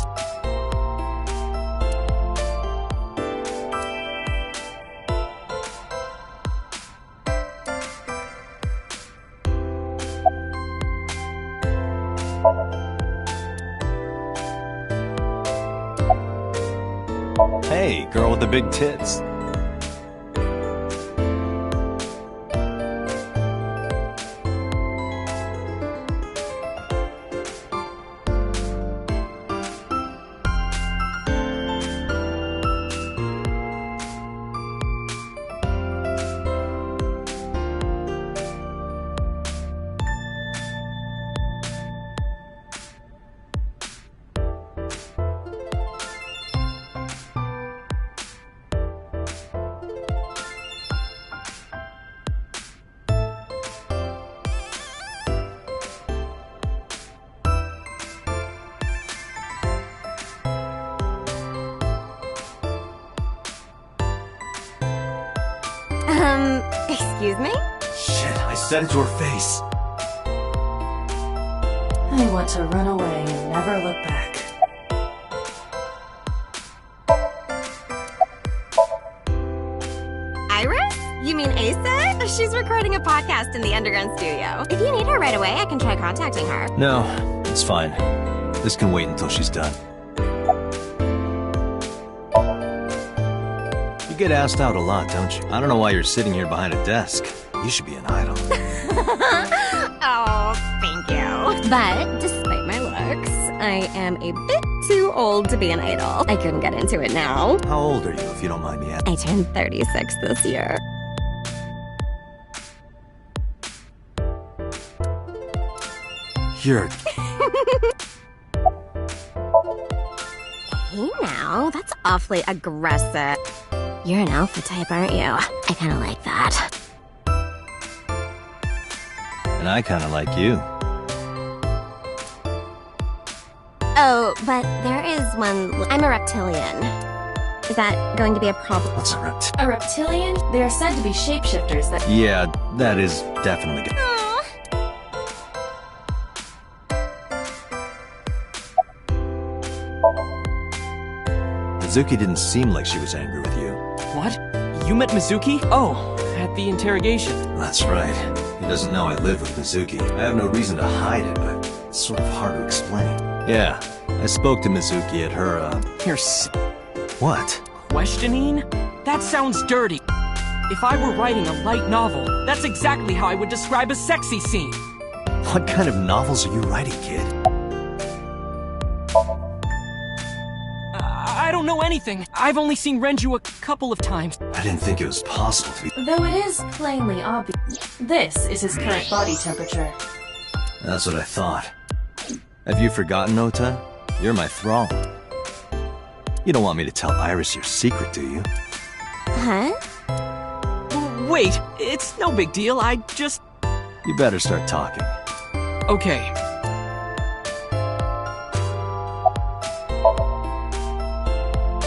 Hey, girl with the big tits. Excuse me? Shit, I said it to her face. I want to run away and never look back. Iris? You mean Asa? She's recording a podcast in the underground studio. If you need her right away, I can try contacting her. No, it's fine. This can wait until she's done. You get asked out a lot, don't you? I don't know why you're sitting here behind a desk. You should be an idol. Oh, thank you. But despite my looks, I am a bit too old to be an idol. I couldn't get into it now. How old are you, if you don't mind me asking? I turned 36 this year. You're... Hey now, that's awfully aggressive. You're an alpha type, aren't you? I kinda like that. And I kinda like you. Oh, but there is one... I'm a reptilian. Is that going to be a problem? What's a reptilian? A reptilian? They are said to be shapeshifters that... Yeah, that is definitely good. Mizuki didn't seem like she was angry with you. What? You met Mizuki? Oh, at the interrogation. That's right. He doesn't know I live with Mizuki. I have no reason to hide it, but it's sort of hard to explain. Yeah, I spoke to Mizuki at her, What? Questioning? That sounds dirty. If I were writing a light novel, that's exactly how I would describe a sexy scene. What kind of novels are you writing, kid? I don't know anything. I've only seen Renju a couple of times. I didn't think it was possible to be... Though it is plainly obvious. This is his current body temperature. That's what I thought. Have you forgotten, Ota? You're my thrall. You don't want me to tell Iris your secret, do you? Huh? Wait, it's no big deal. I just... You better start talking. Okay.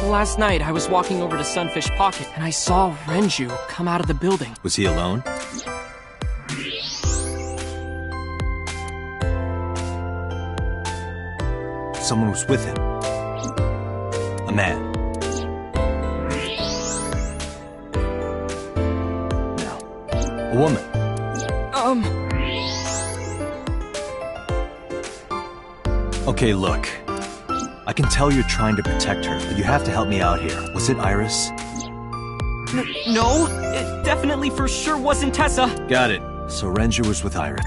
Last night, I was walking over to Sunfish Pocket, and I saw Renju come out of the building. Was he alone? Someone was with him. A man. No. A woman. Okay, look. I can tell you're trying to protect her, but you have to help me out here. Was it Iris? No, it definitely for sure wasn't Tessa. Got it. So Renju was with Iris.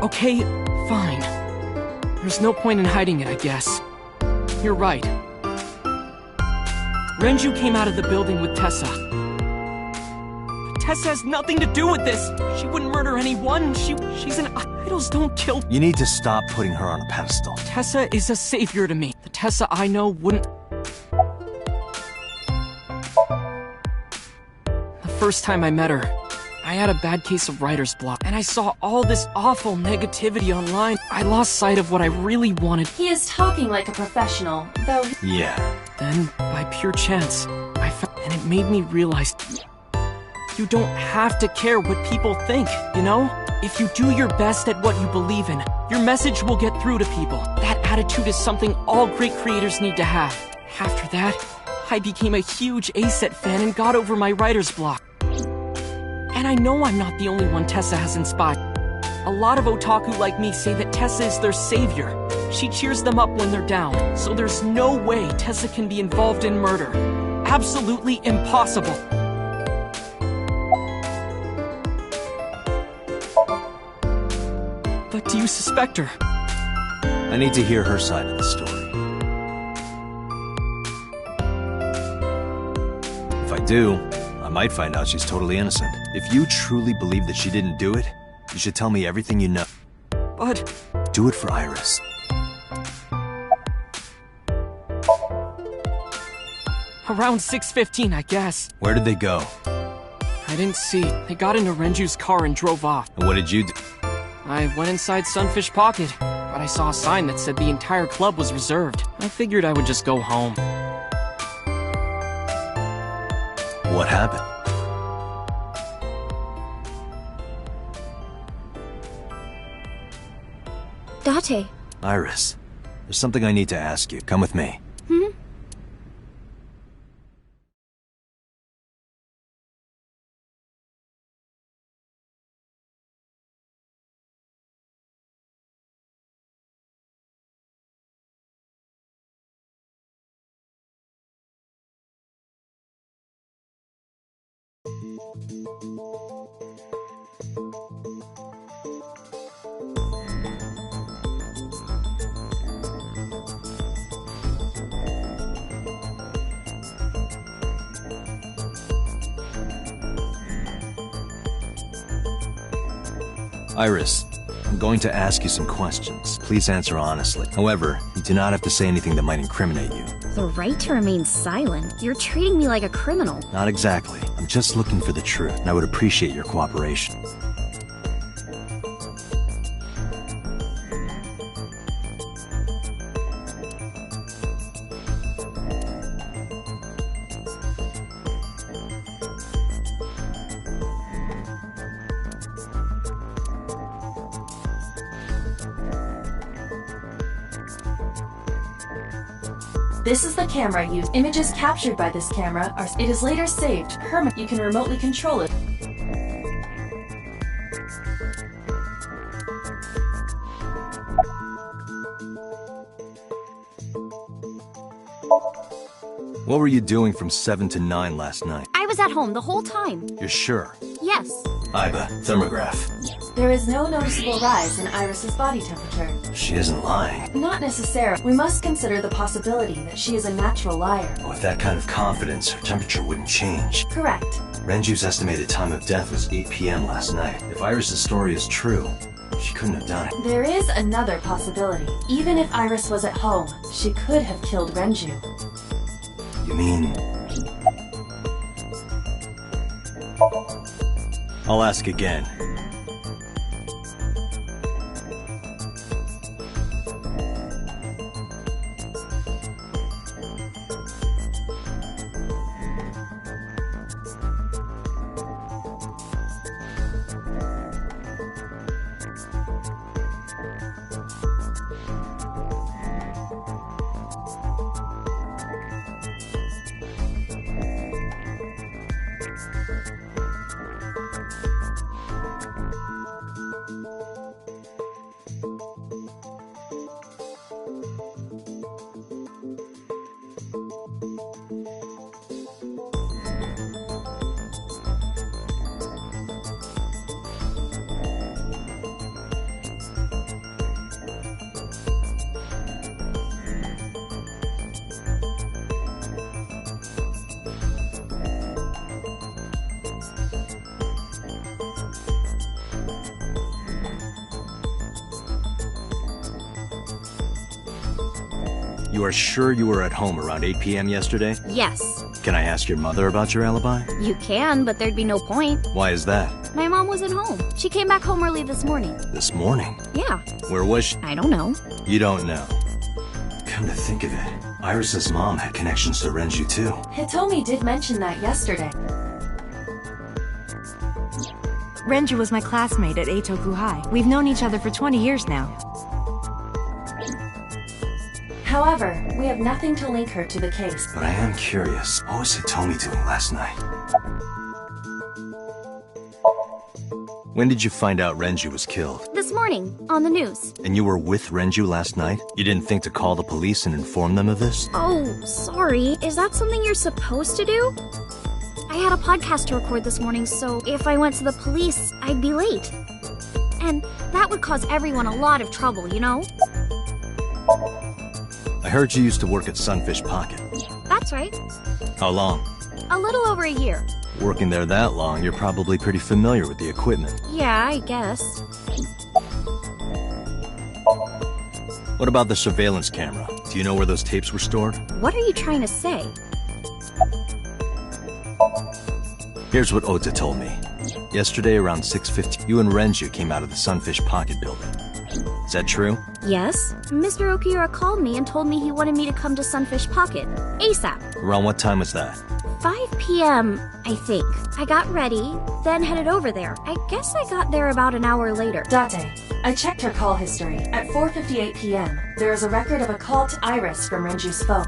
Okay, fine. There's no point in hiding it, I guess. You're right. Renju came out of the building with Tessa. But Tessa has nothing to do with this! She wouldn't murder anyone. She's an... Idols don't kill... You need to stop putting her on a pedestal. Tessa is a savior to me. The Tessa I know wouldn't... The first time I met her, I had a bad case of writer's block, and I saw all this awful negativity online. I lost sight of what I really wanted. He is talking like a professional, though... Yeah. Then, by pure chance, I found... And it made me realize... You don't have to care what people think, you know? If you do your best at what you believe in, your message will get through to people. That attitude is something all great creators need to have. After that, I became a huge A-Set fan and got over my writer's block. And I know I'm not the only one Tessa has inspired. A lot of otaku like me say that Tessa is their savior. She cheers them up when they're down, so there's no way Tessa can be involved in murder. Absolutely impossible. But do you suspect her? I need to hear her side of the story. If I do, I might find out she's totally innocent. If you truly believe that she didn't do it, you should tell me everything you know. But... Do it for Iris. Around 6:15, I guess. Where did they go? I didn't see. They got into Renju's car and drove off. And what did you do? I went inside Sunfish Pocket, but I saw a sign that said the entire club was reserved. I figured I would just go home. What happened? Date. Iris, there's something I need to ask you. Come with me. Iris, I'm going to ask you some questions. Please answer honestly. However, you do not have to say anything that might incriminate you. The right to remain silent? You're treating me like a criminal. Not exactly. I'm just looking for the truth, and I would appreciate your cooperation. This is the camera used. Images captured by this camera are. It is later saved permanently. You can remotely control it. What were you doing from 7 to 9 last night? I was at home the whole time. You're sure? Yes. Iva, thermograph. There is no noticeable rise in Iris's body temperature. She isn't lying. Not necessarily. We must consider the possibility that she is a natural liar. With that kind of confidence, her temperature wouldn't change. Correct. Renju's estimated time of death was 8 p.m. last night. If Iris's story is true, she couldn't have done it. There is another possibility. Even if Iris was at home, she could have killed Renju. You mean... I'll ask again. You are sure you were at home around 8 p.m. yesterday? Yes. Can I ask your mother about your alibi? You can, but there'd be no point. Why is that? My mom wasn't home. She came back home early this morning. This morning? Yeah. Where was she? I don't know. You don't know. Come to think of it, Iris's mom had connections to Renju too. Hitomi did mention that yesterday. Renju was my classmate at Eitoku High. We've known each other for 20 years now. However, we have nothing to link her to the case. But I am curious. What was Hitomi doing last night? When did you find out Renju was killed? This morning, on the news. And you were with Renju last night? You didn't think to call the police and inform them of this? Oh, sorry. Is that something you're supposed to do? I had a podcast to record this morning, so if I went to the police, I'd be late. And that would cause everyone a lot of trouble, you know? I heard you used to work at Sunfish Pocket. That's right. How long? A little over a year. Working there that long, you're probably pretty familiar with the equipment. Yeah, I guess. What about the surveillance camera? Do you know where those tapes were stored? What are you trying to say? Here's what Ota told me. Yesterday around 6:50, you and Renju came out of the Sunfish Pocket building. Is that true? Yes. Mr. Okiura called me and told me he wanted me to come to Sunfish Pocket. ASAP. Around what time was that? 5 p.m., I think. I got ready, then headed over there. I guess I got there about an hour later. Date. I checked her call history. At 4:58 p.m., there is a record of a call to Iris from Renju's phone.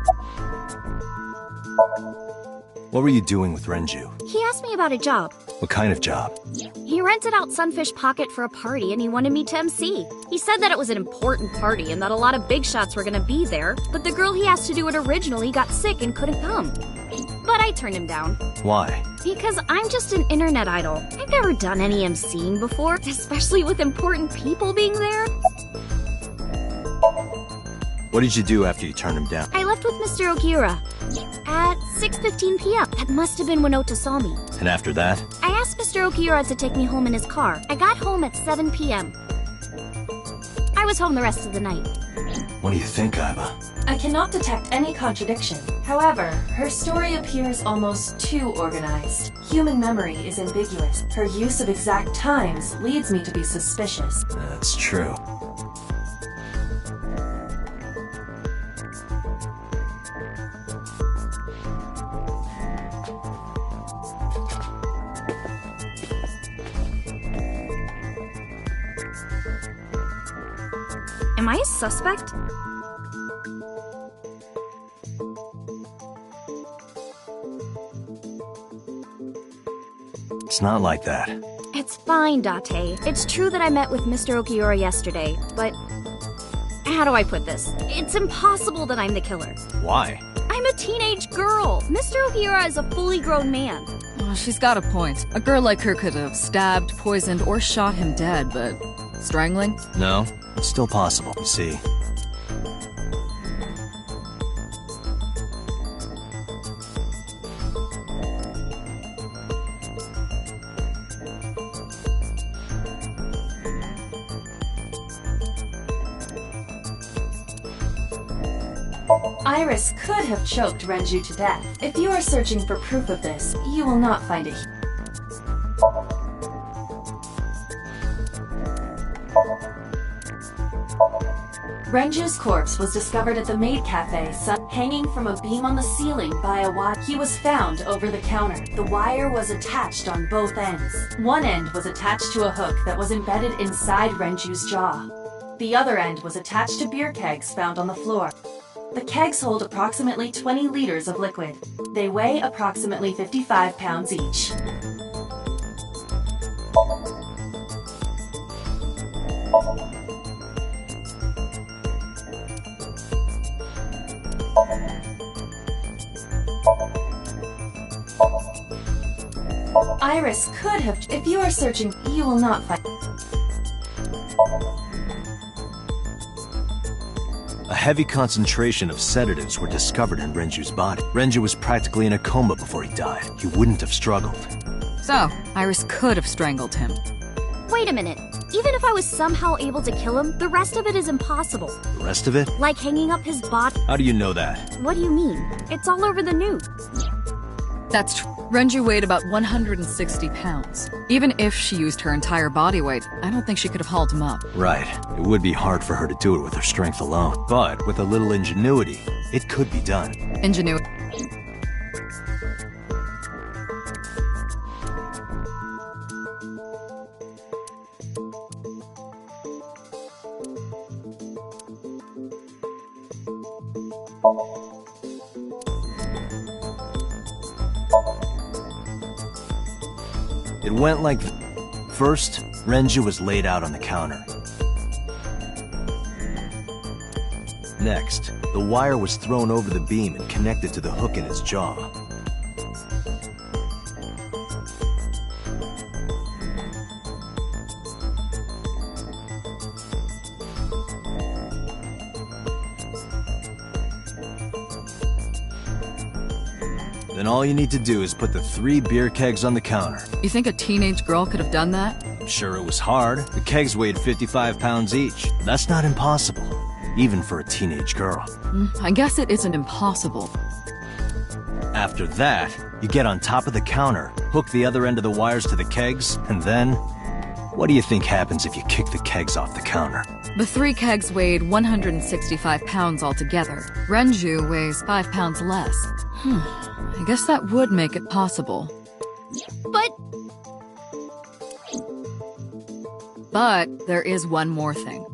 What were you doing with Renju? He asked me about a job. What kind of job? He rented out Sunfish Pocket for a party and he wanted me to MC. He said that it was an important party and that a lot of big shots were gonna be there, but the girl he asked to do it originally got sick and couldn't come. But I turned him down. Why? Because I'm just an internet idol. I've never done any MCing before, especially with important people being there. What did you do after you turned him down? I left with Mr. Ogiura at 6:15 p.m. That must have been when Ota saw me. And after that? I asked Mr. Ogiura to take me home in his car. I got home at 7 p.m. I was home the rest of the night. What do you think, Aiba? I cannot detect any contradiction. However, her story appears almost too organized. Human memory is ambiguous. Her use of exact times leads me to be suspicious. That's true. Am I a suspect? It's not like that. It's fine, Date. It's true that I met with Mr. Okiura yesterday, but... how do I put this? It's impossible that I'm the killer. Why? I'm a teenage girl. Mr. Okiura is a fully grown man. Oh, she's got a point. A girl like her could have stabbed, poisoned, or shot him dead, but... strangling? No, it's still possible. You see. Iris could have choked Renju to death. If you are searching for proof of this, you will not find it. Renju's corpse was discovered at the maid cafe, hanging from a beam on the ceiling by a wire. He was found over the counter. The wire was attached on both ends. One end was attached to a hook that was embedded inside Renju's jaw. The other end was attached to beer kegs found on the floor. The kegs hold approximately 20 liters of liquid. They weigh approximately 55 pounds each. Iris could have... if you are searching, you will not find... A heavy concentration of sedatives were discovered in Renju's body. Renju was practically in a coma before he died. He wouldn't have struggled. So, Iris could have strangled him. Wait a minute. Even if I was somehow able to kill him, the rest of it is impossible. The rest of it? Like hanging up his body. How do you know that? What do you mean? It's all over the news. That's true. Renju weighed about 160 pounds. Even if she used her entire body weight, I don't think she could have hauled him up. Right. It would be hard for her to do it with her strength alone. But with a little ingenuity, it could be done. Ingenuity. It went like... First, Renju was laid out on the counter. Next, the wire was thrown over the beam and connected to the hook in his jaw. Then all you need to do is put the 3 beer kegs on the counter. You think a teenage girl could have done that? I'm sure it was hard. The kegs weighed 55 pounds each. That's not impossible, even for a teenage girl. I guess it isn't impossible. After that, you get on top of the counter, hook the other end of the wires to the kegs, and then... What do you think happens if you kick the kegs off the counter? The 3 kegs weighed 165 pounds altogether. Renju weighs 5 pounds less. I guess that would make it possible. But... But there is one more thing.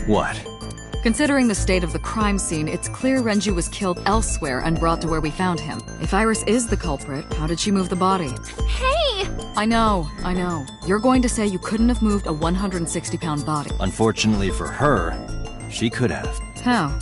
What? Considering the state of the crime scene, it's clear Renju was killed elsewhere and brought to where we found him. If Iris is the culprit, how did she move the body? Hey! I know. You're going to say you couldn't have moved a 160-pound body. Unfortunately for her, she could have. How?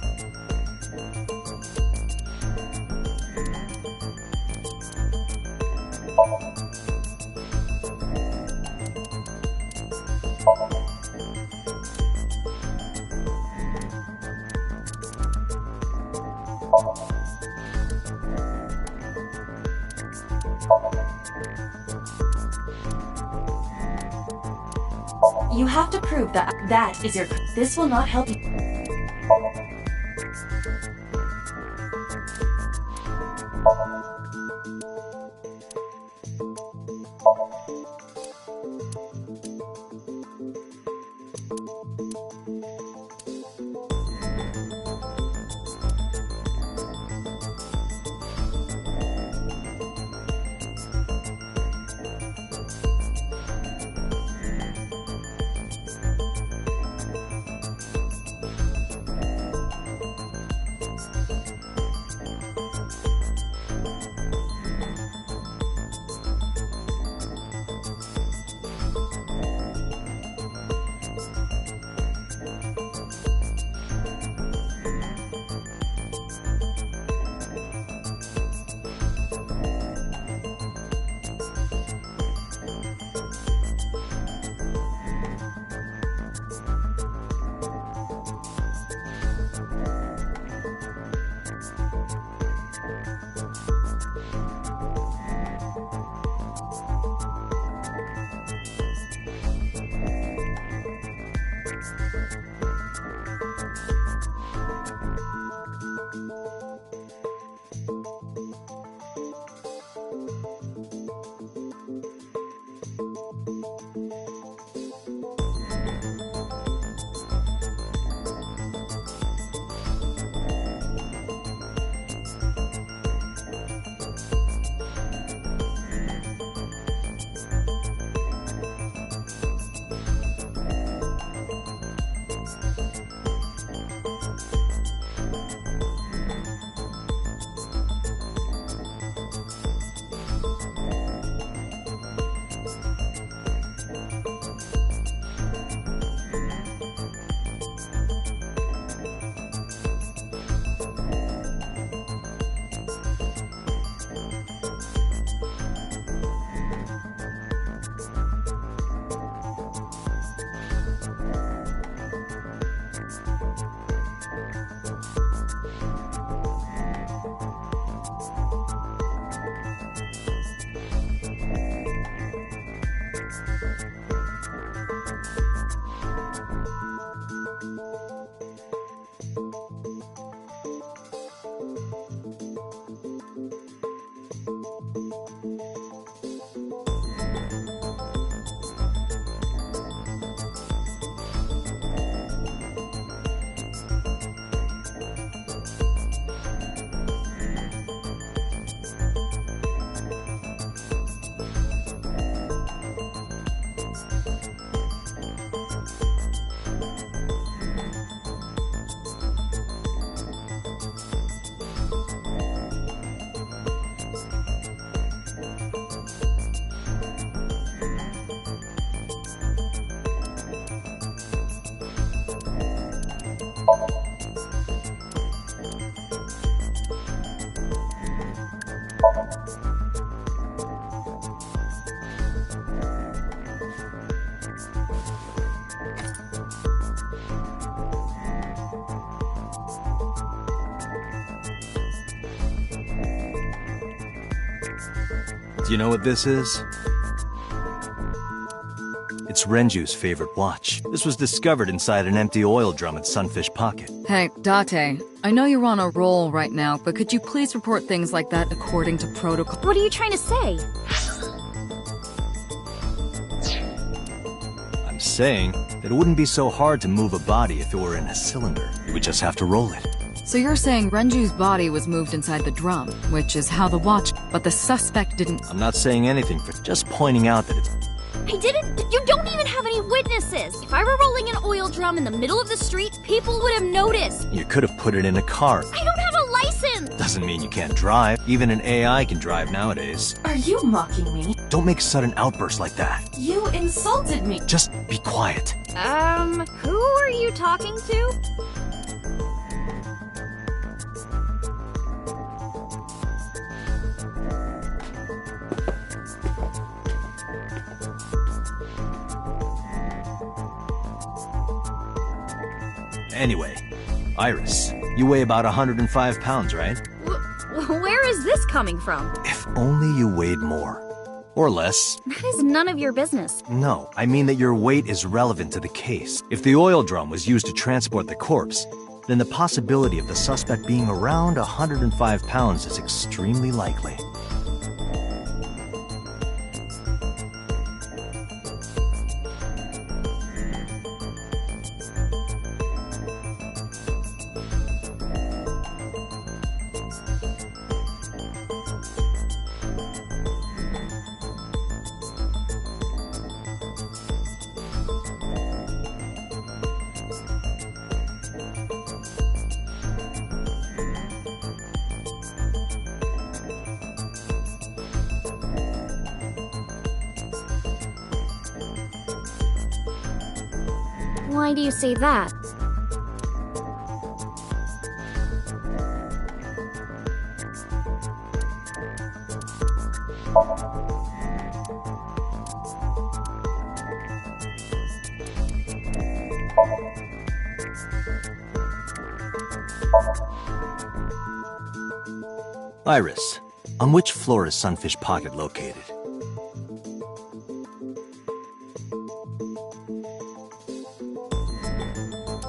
You have to prove that is your... This will not help you. Do you know what this is? It's Renju's favorite watch. This was discovered inside an empty oil drum at Sunfish Pocket. Hey, Date, I know you're on a roll right now, but could you please report things like that according to protocol? What are you trying to say? I'm saying It wouldn't be so hard to move a body if it were in a cylinder. You would just have to roll it. So you're saying Renju's body was moved inside the drum, which is how the watch... But the suspect didn't... I'm not saying anything, just pointing out that it's... I didn't... You don't even have any witnesses! If I were rolling an oil drum in the middle of the street, people would have noticed! You could have put it in a car. I don't have a license! Doesn't mean you can't drive. Even an AI can drive nowadays. Are you mocking me? Don't make sudden outbursts like that. You insulted me! Just be quiet. Who are you talking to? Anyway, Iris, you weigh about 105 pounds, right? Where is this coming from? If only you weighed more. Or less. That is none of your business. No, I mean that your weight is relevant to the case. If the oil drum was used to transport the corpse, then the possibility of the suspect being around 105 pounds is extremely likely. Why do you say that? Iris, on which floor is Sunfish Pocket located?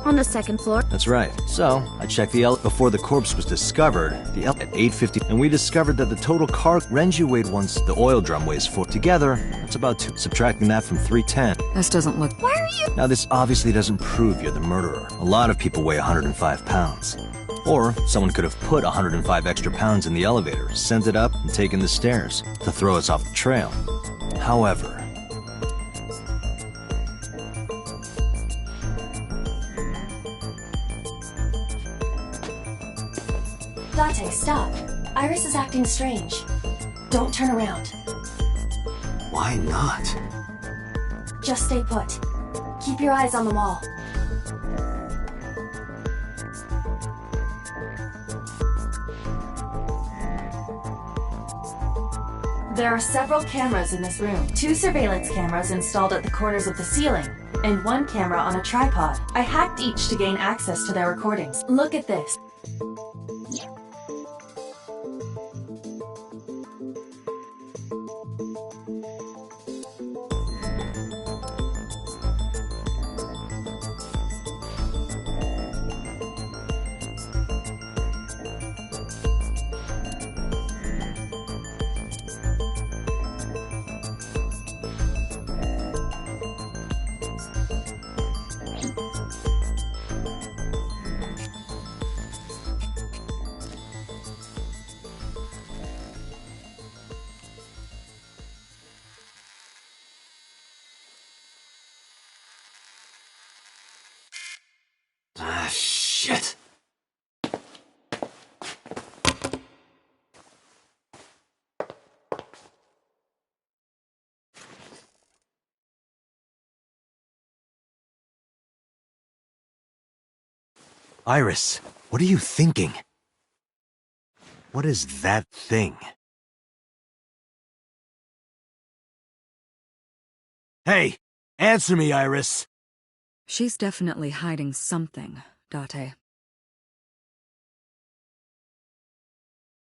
On the second floor. That's right. So, I checked the before the corpse was discovered, the at 8:50, and we discovered that the total car Renju weighed once the oil drum weighs 4. Together, that's about 2. Subtracting that from 310. This doesn't look... Why are you... Now, this obviously doesn't prove you're the murderer. A lot of people weigh 105 pounds. Or, someone could have put 105 extra pounds in the elevator, sent it up, and taken the stairs to throw us off the trail. However... Date, stop. Iris is acting strange. Don't turn around. Why not? Just stay put. Keep your eyes on the wall. There are several cameras in this room. 2 surveillance cameras installed at the corners of the ceiling, and 1 camera on a tripod. I hacked each to gain access to their recordings. Look at this. Shit. Iris, what are you thinking? What is that thing? Hey, answer me, Iris. She's definitely hiding something, Date.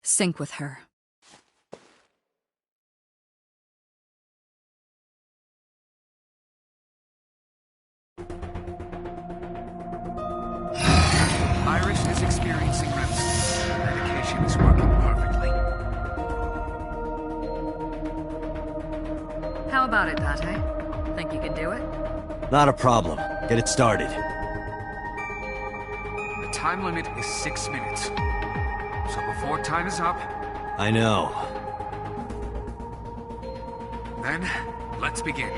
Sync with her. Iris is experiencing REM sleep. The medication is working perfectly. How about it, Date? Think you can do it? Not a problem. Get it started. The time limit is 6 minutes. So before time is up... I know. Then, let's begin.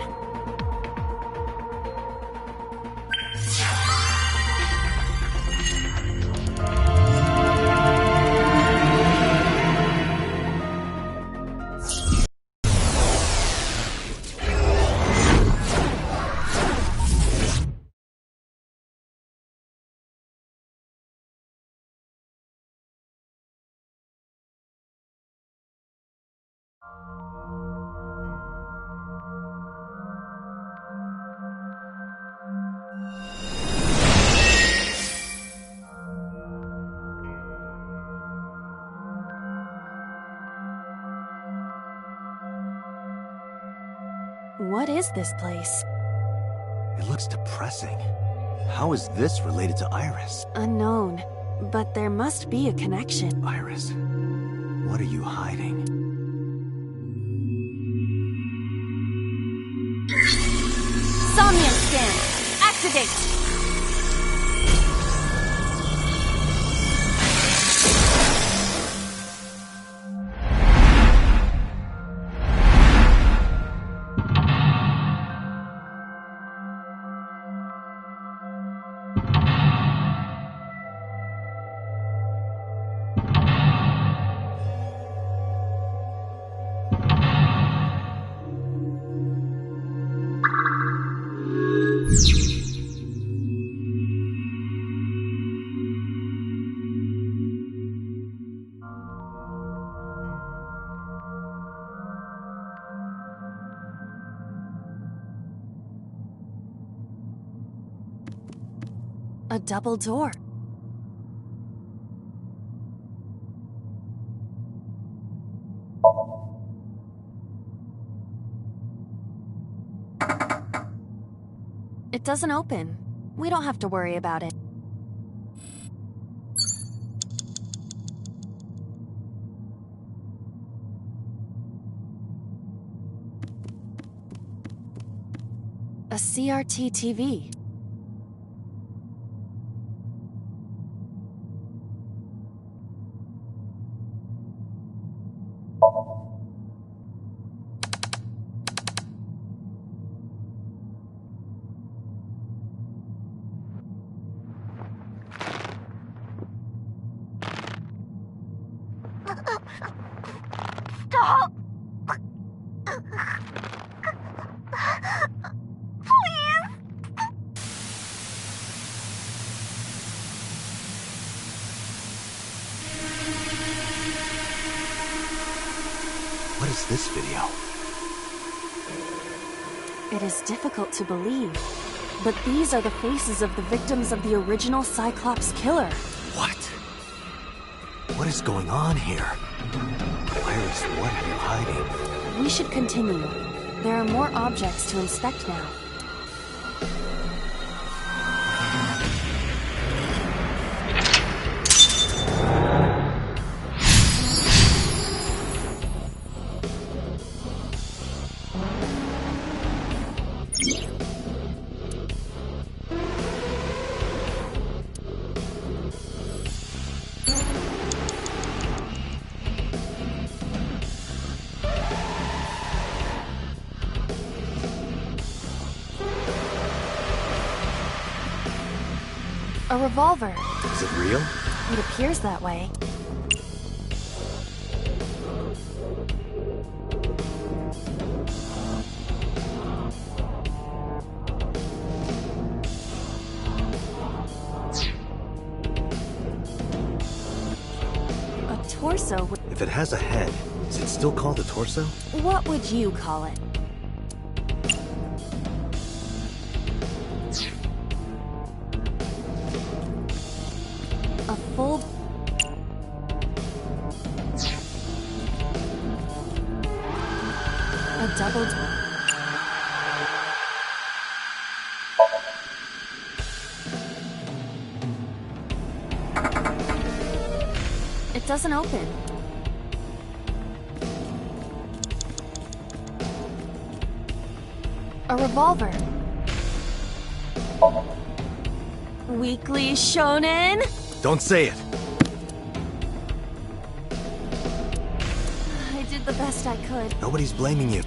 What is this place? It looks depressing. How is this related to Iris? Unknown. But there must be a connection. Iris, what are you hiding? Somnium scan! Activate! A double door. It doesn't open. We don't have to worry about it. A CRT TV. Stop! Please! What is this video? It is difficult to believe, but these are the faces of the victims of the original Cyclops killer. What? What is going on here? Iris, what are you hiding? We should continue. There are more objects to inspect now. A revolver. Is it real? It appears that way. A torso. If it has a head, is it still called a torso? What would you call it? A full... A double... It doesn't open. A revolver. Weekly Shonen? Don't say it. I did the best I could. Nobody's blaming you.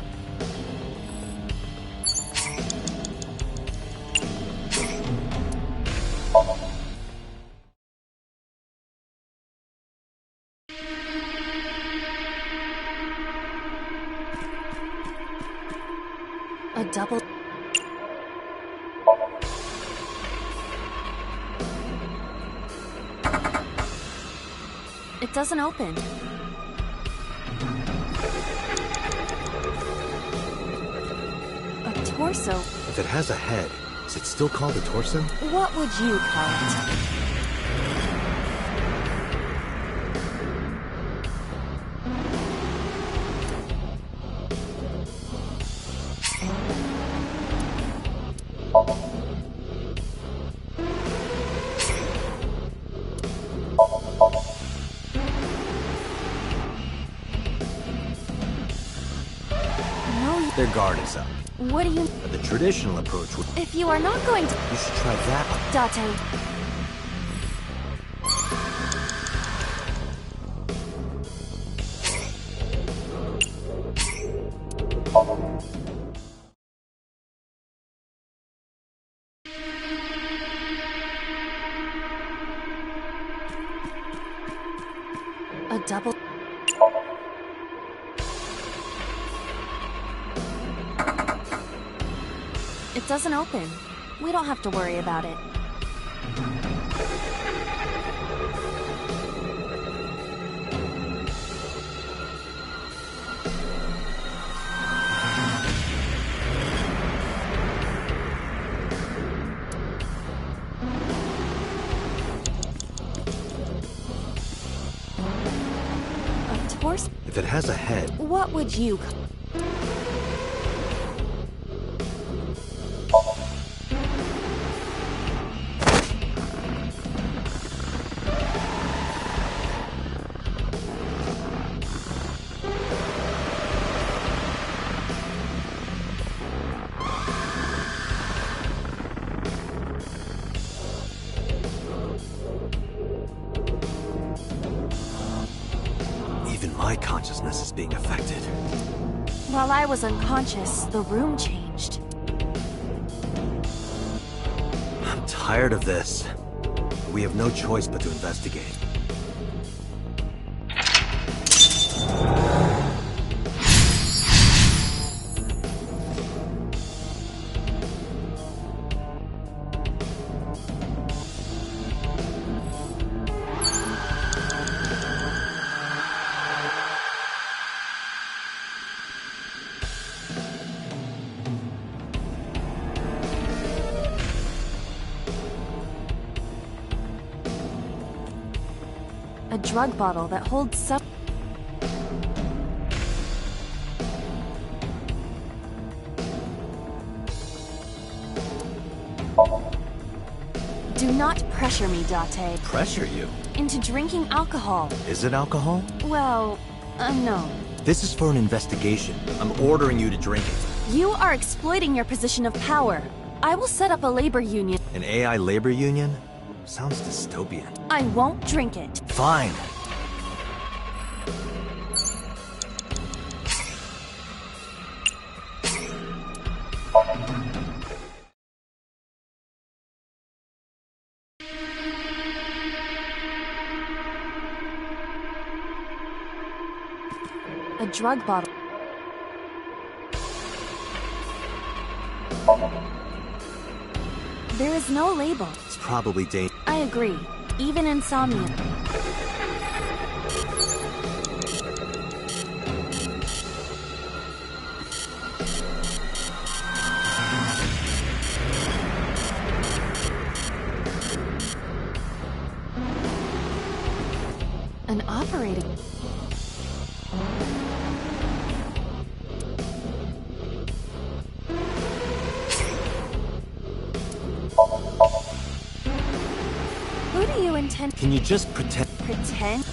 A double... It doesn't open. A torso? If it has a head, is it still called a torso? What would you call it? Their guard is up. What do you... The traditional approach would... If you are not going to... You should try that one. Date. A double... It doesn't open. We don't have to worry about it. A torso? If it has a head... What would you... Even my consciousness is being affected. While I was unconscious, the room changed. I'm tired of this. We have no choice but to investigate. A drug bottle that holds some... Do not pressure me, Date. Pressure you? Into drinking alcohol. Is it alcohol? Well, no. This is for an investigation. I'm ordering you to drink it. You are exploiting your position of power. I will set up a labor union. An AI labor union? Sounds dystopian. I won't drink it. Fine. A drug bottle. There is no label. It's probably dangerous. I agree. Even insomnia. An operating... Who do you intend... Can you just pretend... Pretend?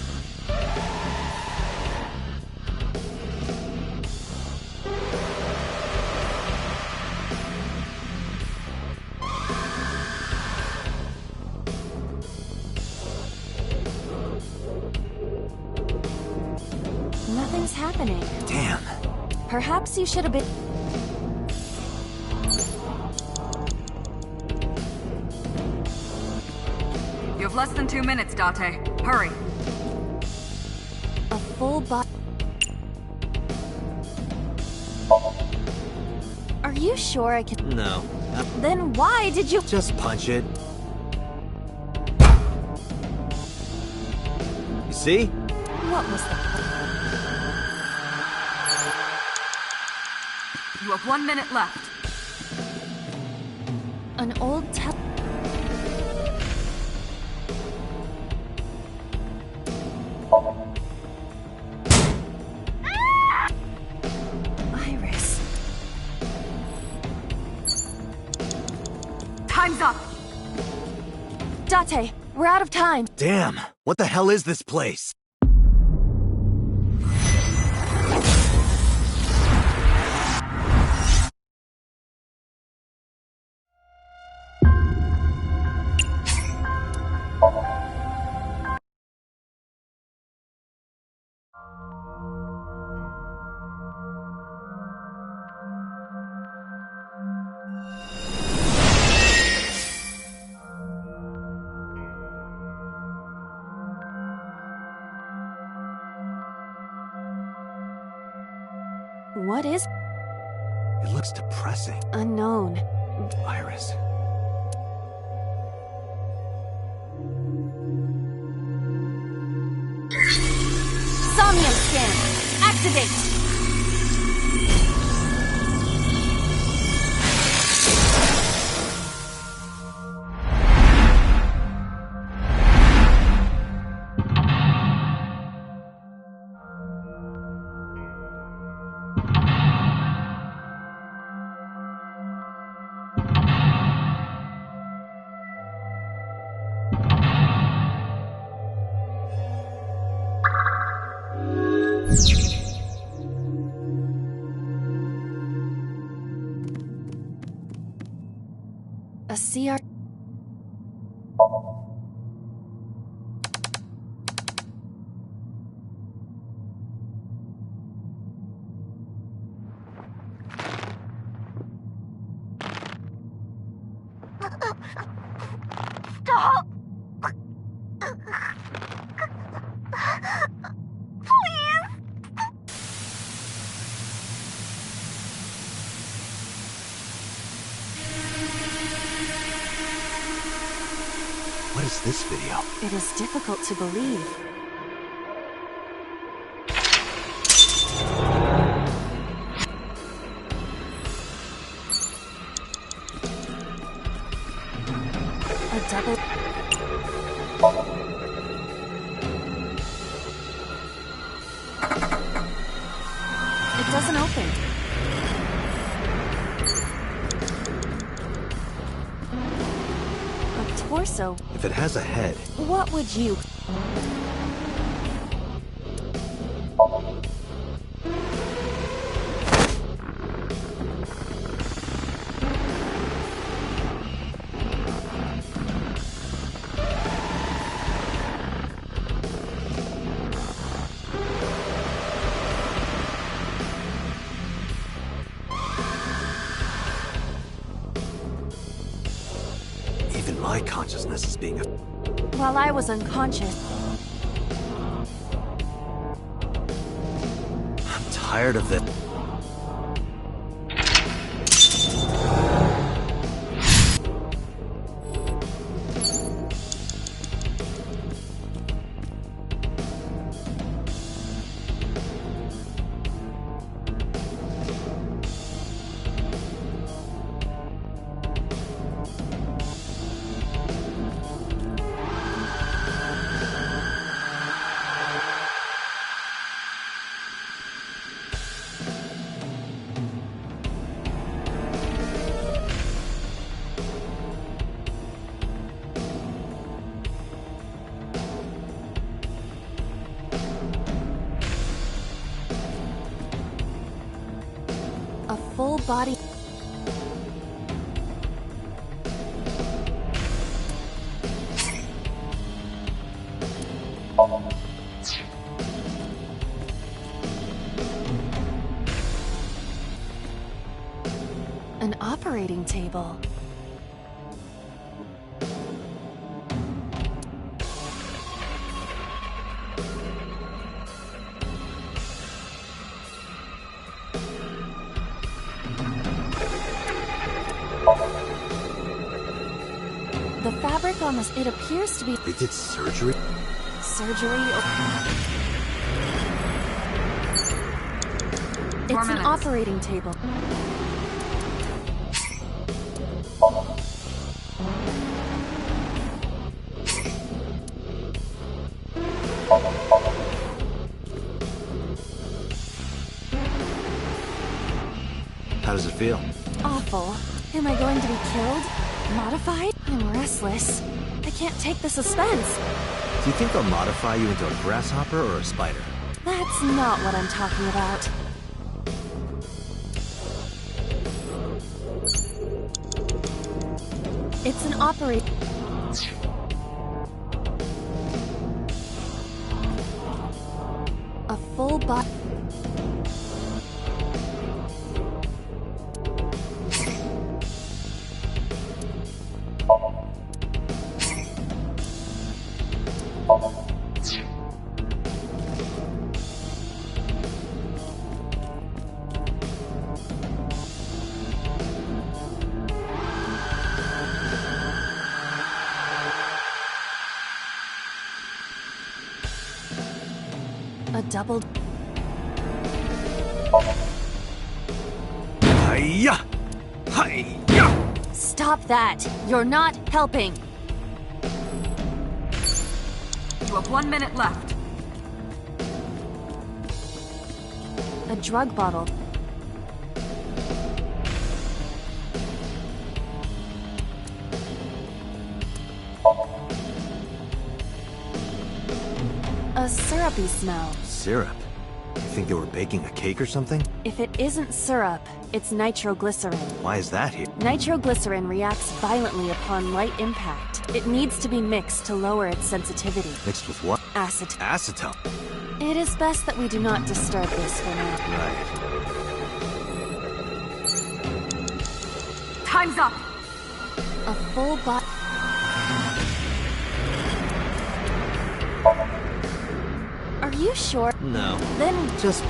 Nothing's happening. Damn. Perhaps you should have been... You have less than 2 minutes, Date. Hurry. A full body... Are you sure I can... No. Then why did you... Just punch it. You see? What was that? You have 1 minute left. An old Iris. Time's up! Date, we're out of time. Damn. What the hell is this place? What is... It looks depressing. Unknown. Iris. Somnium scan. Activate. A CR... Stop! What is this video? It is difficult to believe. A double... It doesn't open. A torso. If it has a head... What would you... Even my consciousness is being... While I was unconscious... I'm tired of it. A full body... An operating table. The fabric on this, it appears to be... They did surgery? Surgery? It's an operating table. How does it feel? Awful. Am I going to be killed? Modified? I'm restless. I can't take the suspense. Do you think they'll modify you into a grasshopper or a spider? That's not what I'm talking about. It's an operate... A full body... A double... Hi-ya! Hi-ya! Stop that! You're not helping! You have 1 minute left. A drug bottle. A syrupy smell. Syrup? You think they were baking a cake or something? If it isn't syrup, it's nitroglycerin. Why is that here? Nitroglycerin reacts violently upon light impact. It needs to be mixed to lower its sensitivity. Mixed with what? Acetone. Acetone? It is best that we do not disturb this for now. Right. Time's up! A full body... Are you sure? No. Then... Just...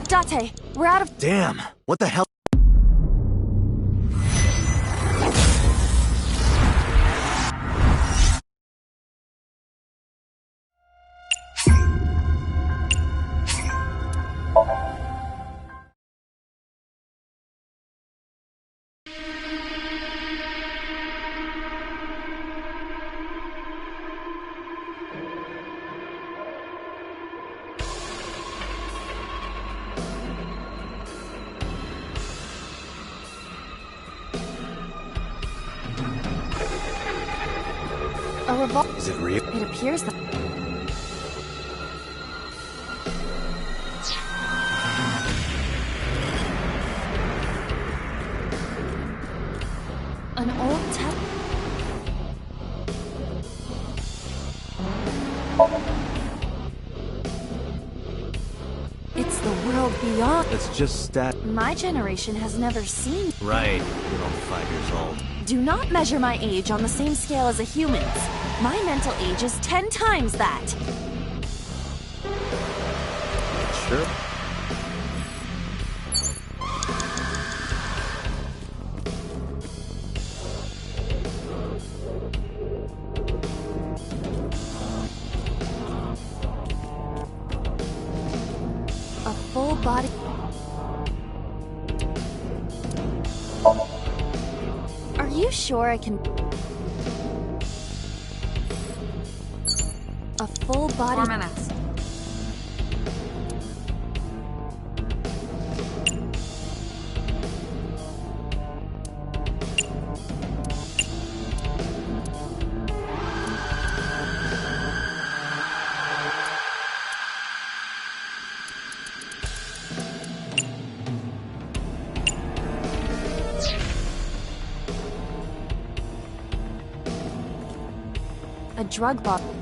Date, we're out of... Damn! What the hell? A revolver. Is it real? It appears that... An old tap... It's the world beyond... It's just that... My generation has never seen... Right. You're only 5 years old. Do not measure my age on the same scale as a human's. My mental age is 10 times that. Sure. A full body... Are you sure I can... A full body... 4 minutes. A drug bottle.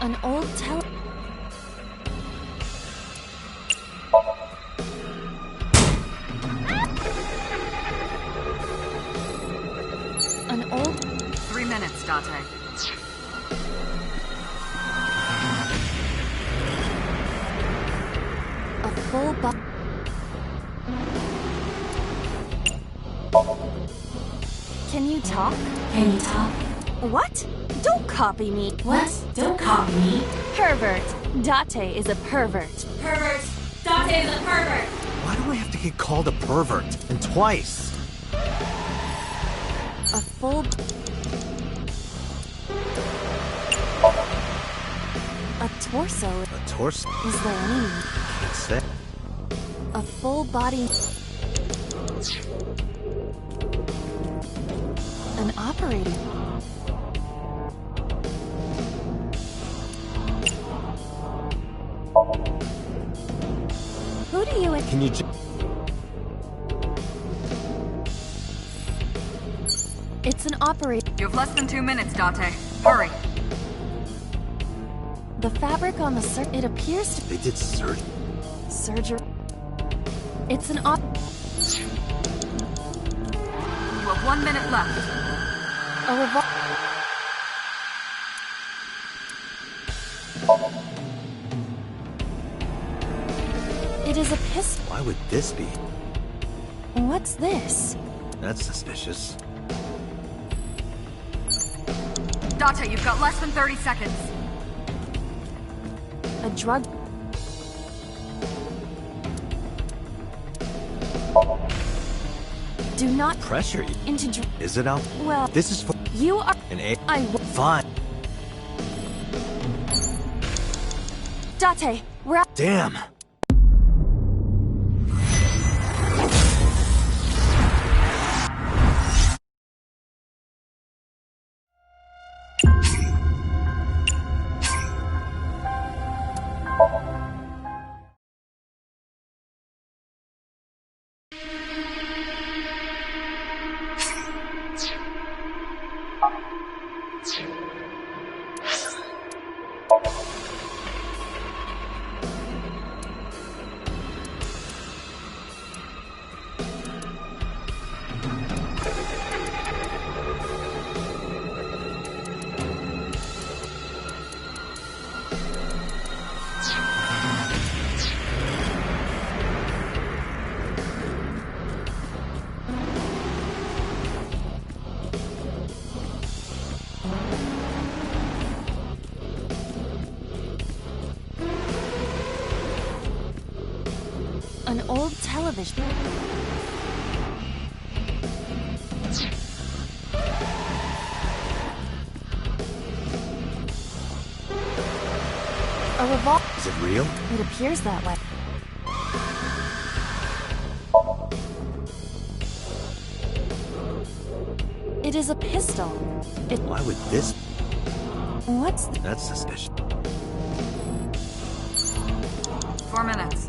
An old An old... 3 minutes, Date. A full body... Can you talk? Can you talk? What? Don't copy me. What? Don't copy me. Pervert. Date is a pervert. Pervert. Date is a pervert. Why do I have to get called a pervert? And twice? A full... A torso. A torso? Is there any... Can't say. A full body... An operating... Who do you... Can you It's an operating... You have less than 2 minutes, Date. Hurry. The fabric on the it appears to... They did surgery. Surgery... It's an You have 1 minute left. A revolver... It is a pistol. Why would this be? What's this? That's suspicious. Date, you've got less than 30 seconds. A drug... Do not... Pressure you. Into... Is it out? Well... This is for... You are... An A... I will... Fine. Date, we're out... Damn. An old television. A revolver. Is it real? It appears that way. It is a pistol. It... Why would this... What's... That's suspicious. 4 minutes.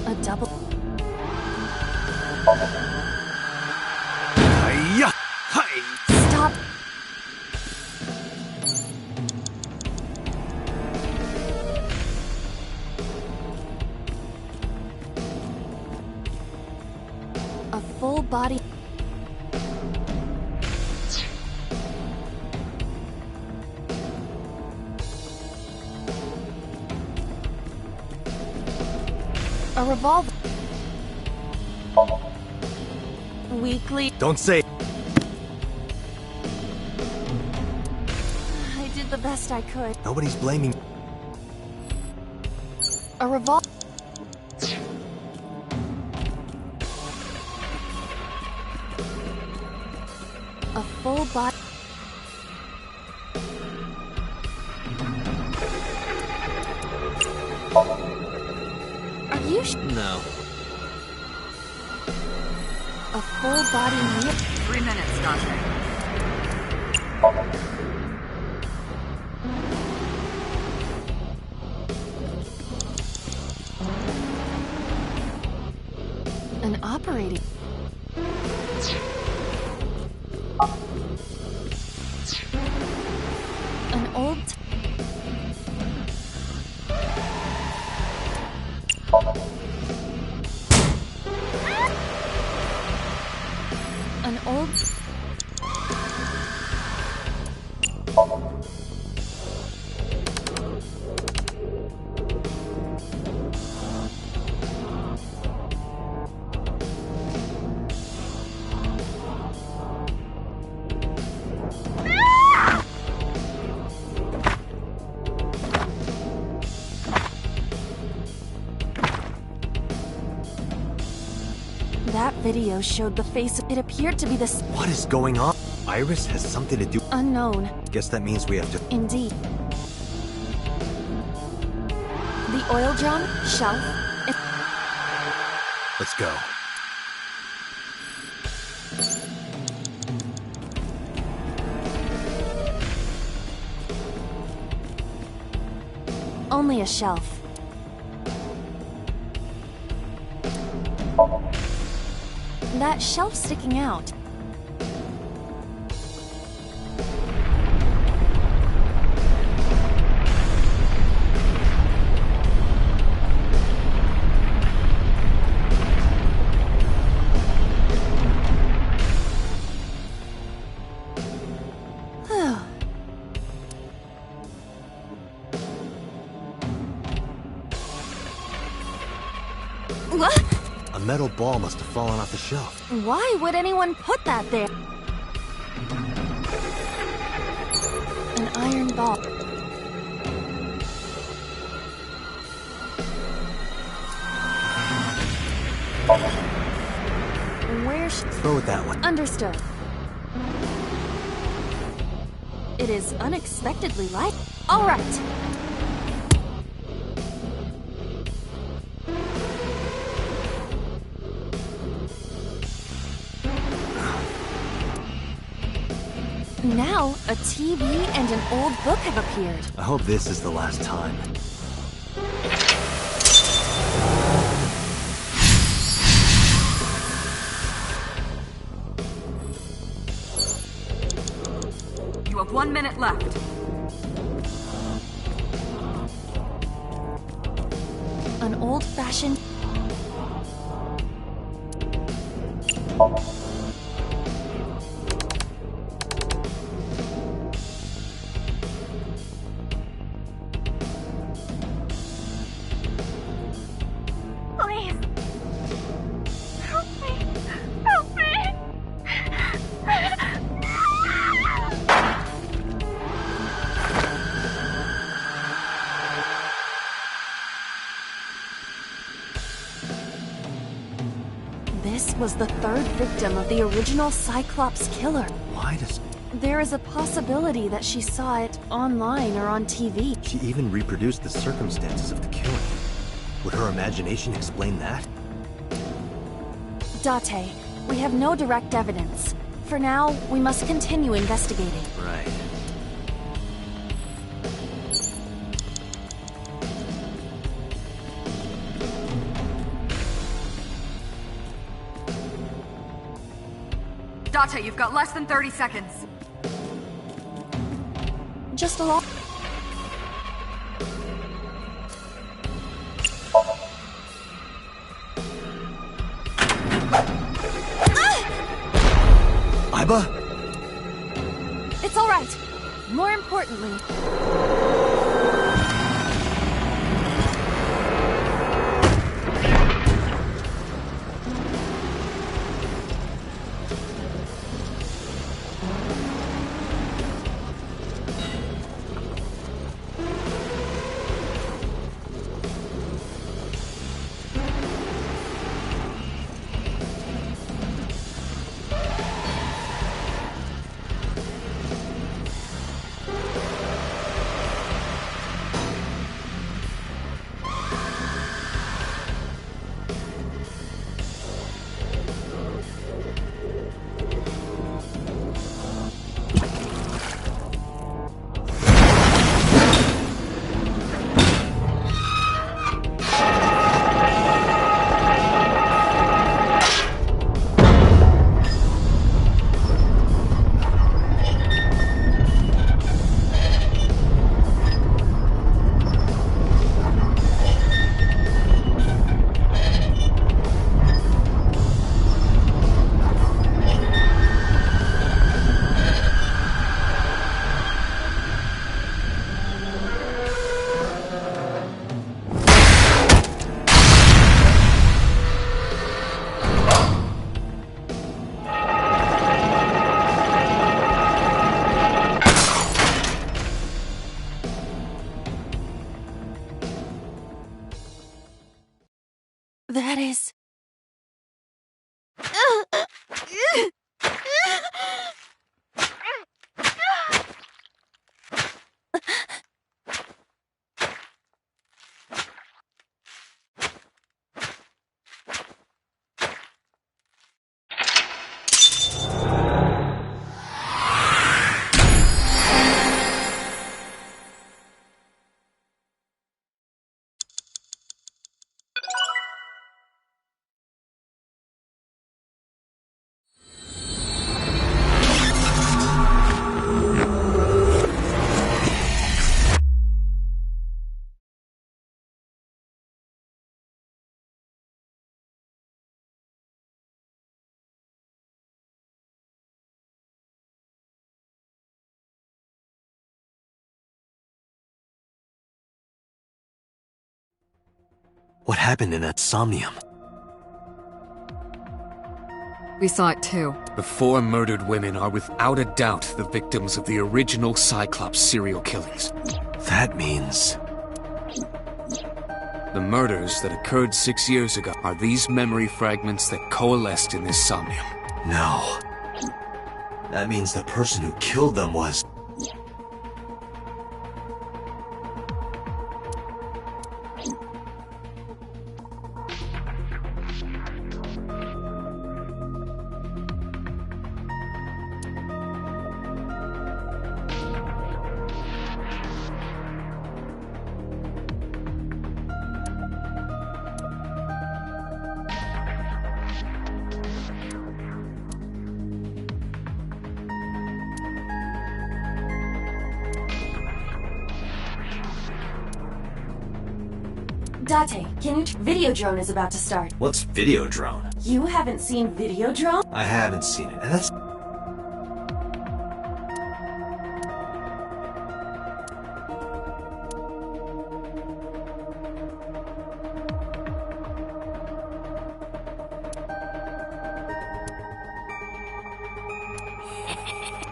A double... Hiya! Hi! Stop! A full body... A revolver... Weekly... Don't say... I did the best I could. Nobody's blaming... A revolver... A full body... Are you No. A full body... 3 minutes, Dante. An operating... An old... An old... That video showed the face. It appeared to be this... What is going on? Iris has something to do... Unknown. Guess that means we have to... Indeed. The oil drum, shelf... Let's go. Only a shelf. That shelf sticking out. What? A metal ball must have fallen off the shelf. Why would anyone put that there? An iron ball. Throw it that way. Understood. It is unexpectedly light. All right. Now, a TV and an old book have appeared. I hope this is the last time. You have 1 minute left. An old-fashioned... Please. Help me. Help me. This was the third victim of the original Cyclops killer. Why does... There is a possibility that she saw it online or on TV. She even reproduced the circumstances of the killing. Would her imagination explain that? Date, we have no direct evidence. For now, we must continue investigating. Right. Date, you've got less than 30 seconds. Just a lot. Aiba? It's all right. More importantly... That is... What happened in that somnium? We saw it too. The 4 murdered women are without a doubt the victims of the original Cyclops serial killings. That means... The murders that occurred 6 years ago are these memory fragments that coalesced in this somnium. No. That means the person who killed them was... Date, can you... Videodrone is about to start. What's Videodrone? You haven't seen Videodrone? I haven't seen it, and that's...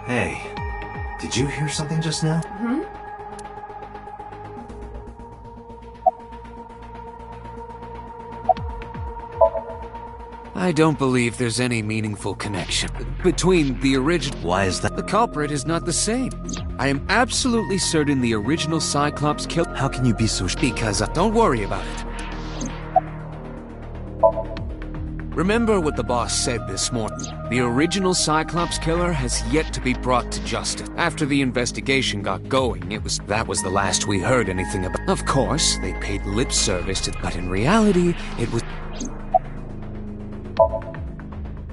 Hey, did you hear something just now? Hmm? I don't believe there's any meaningful connection between the original... Why is that? The culprit is not the same. I am absolutely certain the original Cyclops killed... How can you be so... Because don't worry about it. Remember what the boss said this morning. The original Cyclops killer has yet to be brought to justice. After the investigation got going, that was the last we heard anything about. Of course, they paid lip service to... But in reality, it was...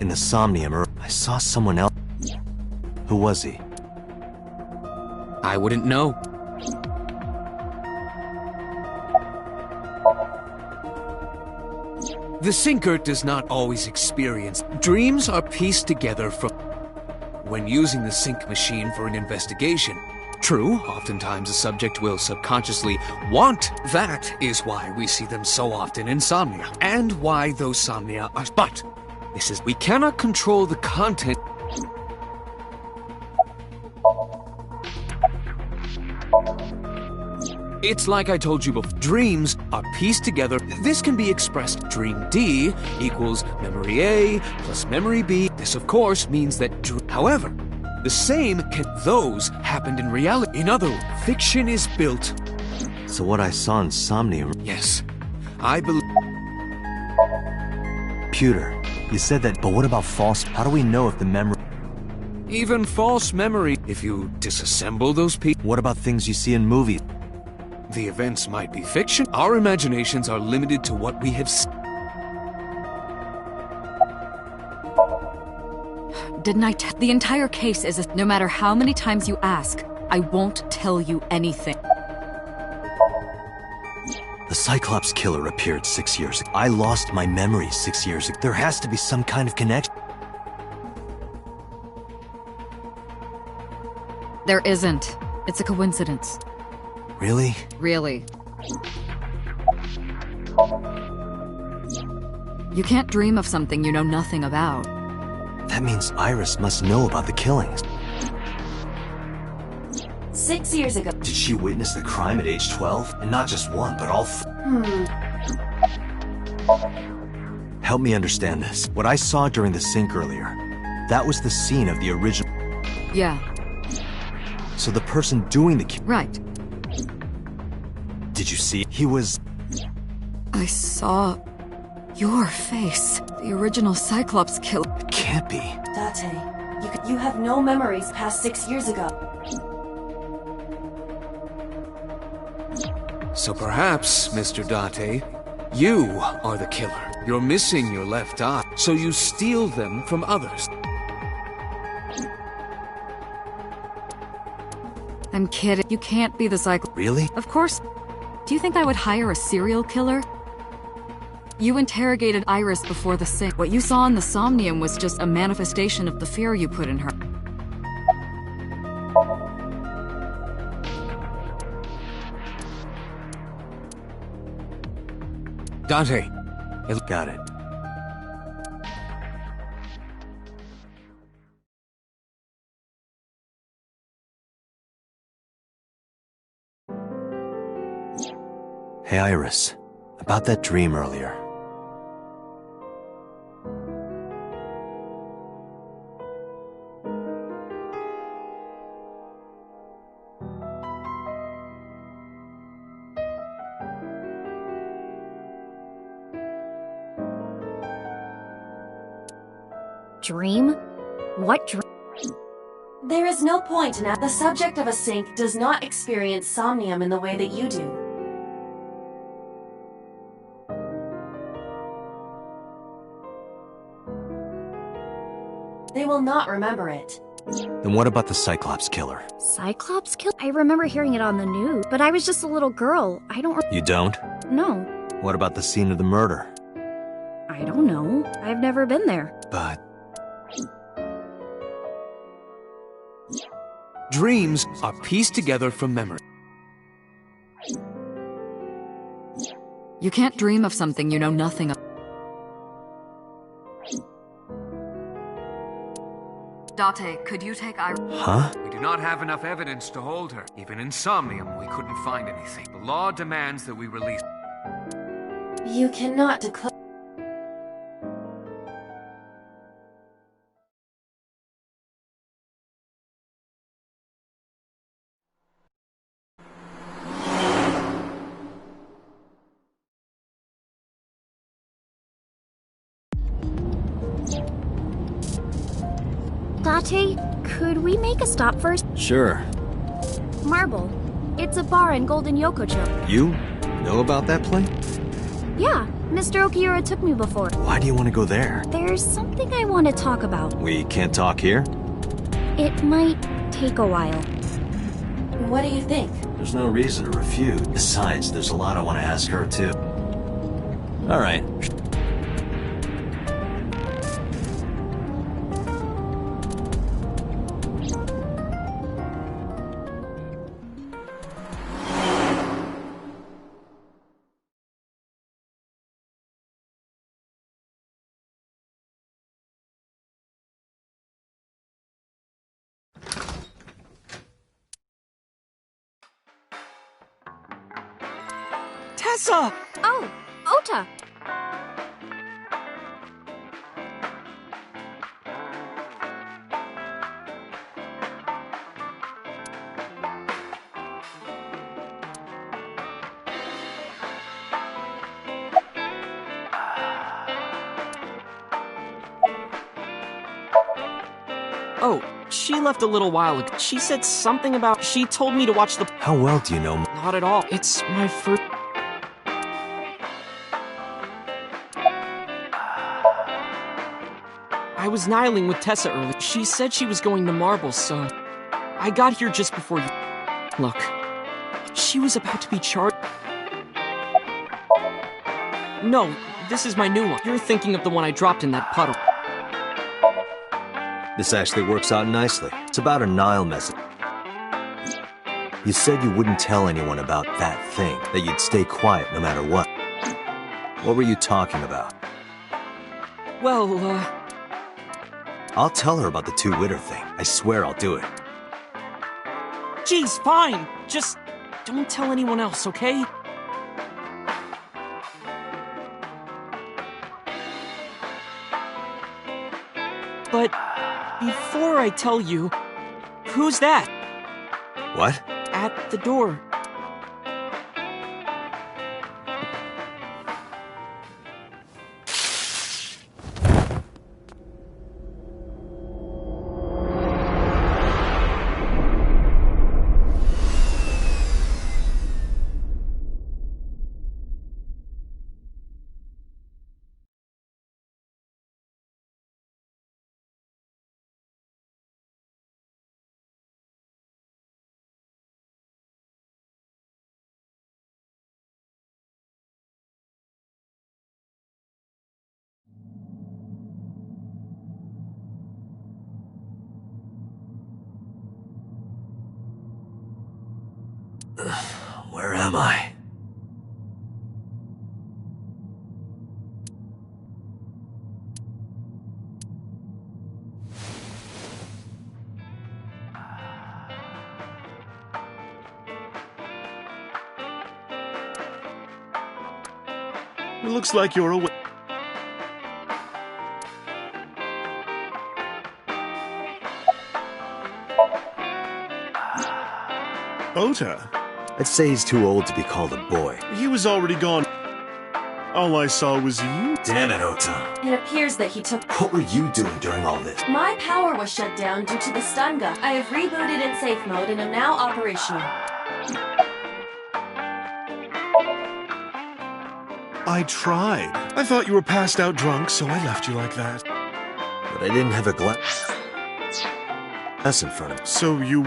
In the somnium, I saw someone else. Who was he? I wouldn't know. The Sinker does not always experience. Dreams are pieced together from... When using the sync machine for an investigation. True, oftentimes the subject will subconsciously want. That is why we see them so often in Somnia. And why those Somnia are... But... This is... We cannot control the content... It's like I told you before. Dreams are pieced together. This can be expressed. Dream D equals memory A plus memory B. This, of course, means that... However, the same can... Those happened in reality. In other words, fiction is built. So what I saw in Somnia... Yes. I believe... Computer. You said that, but what about false? How do we know if the memory... Even false memory, if you disassemble those pieces... What about things you see in movies? The events might be fiction. Our imaginations are limited to what we have seen. Didn't I tell... The entire case is no matter how many times you ask, I won't tell you anything. The Cyclops killer appeared 6 years ago. I lost my memory 6 years ago. There has to be some kind of connection. There isn't. It's a coincidence. Really? Really. You can't dream of something you know nothing about. That means Iris must know about the killings. 6 years ago. Did she witness the crime at age 12? And not just one, but all Help me understand this. What I saw during the sync earlier, that was the scene of the original... Yeah. So the person doing the... Right. Did you see? He was... I saw... your face. The original Cyclops killer. It can't be. Date, you have no memories past 6 years ago. So perhaps, Mr. Date, you are the killer. You're missing your left eye, so you steal them from others. I'm kidding. You can't be the Cyclops. Really? Of course. Do you think I would hire a serial killer? You interrogated Iris before the sync. What you saw in the Somnium was just a manifestation of the fear you put in her. Dante. Got it. Hey, Iris. About that dream earlier. Dream? What dream? There is no point in that. The subject of a sync does not experience somnium in the way that you do. They will not remember it. Then what about the Cyclops killer? Cyclops kill? I remember hearing it on the news, but I was just a little girl. I don't... You don't? No. What about the scene of the murder? I don't know. I've never been there. But... Dreams are pieced together from memory. You can't dream of something you know nothing of. Date, could you take Iris? Huh? We do not have enough evidence to hold her. Even in Somnium, we couldn't find anything. The law demands that we release... You cannot declare... Date, could we make a stop first? Sure. Marble. It's a bar in Golden Yokocho. You know about that place? Yeah, Mr. Okiura took me before. Why do you want to go there? There's something I want to talk about. We can't talk here? It might take a while. What do you think? There's no reason to refuse. Besides, there's a lot I want to ask her, too. All right. Tessa! Oh, Ota! Oh, she left a little while ago. She said something about... She told me to watch the... How well do you know? Not at all. It's my first... I was nihiling with Tessa earlier. She said she was going to Marble, so... I got here just before you... Look. She was about to be charged... No, this is my new one. You're thinking of the one I dropped in that puddle. This actually works out nicely. It's about a Nile message. You said you wouldn't tell anyone about that thing, that you'd stay quiet no matter what. What were you talking about? Well, I'll tell her about the two-witter thing. I swear I'll do it. Geez, fine. Just don't tell anyone else, okay? But before I tell you, who's that? What? At the door. Where am I? It looks like you're away. Ota? I'd say he's too old to be called a boy. He was already gone. All I saw was you. Damn it, Ota. It appears that he took... What were you doing during all this? My power was shut down due to the stun gun. I have rebooted in safe mode and am now operational. I tried. I thought you were passed out drunk, so I left you like that. But I didn't have a glass in front of me. So you...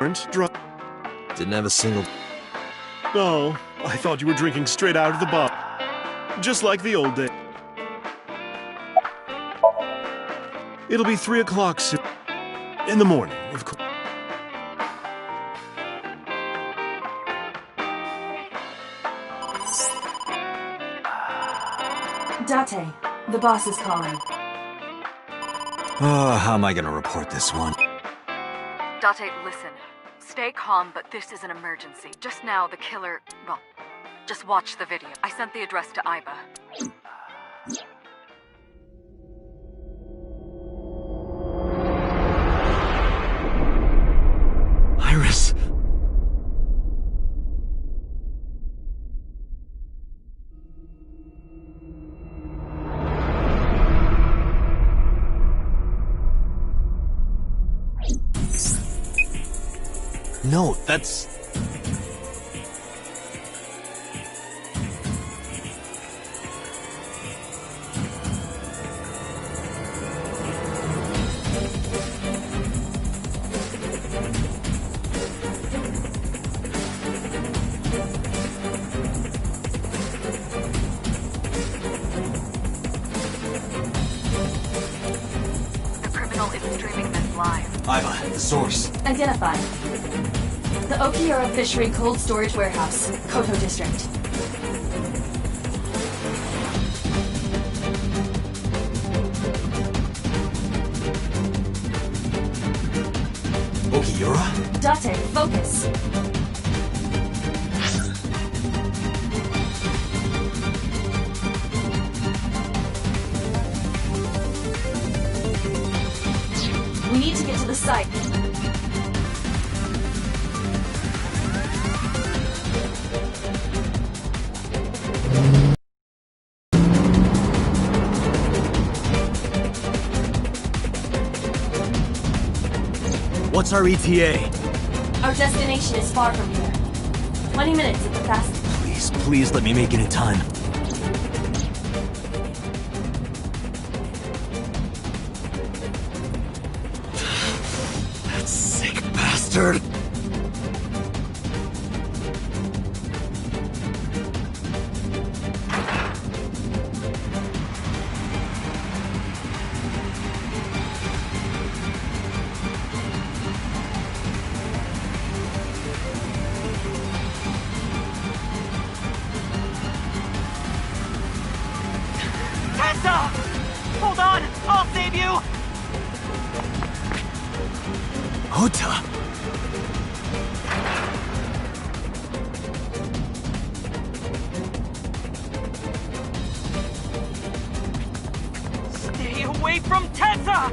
weren't drunk. Didn't have a single... Oh, I thought you were drinking straight out of the bottle. Just like the old days. It'll be 3 o'clock soon. In the morning, of course. Date, the boss is calling. Oh, how am I gonna report this one? Date, listen. Stay calm, but this is an emergency. Just now, the killer... Well, just watch the video. I sent the address to Aiba. Iris! No, that's... The criminal is streaming this live. Aiba, the source. Identified. The Okiura Fishery Cold Storage Warehouse, Koto District. Okiura? Date, focus. sight. What's our ETA? Our destination is far from here. 20 minutes at the fastest. Please let me make it in time. That sick bastard! Hold on! I'll save you! Ota! Stay away from Tessa!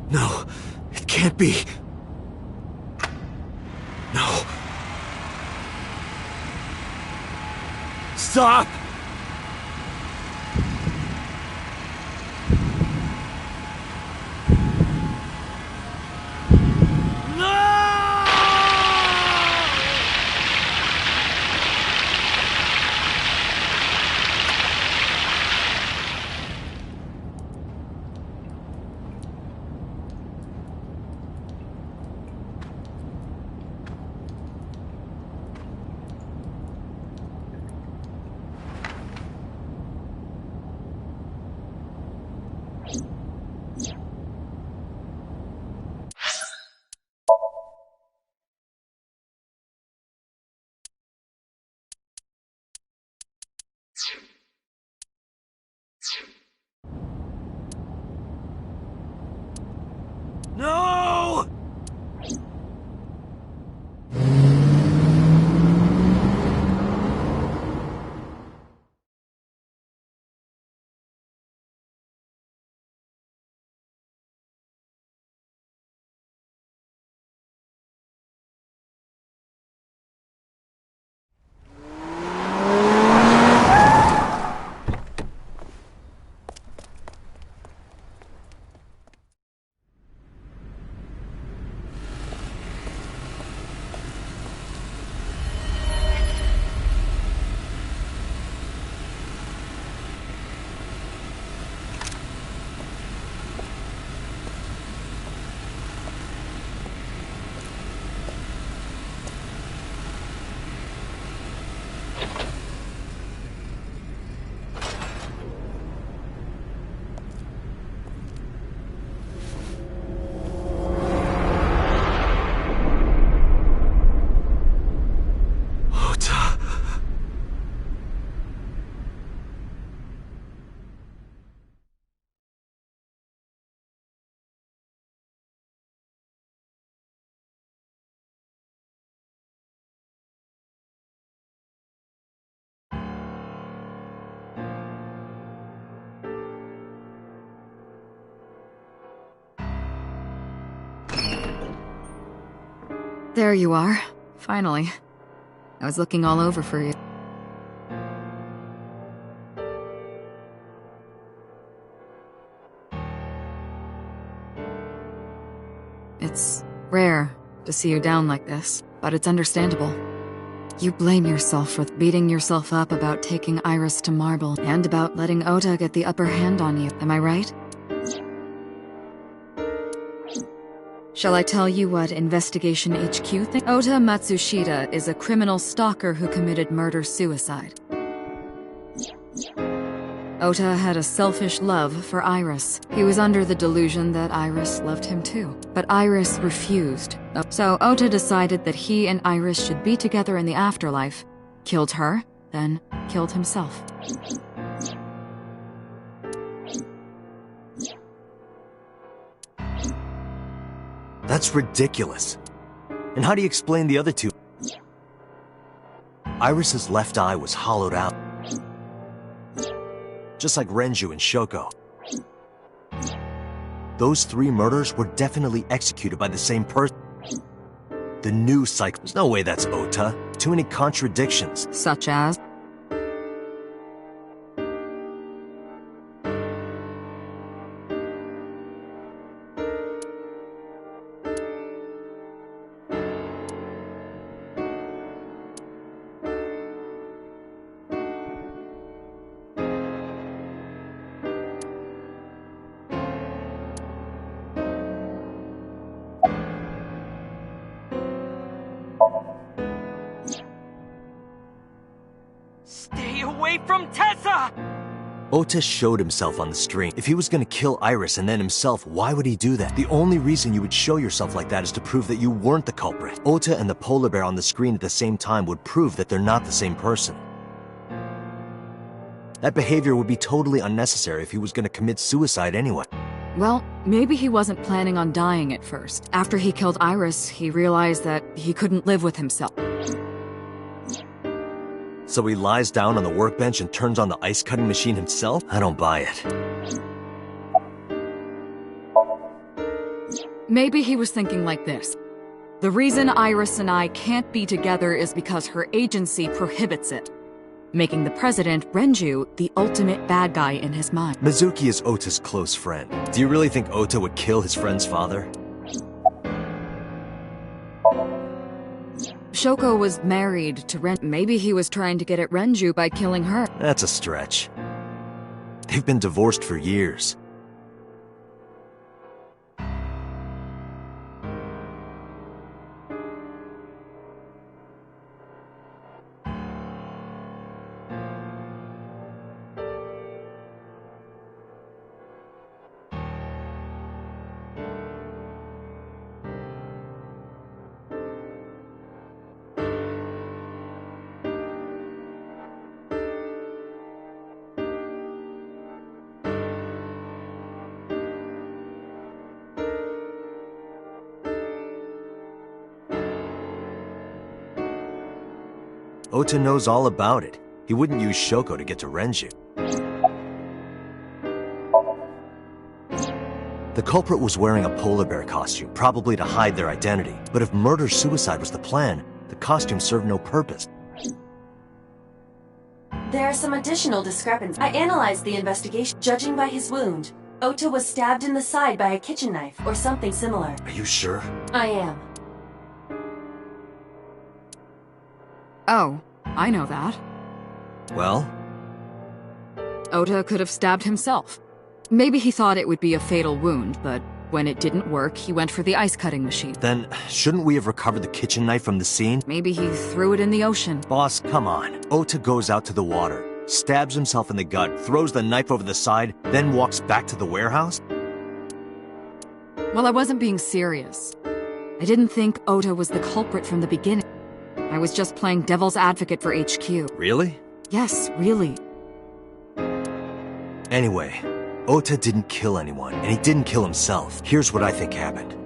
No, it can't be. No. Stop! No! There you are. Finally. I was looking all over for you. It's rare to see you down like this, but it's understandable. You blame yourself for beating yourself up about taking Iris to Marble, and about letting Ota get the upper hand on you, am I right? Shall I tell you what Investigation HQ thinks? Ota Matsushita is a criminal stalker who committed murder-suicide. Ota had a selfish love for Iris. He was under the delusion that Iris loved him too. But Iris refused. So Ota decided that he and Iris should be together in the afterlife, killed her, then killed himself. That's ridiculous. And how do you explain the other two? Iris's left eye was hollowed out. Just like Renju and Shoko. Those 3 murders were definitely executed by the same person. The new cycle. There's no way that's Ota. Too many contradictions. Such as? Stay away from Tessa! Ota showed himself on the screen. If he was gonna kill Iris and then himself, why would he do that? The only reason you would show yourself like that is to prove that you weren't the culprit. Ota and the polar bear on the screen at the same time would prove that they're not the same person. That behavior would be totally unnecessary if he was gonna commit suicide anyway. Well, maybe he wasn't planning on dying at first. After he killed Iris, he realized that he couldn't live with himself. So he lies down on the workbench and turns on the ice cutting machine himself? I don't buy it. Maybe he was thinking like this. The reason Iris and I can't be together is because her agency prohibits it, making the president, Renju, the ultimate bad guy in his mind. Mizuki is Ota's close friend. Do you really think Ota would kill his friend's father? Shoko was married to Renju. Maybe he was trying to get at Renju by killing her. That's a stretch. They've been divorced for years. Ota knows all about it. He wouldn't use Shoko to get to Renju. The culprit was wearing a polar bear costume, probably to hide their identity. But if murder-suicide was the plan, the costume served no purpose. There are some additional discrepancies. I analyzed the investigation. Judging by his wound, Ota was stabbed in the side by a kitchen knife or something similar. Are you sure? I am. Oh, I know that. Well? Ota could have stabbed himself. Maybe he thought it would be a fatal wound, but when it didn't work, he went for the ice-cutting machine. Then, shouldn't we have recovered the kitchen knife from the scene? Maybe he threw it in the ocean. Boss, come on. Ota goes out to the water, stabs himself in the gut, throws the knife over the side, then walks back to the warehouse? Well, I wasn't being serious. I didn't think Ota was the culprit from the beginning. I was just playing devil's advocate for HQ. Really? Yes, really. Anyway, Ota didn't kill anyone, and he didn't kill himself. Here's what I think happened.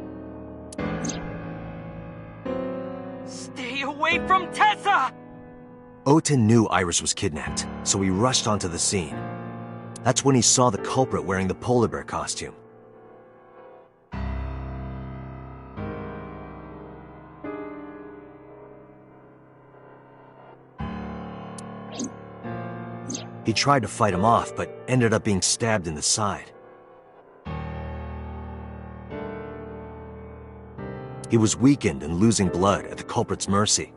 Stay away from Tessa! Ota knew Iris was kidnapped, so he rushed onto the scene. That's when he saw the culprit wearing the polar bear costume. He tried to fight him off, but ended up being stabbed in the side. He was weakened and losing blood at the culprit's mercy.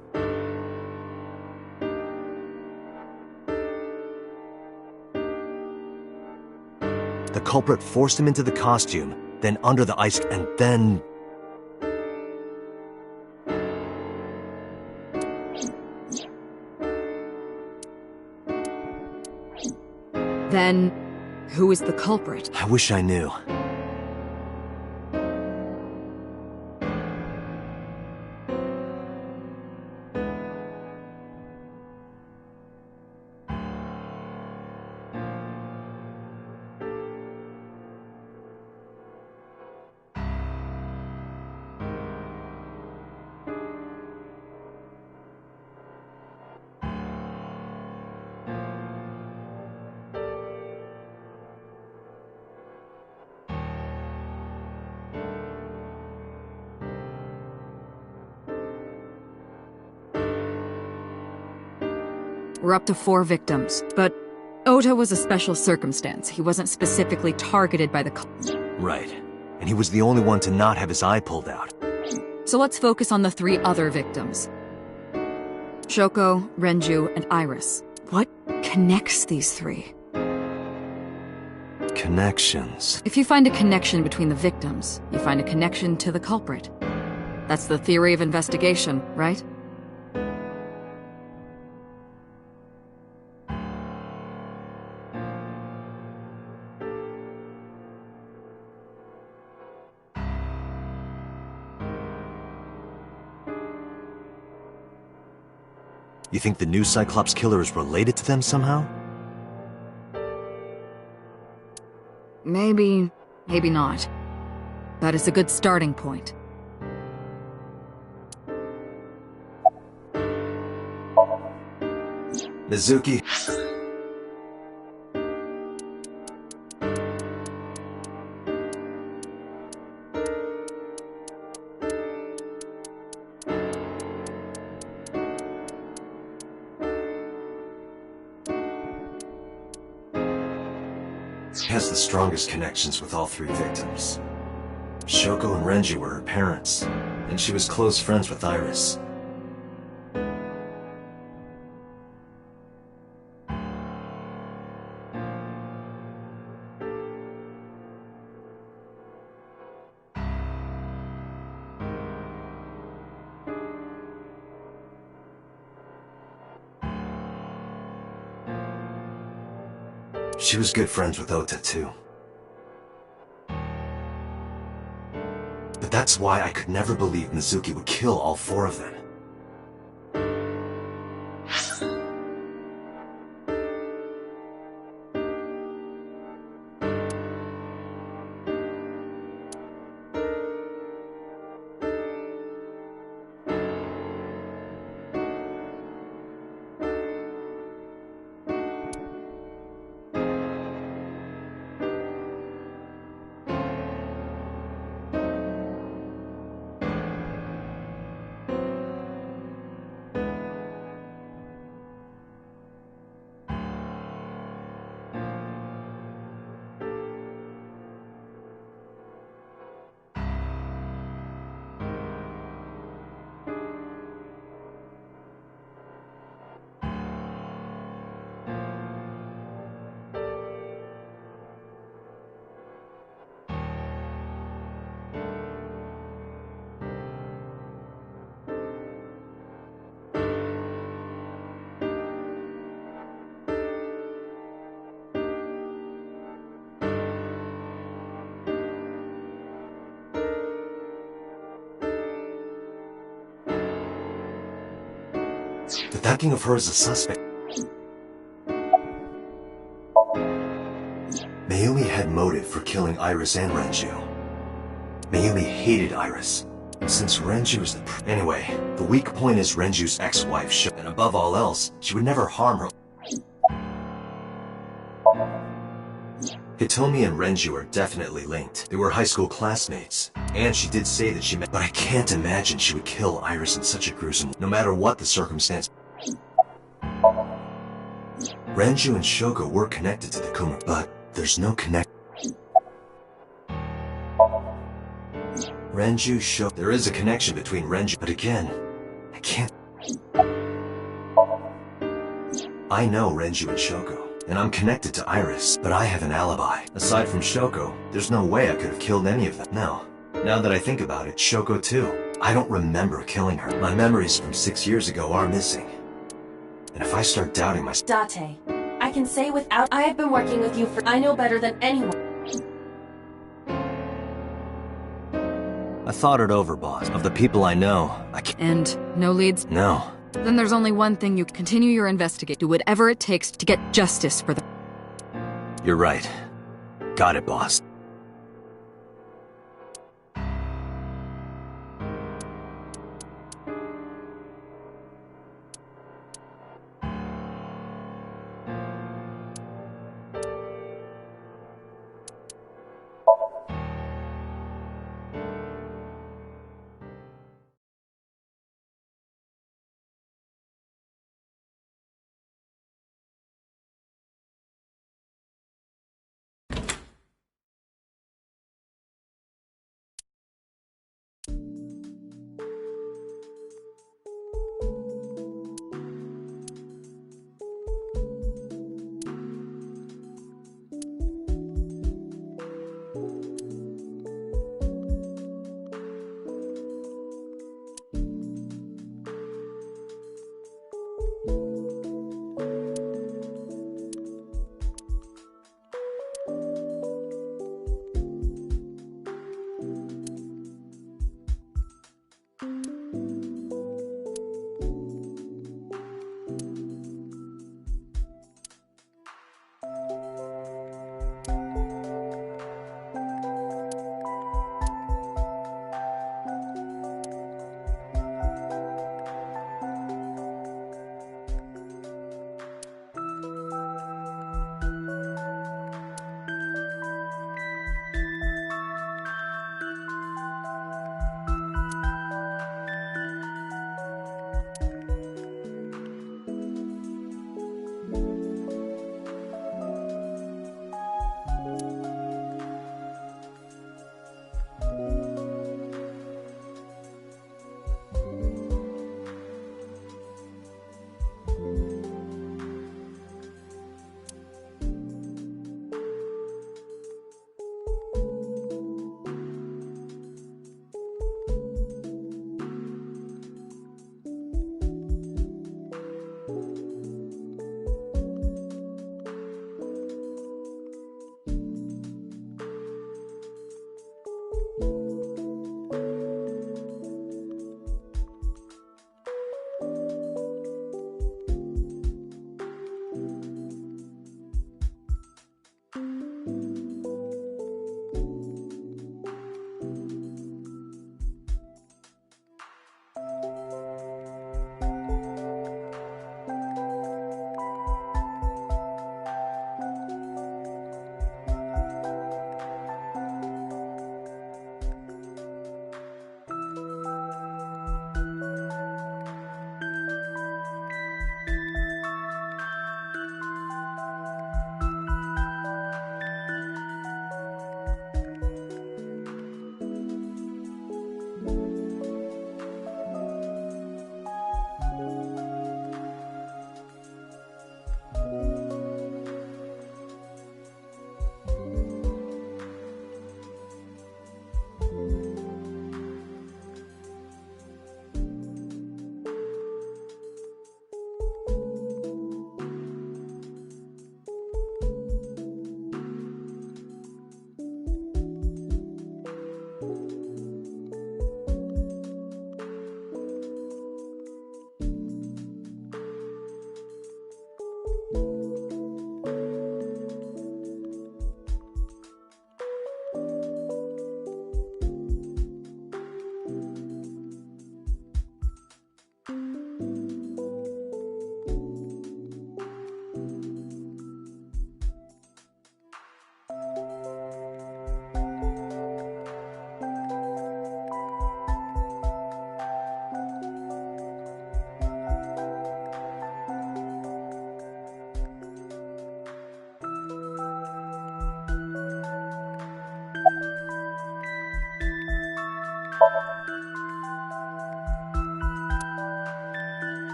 The culprit forced him into the costume, then under the ice, and then... Then, who is the culprit? I wish I knew. We're up to 4 victims, but Ota was a special circumstance. He wasn't specifically targeted by the Right. And he was the only one to not have his eye pulled out. So let's focus on the 3 other victims. Shoko, Renju, and Iris. What connects these 3? Connections. If you find a connection between the victims, you find a connection to the culprit. That's the theory of investigation, right? You think the new Cyclops killer is related to them somehow? Maybe, maybe not. But it's a good starting point. Mizuki. Has the strongest connections with all 3 victims. Shoko and Renji were her parents, and she was close friends with Iris. She was good friends with Ota, too. But that's why I could never believe Mizuki would kill all 4 of them. The thinking of her as a suspect. Mayumi had motive for killing Iris and Renju. Mayumi hated Iris. And since Renju is the anyway, the weak point is Renju's ex-wife, and above all else, she would never harm her. Hitomi and Renju are definitely linked. They were high school classmates. And she did say that she met, but I can't imagine she would kill Iris in such a gruesome way, no matter what the circumstance. Renju and Shoko were connected to the Kuma, but there's no connection. Renju, Shoko, there is a connection between Renju, but again, I can't. I know Renju and Shoko, and I'm connected to Iris, but I have an alibi. Aside from Shoko, there's no way I could have killed any of them. No. Now that I think about it, Shoko too. I don't remember killing her. My memories from 6 years ago are missing. And if I start doubting myself... Date, I can say without... I have been working with you for... I know better than anyone. I thought it over, boss. Of the people I know, I can't... And no leads? No. Then there's only one thing you continue your investigate. Do whatever it takes to get justice for them. You're right. Got it, boss.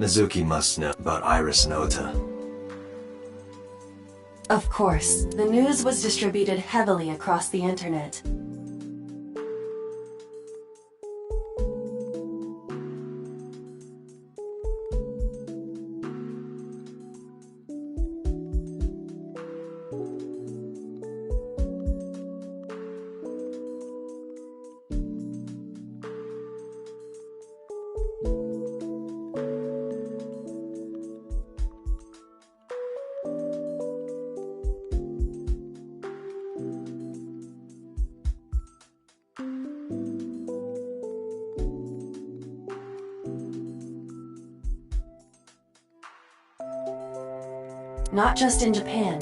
Mizuki must know about Iris and Ota. Of course, the news was distributed heavily across the internet. Not just in Japan.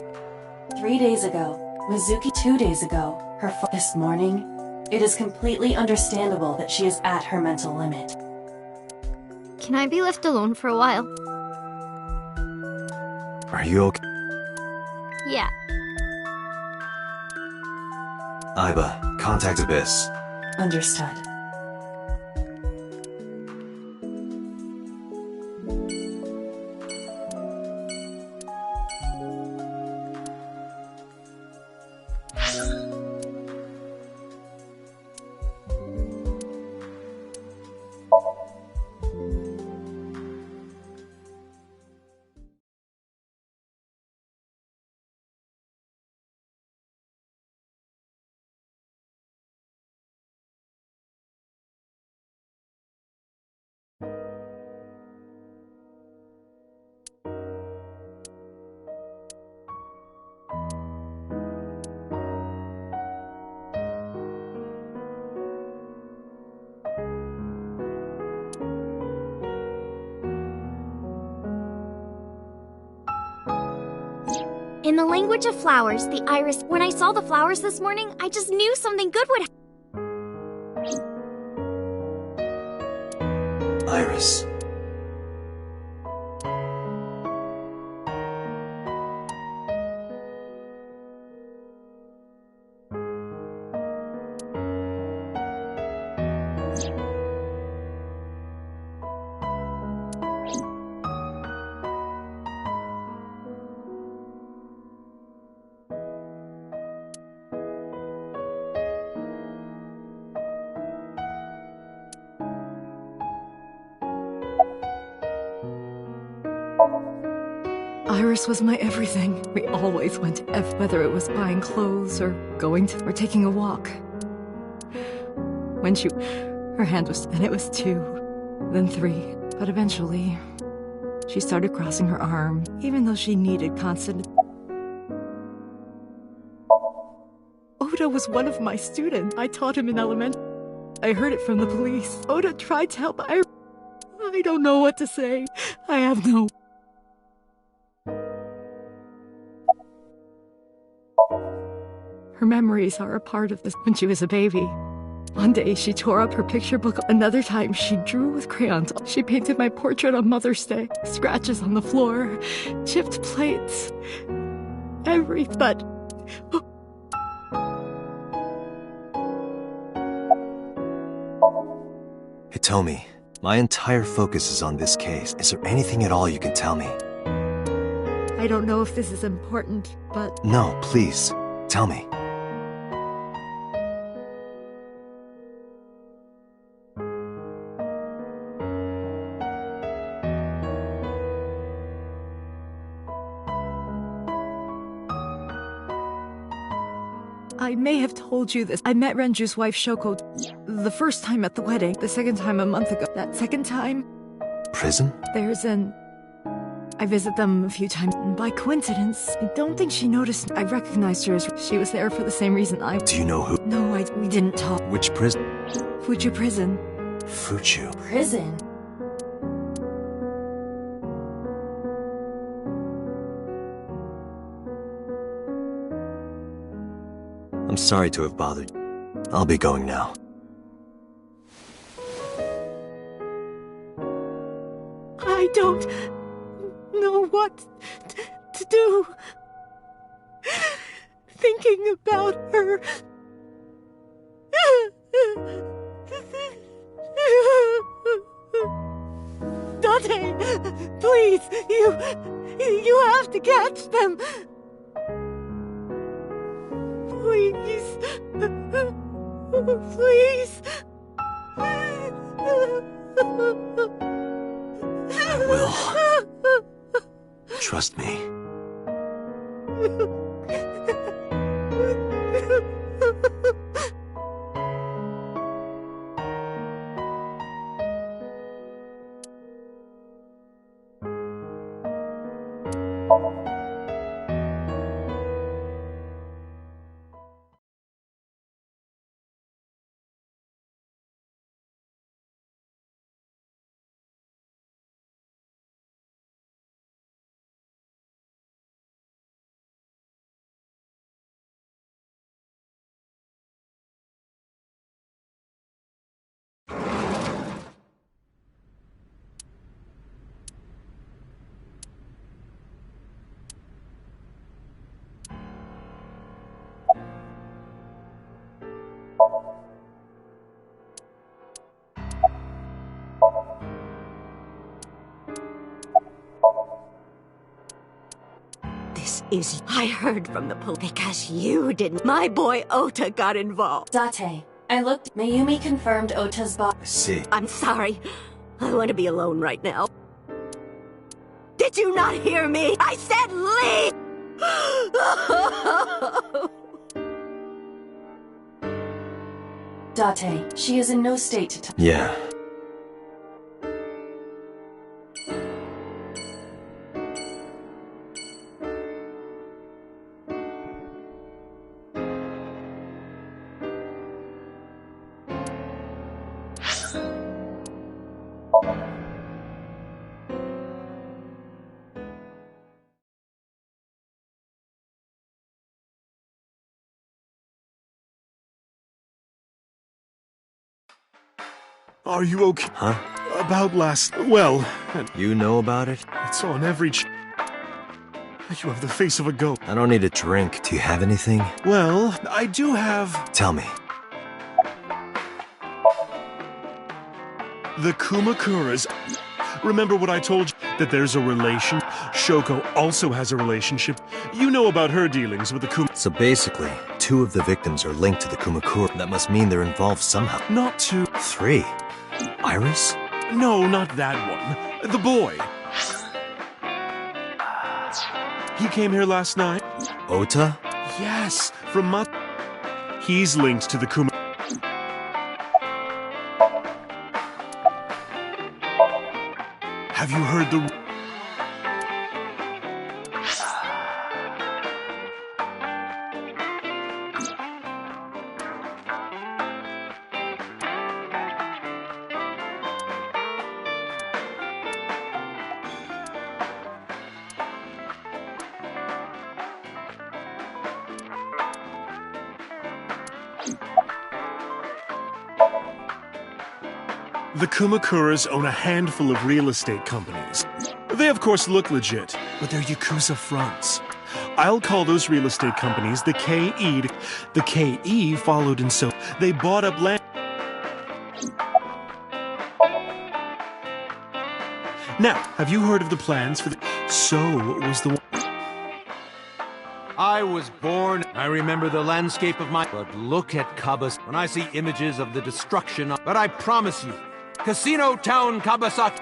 3 days ago, Mizuki 2 days ago, this morning. It is completely understandable that she is at her mental limit. Can I be left alone for a while? Are you okay? Yeah. Aiba, contact Abyss. Understood. In the language of flowers, the iris. When I saw the flowers this morning, I just knew something good would happen. Iris. Iris was my everything. We always went to whether it was buying clothes or or taking a walk. When her hand was, and it was 2, then 3. But eventually, she started crossing her arm, even though she needed constant. Oda was one of my students. I taught him in elementary. I heard it from the police. Oda tried to help Iris. I don't know what to say. I have no... Her memories are a part of this. When she was a baby, one day she tore up her picture book. Another time she drew with crayons. She painted my portrait on Mother's Day. Scratches on the floor, chipped plates, but... Hitomi, my entire focus is on this case. Is there anything at all you can tell me? I don't know if this is important, but... No, please, tell me. I may have told you this. I met Renju's wife, Shoko, the first time at the wedding. The second time a month ago. That second time... Prison? I visit them a few times. By coincidence, I don't think she noticed. I recognized her as she was there for the same reason I... Do you know who? No, we didn't talk. Which prison? Fuchu Prison. Fuchu? Prison? I'm sorry to have bothered you. I'll be going now. I don't know what to do. Thinking about her. Dante, please, you have to catch them. Please. I will. Trust me. I heard from the police because you didn't. My boy Ota got involved. Date, I looked. Mayumi confirmed Ota's boss. I see. I'm sorry. I want to be alone right now. Did you not hear me? I said leave! Date, she is in no state to talk. Yeah. Are you okay? Huh? About last... Well... You know about it? It's on every... You have the face of a goat. I don't need a drink. Do you have anything? Well, I do have... Tell me. The Kumakuras... Remember what I told you? That there's a relation? Shoko also has a relationship. You know about her dealings with the Kuma... So basically, 2 of the victims are linked to the Kumakura. That must mean they're involved somehow. Not 2. 3. Iris? No, not that one. The boy. He came here last night. Ota? Yes, from Mat... He's linked to the Kuma... Have you heard the... The Kumakuras own a handful of real estate companies. They of course look legit, but they're Yakuza fronts. I'll call those real estate companies the KE. The KE followed and so they bought up land. Now, have you heard of the plans for the... So was the one... I was born. I remember the landscape of my... But look at Kabas when I see images of the destruction of... But I promise you, Casino Town Kabasaki...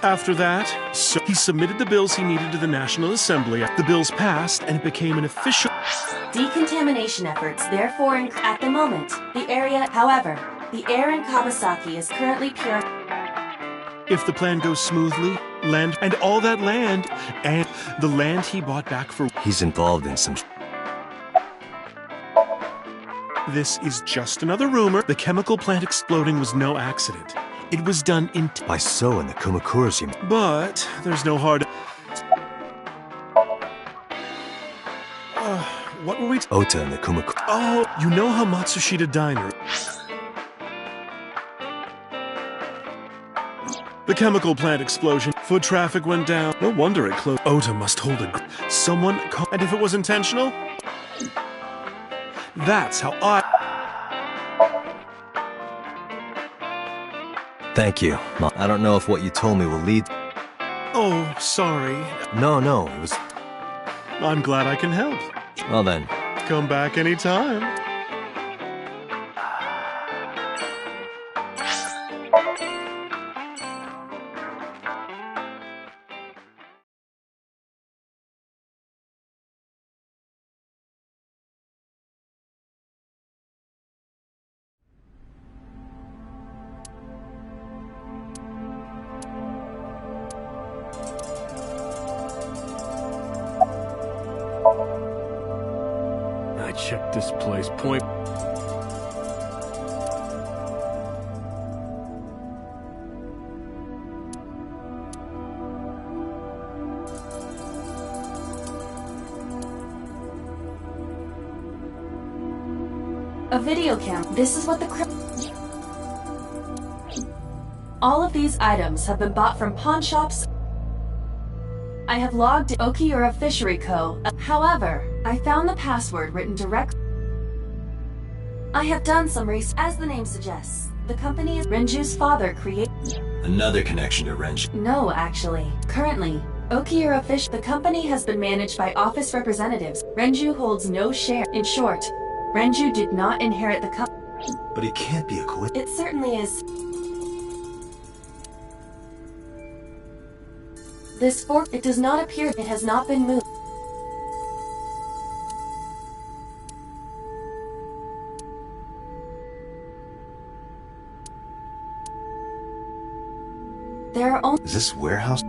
After that, so he submitted the bills he needed to the National Assembly. The bills passed, and it became an official... Decontamination efforts, therefore, at the moment, the area... However, the air in Kawasaki is currently pure... If the plan goes smoothly, land... And all that land, and the land he bought back for... He's involved in some... This is just another rumor. The chemical plant exploding was no accident. It was done in... By So and the Kumakuras, you... But there's no hard... What were we... Ota and the Kumakura... Oh, you know how Matsushita Diner... The chemical plant explosion. Foot traffic went down. No wonder it closed. Ota must hold a... Someone... And if it was intentional? That's how I... Thank you. I don't know if what you told me will lead... Oh, sorry. No, it was... I'm glad I can help. Well then. Come back anytime. This place point. A video cam. This is what the All of these items have been bought from pawn shops. I have logged Okiura Fishery Co. However, I found the password written directly. I have done some research. As the name suggests, the company is Renju's father created. Another connection to Renju. No, actually. Currently, Okiura Fish, the company has been managed by office representatives. Renju holds no share. In short, Renju did not inherit the company. But it can't be a coincidence. It certainly is. This fork, it does not appear it has not been moved. There are only... Is this warehouse?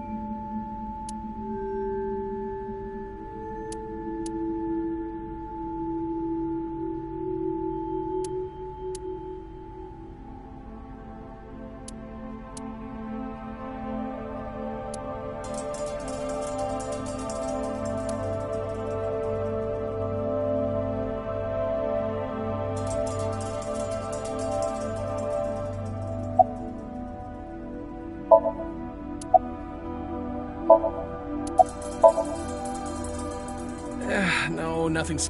No, nothing's...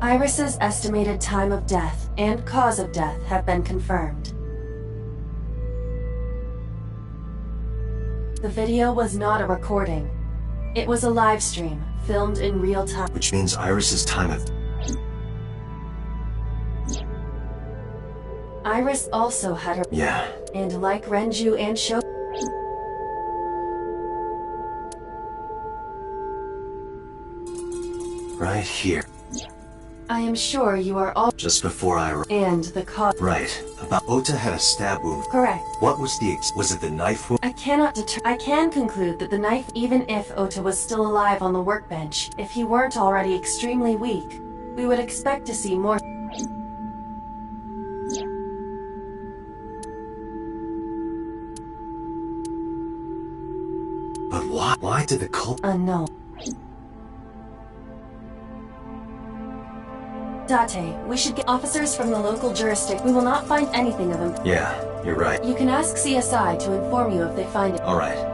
Iris's estimated time of death and cause of death have been confirmed. The video was not a recording. It was a live stream, filmed in real time. Which means Iris's time of... Iris also had her... Yeah. And like Renju and Sho... Right here. I am sure you are all... Just before I... And the cause... Right. About Ota had a stab wound. Correct. What was the... Was it the knife wound? I cannot I can conclude that the knife, even if Ota was still alive on the workbench, if he weren't already extremely weak, we would expect to see more... But why? Why did the cult... Unknown. Date, we should get officers from the local jurisdiction. We will not find anything of him. Yeah, you're right. You can ask CSI to inform you if they find it. All right.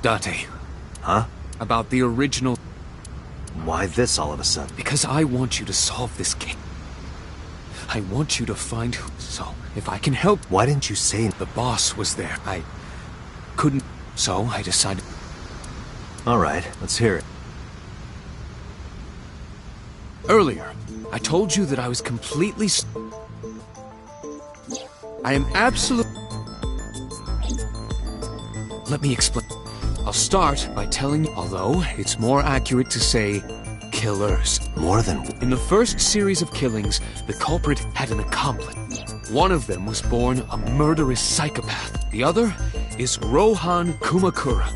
Date. Huh? About the original... Why this all of a sudden? Because I want you to solve this case. I want you to find who... So, if I can help... Why didn't you say... The boss was there. I couldn't... So, I decided... All right, let's hear it. Earlier, I told you that I was completely... I am absolute... Let me explain. I'll start by telling you, although it's more accurate to say killers. More than... In the first series of killings, the culprit had an accomplice. One of them was born a murderous psychopath. The other is Rohan Kumakura,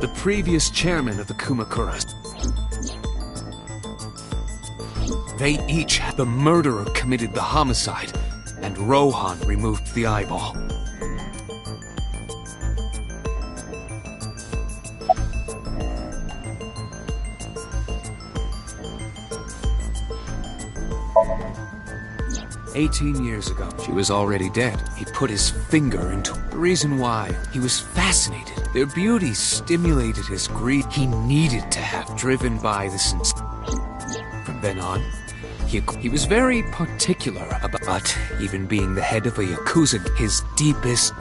the previous chairman of the Kumakuras. They each had... The murderer committed the homicide, and Rohan removed the eyeball. "18 years ago, she was already dead. He put his finger into the reason why. He was fascinated. Their beauty stimulated his greed. He needed to have, driven by the sense. From then on, He was very particular about even being the head of a Yakuza, his deepest...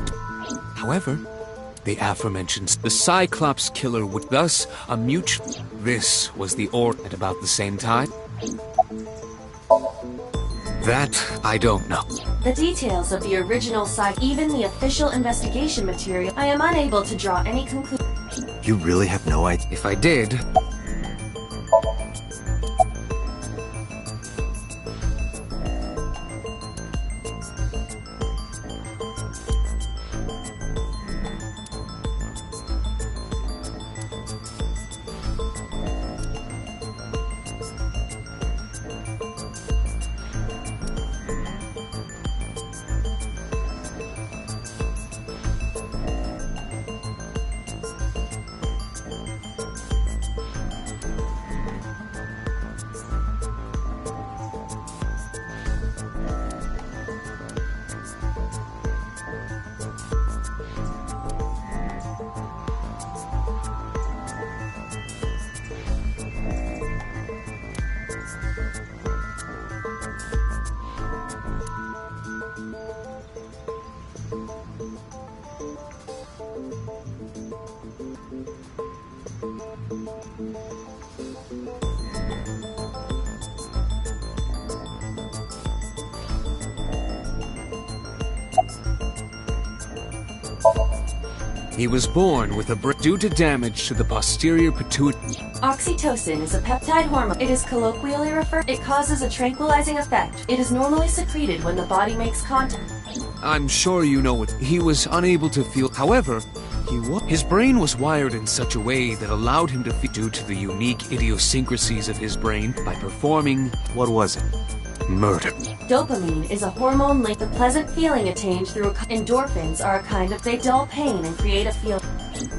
However, the aforementioned, the Cyclops killer would thus a mutual... This was the order at about the same time? That I don't know. The details of the original site, even the official investigation material, I am unable to draw any conclusion. You really have no idea? If I did... He was born with a brain due to damage to the posterior pituitary. Oxytocin is a peptide hormone. It is colloquially referred. It causes a tranquilizing effect. It is normally secreted when the body makes contact. I'm sure you know what. He was unable to feel. However, his brain was wired in such a way that allowed him to feel due to the unique idiosyncrasies of his brain by performing... What was it? Murder. Dopamine is a hormone linked to pleasant feeling attained through endorphins are a kind of they dull pain and create a feel.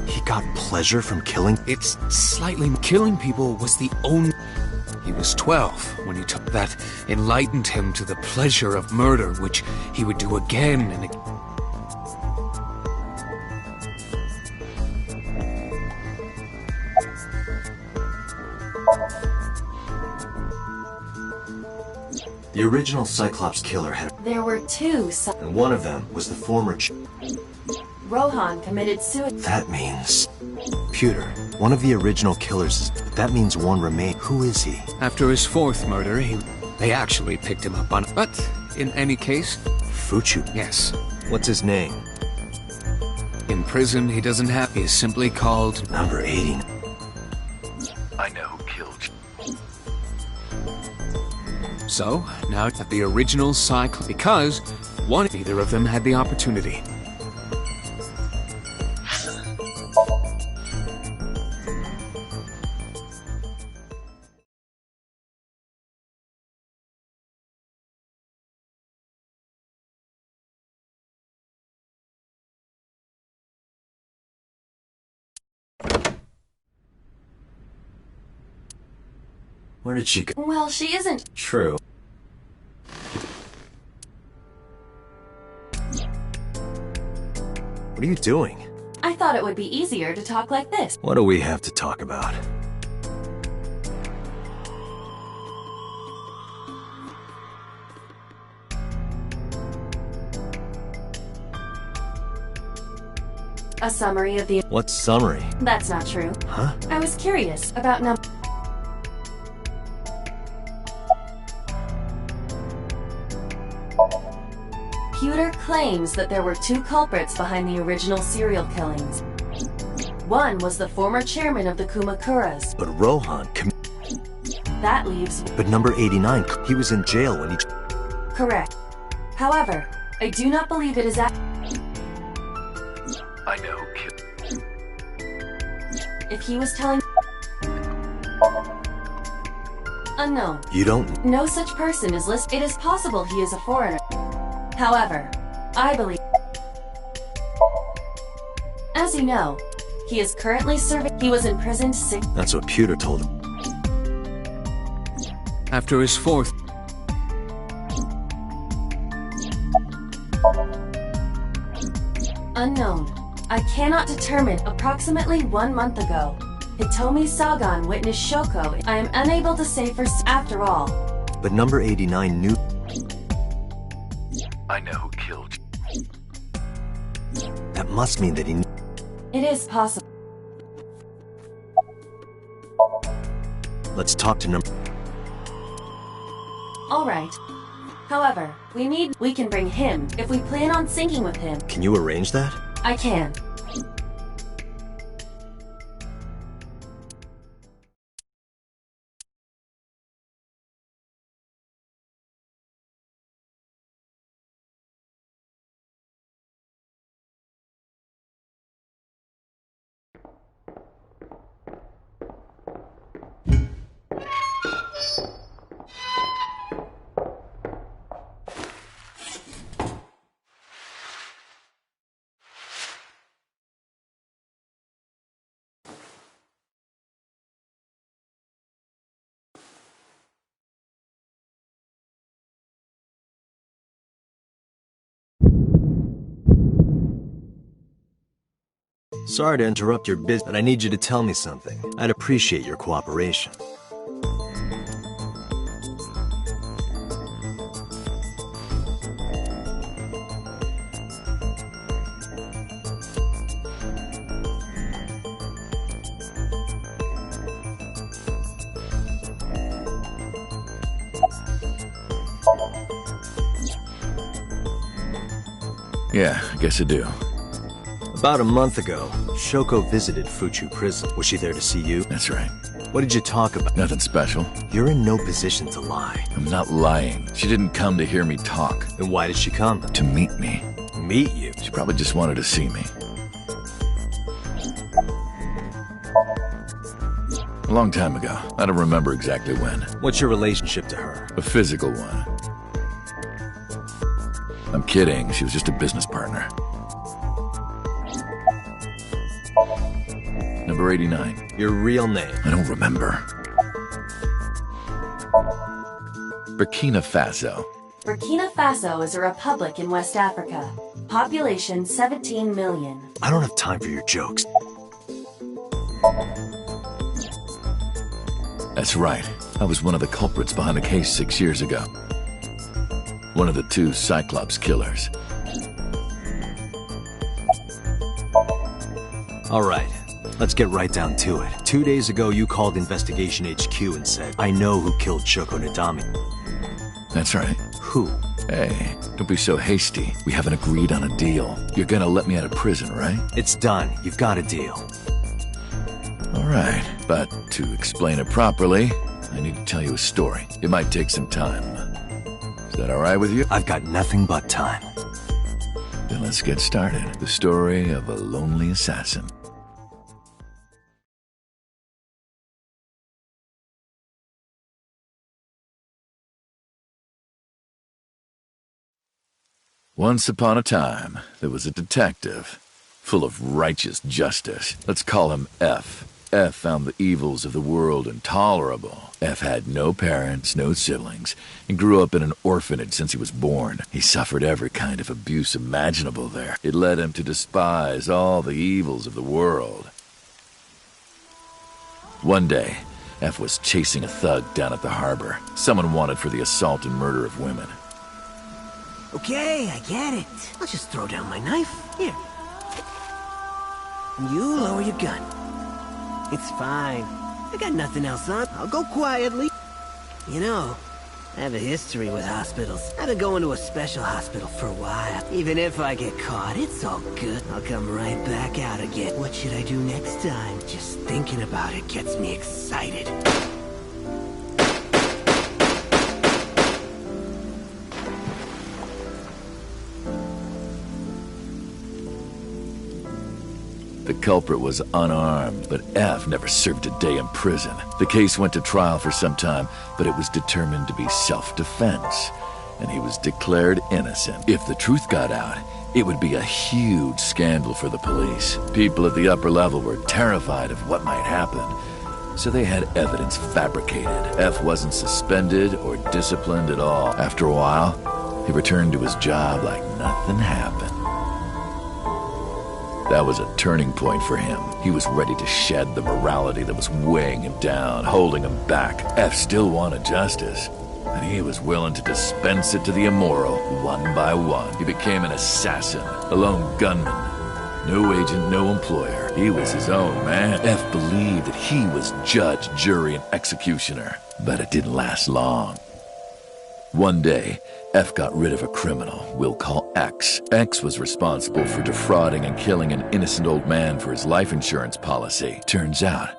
He got pleasure from killing? It's slightly... Killing people was the only... He was 12 when he took that, enlightened him to the pleasure of murder, which he would do again and again. The original Cyclops killer had... There were two... And one of them was the former... Rohan committed suicide. That means... Pewter, one of the original killers is... That means one remained. Who is he? After his fourth murder, they actually picked him up on... But, in any case... Fuchu? Yes. What's his name? In prison, he doesn't have... He is simply called... Number 80. I know who killed you. So, now at the original cycle, because neither of them had the opportunity. Where did she go? Well, she isn't. True. What are you doing? I thought it would be easier to talk like this. What do we have to talk about? A summary of the... What summary? That's not true. Huh? I was curious about Pewter claims that there were two culprits behind the original serial killings. One was the former chairman of the Kumakuras. But Rohan... That leaves... But number 89, he was in jail when he... Correct. However, I do not believe it is I know who killed... If he was telling... Unknown. You don't... No such person is listed. It is possible he is a foreigner. However, I believe... As you know, he is currently serving... He was imprisoned 6... That's what Pewter told him. After his fourth... Unknown. I cannot determine. Approximately 1 month ago, Hitomi Sagan witnessed Shoko. I am unable to say for... After all, But number 89 knew... I know who killed you. That must mean that he... It is possible. Let's talk to number... Alright. However, we can bring him if we plan on syncing with him. Can you arrange that? I can. Sorry to interrupt your business, but I need you to tell me something. I'd appreciate your cooperation. Yeah, I guess I do. About a month ago, Shoko visited Fuchu Prison. Was she there to see you? That's right. What did you talk about? Nothing special. You're in no position to lie. I'm not lying. She didn't come to hear me talk. Then why did she come? To meet me. Meet you? She probably just wanted to see me. A long time ago. I don't remember exactly when. What's your relationship to her? A physical one. I'm kidding. She was just a business partner. Number 89. Your real name? I don't remember. Burkina Faso. Burkina Faso is a republic in West Africa. Population 17 million. I don't have time for your jokes. That's right. I was one of the culprits behind the case 6 years ago. One of the 2 Cyclops killers. All right. Let's get right down to it. 2 days ago, you called Investigation HQ and said, I know who killed Shoko Nadami. That's right. Who? Hey, don't be so hasty. We haven't agreed on a deal. You're gonna let me out of prison, right? It's done. You've got a deal. All right, but to explain it properly, I need to tell you a story. It might take some time. Is that all right with you? I've got nothing but time. Then let's get started. The story of a lonely assassin. Once upon a time, there was a detective, full of righteous justice. Let's call him F. F found the evils of the world intolerable. F had no parents, no siblings, and grew up in an orphanage since he was born. He suffered every kind of abuse imaginable there. It led him to despise all the evils of the world. One day, F was chasing a thug down at the harbor, someone wanted for the assault and murder of women. Okay, I get it. I'll just throw down my knife. Here. And you lower your gun. It's fine. I got nothing else on. I'll go quietly. You know, I have a history with hospitals. I've been going to a special hospital for a while. Even if I get caught, it's all good. I'll come right back out again. What should I do next time? Just thinking about it gets me excited. The culprit was unarmed, but F never served a day in prison. The case went to trial for some time, but it was determined to be self-defense, and he was declared innocent. If the truth got out, it would be a huge scandal for the police. People at the upper level were terrified of what might happen, so they had evidence fabricated. F wasn't suspended or disciplined at all. After a while, he returned to his job like nothing happened. That was a turning point for him. He was ready to shed the morality that was weighing him down, holding him back. F still wanted justice, and he was willing to dispense it to the immoral one by one. He became an assassin, a lone gunman. No agent, no employer. He was his own man. F believed that he was judge, jury, and executioner. But it didn't last long. One day, F got rid of a criminal we'll call X. X was responsible for defrauding and killing an innocent old man for his life insurance policy. Turns out,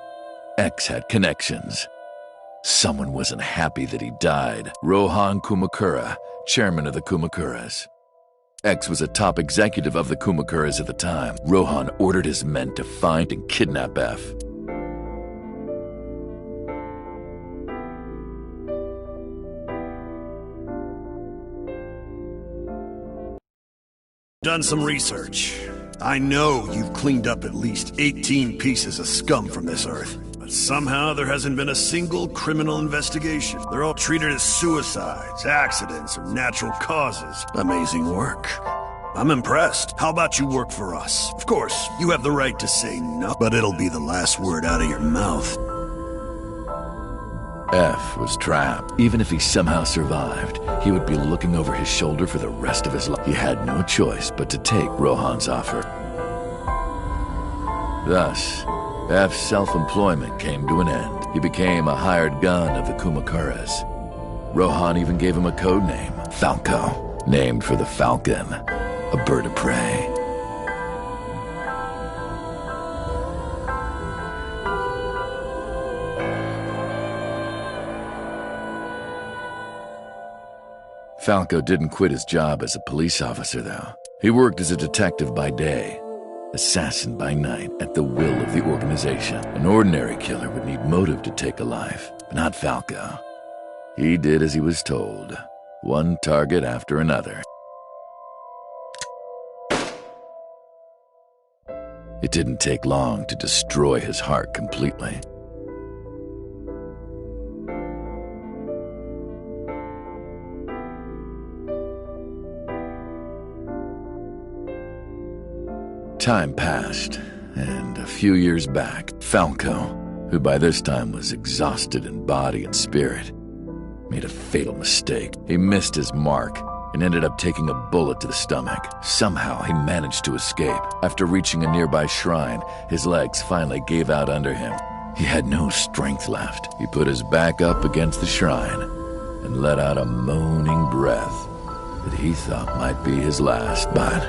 X had connections. Someone wasn't happy that he died. Rohan Kumakura, chairman of the Kumakuras. X was a top executive of the Kumakuras at the time. Rohan ordered his men to find and kidnap F. Done some research. I know you've cleaned up at least 18 pieces of scum from this earth. But somehow there hasn't been a single criminal investigation. They're all treated as suicides, accidents, or natural causes. Amazing work. I'm impressed. How about you work for us? Of course, you have the right to say no, but it'll be the last word out of your mouth. F was trapped. Even if he somehow survived, he would be looking over his shoulder for the rest of his life. He had no choice but to take Rohan's offer. Thus, F's self-employment came to an end. He became a hired gun of the Kumakuras. Rohan even gave him a code name, Falco, named for the falcon, a bird of prey. Falco didn't quit his job as a police officer, though. He worked as a detective by day, assassin by night, at the will of the organization. An ordinary killer would need motive to take a life, but not Falco. He did as he was told, one target after another. It didn't take long to destroy his heart completely. Time passed, and a few years back, Falco, who by this time was exhausted in body and spirit, made a fatal mistake. He missed his mark and ended up taking a bullet to the stomach. Somehow, he managed to escape. After reaching a nearby shrine, his legs finally gave out under him. He had no strength left. He put his back up against the shrine and let out a moaning breath that he thought might be his last, but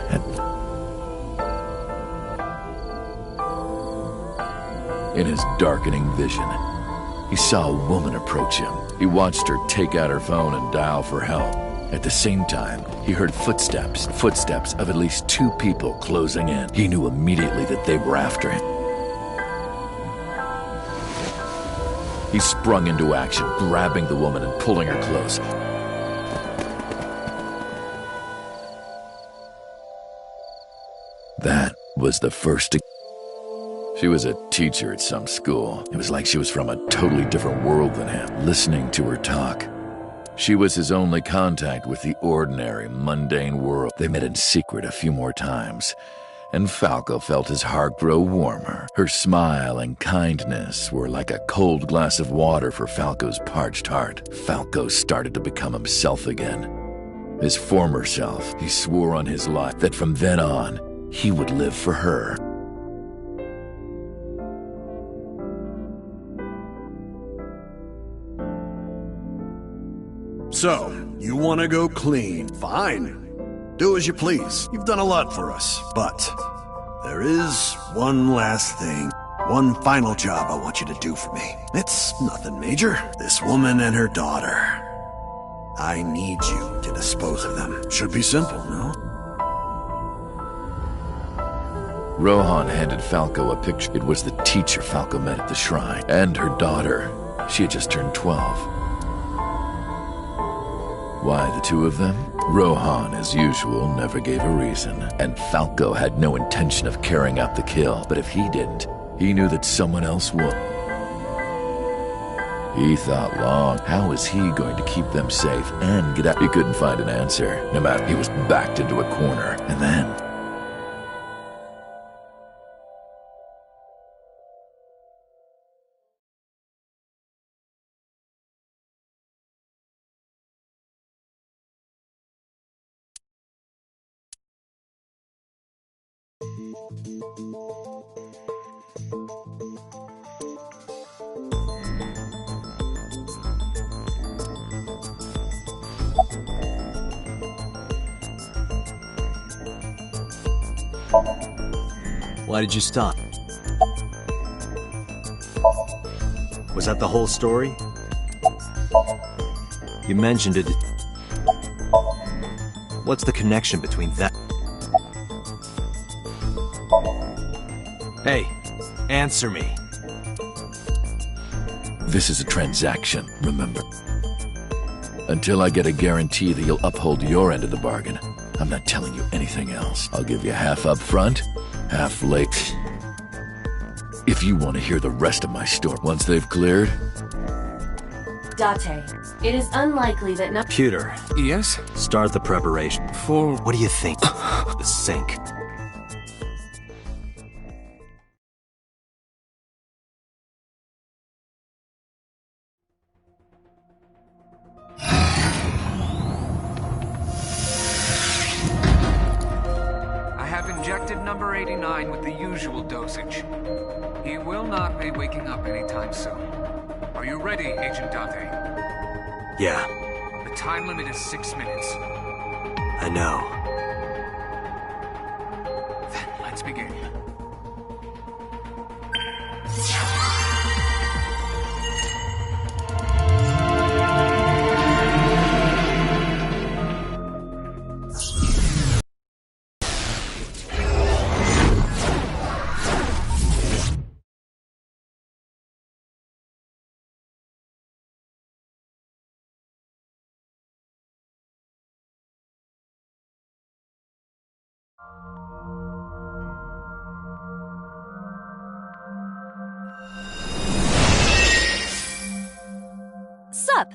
in his darkening vision, he saw a woman approach him. He watched her take out her phone and dial for help. At the same time, he heard footsteps of at least 2 people closing in. He knew immediately that they were after him. He sprung into action, grabbing the woman and pulling her close. That was the first. She was a teacher at some school. It was like she was from a totally different world than him. Listening to her talk, she was his only contact with the ordinary, mundane world. They met in secret a few more times, and Falco felt his heart grow warmer. Her smile and kindness were like a cold glass of water for Falco's parched heart. Falco started to become himself again. His former self. He swore on his life that from then on, he would live for her. So, you want to go clean? Fine. Do as you please. You've done a lot for us. But there is one last thing. One final job I want you to do for me. It's nothing major. This woman and her daughter. I need you to dispose of them. Should be simple, no? Rohan handed Falco a picture. It was the teacher Falco met at the shrine, and her daughter. She had just turned 12. Why the 2 of them? Rohan, as usual, never gave a reason, and Falco had no intention of carrying out the kill, but if he didn't, he knew that someone else would. He thought long, how was he going to keep them safe and get out? He couldn't find an answer, no matter. He was backed into a corner, and then Why did you stop? Was that the whole story? You mentioned it. What's the connection between that? Hey, answer me. This is a transaction, remember? Until I get a guarantee that you'll uphold your end of the bargain, I'm not telling you anything else. I'll give you half up front, half late. If you want to hear the rest of my story once they've cleared. Date, it is unlikely that no— Computer. Yes? Start the preparation. For— What do you think? The sink. I have injected number 89 with the usual dosage. He will not be waking up anytime soon. Are you ready, Agent Date? Yeah, The time limit is 6 minutes. I know. Then let's begin. Sup?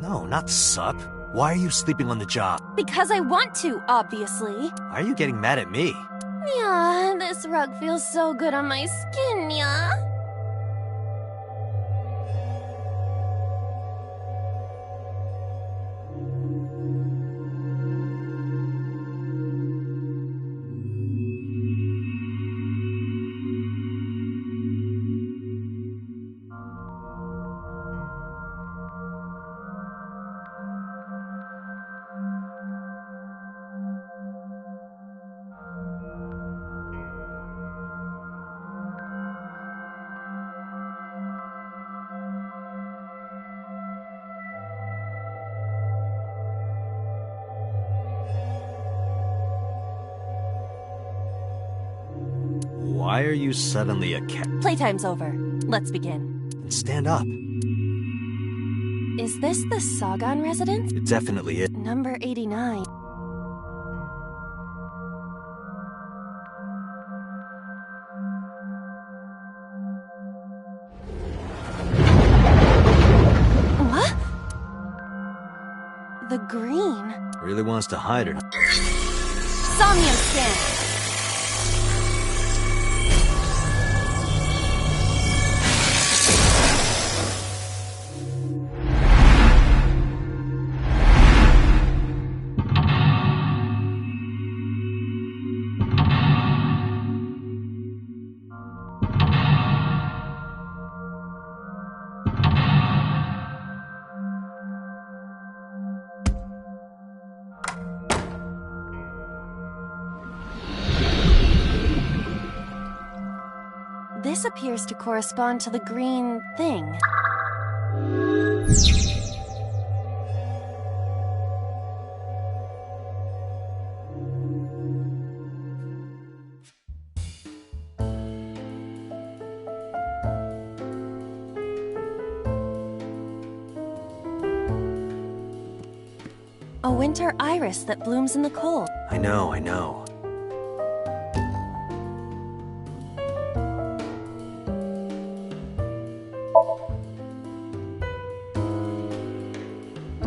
No, not sup. Why are you sleeping on the job? Because I want to, obviously. Why are you getting mad at me? Yeah, this rug feels so good on my skin, yeah. Why are you suddenly a cat? Playtime's over. Let's begin. Stand up. Is this the Sagan residence? It definitely is. Number 89. What? The green. Really wants to hide her. Somnium scan. This appears to correspond to the green thing. A winter iris that blooms in the cold. I know, I know.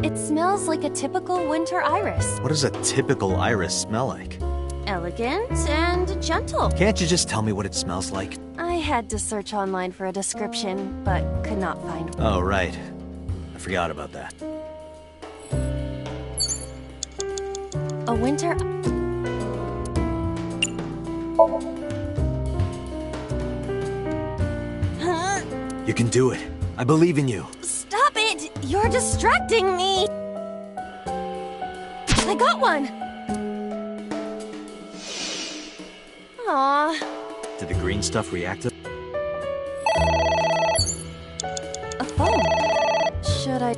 It smells like a typical winter iris. What does a typical iris smell like? Elegant and gentle. Can't you just tell me what it smells like? I had to search online for a description, but could not find one. Oh, right. I forgot about that. A winter... You can do it. I believe in you. Stop it! You're distracting me! I got one! Aww. Did the green stuff react to... A phone. Should I...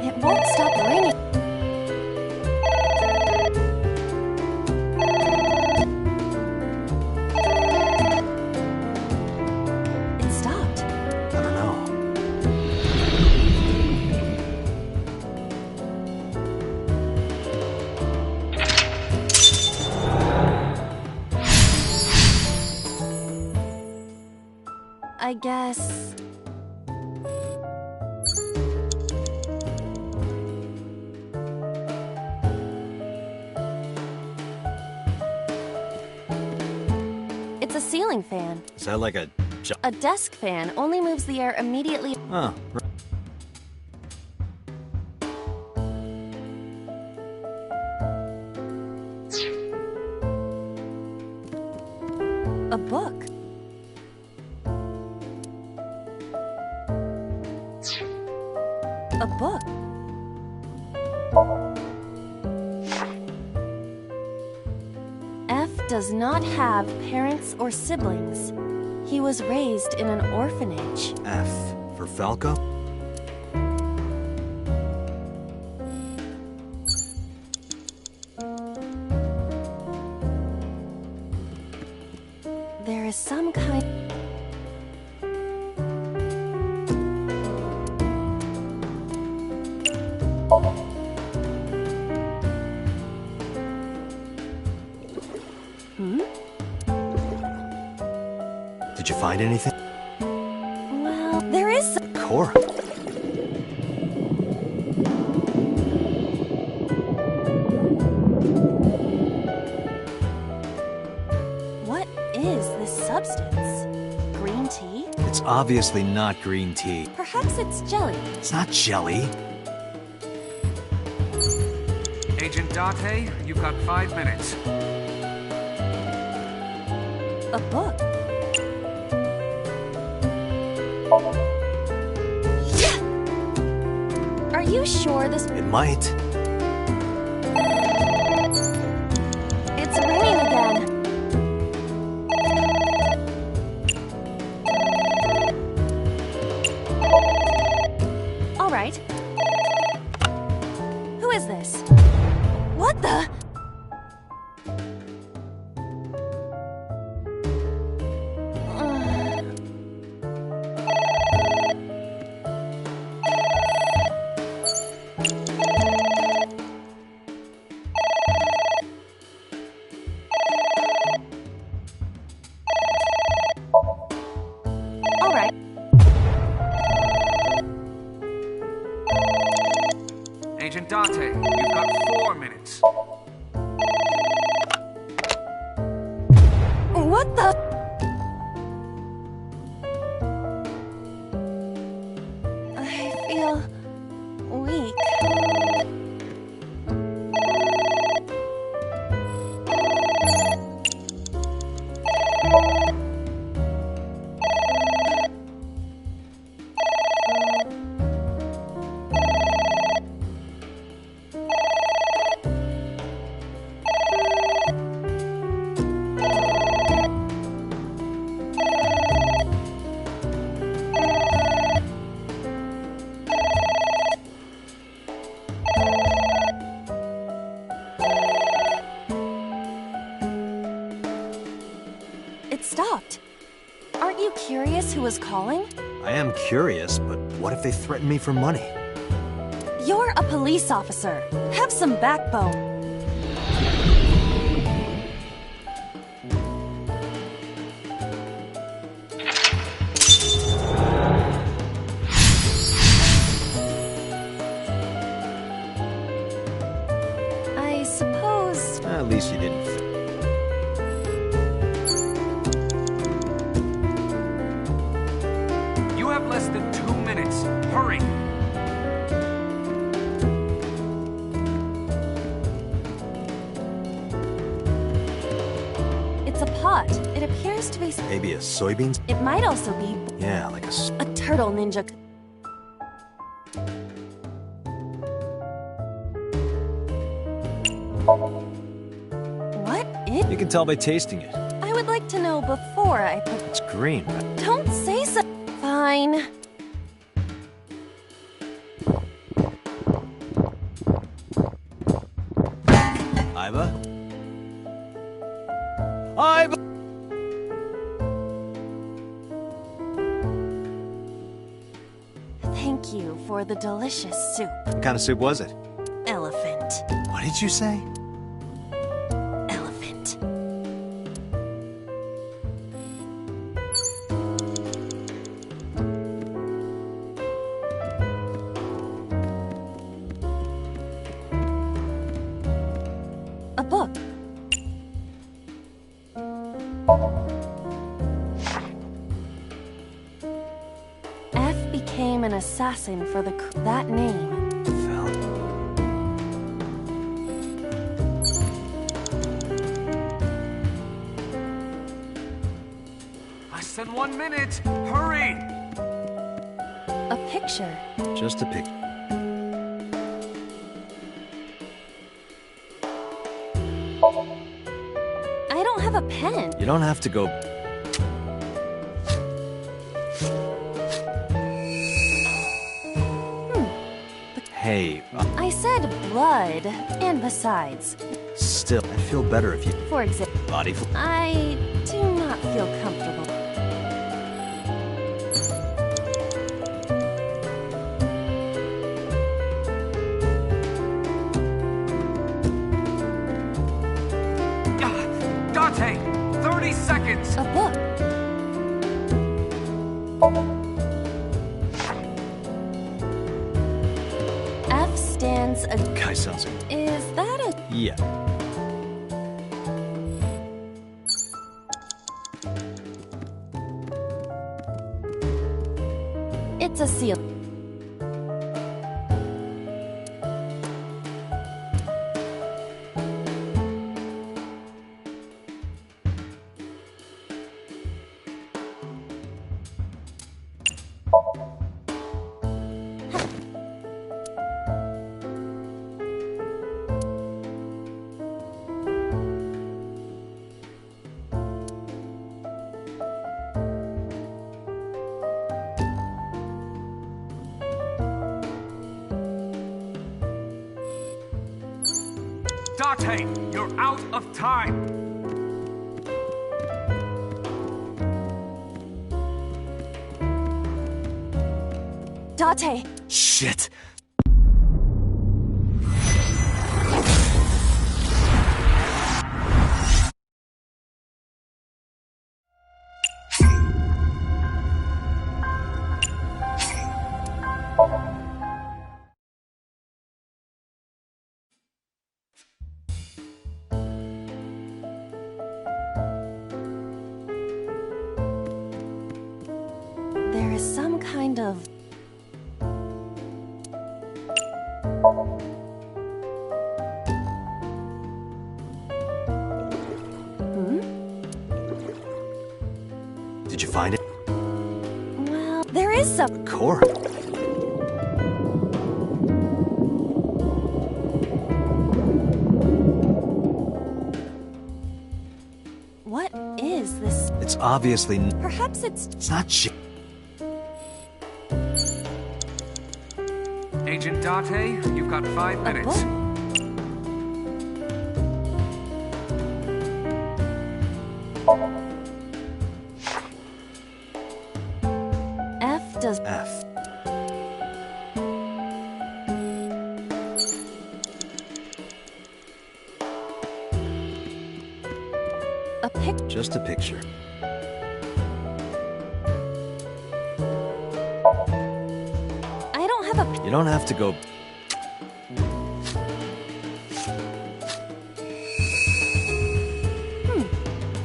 It won't stop ringing. It stopped. I don't know. I guess... It's a ceiling fan. Is that like a... A desk fan only moves the air immediately... Oh. A book. A book. F does not have parents or siblings. He was raised in an orphanage. F for Falco? There is some kind... Did you find anything? Well, there is... Cora. What is this substance? Green tea? It's obviously not green tea. Perhaps it's jelly. It's not jelly. Agent Date, you've got 5 minutes. A book. Are you sure this... It might. It's ringing again. All right. Who is this? What the... All right. Agent Date, you've got 4 minutes. What the... I feel weak. It stopped. Aren't you curious who was calling? I am curious, but what if they threaten me for money? You're a police officer. Have some backbone. I suppose... At least you didn't. seems to be... Maybe a soybeans? It might also be... Yeah, like a turtle ninja. What is... You can tell by tasting it. I would like to know before I put... It's green. Don't say so... Fine. Iva? Iva! Thank you for the delicious soup. What kind of soup was it? Elephant. What did you say? Elephant. A book. F became an assassin for the... That name. Less than 1 minute! Hurry! A picture. Just a picture. I don't have a pen. You don't have to go... Hey, I said blood, and besides. still, I'd feel better if you... For example, Body fl... I do not feel comfortable. Dante! 30 seconds! A book. F stands a... Guy sounds like... Is that a... Yeah. It's a seal. Dante, you're out of time! Dante! Shit! There is some kind of... Did you find it? Well, there is some... Cora. What is this? It's obviously... Perhaps it's... It's not shit. Agent Dante, you've got 5 minutes. F does... F. A pic... Just a picture. I don't have a... You don't have to go...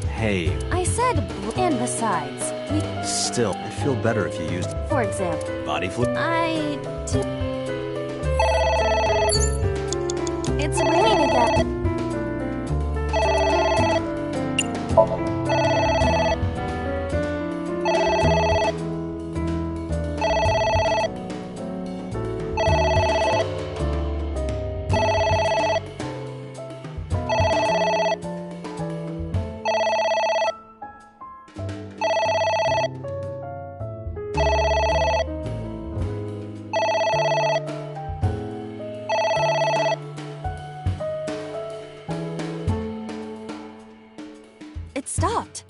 Hey, I said... And besides, we... still, I'd feel better if you used... For example... Body flu... I... do... It's raining again. it stopped.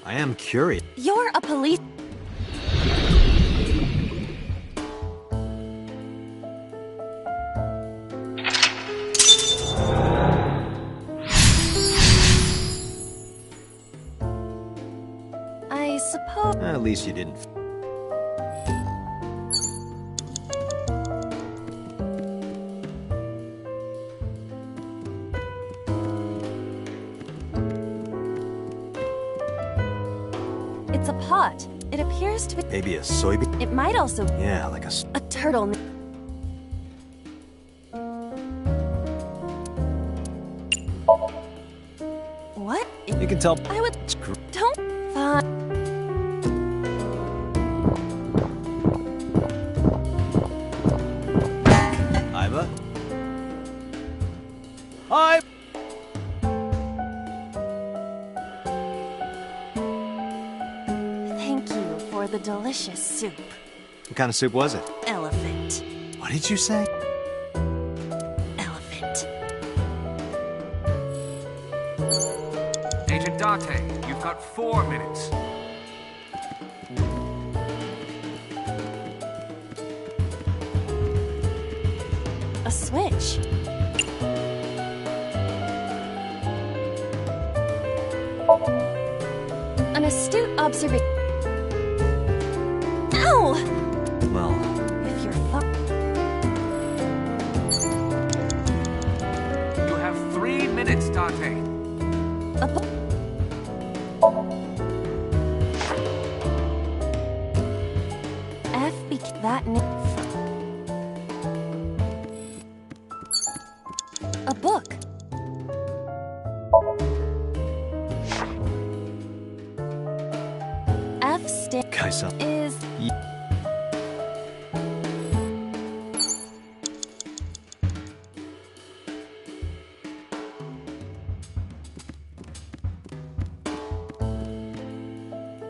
I am curious. You're a police... I suppose... At least you didn't. It's a pot. It appears to be... Maybe a soybean? It might also... Yeah, like a turtle. What? You can tell... I would... Don't... Fine. Iva? Hi! Thank you for the delicious soup. What kind of soup was it? Elephant. What did you say? Elephant. Agent Date, you've got 4 minutes. A switch. An astute observation. Ow! Well... If you're You have 3 minutes, Date. That a book. F Kaisa. Is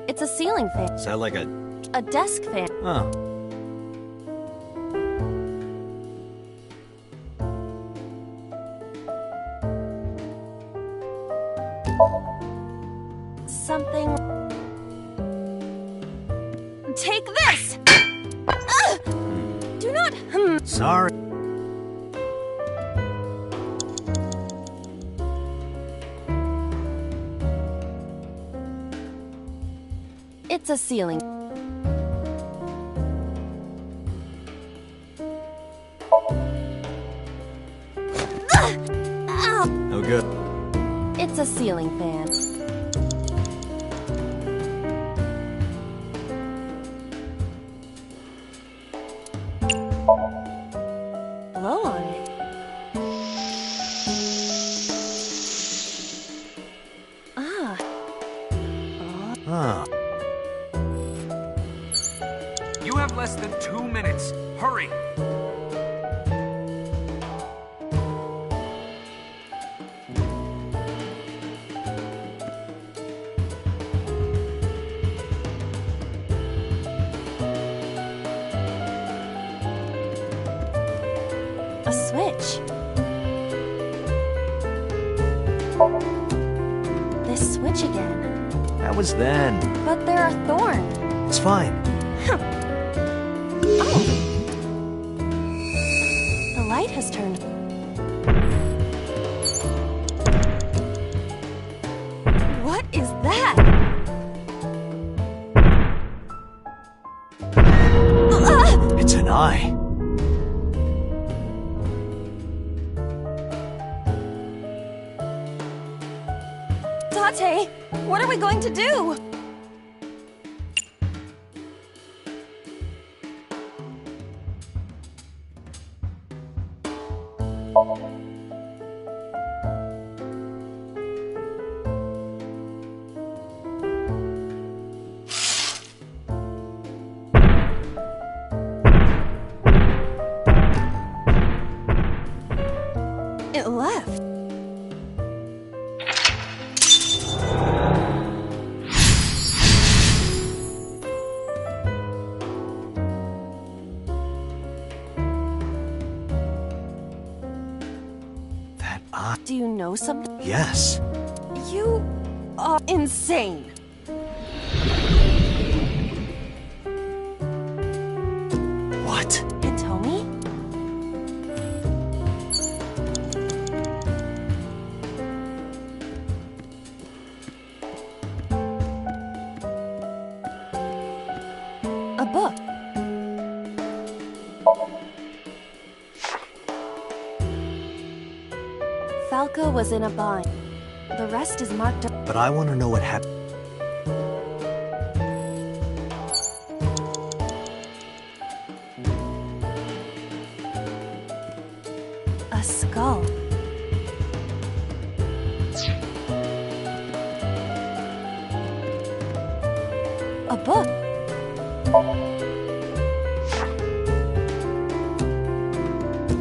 it's a ceiling fan. Is that like a desk fan? Oh. Something. Take this! Do not. Sorry. It's a ceiling. No good. It's a ceiling fan. Blow on it. Ah. Ah. You have less than 2 minutes. Hurry! A switch. This switch again. That was then. But there are thorns. It's fine. Oh. The light has turned. What is that? It's an eye. Date, what are we going to do? It left. Do you know something? Yes. You are insane. What? Hitomi? A book. Falco was in a bind. The rest is marked up. But I want to know what happened. A skull. A book.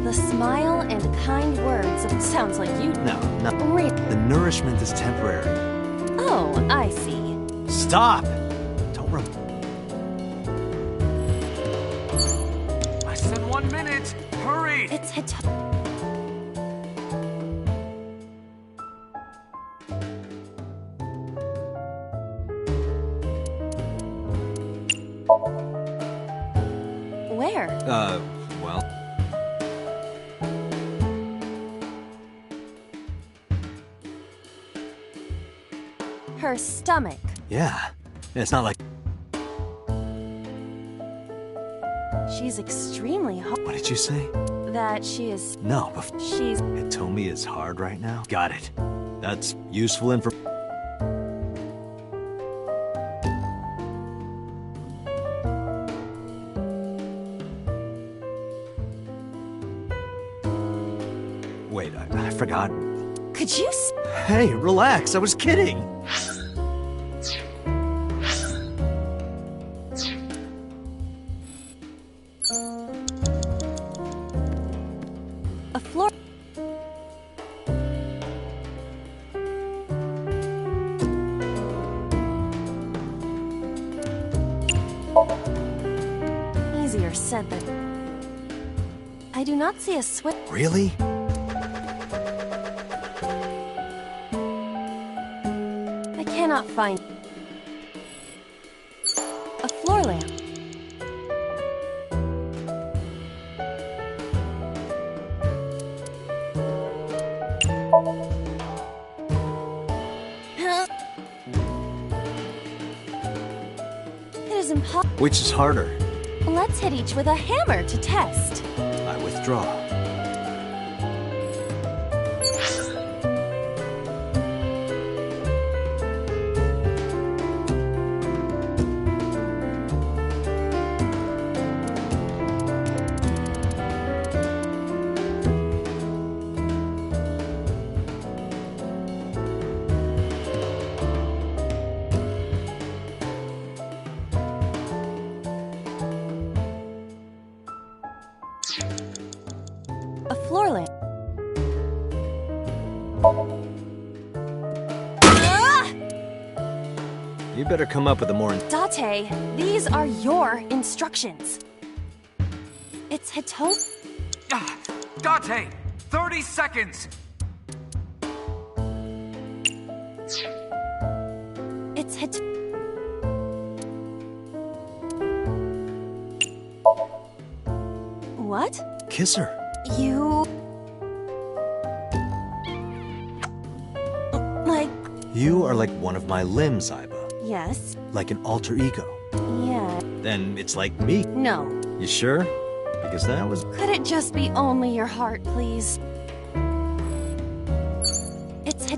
The smile and kind words of sounds like you. No. The nourishment is temporary. Oh, I see. Stop! Don't Less than 1 minute. Hurry! It's Where? Well. Her stomach. Yeah. It's not like. She's extremely hard. What did you say? That she is. No, but. She's. Hitomi is hard right now? Got it. That's useful information. Wait, I forgot. Could you? Hey, relax. I was kidding. A floor. Easier said than. I do not see a switch. Really? I cannot find a floor lamp. It is impossible. Which is harder? Let's hit each with a hammer to test. I withdraw. A floor lamp. You better come up with a more. Date, these are your instructions. It's Hitomi. Date, 30 seconds. It's What? Kiss her. You... Like... You are like one of my limbs, Aiba. Yes. Like an alter ego. Yeah. Then it's like me. No. You sure? Because that was... Could it just be only your heart, please? It's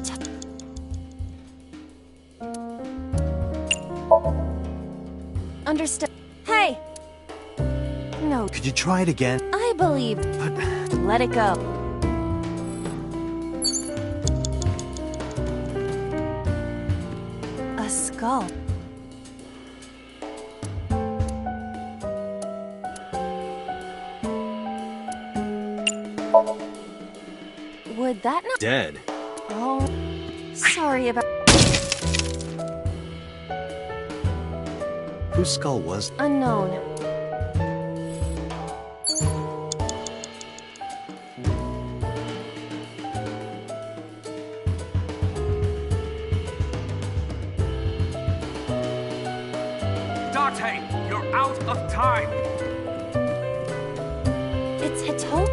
Understood. Hey! No. Could you try it again? I believe. But... Let it go. A skull. Would that not... Dead. Oh, sorry about... Whose skull was... Unknown. of time. It's Hito?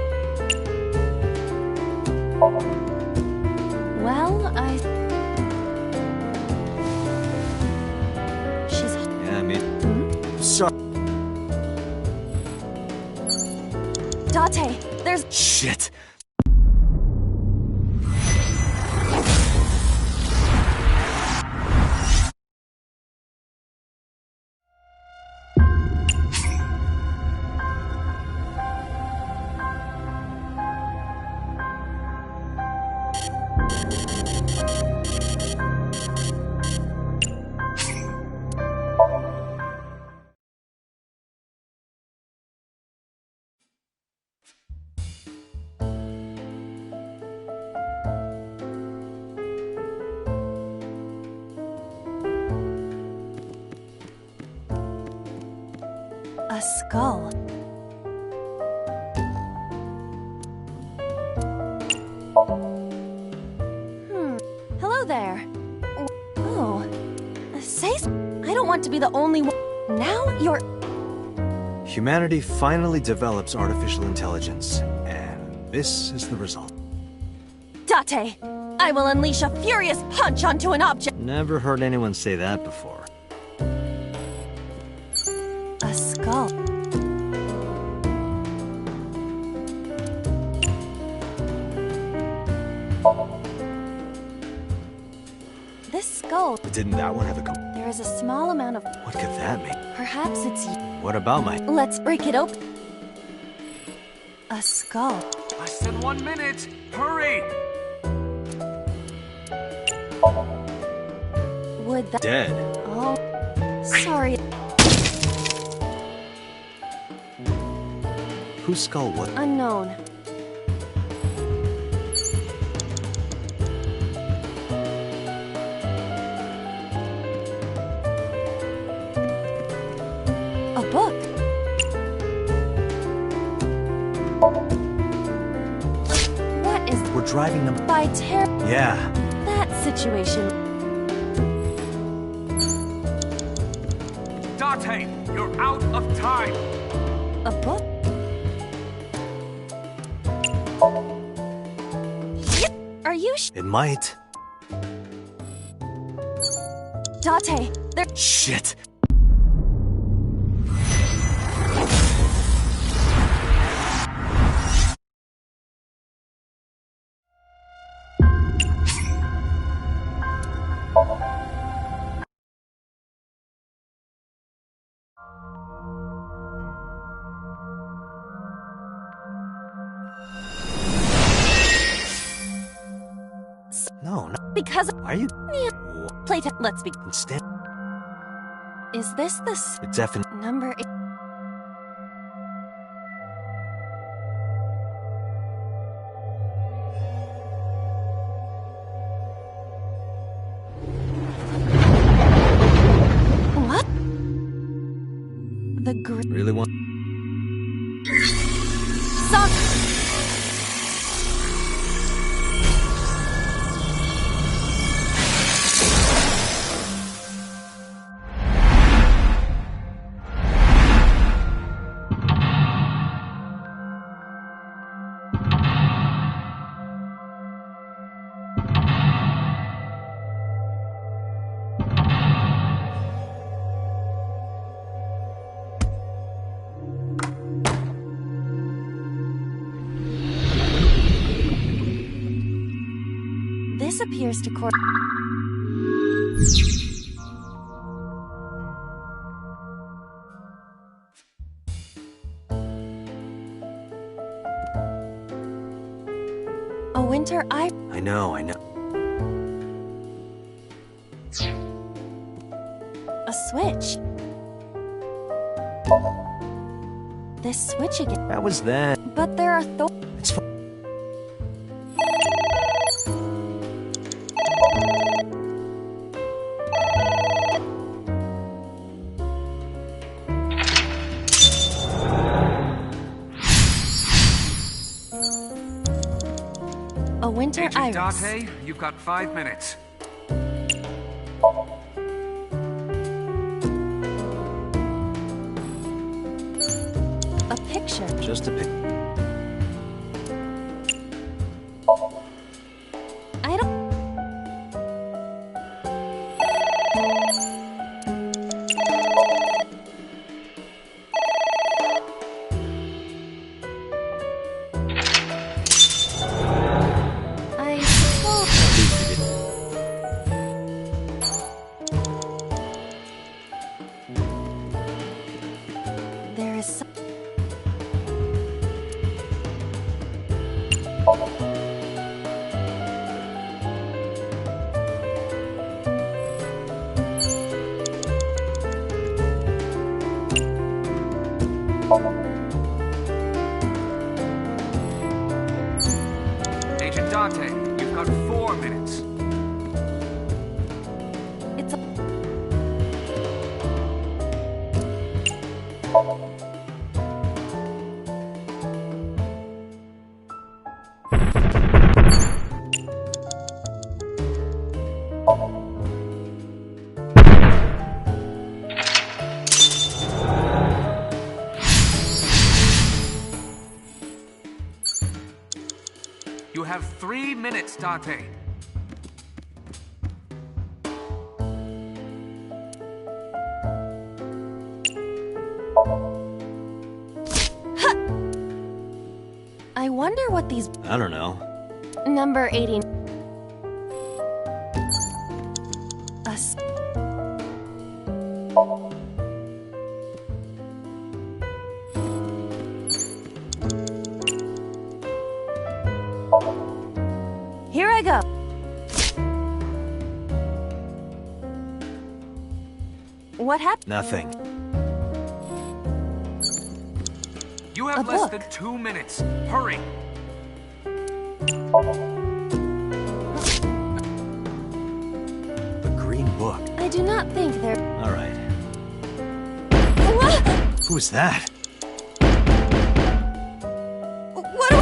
Well, she's... Yeah, I mean... Sorry. Date, there's... Shit. A skull. Hello there. Oh. I don't want to be the only one. Now you're... Humanity finally develops artificial intelligence, and this is the result. Date, I will unleash a furious punch onto an object. Never heard anyone say that before. A skull. This skull... Didn't that one have a... There is a small amount of... What could that mean? Perhaps it's... What about my... Let's break it open. A skull. Less than 1 minute. Hurry! Would that... Dead. Oh, sorry. Whose skull what? Unknown. A book. What is... We're driving them... By terror. Yeah. That situation. Date, you're out of time. A book? Are you It might. Date, there... Shit. No. Because... Are you... Playtime. Let's be... Instead... Is this the... It's definitely... Number 8. What? The Really want... Suck! This appears to A winter I know. A switch. This switch again. That was that. But there are It's fine. A winter Agent iris. Date, you've got 5 minutes. just a pic. I don't... I suppose... There is some... Agent Dante, you've got 4 minutes. It's a... You have 3 minutes, Dante. I wonder what these... I don't know. Number 80... Us... Here I go. What happened? Nothing. You have A less book. than 2 minutes. Hurry. The Green Book. I do not think they're... All right. What? Who is that? What do...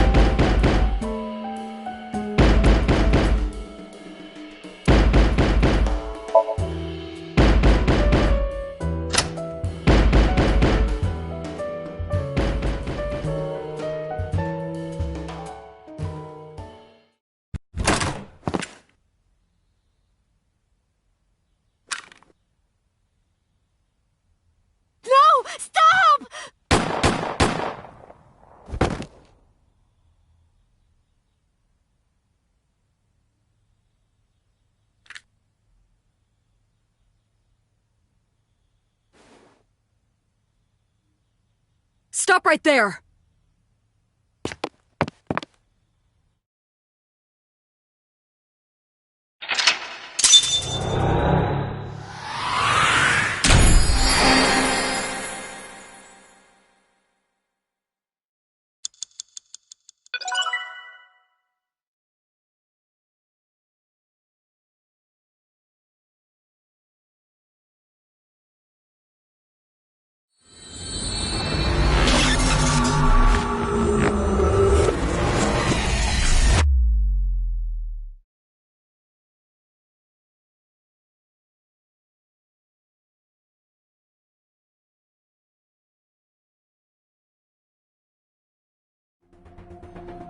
No! Stop! Stop right there!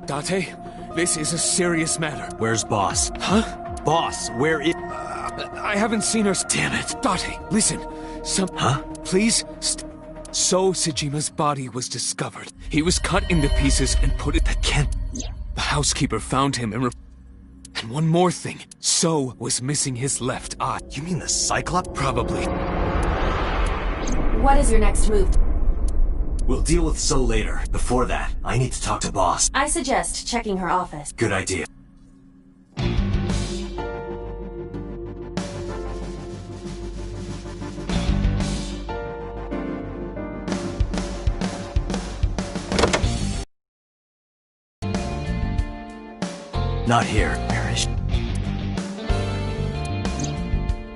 Dante, this is a serious matter. Where's Boss? Huh? Boss, where is... I haven't seen her. Damn it. Dante, listen. Huh? Please, So Sejima's body was discovered. He was cut into pieces and put it... That can't... The housekeeper found him and... And one more thing. So was missing his left eye. You mean the Cyclops? Probably. What is your next move? We'll deal with So later. Before that, I need to talk to Boss. I suggest checking her office. Good idea. Not here. Where is she?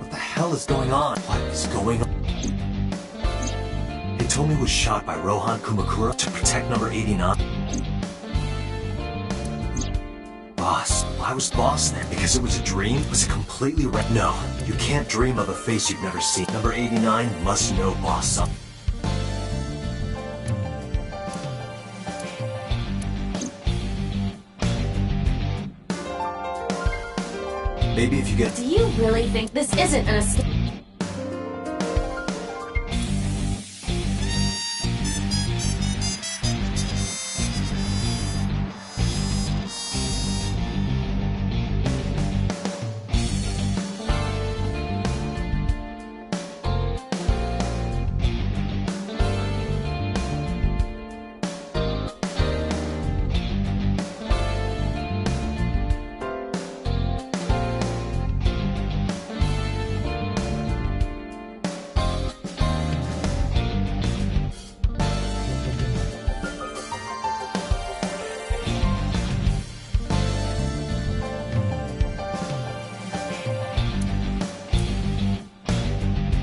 What the hell is going on? What is going on? Hitomi was shot by Rohan Kumakura to protect number 89. Boss. Why was Boss there? Because it was a dream? Was it completely right? No. You can't dream of a face you've never seen. Number 89 must know Boss. Maybe if you get... Do you really think this isn't an escape?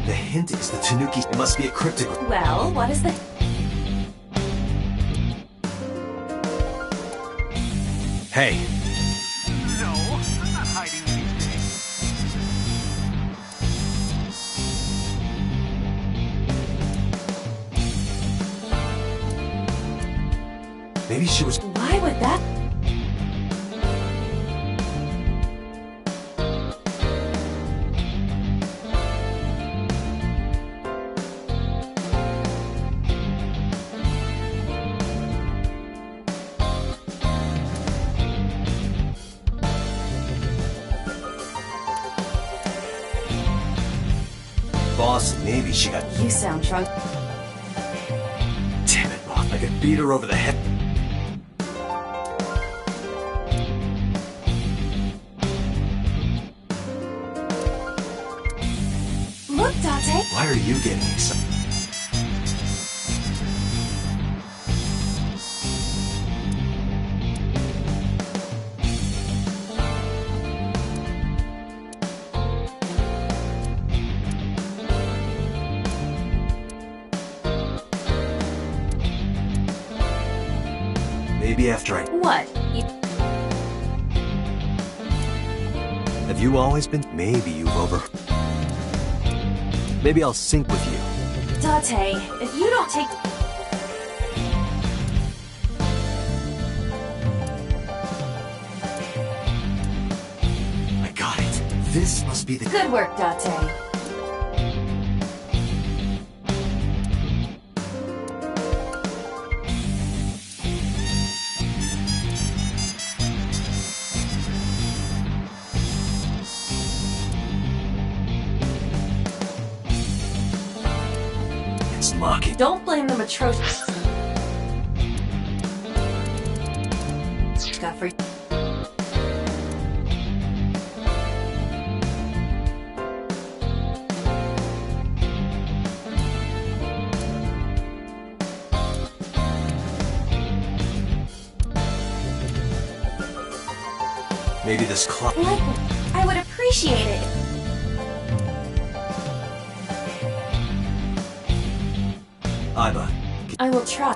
The hint is the Tanuki. It must be a cryptogram. Well, what is the... Hey. No, I'm not hiding anything. Maybe she was... Why would that... Boss, maybe she got... You sound drunk. Damn it, Boss. I could beat her over the head. Look, Date. Why are you getting excited? Maybe after I... What? Have you always been... Maybe you've over... Maybe I'll sync with you. Date, if you don't take... I got it. This must be the... Good work, Date. It's locking. Don't blame them atrocious. Got for... Maybe this clock... Like, I would appreciate it. Aiba. I will try.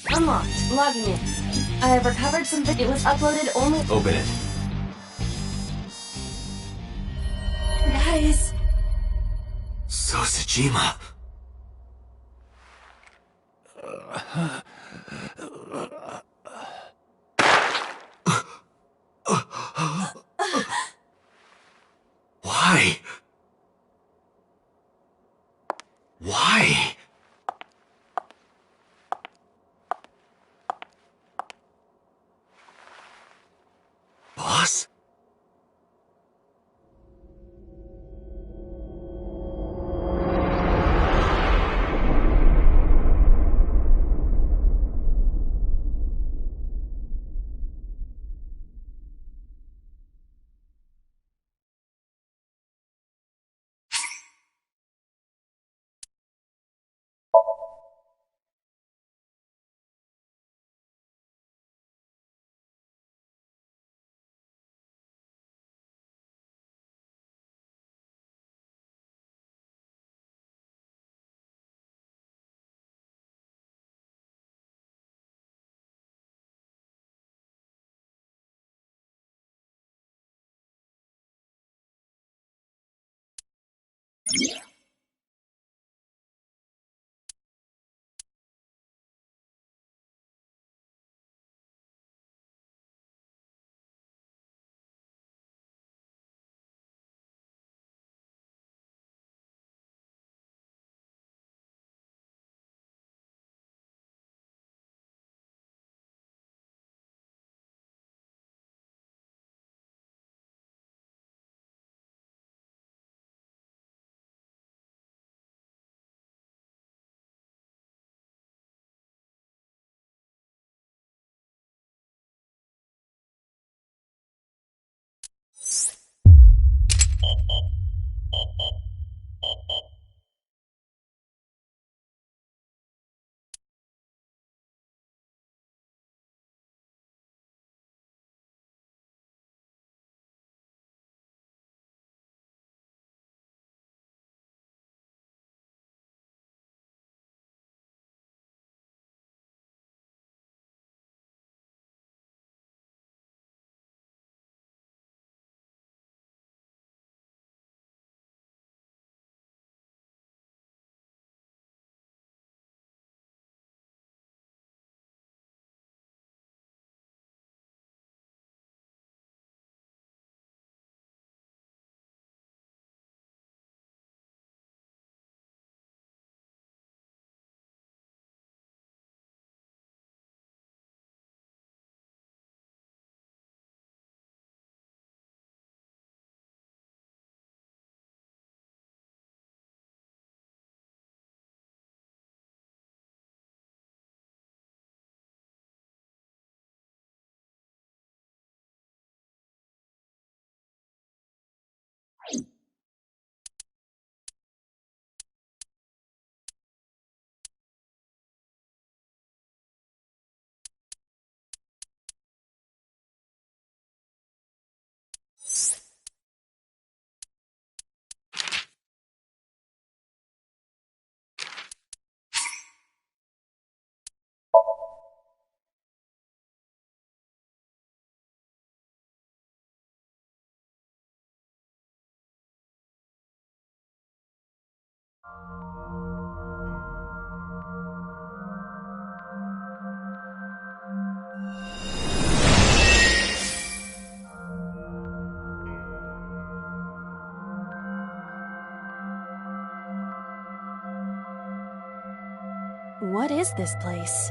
Unlocked. Logging in. I have recovered some... It was uploaded only... Open it. That is... Sosajima. Why? Why? Boss? What is this place?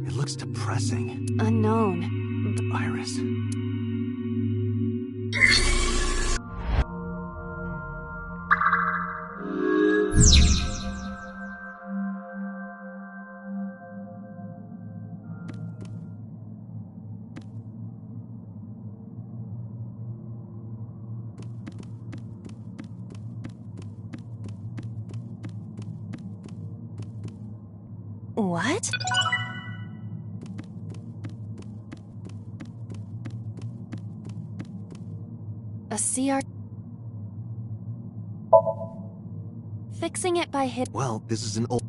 It looks depressing. Unknown. Iris. What? A CR... Fixing it by hit... Well, this is an old...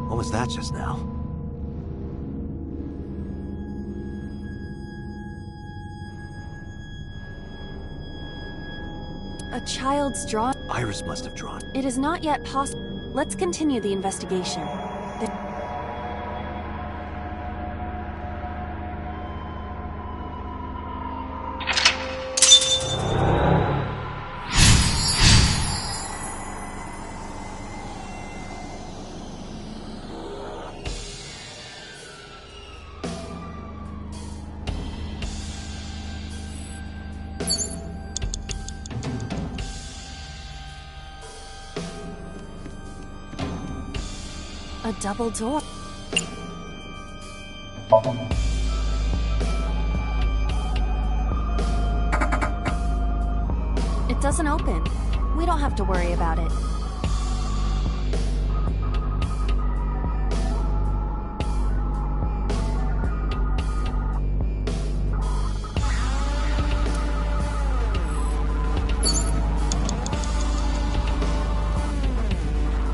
What was that just now? A child's drawing. Iris must have drawn. It is not yet possible. Let's continue the investigation. A double door. It doesn't open. We don't have to worry about it.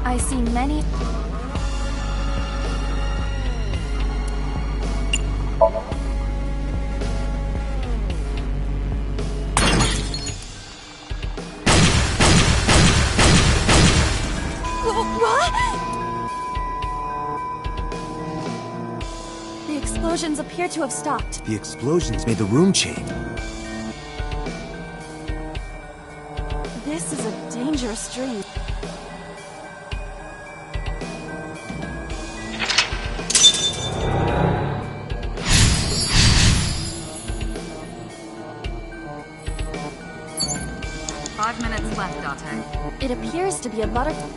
I see many... The explosions appear to have stopped. The explosions made the room chain. This is a dangerous dream. Left, Date. It appears to be a butterfly.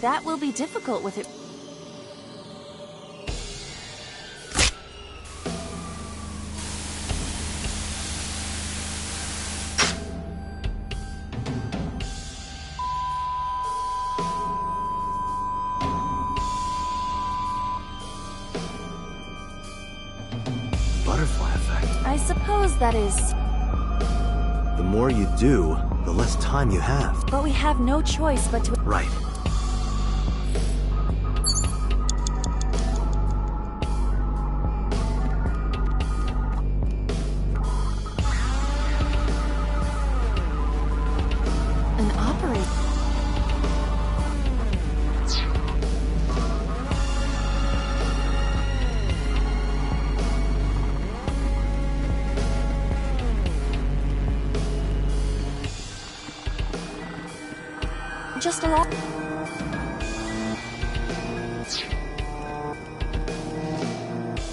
That will be difficult with it. Butterfly effect. I suppose that is... The more you do, the less time you have. But we have no choice but to... Right. An operator. Just a lot.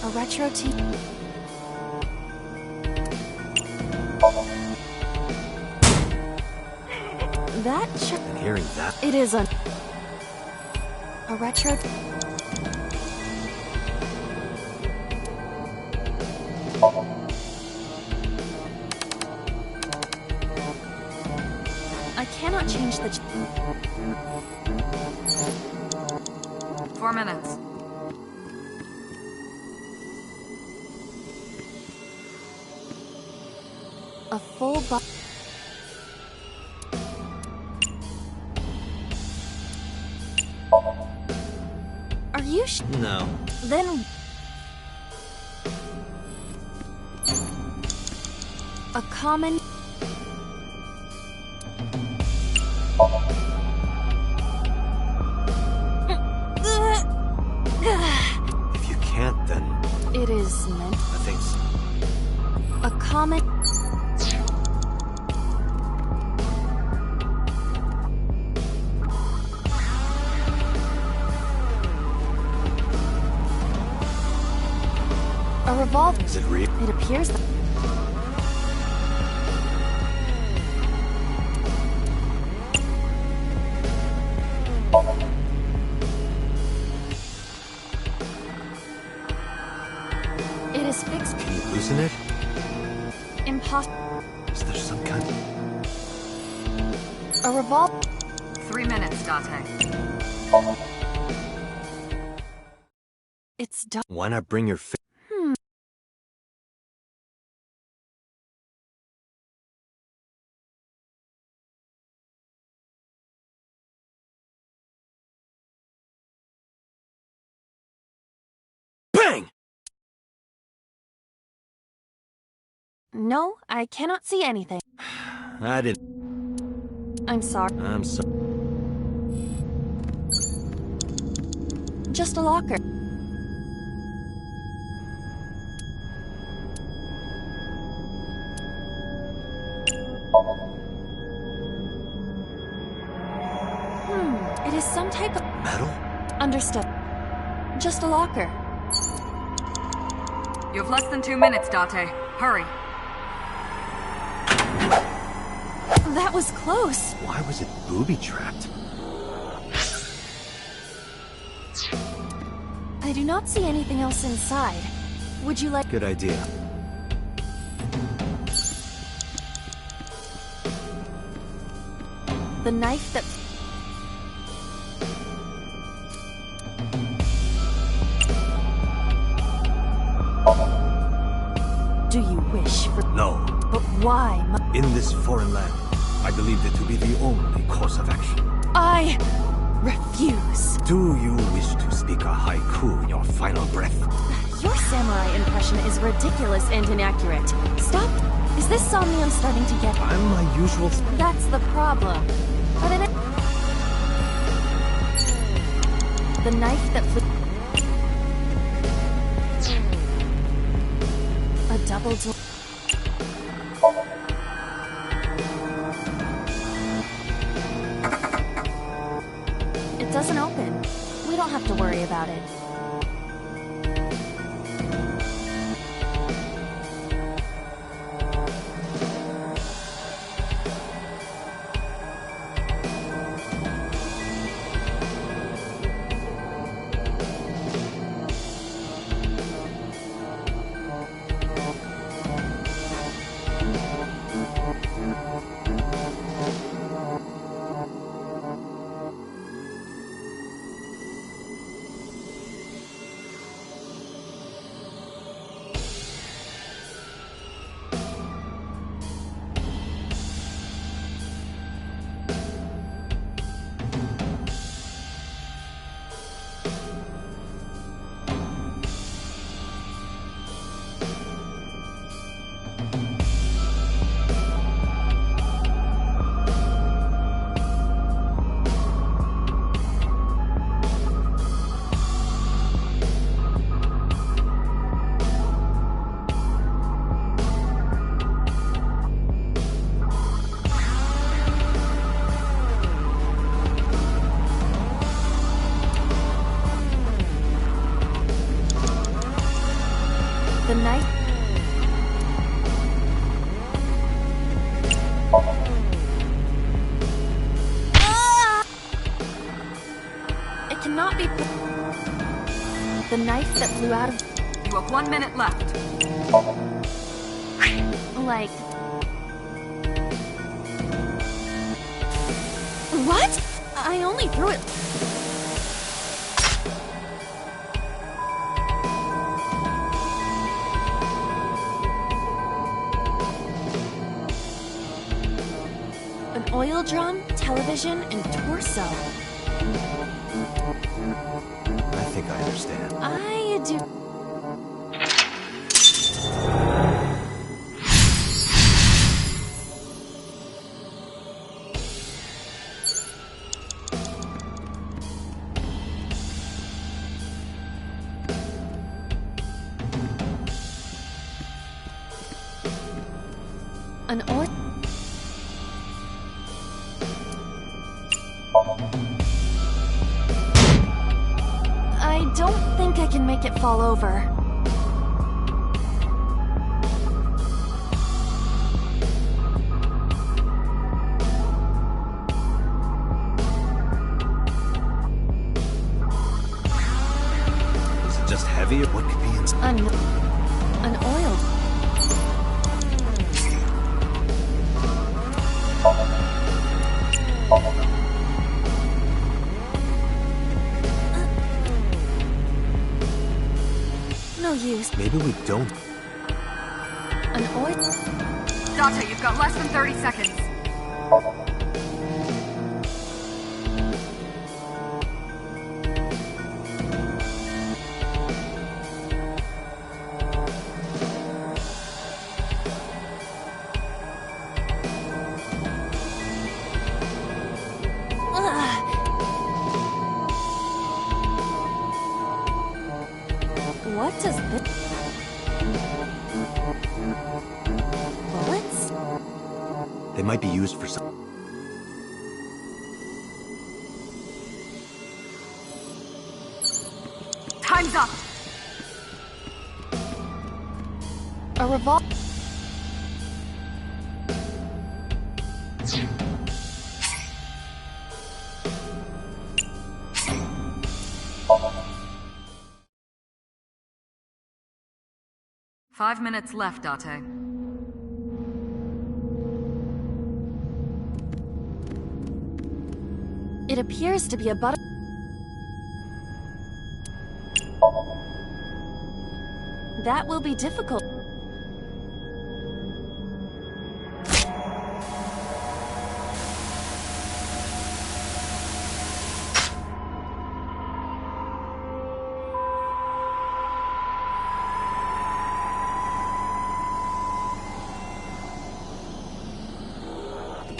A retro tea. That And hearing that. It is a retro. I cannot change the... 4 minutes. A full you No. Then... A common... If you can't, then... It is meant... I think so. A common... A revolver. Is it real? It appears that... It is fixed. Can you loosen it? Impossible. Is there some kind of... A revolver. 3 minutes, Dante. It's done. Why not bring your Bang! No, I cannot see anything. I didn't... I'm sorry. I'm sorry. Just a locker. It is some type of... Metal? Understood. Just a locker. You have less than 2 minutes, Dante. Hurry. That was close. Why was it booby-trapped? I do not see anything else inside. Would you like... Good idea. The knife that... Do you wish for... No. But why? In this foreign land, I believe it to be the only course of action. I refuse. Do you wish to speak a haiku in your final breath? Your samurai impression is ridiculous and inaccurate. Stop. Is this somnium starting to get... I'm my usual... That's the problem. But it... The knife that flew... A double door... It doesn't open. We don't have to worry about it. The knife... It cannot be... The knife that flew out of... You have 1 minute left. Like... What? I only threw it... An oil drum, television, and torso. I think think I understand. I do. An oil. I don't think I can make it fall over. Is it just heavy or what could be inside? An oil. No use. Maybe we don't. An oil? Dante, you've got less than 30 seconds. What does this... Bullets? They might be used for some... Time's up! A revolver... Five minutes left, Date. It appears to be a butter... That will be difficult.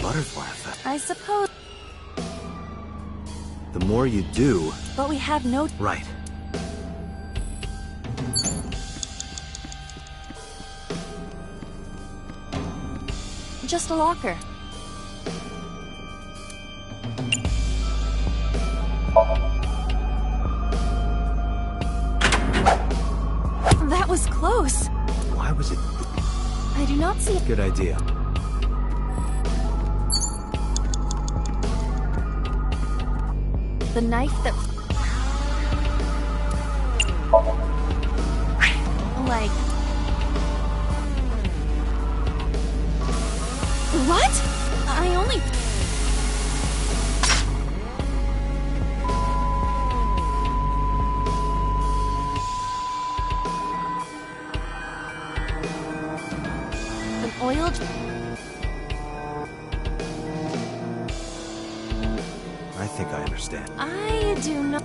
Butterfly effect. I suppose... The more you do... But we have no... Right. Just a locker. That was close. Why was it... I do not see... Good idea. The knife that... Like... What? I only... An oil... I think I understand. I do not...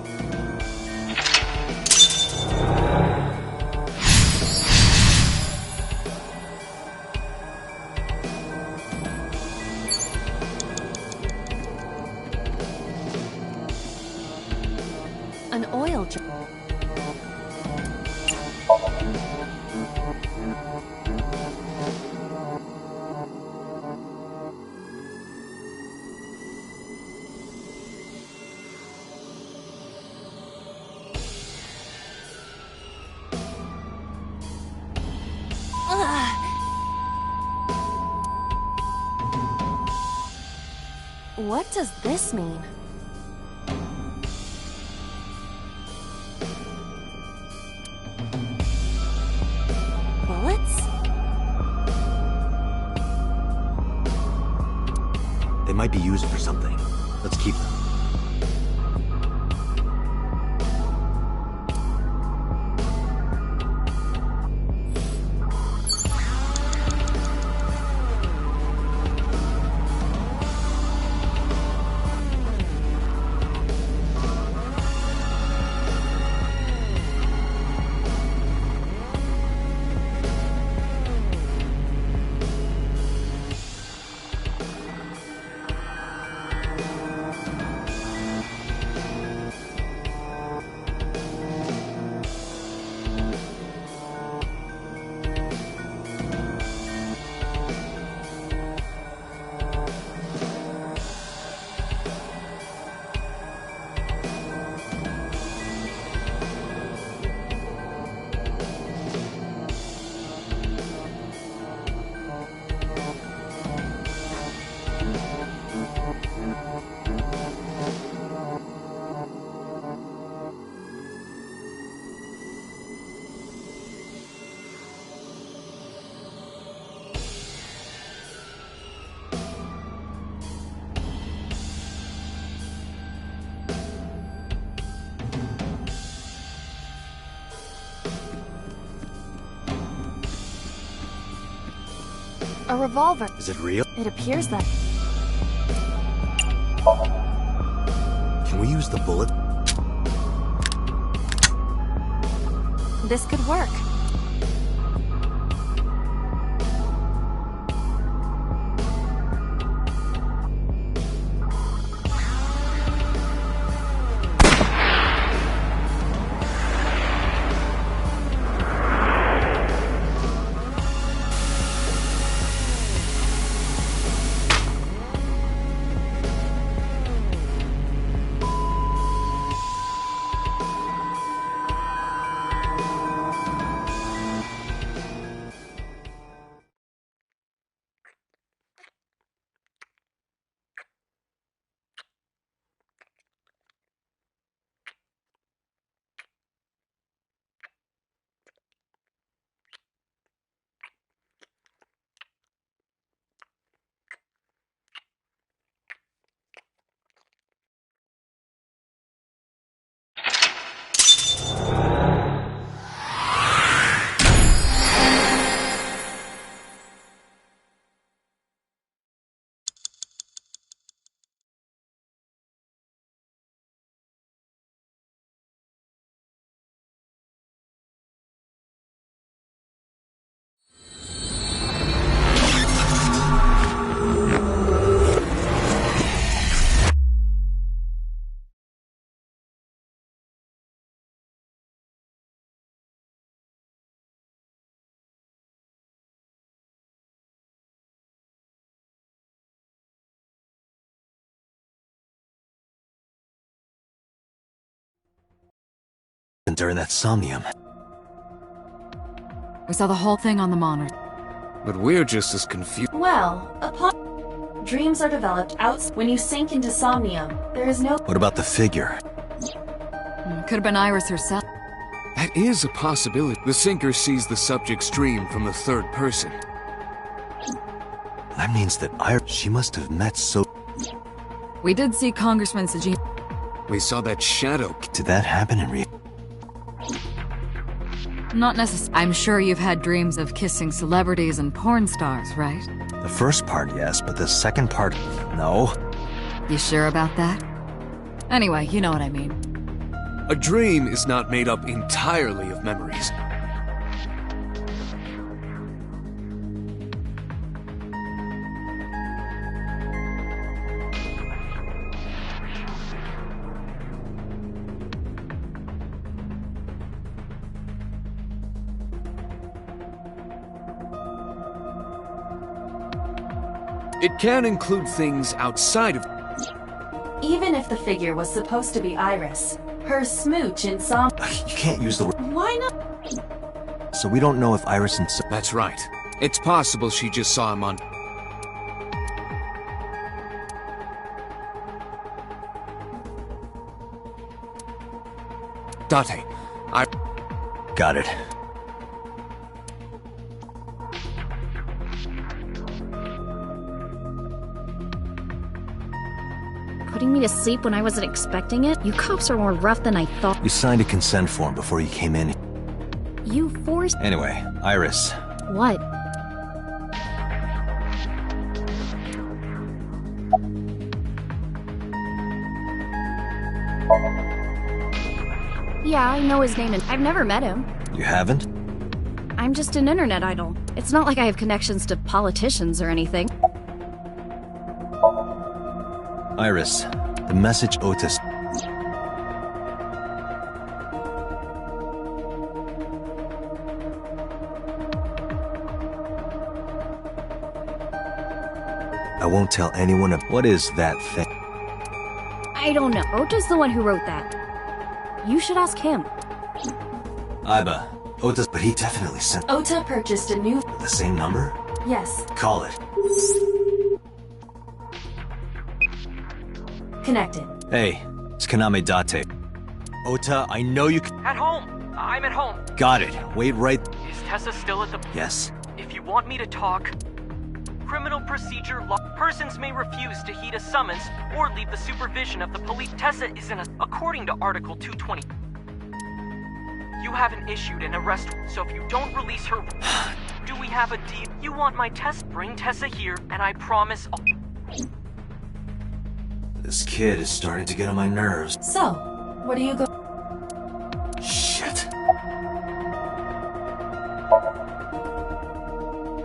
An oil jar. What does this mean? Bullets? They might be used for something. Let's keep them. A revolver. Is it real? It appears that... Can we use the bullet? This could work. During that somnium. We saw the whole thing on the monitor. But we're just as confused. Well, dreams are developed when you sink into somnium. There is no... What about the figure? Could have been Iris herself. That is a possibility. The sinker sees the subject's dream from the third person. That means that she must have met We did see Congressman Sajin. We saw that shadow. Did that happen in real? Not necessarily. I'm sure you've had dreams of kissing celebrities and porn stars, right? The first part, yes, but the second part, no. You sure about that? Anyway, you know what I mean. A dream is not made up entirely of memories. It can include things outside of... Even if the figure was supposed to be Iris, her smooch in You can't use the word... Why not? So we don't know if Iris and... That's right. It's possible she just saw him on... Date, I... Got it. Putting me to sleep when I wasn't expecting it? You cops are more rough than I thought. You signed a consent form before you came in. You forced... Anyway, Iris. What? Yeah, I know his name and I've never met him. You haven't? I'm just an internet idol. It's not like I have connections to politicians or anything. Iris, the message Otis... I won't tell anyone of... What is that thing? I don't know. Ota's the one who wrote that. You should ask him. Iba. Otis, but he definitely sent... Ota purchased a new... The same number? Yes. Call it. Connected. Hey, it's Kaname Date. Ota, I know you can... At home! I'm at home! Got it. Wait right... Is Tessa still at the... Yes. If you want me to talk... Criminal procedure law... Persons may refuse to heed a summons or leave the supervision of the police. Tessa is in a... According to Article 220... You haven't issued an arrest, so if you don't release her... Do we have a deal? You want my test? Bring Tessa here, and I promise I'll... This kid is starting to get on my nerves. So, what do you go... Shit.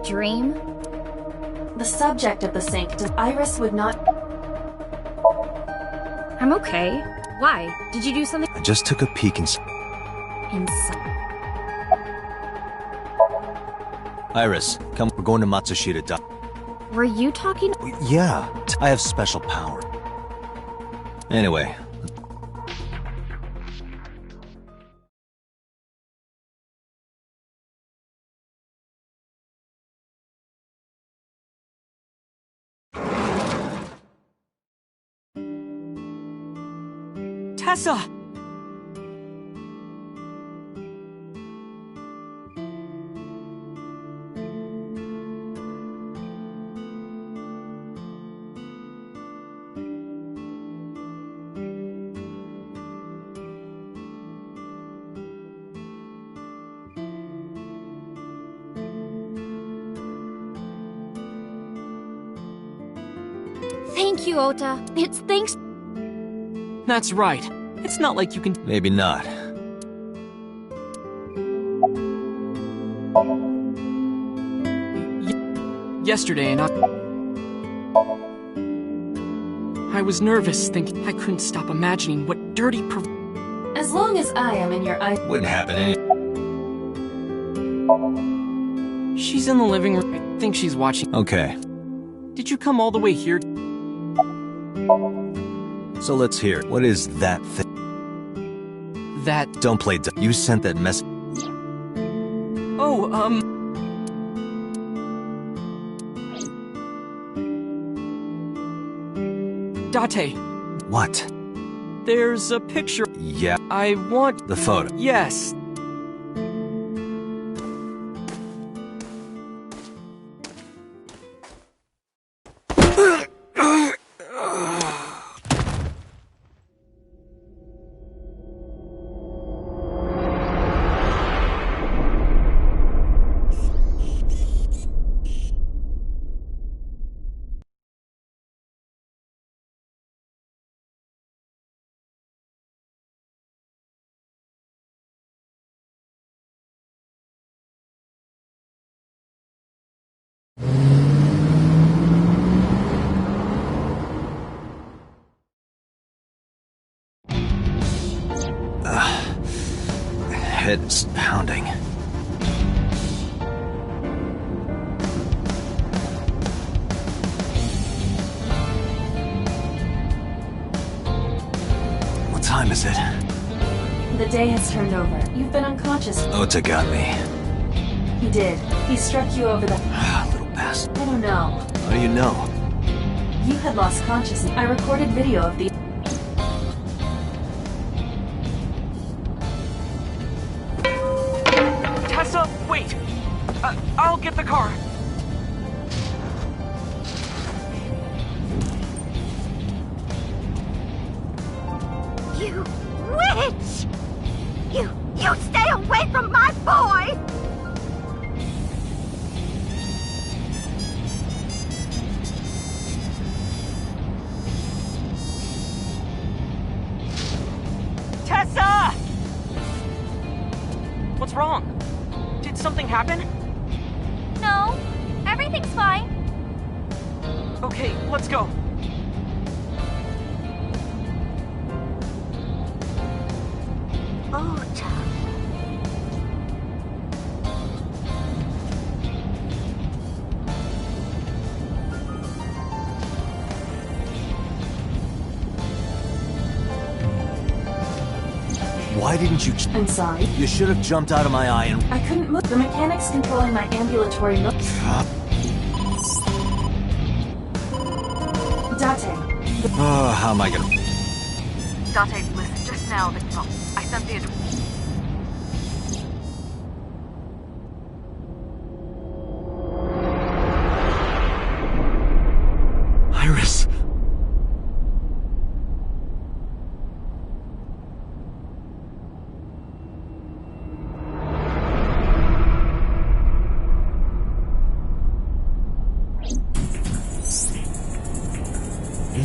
Dream? The subject of the sync, Iris would not... I'm okay. Why? Did you do something? I just took a peek inside. Iris, come. We're going to Matsushita. Were you talking? Yeah, I have special power. Anyway. Tessa! Thank you, Ota. It's thanks. That's right. It's not like you can... Maybe not. Yesterday, and I was nervous, thinking I couldn't stop imagining what dirty As long as I am in your eye... Wouldn't happen anyway. She's in the living room. I think she's watching. Okay. Did you come all the way here? So let's hear. What is that thing? That... Don't play dumb. You sent that message. Oh, Date. What? There's a picture. Yeah. I want... The photo. Yes. Head is pounding. What time is it? The day has turned over. You've been unconscious. Ota got me. He did. He struck you over the... Little bastard. I don't know. How do you know? You had lost consciousness. I recorded video of the... Tessa, wait! I'll get the car. You witch! You stay away from my boy! Tessa! What's wrong? Did something happen? No, everything's fine. Okay, let's go. Ota. Why didn't you... I'm sorry. You should have jumped out of my eye and... I couldn't move. The mechanics controlling my ambulatory Date. Oh, how am I gonna... Date, listen, just now, I sent the address. Iris.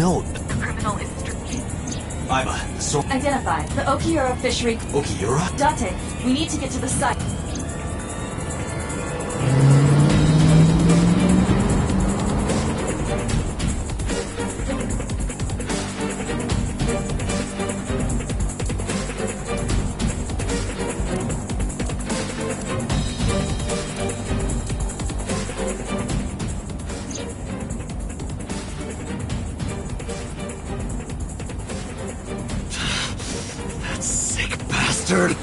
No. The criminal is Aiba, so... Identify the Okiura fishery. Okiura? Date, we need to get to the site. Bastard!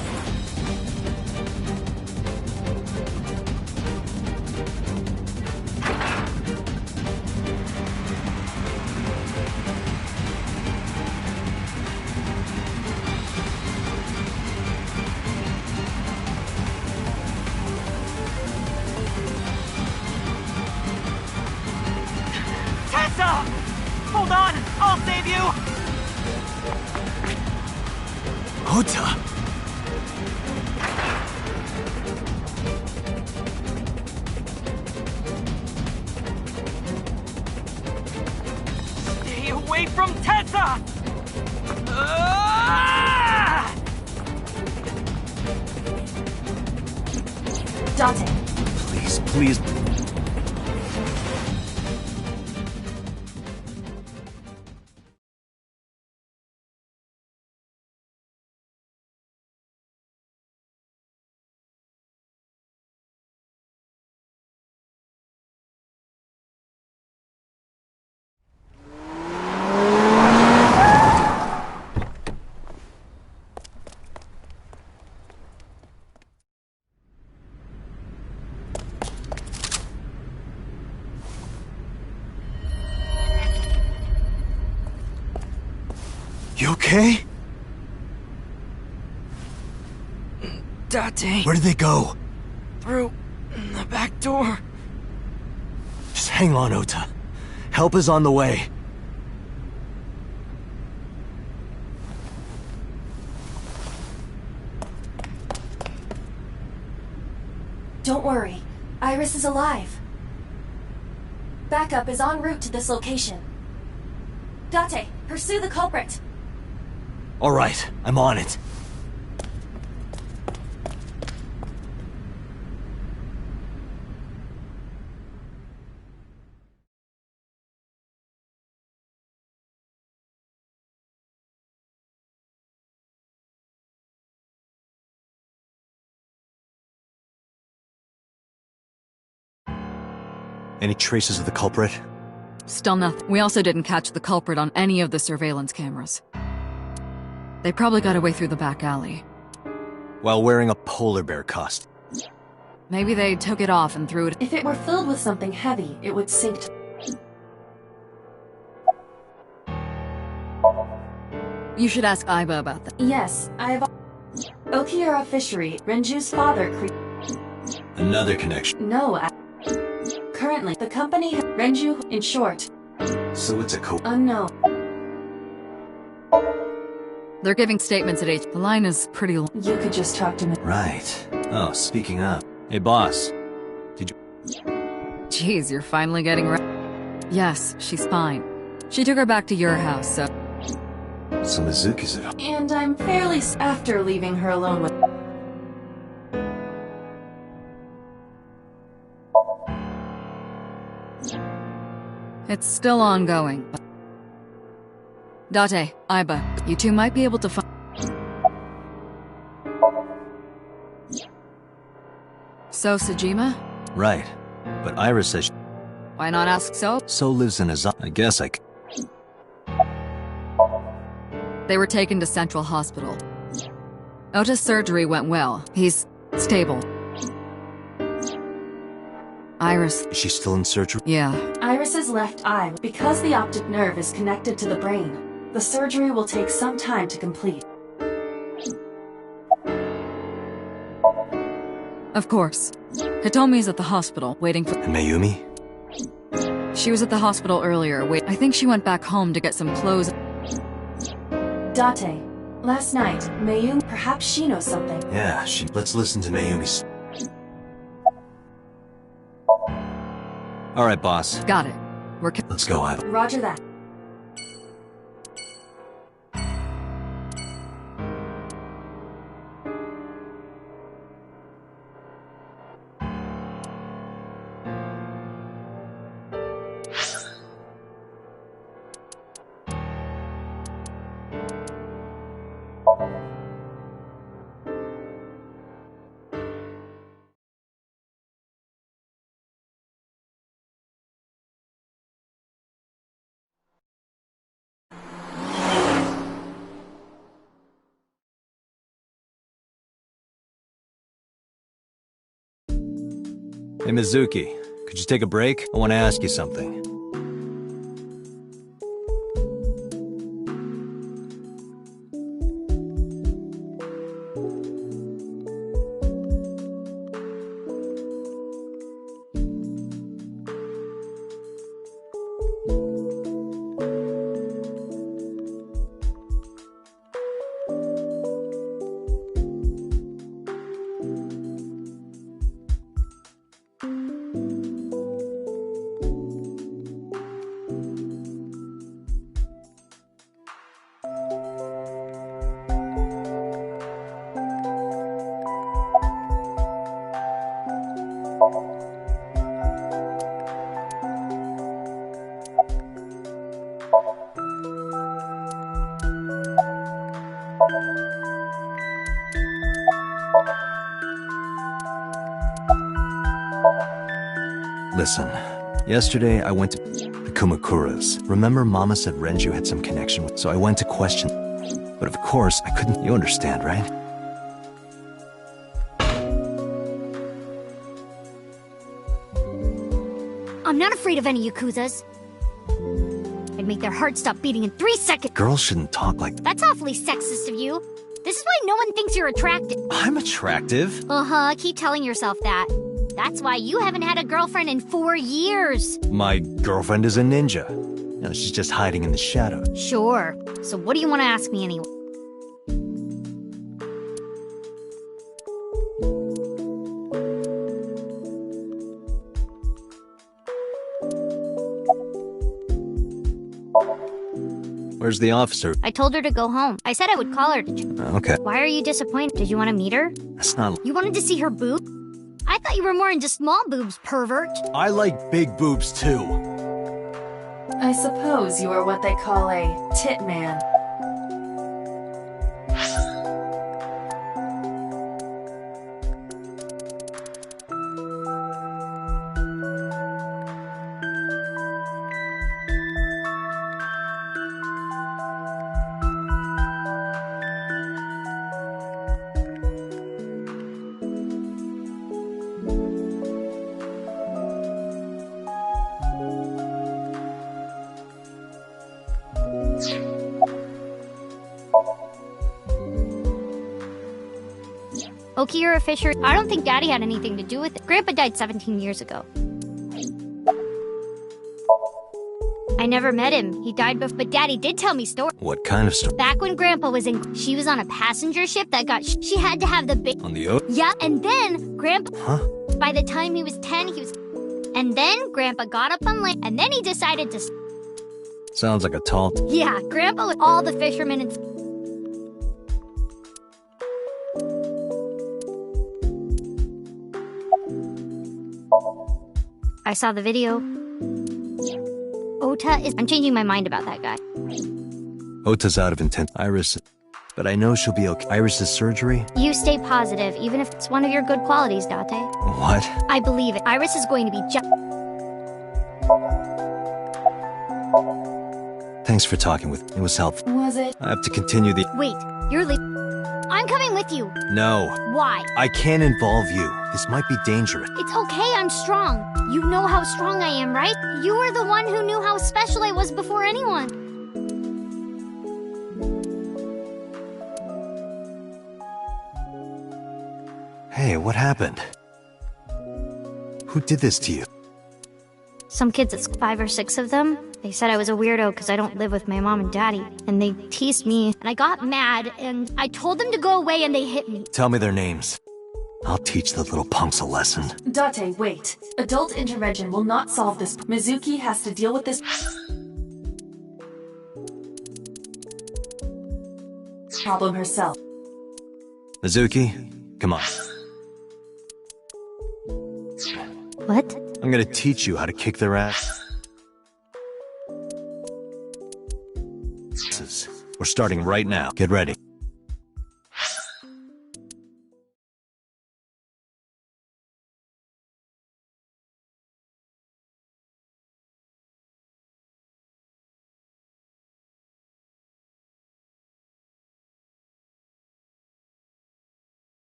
Tessa! Hold on! I'll save you! Ota! Stay away from Tessa! Ah! Date. Please, please. You okay? Date. Where did they go? Through the back door. Just hang on, Ota. Help is on the way. Don't worry. Iris is alive. Backup is en route to this location. Date, pursue the culprit. All right, I'm on it. Any traces of the culprit? Still nothing. We also didn't catch the culprit on any of the surveillance cameras. They probably got away through the back alley. While wearing a polar bear costume. Maybe they took it off and threw it. If it were filled with something heavy, it would sink to... You should ask Aiba about that. Yes, I've... Okiura Fishery, Renju's father Another connection. No, currently, the company... Renju, in short. So it's a Unknown. They're giving statements at H. The line is pretty long. You could just talk to me. Right. Oh, speaking of. Hey, boss. Did you... Jeez, you're finally getting right. Yes, she's fine. She took her back to your house, so... So Mizuki's at home. And I'm fairly after leaving her alone with... It's still ongoing. Date, Aiba, you two might be able to find... So, Sejima? Right. But Iris says... Why not ask So? So lives in his... I guess I... They were taken to Central Hospital. Ota's surgery went well. He's stable. Iris... Is she still in surgery? Yeah. Iris's left eye, because the optic nerve is connected to the brain. The surgery will take some time to complete. Of course. Hitomi's at the hospital, waiting for... And Mayumi? She was at the hospital earlier. I think she went back home to get some clothes. Date. Last night, Mayumi... Perhaps she knows something. Yeah, Let's listen to Mayumi's... Alright, boss. Got it. Let's go, Aiba. Roger that. Hey, Mizuki, could you take a break? I want to ask you something. Listen, yesterday I went to the Kumakuras. Remember Mama said Renju had some connection with, so I went to question. But of course, I couldn't. You understand, right? I'm not afraid of any Yakuzas. I'd make their hearts stop beating in 3 seconds. Girls shouldn't talk like that. That's awfully sexist of you. This is why no one thinks you're attractive. I'm attractive. Uh-huh, keep telling yourself that. That's why you haven't had a girlfriend in 4 years. My girlfriend is a ninja. You know, she's just hiding in the shadows. Sure. So what do you want to ask me anyway? Where's the officer? I told her to go home. I said I would call her to Okay. Why are you disappointed? Did you want to meet her? That's not... You wanted to see her boob? I thought you were more into small boobs, pervert. I like big boobs too. I suppose you are what they call a tit man. Oki, you're a fisher. I don't think Daddy had anything to do with it. Grandpa died 17 years ago. I never met him. He died before, but Daddy did tell me stories. What kind of story? Back when Grandpa was in, she was on a passenger ship that got, she had to have the big... On the ocean? Yeah, and then Grandpa... Huh? By the time he was 10, he was... And then Grandpa got up on land, and then he decided to... Sounds like a tall... Yeah, Grandpa with all the fishermen and... I saw the video. Ota is... I'm changing my mind about that guy. Ota's out of intent. Iris... But I know she'll be okay. Iris's surgery? You stay positive, even if it's one of your good qualities, Date. What? I believe it. Iris is going to be Thanks for talking with me. It was helpful. Was it? I have to continue the... Wait, you're leaving. I'm coming with you. No. Why? I can't involve you. This might be dangerous. It's okay, I'm strong. You know how strong I am, right? You were the one who knew how special I was before anyone. Hey, what happened? Who did this to you? Some kids, it's 5 or 6 of them. They said I was a weirdo because I don't live with my mom and daddy. And they teased me, and I got mad, and I told them to go away, and they hit me. Tell me their names. I'll teach the little punks a lesson. Date, wait. Adult intervention will not solve this. Mizuki has to deal with this problem herself. Mizuki, come on. What? I'm gonna teach you how to kick their ass. We're starting right now. Get ready.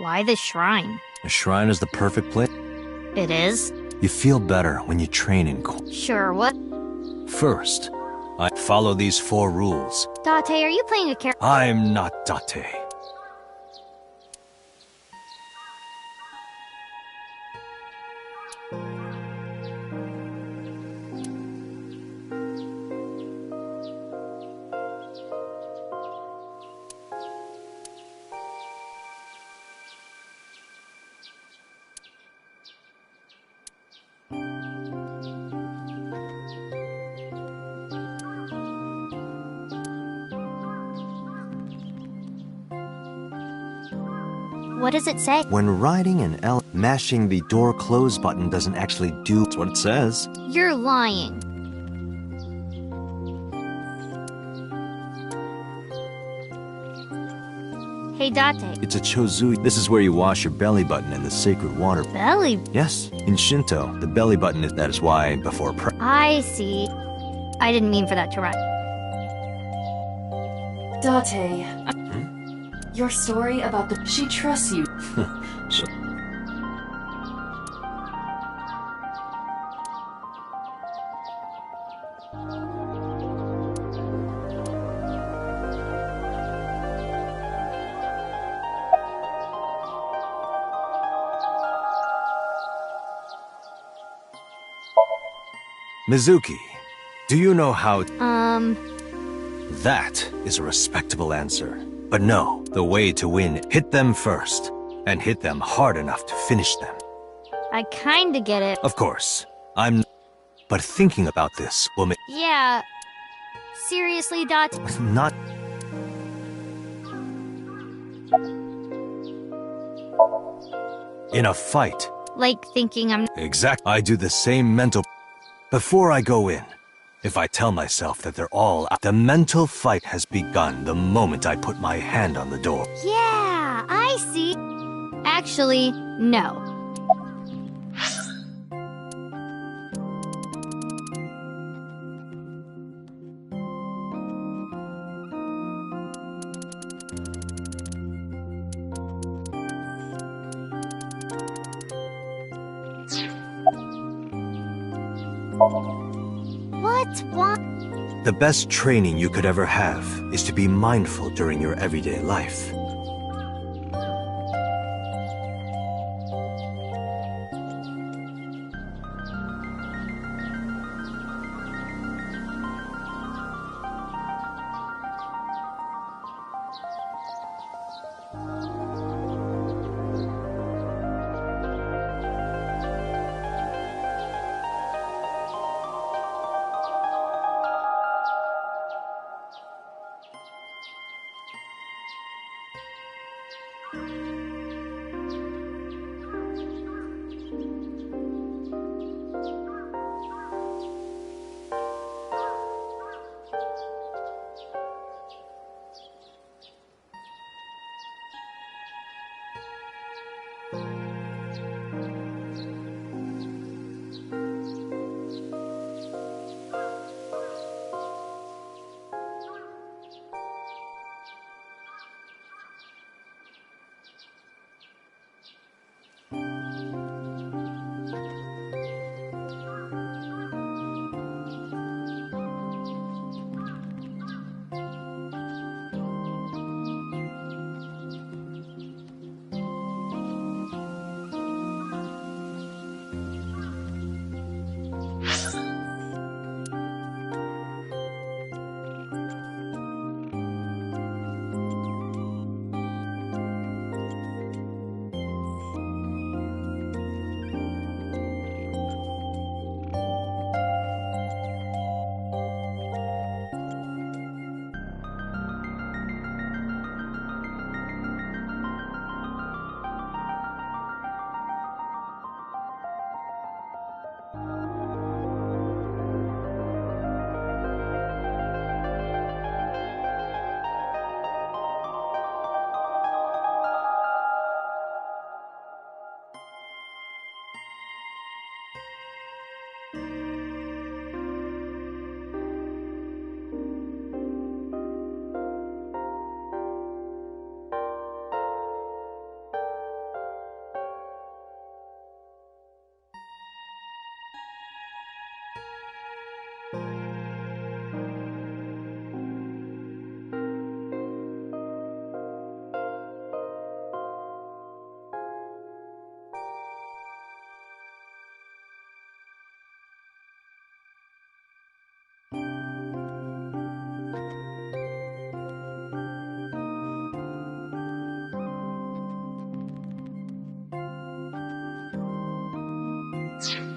Why the shrine? A shrine is the perfect place. It is? You feel better when you train in Sure, what? First, I follow these 4 rules. Date, are you playing a character? I'm not Date. What does it say? When riding an L, mashing the door close button doesn't actually do what it says. You're lying. Hey, Date. It's a chozui. This is where you wash your belly button in the sacred water. Belly? Yes, in Shinto, the belly button that is why before I see. I didn't mean for that to rhyme. Date, your story about the... She trusts you. So, Mizuki, do you know how... That is a respectable answer. But no, the way to win, hit them first. And hit them hard enough to finish them. I kinda get it. Of course, I'm... But thinking about this will make... Yeah. Seriously, Date? Not... In a fight. Like thinking I'm... Exact. I do the same mental... Before I go in, if I tell myself that they're all out, the mental fight has begun the moment I put my hand on the door. Yeah, I see. Actually, no. What? The best training you could ever have is to be mindful during your everyday life.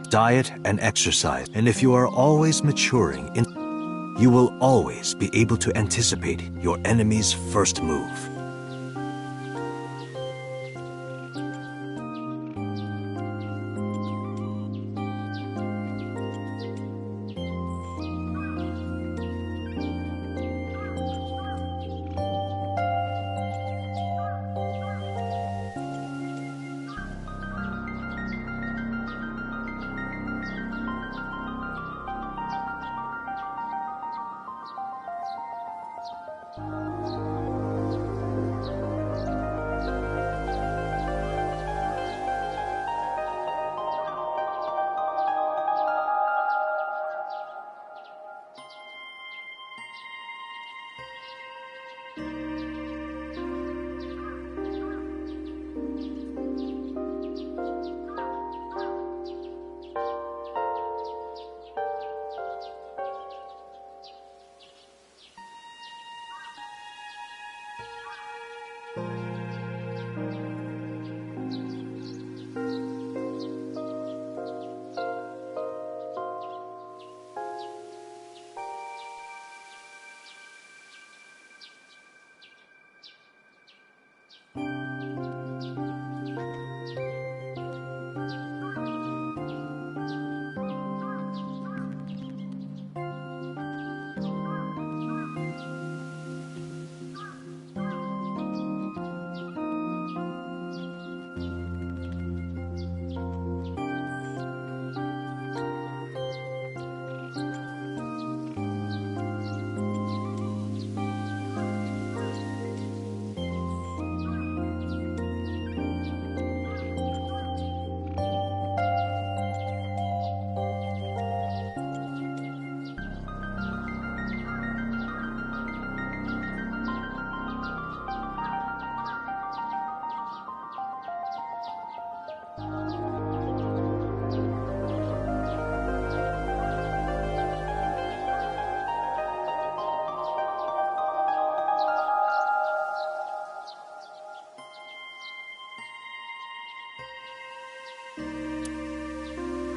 diet, and exercise. And if you are always maturing, you will always be able to anticipate your enemy's first move.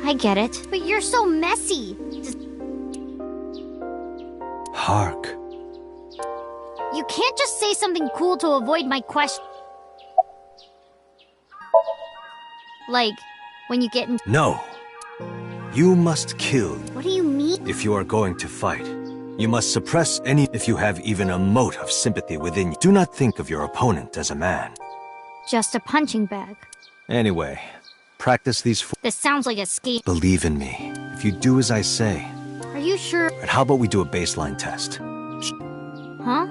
I get it. But you're so messy. Hark. You can't just say something cool to avoid my question. Like, when you get in... No. You must kill. What do you mean? If you are going to fight, you must suppress any if you have even a mote of sympathy within you. Do not think of your opponent as a man. Just a punching bag. Anyway, practice these This sounds like a scheme. Believe in me. If you do as I say. Are you sure? Right, how about we do a baseline test? Huh?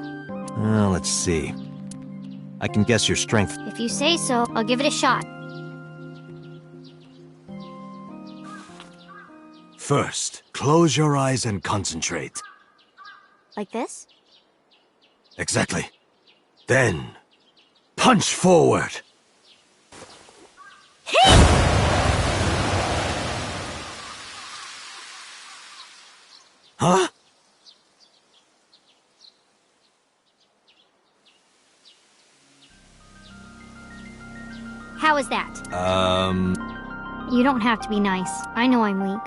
Let's see. I can guess your strength. If you say so, I'll give it a shot. First, close your eyes and concentrate. Like this? Exactly. Then, punch forward. Huh? How is that? You don't have to be nice. I know I'm weak.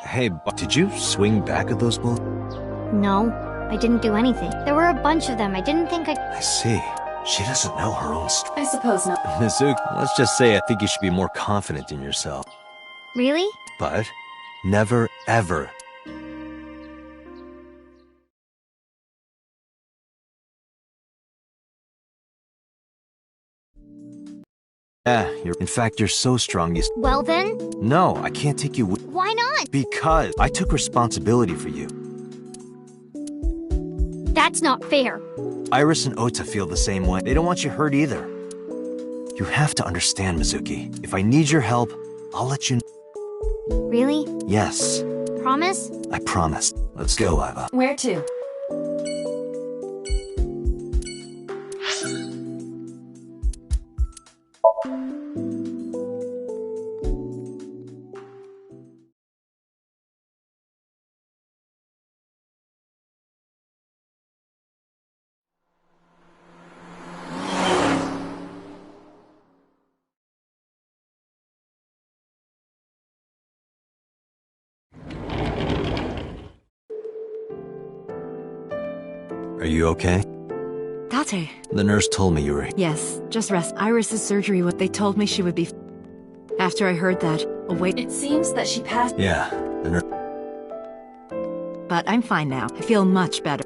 Hey, did you swing back at those bullets? No, I didn't do anything. There were a bunch of them. I didn't think I see. She doesn't know her own strength. I suppose not. Mizuki, let's just say I think you should be more confident in yourself. Really? But never, ever yeah, in fact, you're so strong Well then? No, I can't take you with. Why not? Because I took responsibility for you. That's not fair. Iris and Ota feel the same way. They don't want you hurt either. You have to understand, Mizuki. If I need your help, I'll let you know. Really? Yes. Promise? I promise. Let's go, Aiba. Where to? Are you okay? Date. The nurse told me you were... Yes, just rest. Iris's surgery, what they told me she would be... After I heard that, awake... It seems that she passed... Yeah, the nurse... But I'm fine now. I feel much better.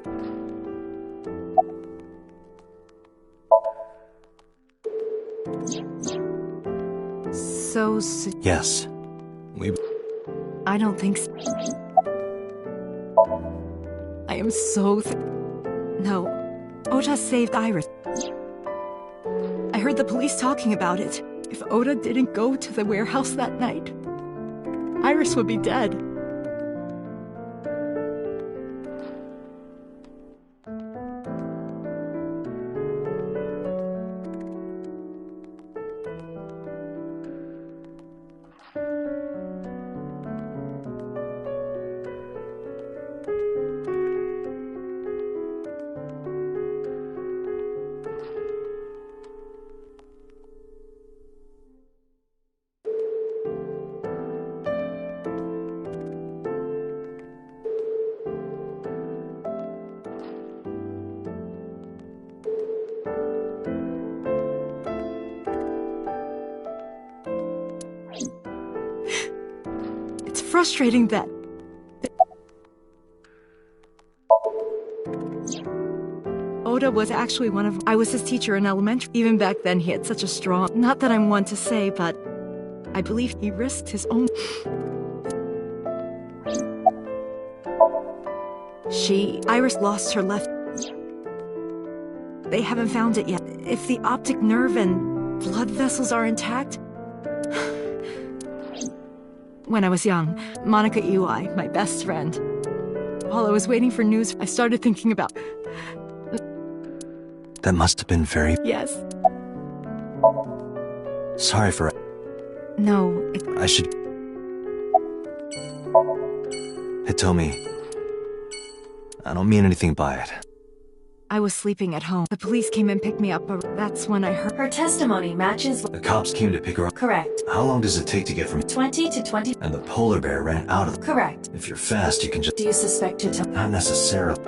So... Yes. I don't think so. I am so... No. Oda saved Iris. I heard the police talking about it. If Oda didn't go to the warehouse that night, Iris would be dead. Frustrating that Oda was actually one of... I was his teacher in elementary. Even back then, he had such a strong... Not that I'm one to say, but I believe he risked his own... Iris lost her left... They haven't found it yet. If the optic nerve and blood vessels are intact... When I was young, Monica Iwai, my best friend. While I was waiting for news, I started thinking about... That must have been very... Yes. Sorry for... No, I should... Hitomi, I don't mean anything by it. I was sleeping at home. The police came and picked me up, but that's when I heard... Her testimony matches... The cops came to pick her up? Correct. How long does it take to get from... 20 to 20... And the polar bear ran out of... Correct. If you're fast, you can just... Do you suspect it? Not necessarily.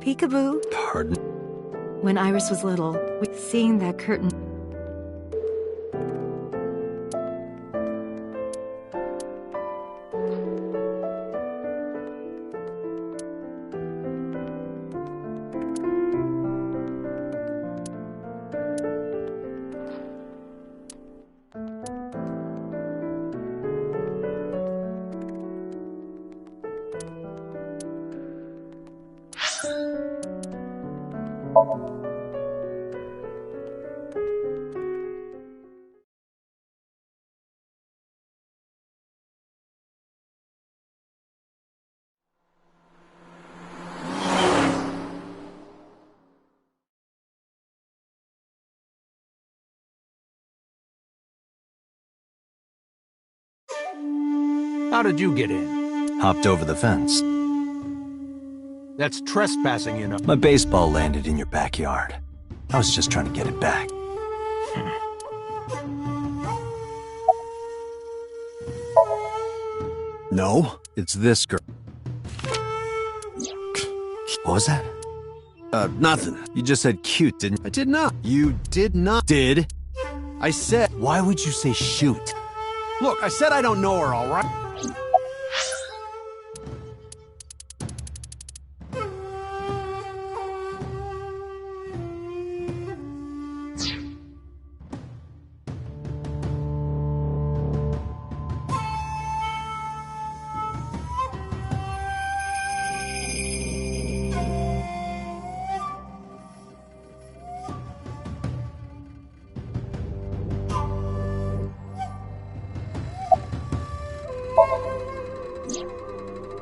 Peekaboo. Pardon? When Iris was little, seeing that curtain... How did you get in? Hopped over the fence. That's trespassing, you know. My baseball landed in your backyard. I was just trying to get it back. No? It's this girl. What was that? Nothing. You just said cute, didn't you? I did not. You did not. Did? I said... Why would you say shoot? Look, I said I don't know her, all right?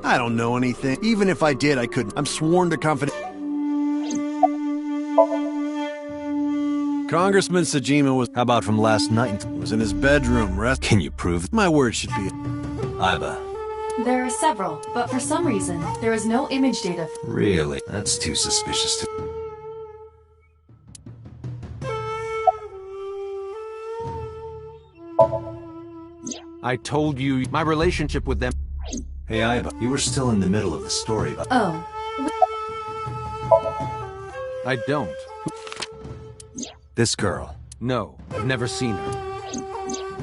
I don't know anything. Even if I did, I couldn't. I'm sworn to confidence. Congressman Sajima was... How about from last night? Was in his bedroom, Can you prove? My word should be... Aiba. There are several, but for some reason, there is no image data. Really? That's too suspicious to... I told you my relationship with them... Hey, Aiba, you were still in the middle of the story, but... Oh. I don't. This girl. No, I've never seen her.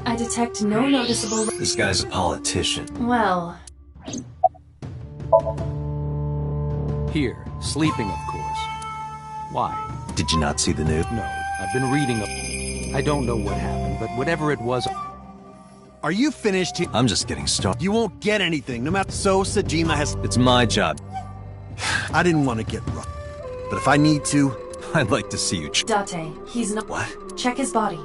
I detect no noticeable... This guy's a politician. Well... Here, sleeping, of course. Why? Did you not see the news? No, I've been reading up. I don't know what happened, but whatever it was... Are you finished here? I'm just getting started. You won't get anything, no matter... So, Sejima has... It's my job. I didn't want to get rough. But if I need to... I'd like to see you... Date, he's not... What? Check his body.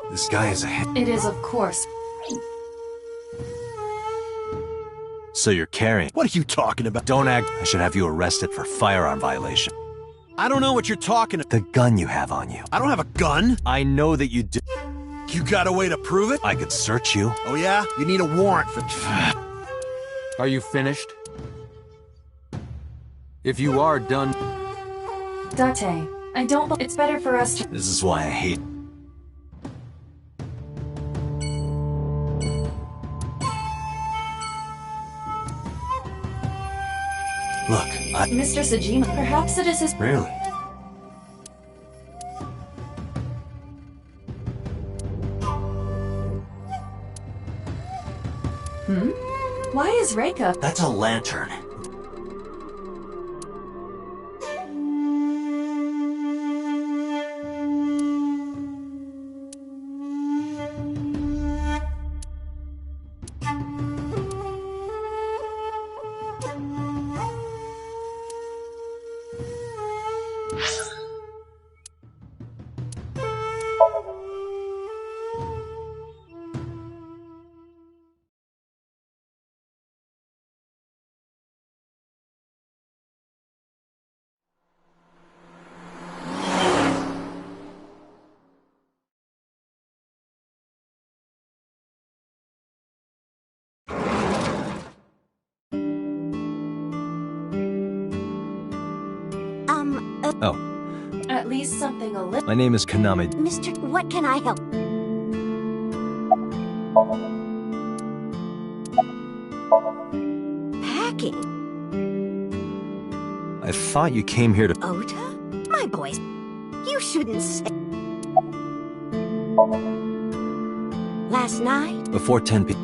This guy is a... It is, of course. So you're carrying... What are you talking about? Don't act... I should have you arrested for firearm violation. I don't know what you're talking about. The gun you have on you. I don't have a gun. I know that you do. You got a way to prove it? I could search you. Oh yeah? You need a warrant for... Are you finished? If you are done... Date, I don't... It's better for us to... This is why I hate... Look, Mr. Sejima, perhaps it is his... Really? Why is Reika... That's a lantern. Oh. At least something a little... My name is Konami. Mister, what can I help? Packing? I thought you came here to... Ota? My boys, you shouldn't say... Last night? Before 10 p.m.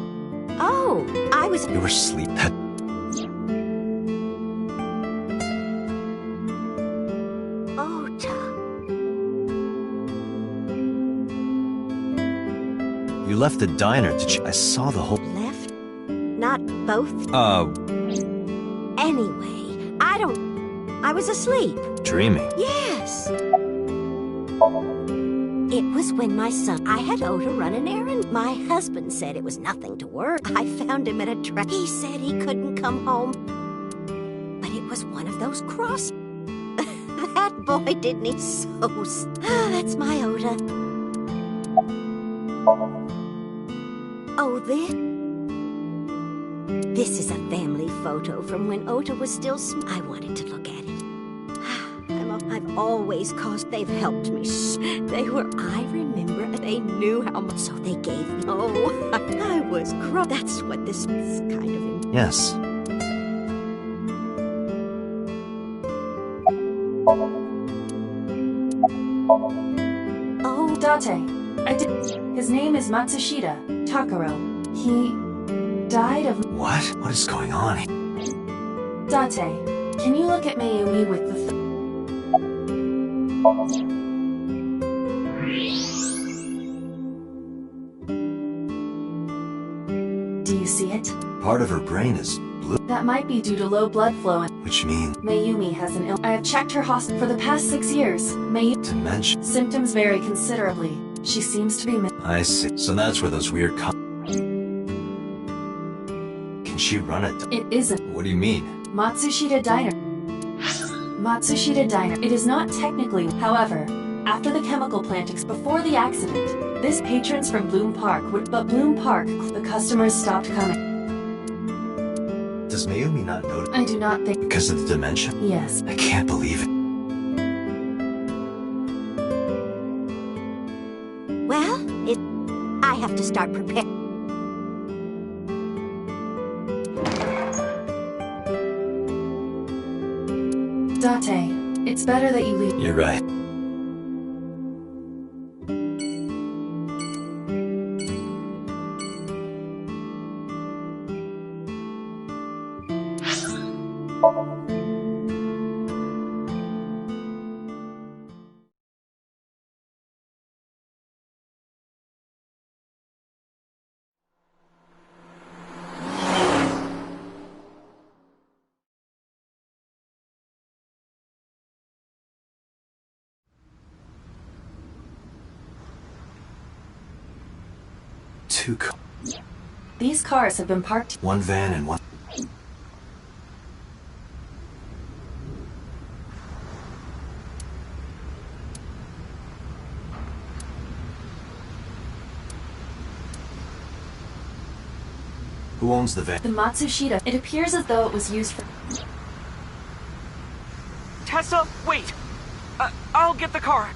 Oh, I was... You were asleep. You left the diner, did you? I saw the whole... Left? Not both? Anyway, I don't... I was asleep. Dreaming? Yes. It was when my son... I had Ota run an errand. My husband said it was nothing to worry. I found him at a track. He said he couldn't come home. But it was one of those cross... That boy did me so... that's my Ota. Oh, this is a family photo from when Ota was still I wanted to look at it. I've always caused... They've helped me. They were... I remember they knew how much... So they gave me... Oh, I was cross. That's what this is kind of... Yes. Oh, Date. I did... His name is Matsushita Takaro. He... died of... What? What is going on? Date, can you look at Mayumi with the... Do you see it? Part of her brain is blue. That might be due to low blood flow and... Which means... Mayumi has an ill... I have checked her hospital for the past 6 years. Dementia? Symptoms vary considerably. She seems to be... I see. So that's where those weird Can she run it? It isn't. What do you mean? Matsushita Diner. Matsushita Diner. It is not technically... However, after the chemical plant before the accident, this patrons from Bloom Park would... But Bloom Park, the customers stopped coming. Does Mayumi not notice? I do not think... Because of the dimension? Yes. I can't believe it. Well, I have to start preparing. Date, it's better that you leave. You're right. Two cars. These cars have been parked. One van and one... Who owns the van? The Matsushita. It appears as though it was used for... Tessa, wait! I'll get the car.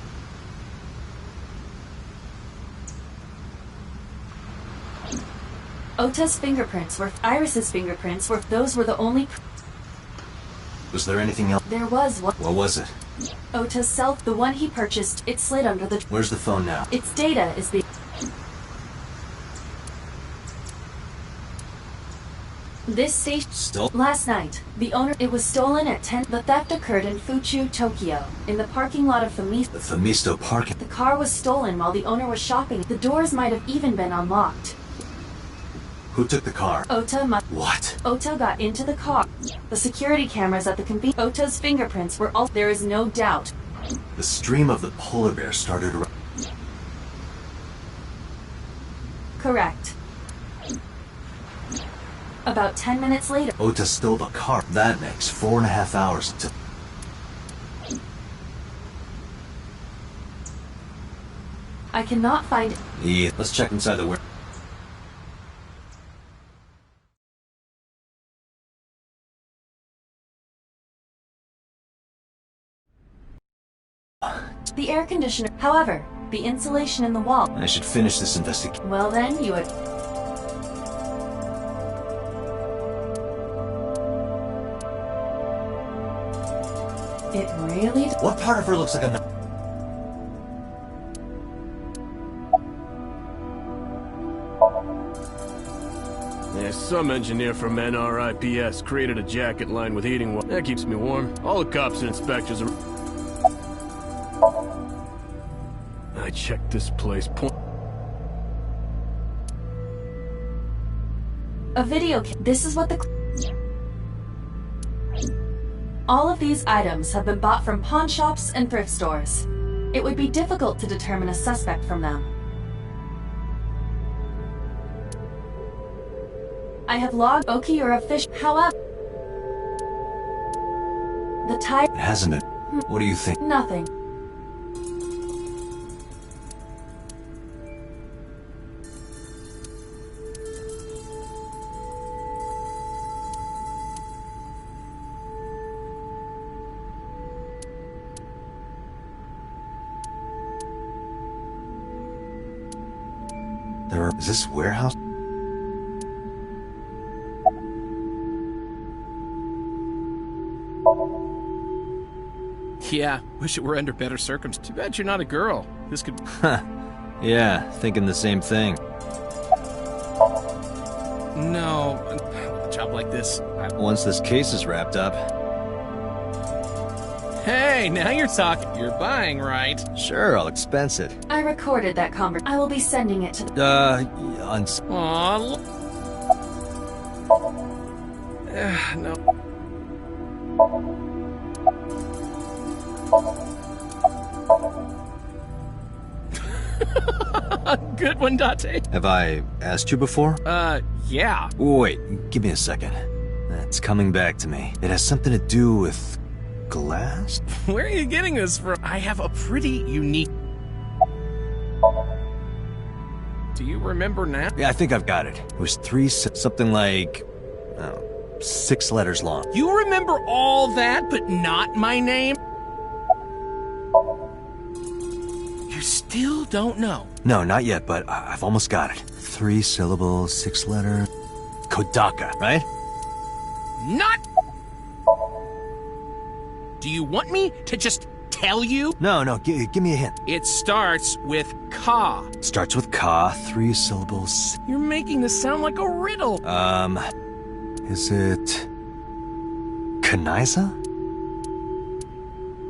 Ota's fingerprints were... Iris's fingerprints were... Those were the only... Was there anything else? There was one. What was it? Ota's cell, the one he purchased, it slid under the... Where's the phone now? Its data is the... This station... Still? Last night, the owner... It was stolen at 10... The theft occurred in Fuchu, Tokyo, in the parking lot of Famisto. The Famisto parking... The car was stolen while the owner was shopping. The doors might have even been unlocked. Who took the car? What? Ota got into the car. The security cameras at the convenience... Ota's fingerprints were all... There is no doubt. The stream of the polar bear started around... Correct. About 10 minutes later... Ota stole the car. That makes 4.5 hours until... I cannot find... Yeah, let's check inside the warehouse. The air conditioner. However, the insulation in the wall... I should finish this investigation. Well then, you would... It really... What part of her looks like a... Yeah, some engineer from NRIPS created a jacket lined with heating wire. That keeps me warm. All the cops and inspectors are... I checked this place. A video... This is what the... All of these items have been bought from pawn shops and thrift stores. It would be difficult to determine a suspect from them. I have logged Okiura fish. However, the tire... It hasn't been... What do you think? Nothing. Is this warehouse? Yeah, wish it were under better circumstances. Too bad you're not a girl. This could... Huh. Yeah, thinking the same thing. No, with a job like this... Once this case is wrapped up... Hey, now you're talking. You're buying, right? Sure, I'll expense it. I recorded that conversation. I will be sending it to the... Aww, no. Good one, Date. Have I asked you before? Yeah. Wait, give me a second. It's coming back to me. It has something to do with... glass? Where are you getting this from? I have a pretty unique... Do you remember now? Yeah, I think I've got it. It was something like... 6 letters long. You remember all that, but not my name? You still don't know? No, not yet, but I've almost got it. 3 syllables, 6 letters. Kodaka, right? Not... Do you want me to just tell you? No, give me a hint. It starts with Ka. Starts with Ka, 3 syllables. You're making this sound like a riddle. Is it... Kaniza?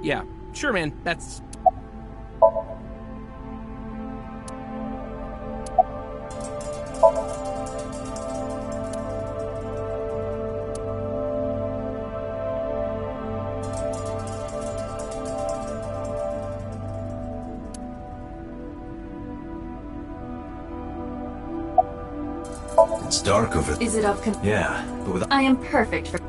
Yeah, sure, man. That's... It's dark over there. Is it of Yeah, but with... I am perfect for...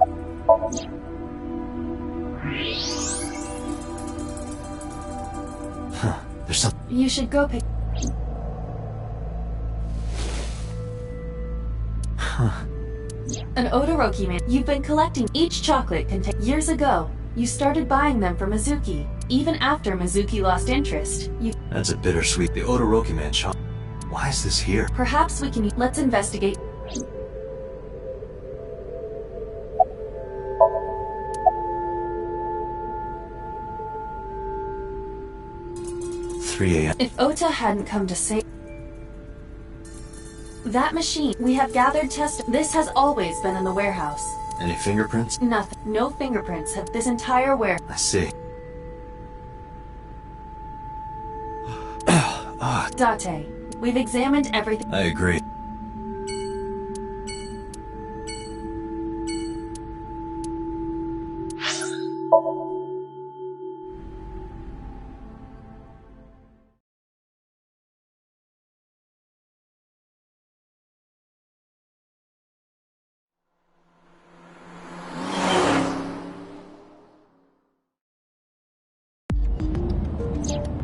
Huh, there's some... You should go pick... Huh. An Odoroki man. You've been collecting each chocolate contained... Years ago, you started buying them from Mizuki. Even after Mizuki lost interest, you... That's a bittersweet... The Odoroki man shop. Why is this here? Perhaps we can... Let's investigate... 3 a.m. If Ota hadn't come to save... That machine, we have gathered this has always been in the warehouse. Any fingerprints? Nothing. No fingerprints have this entire warehouse. I see. Date, we've examined everything. I agree.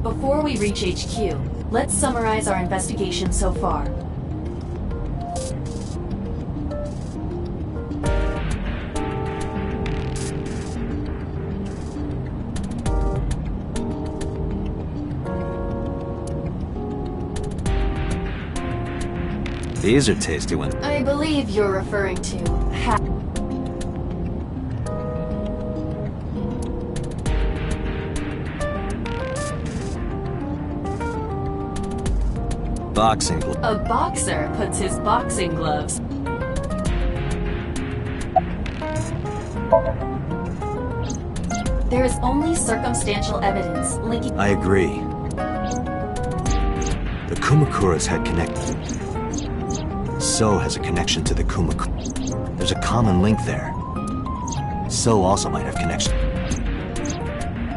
Before we reach HQ, let's summarize our investigation so far. These are tasty ones. I believe you're referring to boxing gloves. A boxer puts his boxing gloves. There is only circumstantial evidence linking... I agree. The Kumakuras had connected. So has a connection to the Kumakura. There's a common link there. So also might have connection.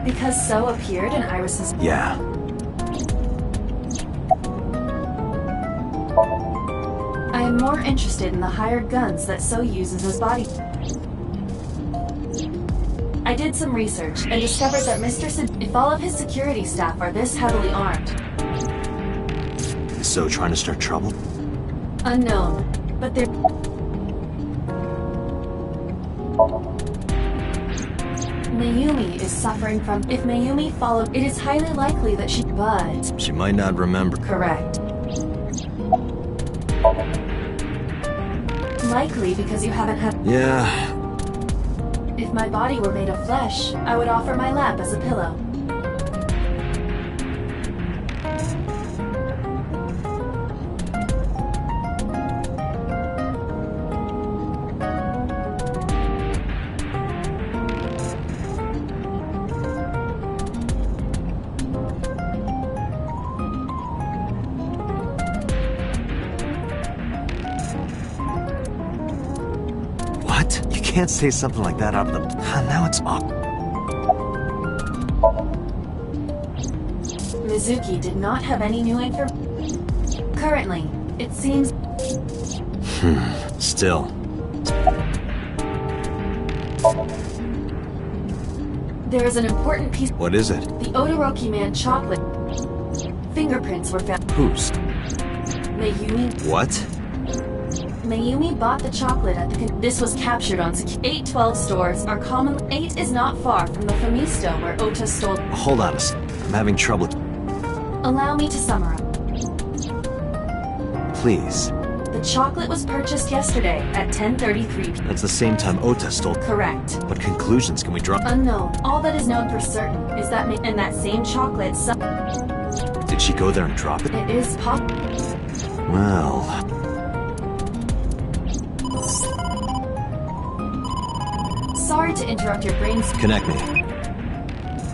Because So appeared in Iris's... Yeah. I am more interested in the hired guns that So uses as body... I did some research and discovered that if all of his security staff are this heavily armed... Is So trying to start trouble? Unknown, but they're... Mayumi is suffering from... If Mayumi followed... It is highly likely that she... But... She might not remember. Correct. Likely because you haven't had... Yeah. If my body were made of flesh, I would offer my lap as a pillow. You can't say something like that out of the... Now it's awkward. Mizuki did not have any new information. Currently, it seems... Still. There is an important piece... What is it? The Odoroki man chocolate. Fingerprints were found. Whose? Mayumi. What? Mayumi bought the chocolate at the... This was captured on 812 stores are common... 8 is not far from the Famisto where Ota stole... Hold on a second. I'm having trouble. Allow me to summarize. Please. The chocolate was purchased yesterday at 10:33 p.m. That's the same time Ota stole. Correct. What conclusions can we draw? Unknown. All that is known for certain is that and that same chocolate... Did she go there and drop it? It is possible. Well... Sorry to interrupt your brains. Connect me.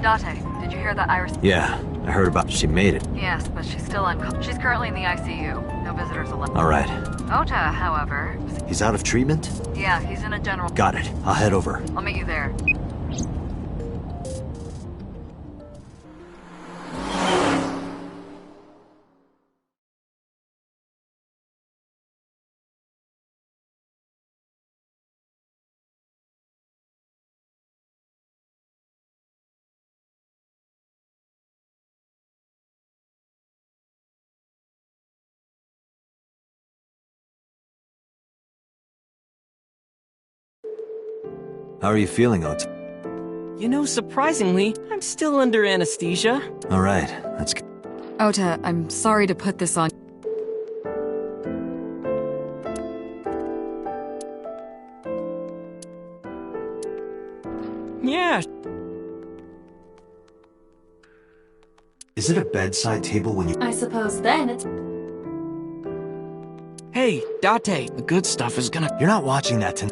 Date, did you hear that Iris... Yeah, I heard about... She made it. Yes, but she's still she's currently in the ICU. No visitors allowed. Alright. Ota, however... He's out of treatment? Yeah, he's in a general... Got it. I'll head over. I'll meet you there. How are you feeling, Ota? You know, surprisingly, I'm still under anesthesia. Alright, that's good. Ota, I'm sorry to put this on. Yeah. Is it a bedside table when you... I suppose then it's... Hey, Date, the good stuff is gonna... You're not watching that tonight.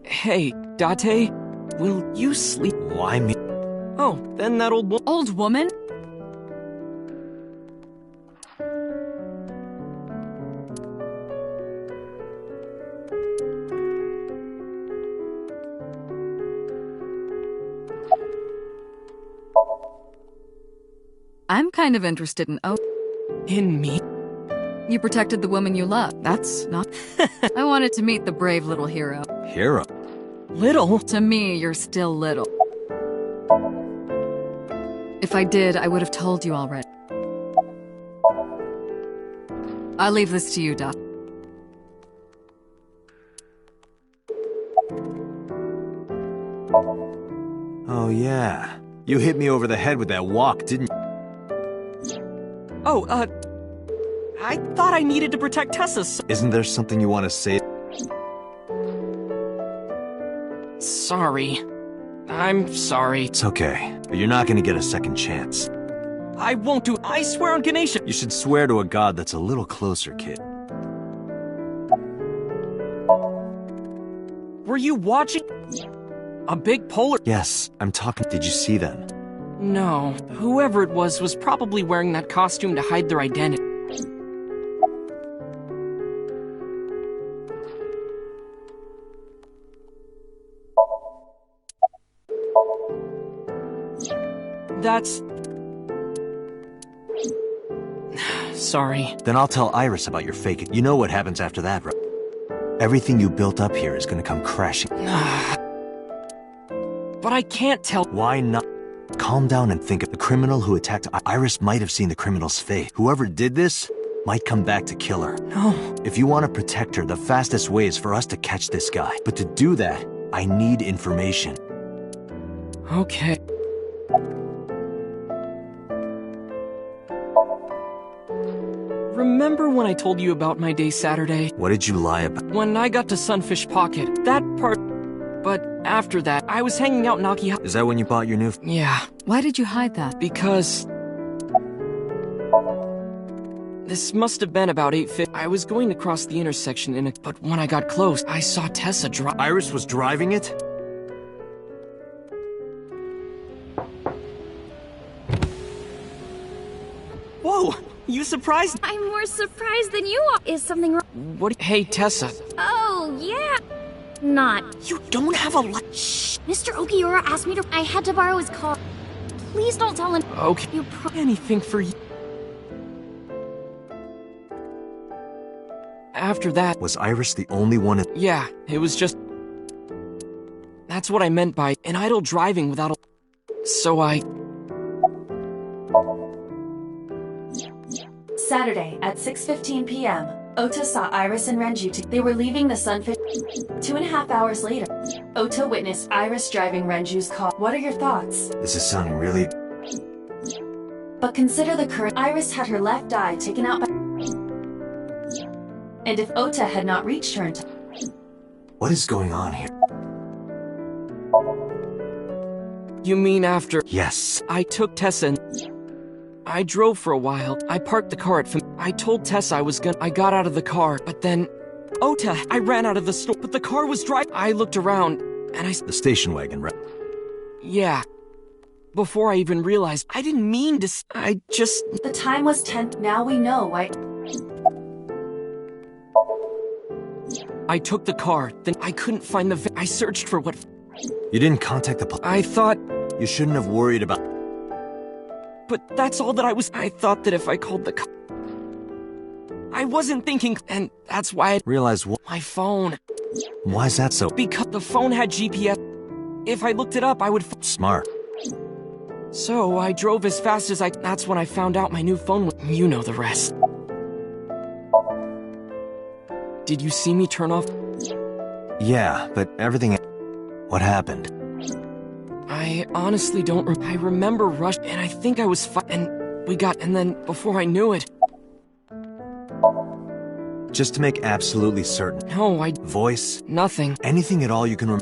Hey, Date, will you sleep? Why me? Oh, then that old woman? I'm kind of interested in In me? You protected the woman you love. That's not... I wanted to meet the brave little hero. Hero? Little? To me, you're still little. If I did, I would have told you already. I'll leave this to you, Doc. Oh, yeah. You hit me over the head with that walk, didn't you? Oh, I thought I needed to protect Tessa, so... Isn't there something you want to say? Sorry. I'm sorry. It's okay, but you're not gonna get a second chance. I won't do... I swear on Ganesha! You should swear to a god that's a little closer, kid. Were you watching? A big polar... Yes, I'm talking... Did you see them? No. Whoever it was probably wearing that costume to hide their identity. That's... Sorry. Then I'll tell Iris about your fake... You know what happens after that, right? Everything you built up here is gonna come crashing. But I can't tell... Why not? Calm down and think of the criminal who attacked Iris might have seen the criminal's fate. Whoever did this might come back to kill her. No. If you want to protect her, the fastest way is for us to catch this guy. But to do that, I need information. Okay. Remember when I told you about my day Saturday? What did you lie about? When I got to Sunfish Pocket. That part... But after that, I was hanging out in Akihabara. Is that when you bought your new... Yeah. Why did you hide that? Because... This must have been about 8:50. I was going to cross the intersection in a... But when I got close, I saw Tessa drive... Iris was driving it? Whoa! You surprised? I'm more surprised than you are. Is something wrong? What? Hey, Tessa. Oh, yeah. Not. You don't have a lot. Shh. Mr. Okiura asked me to... I had to borrow his car. Please don't tell him. Okay. You anything for you. after that... Was Iris the only one in... Yeah, it was just... That's what I meant by an idle driving without a... So I... Saturday at 6:15 p.m., Ota saw Iris and Renju. They were leaving the Sunfish. 2.5 hours later, Ota witnessed Iris driving Renju's car. What are your thoughts? This is sounding really... But consider the current. Iris had her left eye taken out by... And if Ota had not reached her in time... What is going on here? You mean after... Yes. I took Tessa and... I drove for a while. I parked the car at... I told Tessa I was gonna... I got out of the car, but then... Ota, I ran out of the store, but the car was driving... I looked around, and I... The station wagon, right? Yeah. Before I even realized, I didn't mean to... I just... The time was 10. Now we know why... I took the car, then I couldn't find the... I searched for what... You didn't contact the police? I thought... You shouldn't have worried about... But that's all that I was... I thought that if I called the... I wasn't thinking... And that's why I... Realized what? My phone. Why is that so? Because the phone had GPS. If I looked it up, I would... Smart. So, I drove as fast as I... That's when I found out my new phone was... You know the rest. Did you see me turn off? Yeah, but everything... What happened? I honestly don't... I remember rush... And I think I was and we got... And then, before I knew it... Just to make absolutely certain. No, Voice? Nothing. Anything at all you can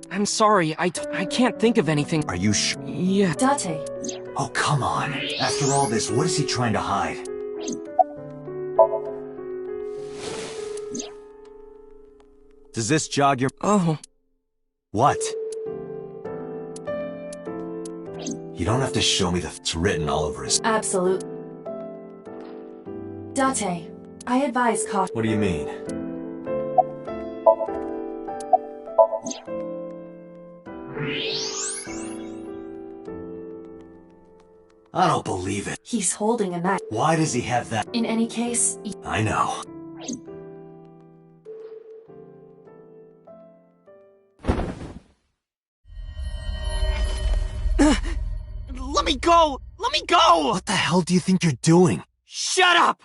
I'm sorry, I can't think of anything. Are you sure? Yeah. Date. Oh, come on. After all this, what is he trying to hide? Does this jog your... Oh. What? You don't have to show me it's written all over his... Absolute. Date. I advise caution. What do you mean? I don't believe it. He's holding a knife. Why does he have that? In any case... I know. Let me go! Let me go! What the hell do you think you're doing? Shut up!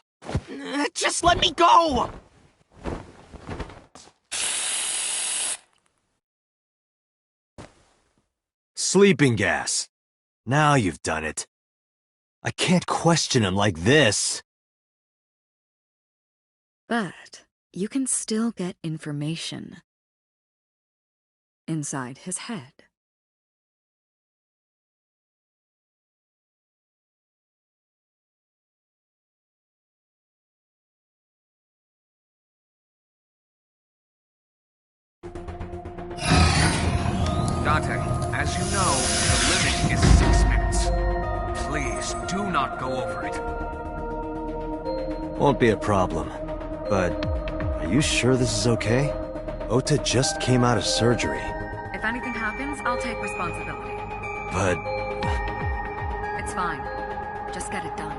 Just let me go! Sleeping gas. Now you've done it. I can't question him like this. But you can still get information inside his head. Date, as you know, the limit is 6 minutes. Please, do not go over it. Won't be a problem. But, are you sure this is okay? Ota just came out of surgery. If anything happens, I'll take responsibility. But... It's fine. Just get it done.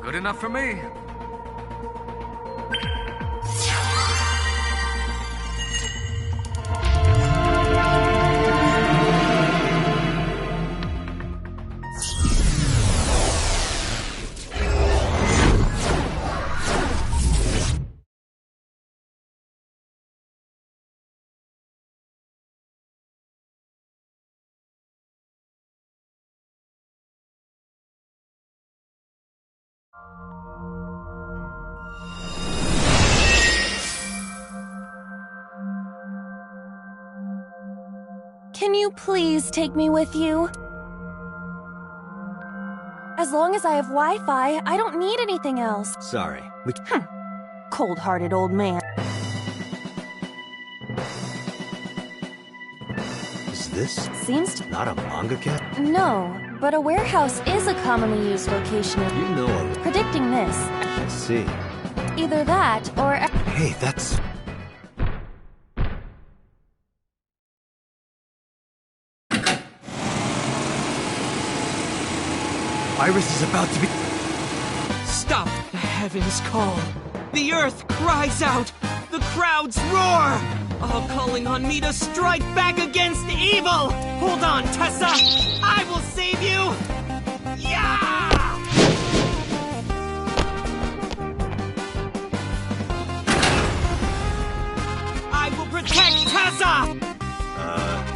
Good enough for me. Can you please take me with you? As long as I have Wi-Fi, I don't need anything else. Sorry, we... Cold-hearted old man. Is this... Seems to... not a manga cat? No, but a warehouse is a commonly used location. You know... Predicting this. I see. Either that, or... Hey, that's... Iris is about to be... Stop! heavens call. The earth cries out. The crowds roar. All calling on me to strike back against evil. Hold on, Tessa. I will save you. Yeah! I will protect Tessa!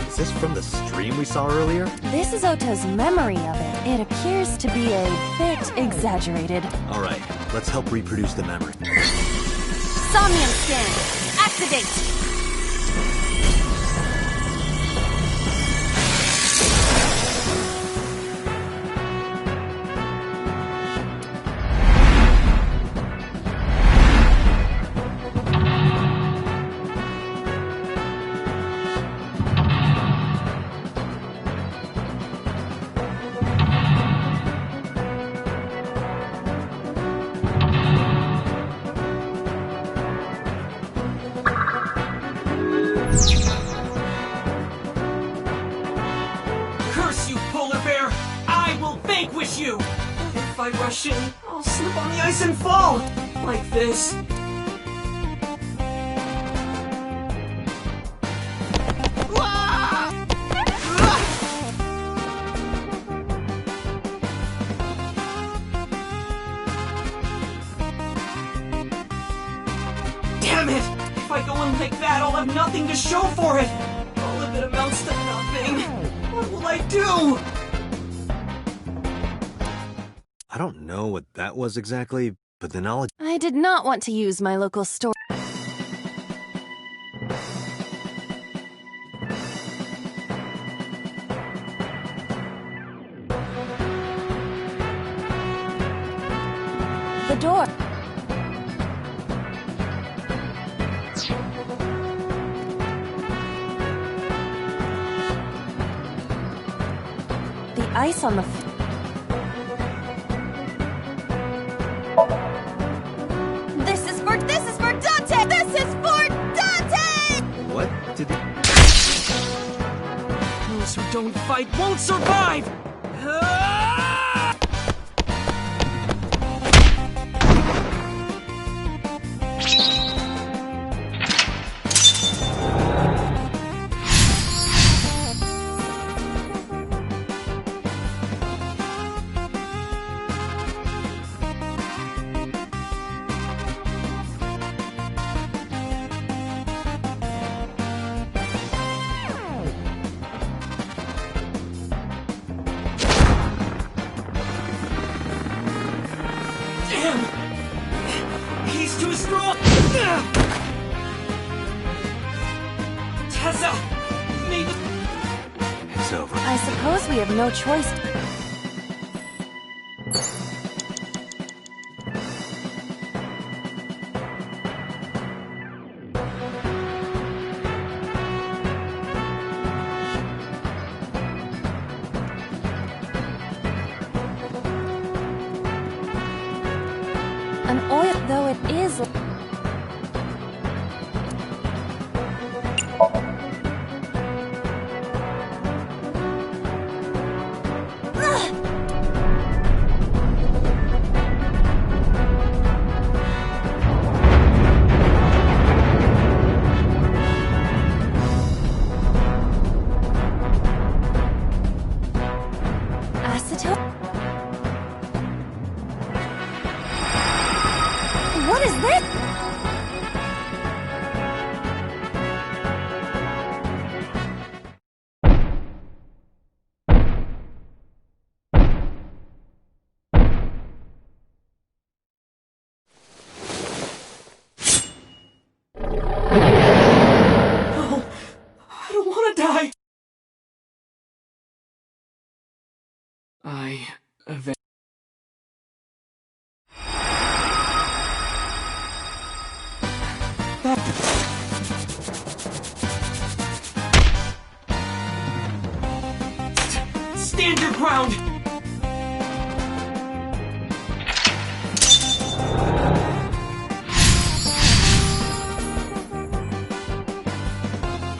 Is this from the stream we saw earlier? This is Ota's memory of it. It appears to be a bit exaggerated. Alright, let's help reproduce the memory. Somnium scan. Activate. Curse you, polar bear! I will vanquish you! If I rush in, I'll slip on the ice and fall! Like this. Damn it! If I go in like that, I'll have nothing to show for it! All of it amounts to nothing. What will I do? I don't know what that was exactly, but the knowledge... I did not want to use my local store. The door. The ice on the This is for Dante! This is for Dante! What did he... Those who don't fight won't survive! He's too strong! Tessa! Maybe... It's over. I suppose we have no choice. An oil, though it is... Acetone? What is this? No, I don't want to die. Stand your ground!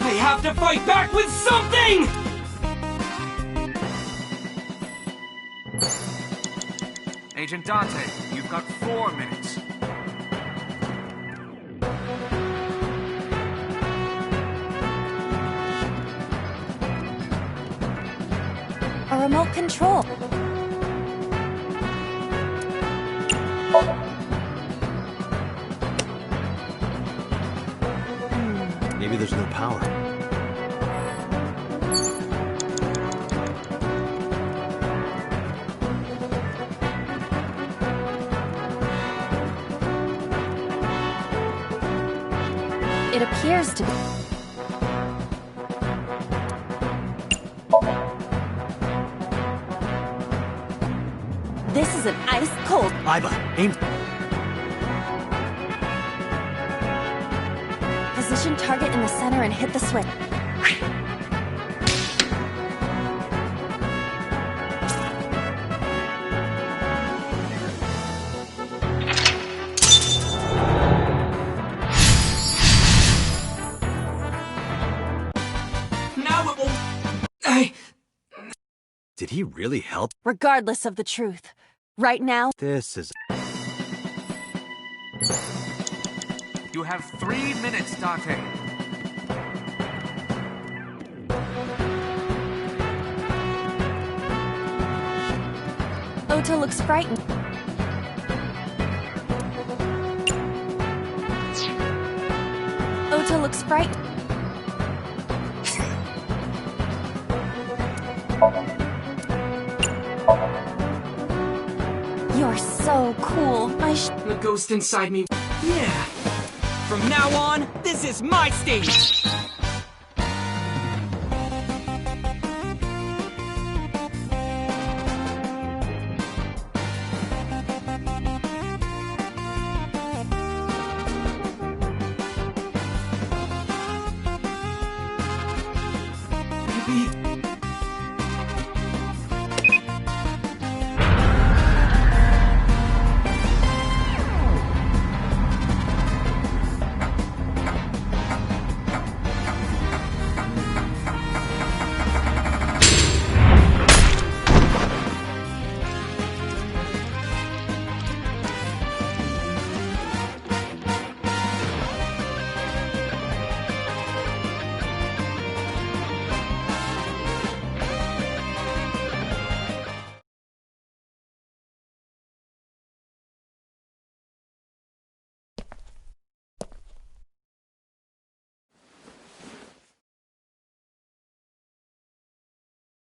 I have to fight back with something! Agent Dante, you've You've got 4 minutes. A remote control. Maybe there's no power. It appears to be. This is an ice cold. Aiba, aim. Position target in the center and hit the switch. Now it won't. Did he really help? Regardless of the truth. Right now, This is... You have 3 minutes, Dante. Ota looks frightened. Ota looks frightened. You're so cool. The ghost inside me. Yeah. From now on, this is my stage.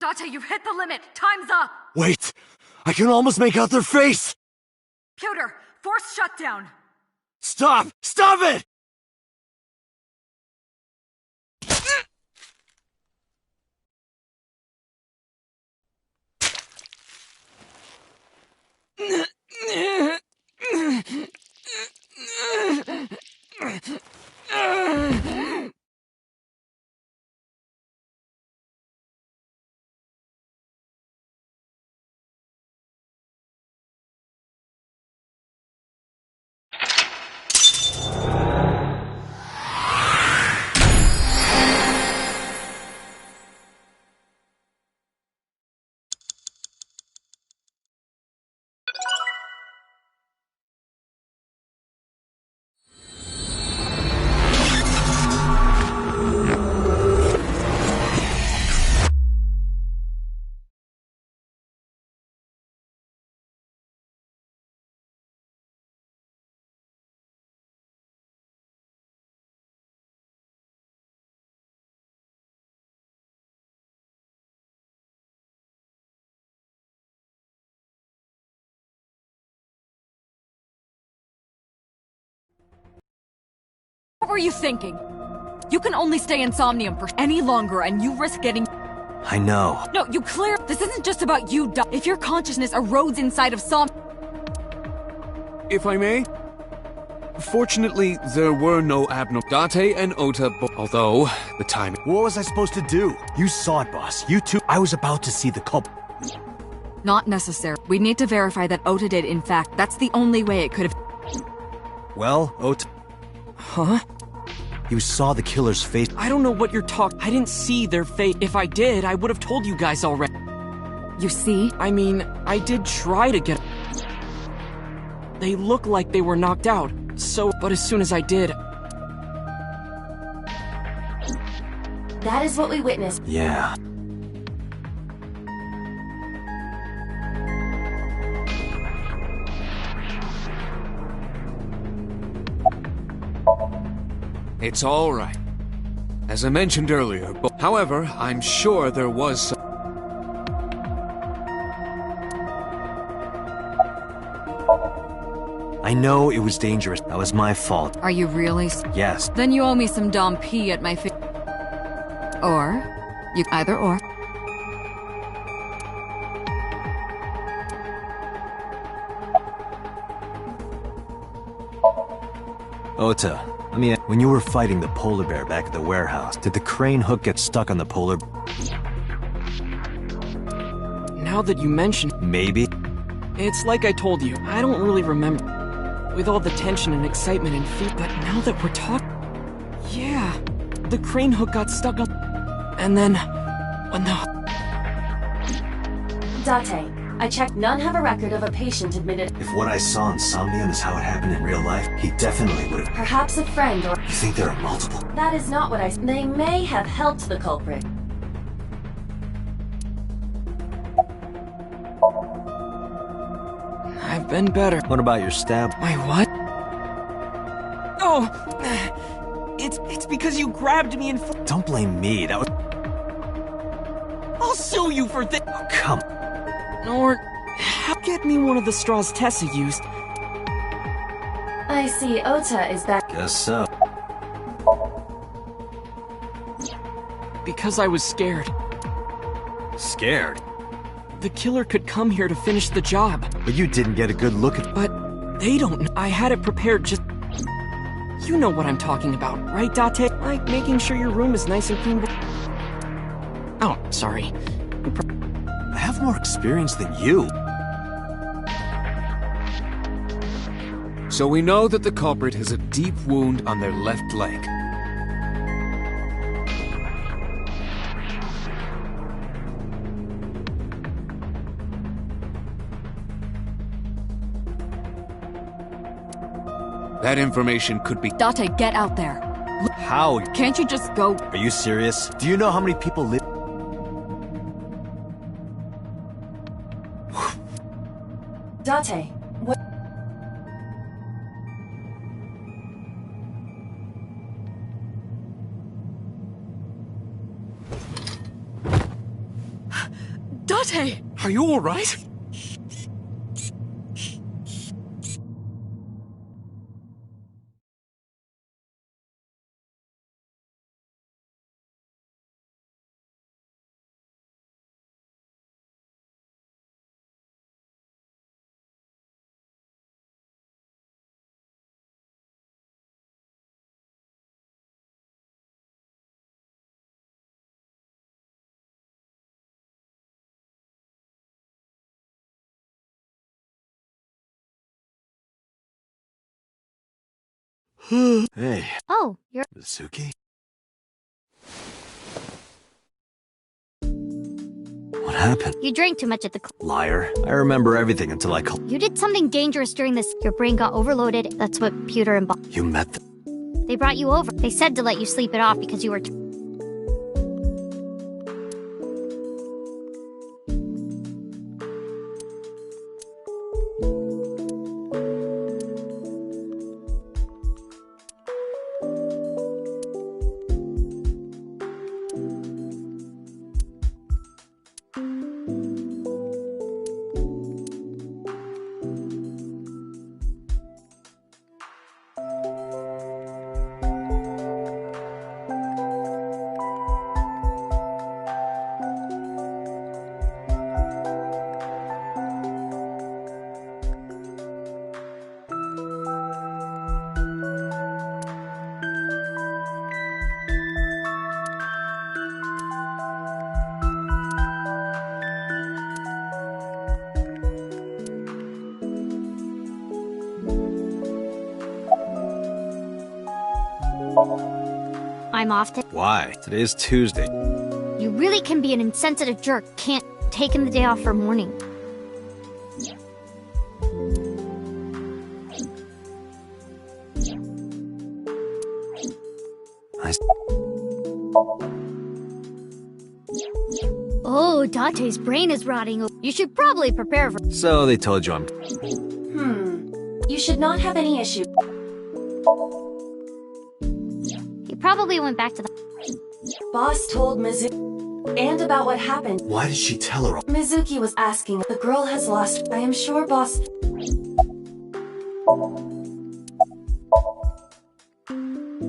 Dante, you've hit the limit. Time's up. Wait! I can almost make out their face! Pewter, force shutdown. Stop! Stop it! What were you thinking? You can only stay in Somnium for any longer, and you risk getting... I know. No, you clear... This isn't just about you, If your consciousness erodes inside of If I may? Fortunately, there were no abnormal Date and Ota, although the time... What was I supposed to do? You saw it, boss. You too. I was about to see the culprit. Not necessary. We need to verify that Ota did, in fact. That's the only way it could have... Well, Ota... Huh? You saw the killer's face. I don't know what you're talking... I didn't see their face. If I did, I would have told you guys already. You see? I mean, I did try to get... They look like they were knocked out. But as soon as I did... That is what we witnessed. Yeah. It's all right. As I mentioned earlier, however, I'm sure there was some... I know it was dangerous. That was my fault. Are you really? Yes. Then you owe me some Dom P at my feet. Or, you either or. Ota, let me ask, when you were fighting the polar bear back at the warehouse, did the crane hook get stuck on the polar... Now that you mention... Maybe? It's like I told you, I don't really remember. With all the tension and excitement and fear, but now that we're talking... Yeah, the crane hook got stuck on... And then... when the... Date, I checked none have a record of a patient admitted... If what I saw in Somnium is how it happened in real life, he definitely would have... Perhaps a friend or... You think there are multiple? That is not what I... They may have helped the culprit. I've been better. What about your stab? My what? Oh! It's because you grabbed me and... Don't blame me, that was... I'll sue you for this! Oh, come... Or... get me one of the straws Tessa used. I see Ota is back. Guess so. Because I was scared. Scared? The killer could come here to finish the job. But you didn't get a good look at... But they don't know. I had it prepared just... You know what I'm talking about, right, Date? Like making sure your room is nice and clean. Oh, sorry. I have more experience than you. So we know that the culprit has a deep wound on their left leg. That information could be... Date, get out there. How? Can't you just go? Are you serious? Do you know how many people live... Date, what... Date! Are you alright? Hey. Oh, you're... Mizuki? What happened? You drank too much at the... Liar. I remember everything until I called... You did something dangerous during this. Your brain got overloaded. That's what Pewter and Bob... You met them? They brought you over. They said to let you sleep it off because you were... I'm off to... Why? Today's Tuesday. You really can be an insensitive jerk. Can't take him the day off for mourning. Oh, Date's brain is rotting. You should probably prepare for... So they told you I'm... You should not have any issue. He probably went back to the... Boss told Mizuki and about what happened. Why did she tell her? Mizuki was asking. The girl has lost. I am sure Boss...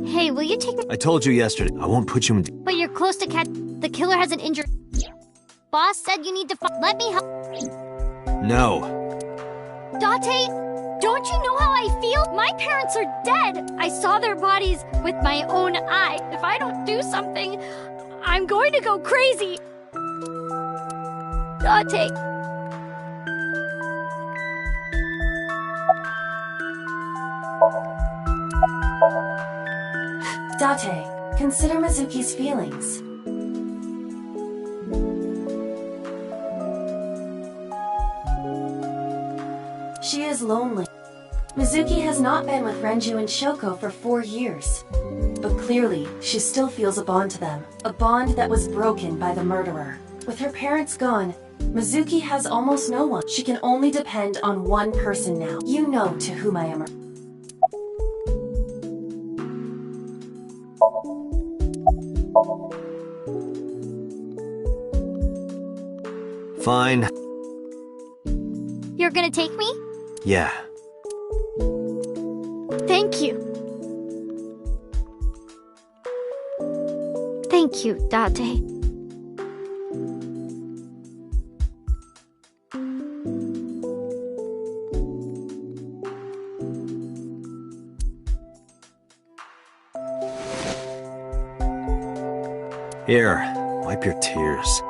Hey, will you take me? I told you yesterday, I won't put you in... But you're close to catch... The killer has an injury. Boss said you need to let me help. No. Date, don't you know how I feel? My parents are dead. I saw their bodies with my own eye. If I don't do something, I'm going to go crazy. Date. Date, consider Mizuki's feelings. She is lonely. Mizuki has not been with Renju and Shoko for 4 years. But clearly, she still feels a bond to them. A bond that was broken by the murderer. With her parents gone, Mizuki has almost no one. She can only depend on one person now. You know to whom I am. Fine. You're gonna take me? Yeah. Thank you. Thank you, Date. Here, wipe your tears.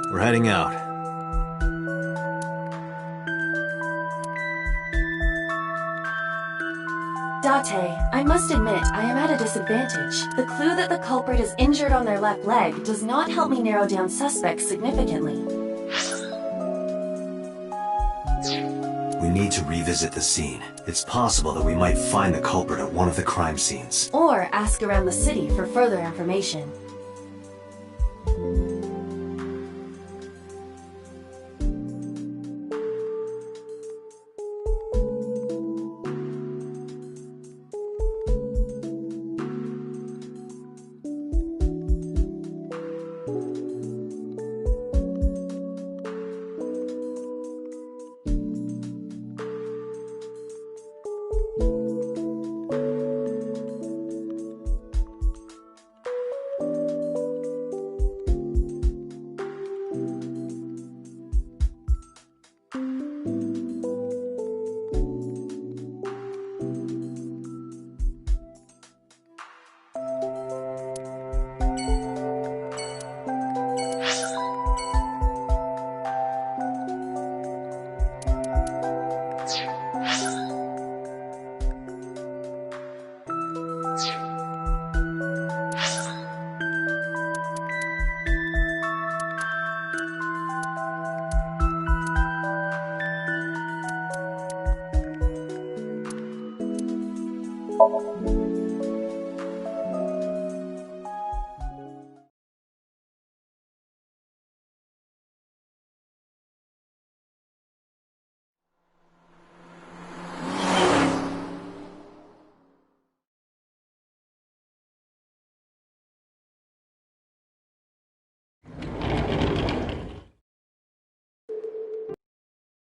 We're heading out. Date, I must admit, I am at a disadvantage. The clue that the culprit is injured on their left leg does not help me narrow down suspects significantly. We need to revisit the scene. It's possible that we might find the culprit at one of the crime scenes. Or ask around the city for further information.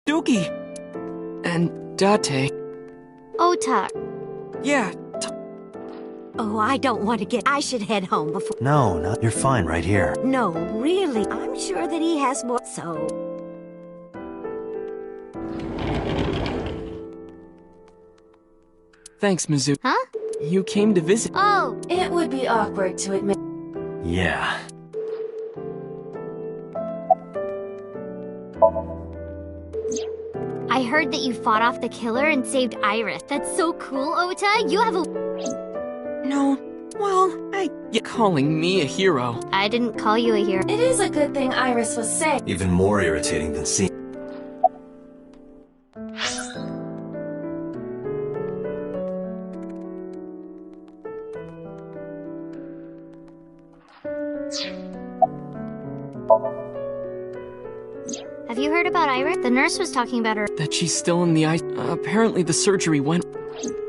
Dookie! And Date. Ota. Yeah. Oh, I don't want to get... I should head home before... No, you're fine right here. No, really. I'm sure that he has more... So... Thanks, Mizu. Huh? You came to visit. Oh! It would be awkward to admit... Yeah. I heard that you fought off the killer and saved Iris. That's so cool, Ota. You have a... No. Well, you're calling me a hero. I didn't call you a hero. It is a good thing Iris was safe. Even more irritating than seeing... Iris? The nurse was talking about her. That she's still in the apparently the surgery went...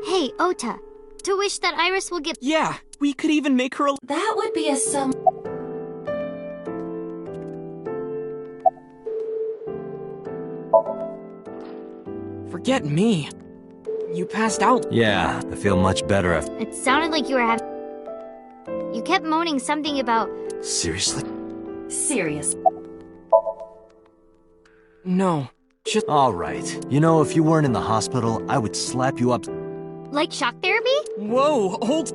Hey, Ota. To wish that Iris will get... Yeah, we could even make her a... That would be a sum... Forget me. You passed out. Yeah, I feel much better after... It sounded like you were having... You kept moaning something about... Seriously? Serious. No, just... Alright. You know, if you weren't in the hospital, I would slap you up... Like shock therapy? Whoa, hold...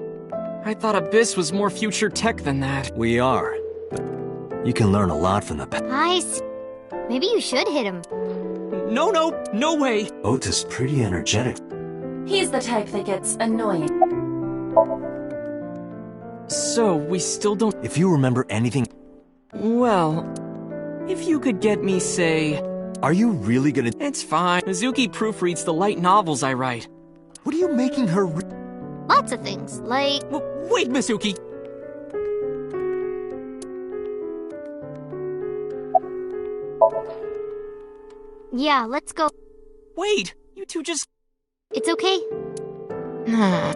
I thought Abyss was more future tech than that. We are. But you can learn a lot from the... I see. Maybe you should hit him. No way! Ota's pretty energetic. He's the type that gets annoying. So, we still don't... If you remember anything... Well... If you could get me, say... Are you really gonna... It's fine. Mizuki proofreads the light novels I write. What are you making her Lots of things, like... Wait, Mizuki! Yeah, let's go. Wait! You two just... It's okay.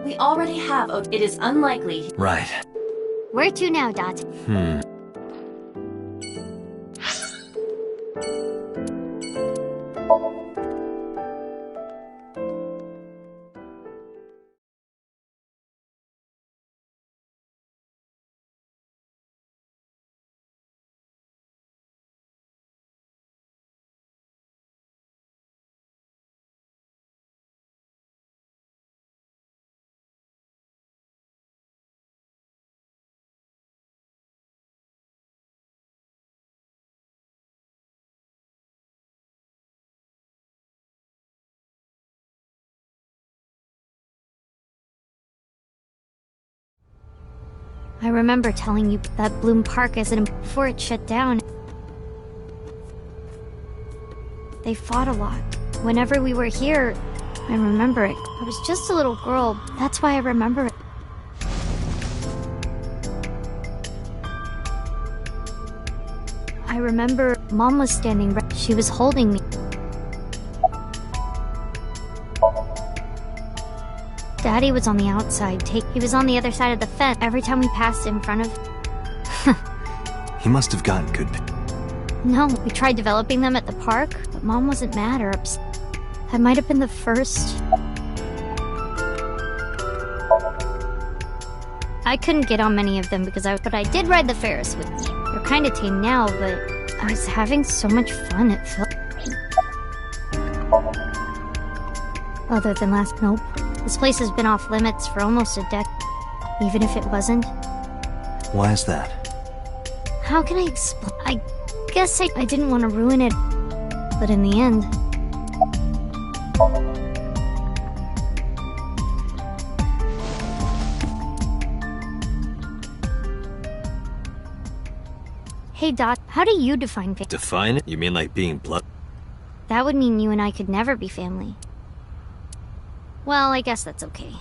We already have... It is unlikely... Right. Where to now, Dot? I remember telling you that Bloom Park isn't before it shut down. They fought a lot. Whenever we were here, I remember it. I was just a little girl. That's why I remember it. I remember Mom was standing right. She was holding me. Daddy was on the outside. He was on the other side of the fence every time we passed in front of... He must have gotten good... No, we tried developing them at the park, but Mom wasn't mad or upset. That might have been the first... I couldn't get on many of them but I did ride the Ferris with me. They're kinda tame now, but I was having so much fun it felt... Other than last... Nope. This place has been off limits for almost a decade, even if it wasn't. Why is that? How can I explain? I guess I didn't want to ruin it, but in the end... Hey Dot, how do you define family? Define it? You mean like being blood? That would mean you and I could never be family. Well, I guess that's okay.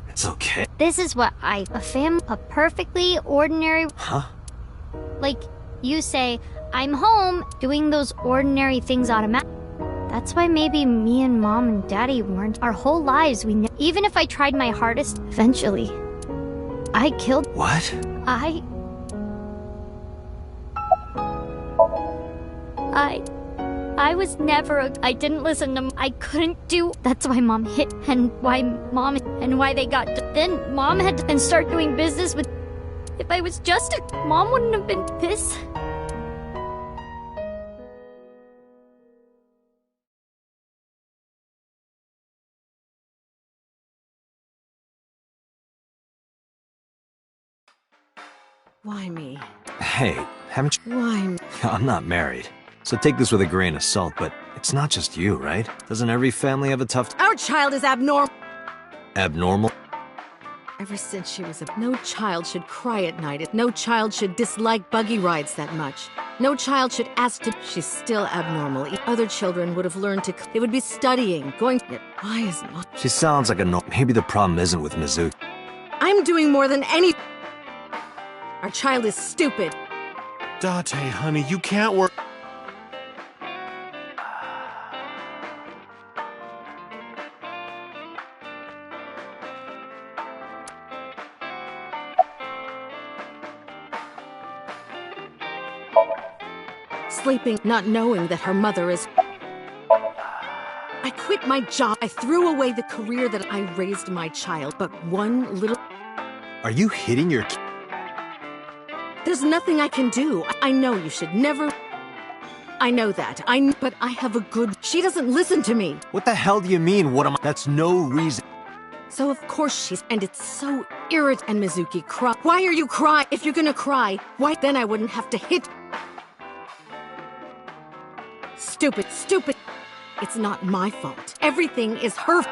It's okay. This is what a perfectly ordinary... Huh? Like, you say, I'm home, doing those ordinary things automatic. That's why maybe me and Mom and Daddy weren't. Our whole lives, even if I tried my hardest, eventually, I killed... What? I was never I didn't listen to... I couldn't do... That's why Mom hit, and why they got... Then Mom had to start doing business with... If I was just Mom wouldn't have been pissed. Why me? Hey, haven't you... Why me? I'm not married. So take this with a grain of salt, but it's not just you, right? Doesn't every family have a tough... Our child is abnormal. Abnormal? Ever since she was no child should cry at night. No child should dislike buggy rides that much. No child should ask to... She's still abnormal. Other children would have learned to... They would be studying, going... Why is not... She sounds like a no... Maybe the problem isn't with Mizuki. I'm doing more than any... Our child is stupid. Date, honey, you can't work... sleeping, not knowing that her mother is... I quit my job. I threw away the career that I raised my child, but one little... Are you hitting your... There's nothing I can do. I know you should never... I know that. But I have a good... She doesn't listen to me. What the hell do you mean, what am I... That's no reason. So of course she's... And it's so irritating. And Mizuki, cry. Why are you crying? If you're gonna cry, why then I wouldn't have to hit... Stupid, stupid. It's not my fault. Everything is her...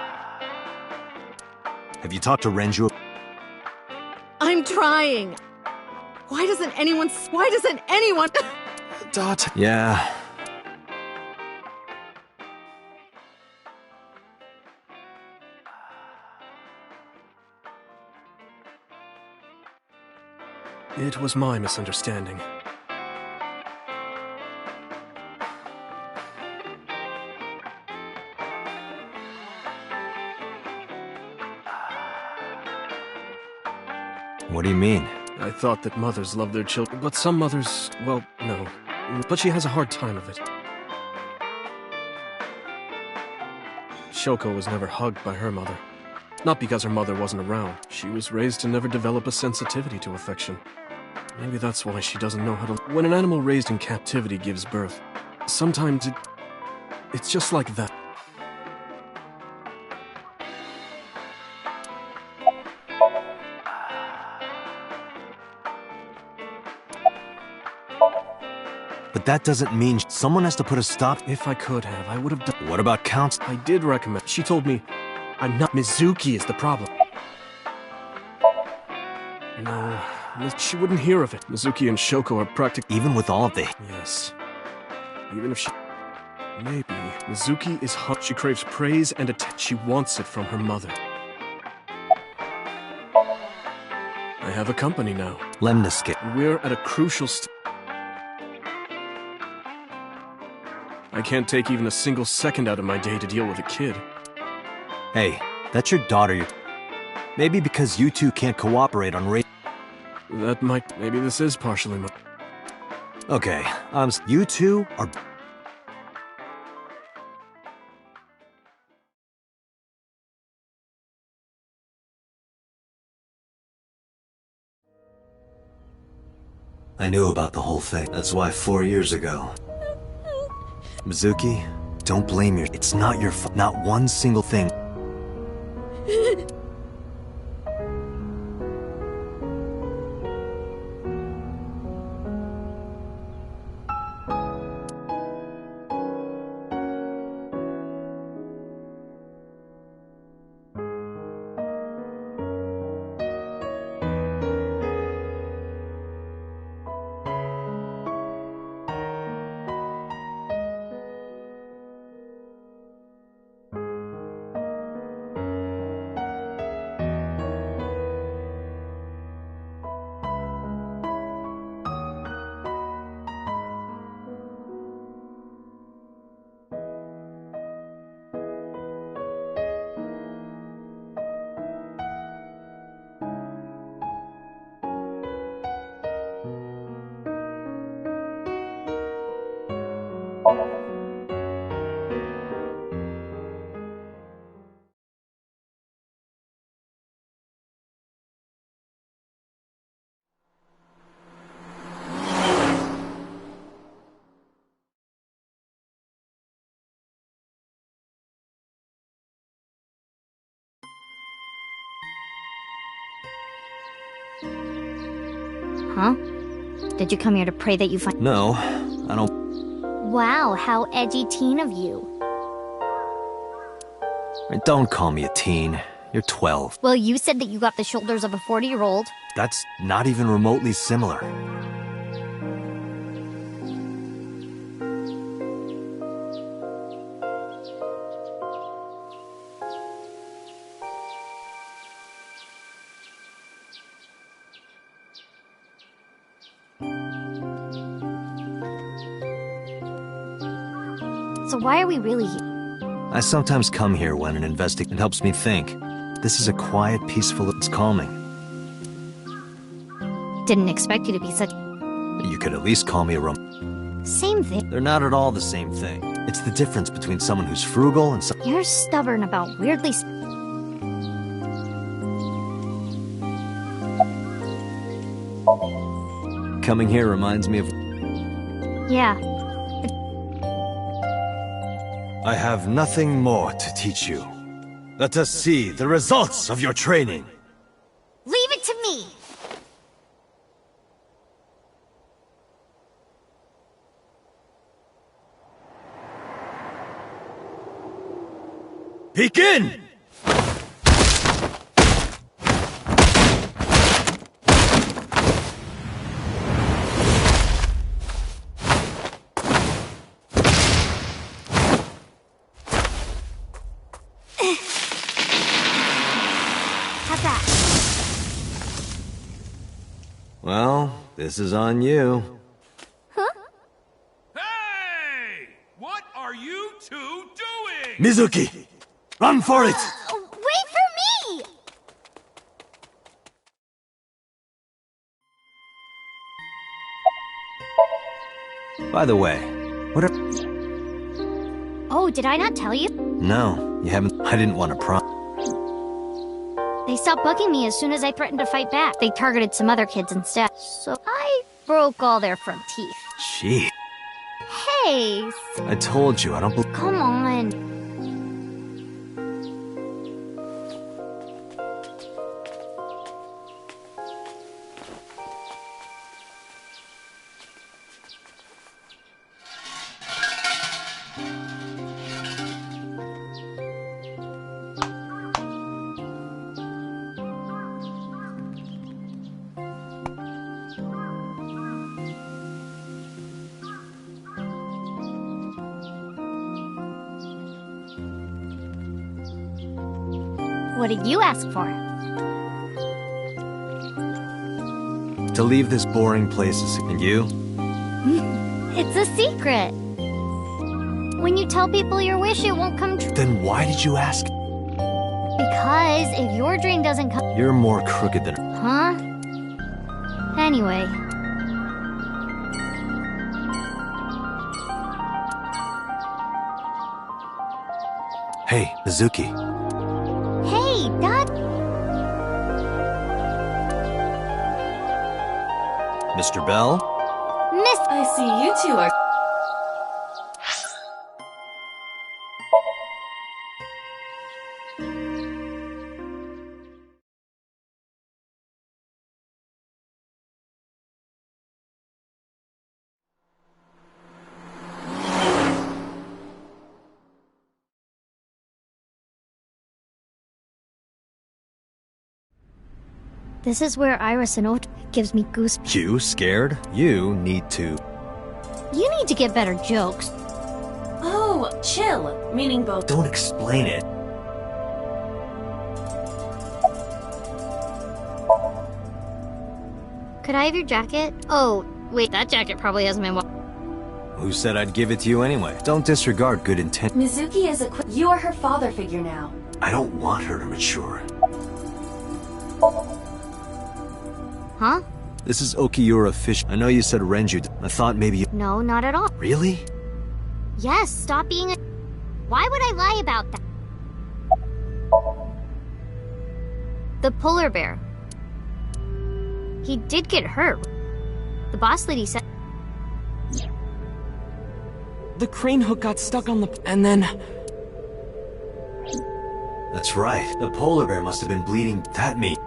Have you talked to Renju? I'm trying. Why doesn't anyone... Dot. Yeah. It was my misunderstanding. What do you mean? I thought that mothers love their children, but some mothers, well, no. But she has a hard time of it. Shoko was never hugged by her mother. Not because her mother wasn't around. She was raised to never develop a sensitivity to affection. Maybe that's why she doesn't know how to... When an animal raised in captivity gives birth, sometimes it's just like that. But that doesn't mean someone has to put a stop. If I could have, I would have done... What about counts? I did recommend... She told me I'm not... Mizuki is the problem. No, she wouldn't hear of it. Mizuki and Shoko are practically... Even with all of the... Yes. Even if she... Maybe. Mizuki is hot. She craves praise and attention. She wants it from her mother. I have a company now. Lemniscate. We're at a crucial I can't take even a single second out of my day to deal with a kid. Hey, that's your daughter. Maybe because you two can't cooperate on race. That might... Maybe this is partially my... Okay, you two are... I knew about the whole thing. That's why 4 years ago... Mizuki, don't blame your... It's not your fault. Not one single thing. Huh? Did you come here to pray that you find... No, I don't... Wow, how edgy teen of you. Don't call me a teen. You're 12. Well, you said that you got the shoulders of a 40-year-old. That's not even remotely similar. So why are we really here? I sometimes come here when an investigation helps me think. This is a quiet, peaceful... It's calming. Didn't expect you to be such... You could at least call me a Same thing. They're not at all the same thing. It's the difference between someone who's frugal and You're stubborn about weirdly... Coming here reminds me of... Yeah. I have nothing more to teach you. Let us see the results of your training. Leave it to me! Begin! Have that. Well, this is on you. Hey! What are you two doing? Mizuki! Run for it! Wait for me! By the way, what are... Oh, did I not tell you? No, you haven't... I didn't want to prom... They stopped bugging me as soon as I threatened to fight back. They targeted some other kids instead. So I broke all their front teeth. Gee, Hey! I told you, I don't believe... Come on. What did you ask for? To leave this boring place is... And you? It's a secret. When you tell people your wish, it won't come true. Then why did you ask? Because if your dream doesn't come... You're more crooked than... Huh? Anyway. Hey, Mizuki. Hey, Dad! Mr. Bell? Miss... I see you two are... This is where Iris and Ota gives me goosebumps. You scared? You need to... You need to get better jokes. Oh, chill. Meaning both... Don't explain it. Could I have your jacket? Oh, wait, that jacket probably hasn't been... Who said I'd give it to you anyway? Don't disregard good intent. Mizuki is you are her father figure now. I don't want her to mature. Huh? This is Okiura Fish. I know you said Renju. I thought maybe you... No, not at all. Really? Yes, stop being a... Why would I lie about that? The polar bear. He did get hurt. The boss lady said... The crane hook got stuck on the... and then... That's right. The polar bear must have been bleeding. That means...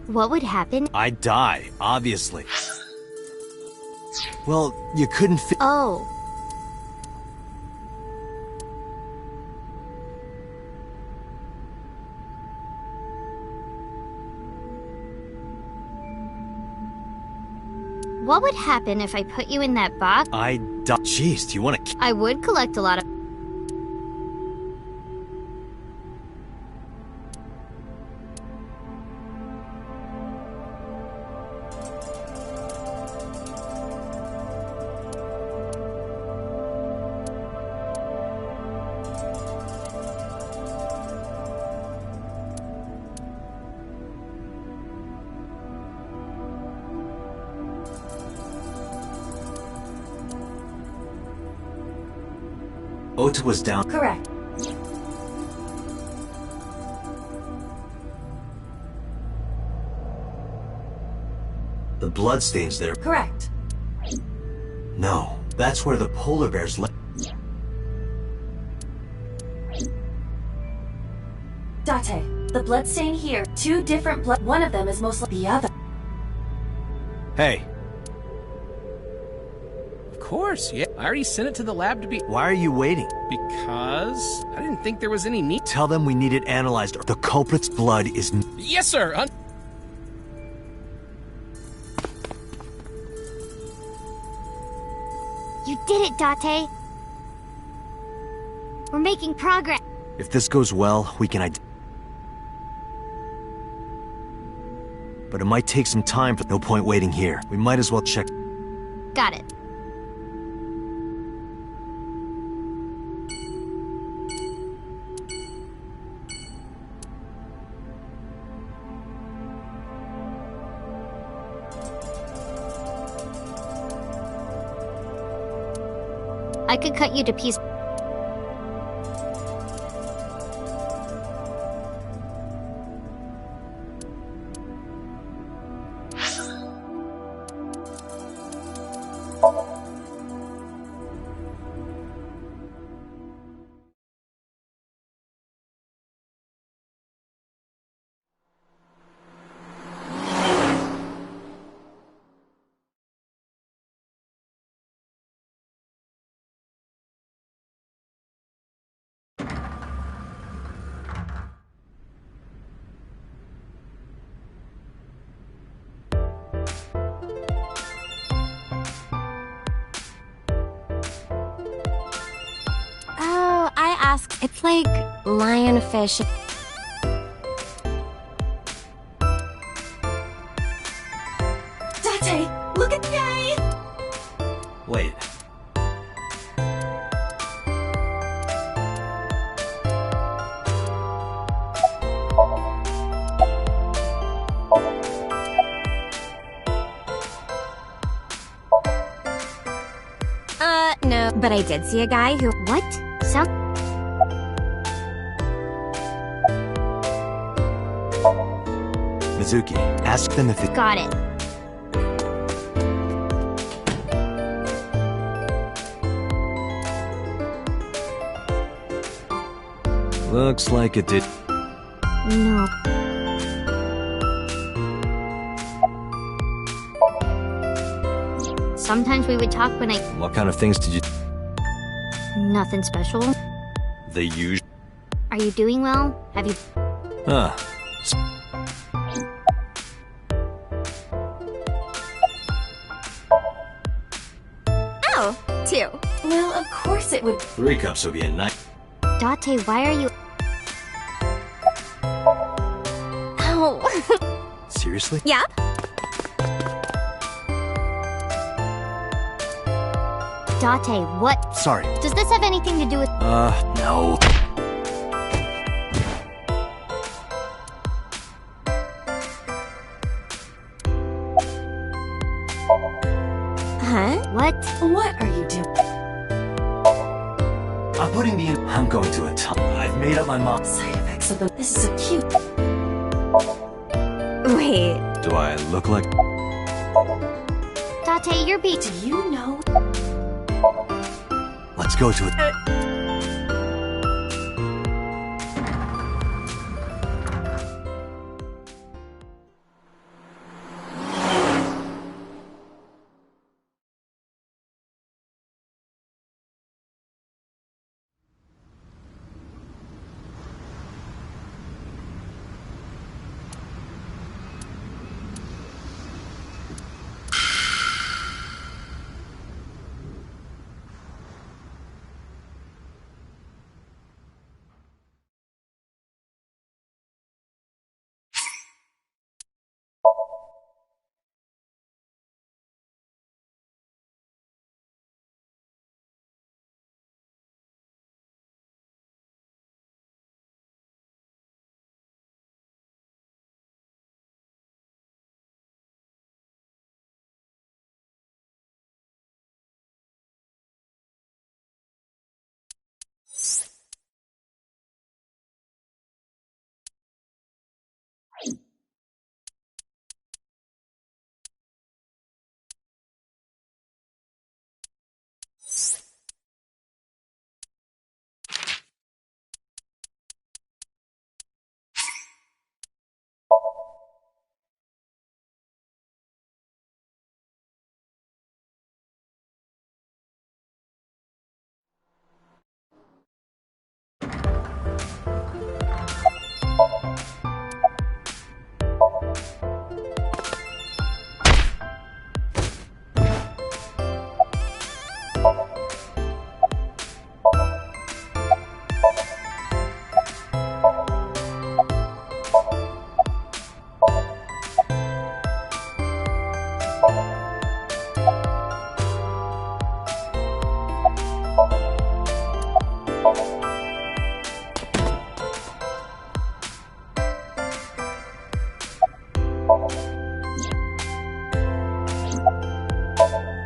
What would happen? I'd die, obviously. Well, you couldn't fit... Oh. What would happen if I put you in that box? I'd die. Jeez, do you want to... I would collect a lot of... Ota was down. Correct. The bloodstains there. Correct. No, that's where the polar bears left. Date, the bloodstain here, 2 different blood. One of them is most like the other. Hey. Of course, yeah. I already sent it to the lab to be... Why are you waiting? Because I didn't think there was any need... Tell them we need it analyzed. The culprit's blood is... Yes, sir! You did it, Date. We're making progress. If this goes well, we can But it might take some time, but no point waiting here. We might as well check. Got it. I could cut you to pieces. It's like lionfish. Date, look at me! Wait. No. But I did see a guy who... What? Mizuki, ask them if it... Got it. Looks like it did. No. Sometimes we would talk when I... What kind of things did you... Nothing special. The usual... Are you doing well? Have you... Huh. Oh, 2. Well, of course it would... 3 cups would be a night. Date, why are you... Oh. Seriously? Yeah? Date, what? Sorry. Does this have anything to do with... No. Huh? What? What are you doing? I'm putting me in... I'm going to a ton. I've made up my mind. Side effects of the... This is so cute. Wait. Do I look like... Date, you're beat. Do you know... Let's go to it.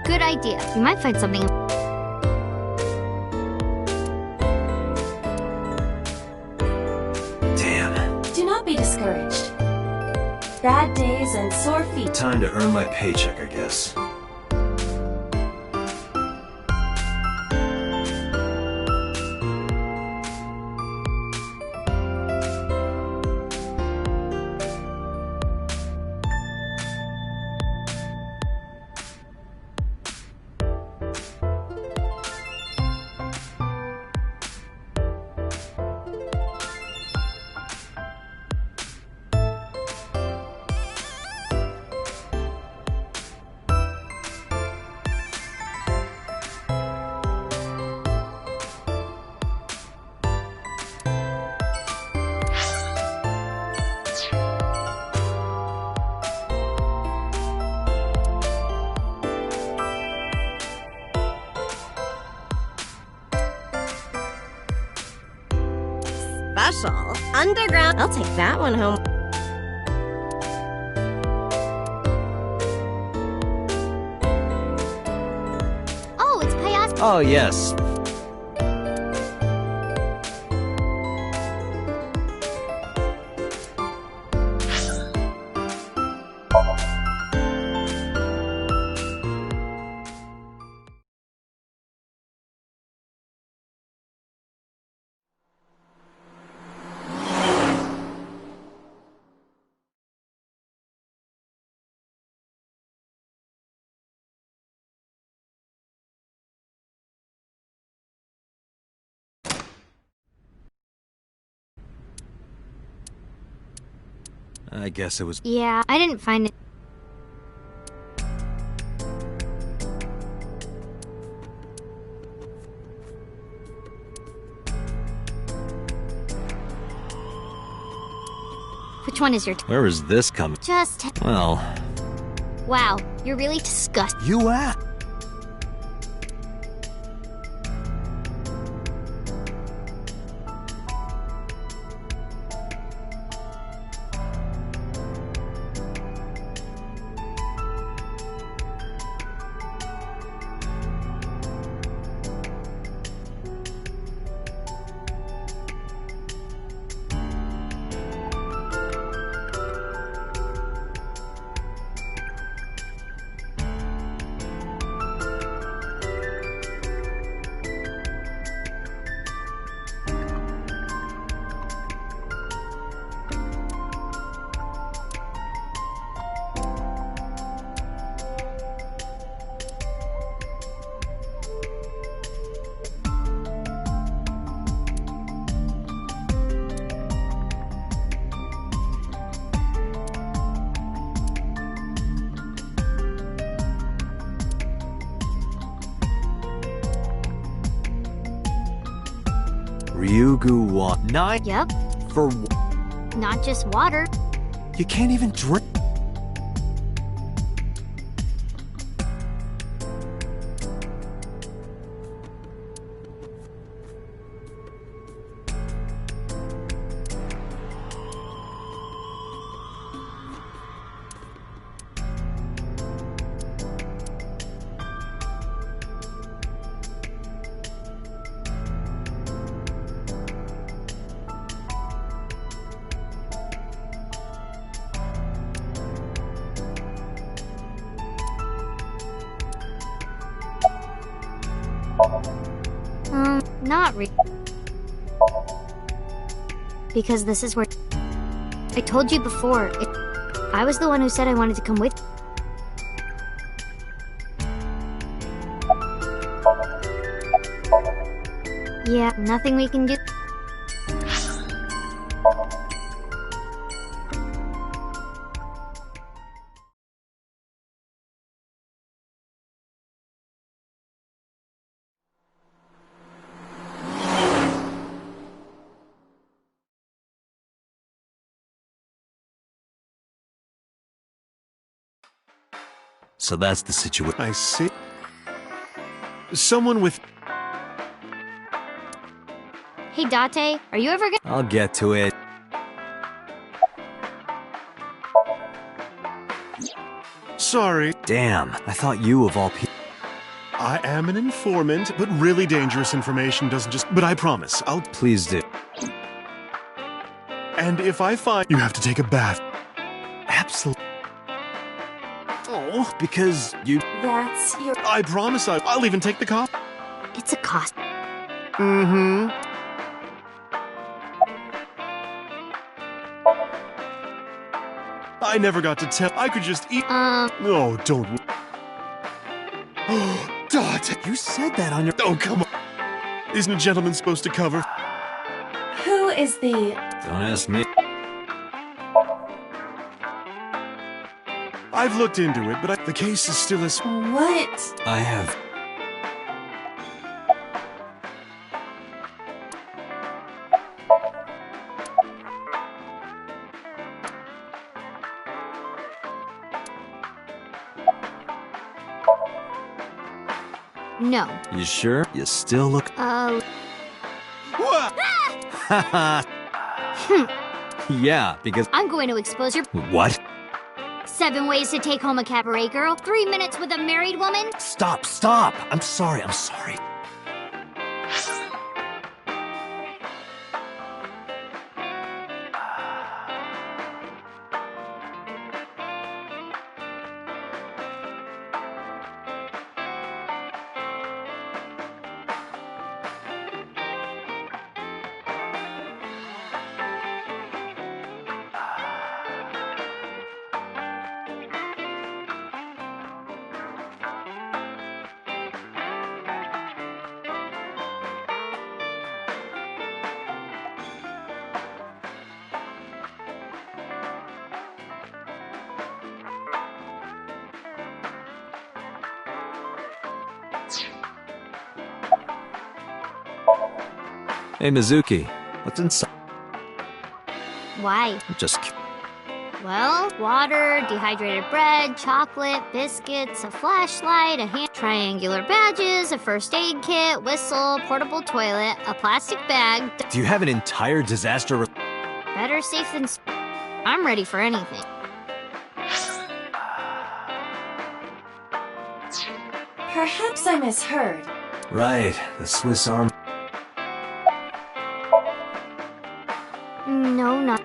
Good idea. We might find something. Damn. Do not be discouraged. Bad days and sore feet. Time to earn my paycheck, I guess. Special. Underground. I'll take that one home. Oh, it's Kayas. Oh, yes. I guess it was... Yeah, I didn't find it. Which one is your Where is this coming? Just... Well... Wow, you're really disgusting. You act. Ryugu wa... Nine? Yep. For... Not just water. You can't even drink... Not really. Because this is where... I told you before, I was the one who said I wanted to come with. Yeah, nothing we can do. So that's the situation. I see. Someone with... Hey, Date, are you ever gonna— I'll get to it. Sorry. Damn, I thought you of all people... I am an informant, but really dangerous information doesn't just... But I promise, I'll... Please do. And if I find... You have to take a bath. Absolutely. Oh, because you... That's your... I promise I'll even take the cost. It's a cost. Mm-hmm. I never got to tell. I could just eat... Oh, don't... Dot! You said that on your... Oh, come on. Isn't a gentleman supposed to cover? Who is the... Don't ask me. I've looked into it, but the case is still as... What? I have... No. You sure? You still look... Yeah, because... I'm going to expose your... What? 7 ways to take home a cabaret girl. 3 minutes with a married woman. Stop, stop! I'm sorry, I'm sorry. Hey, Mizuki, what's inside? Why? Just... Well, water, dehydrated bread, chocolate, biscuits, a flashlight, a hand, triangular badges, a first aid kit, whistle, portable toilet, a plastic bag. Do you have an entire disaster... Better safe than... I'm ready for anything. Perhaps I misheard. Right, the Swiss Army... No, not...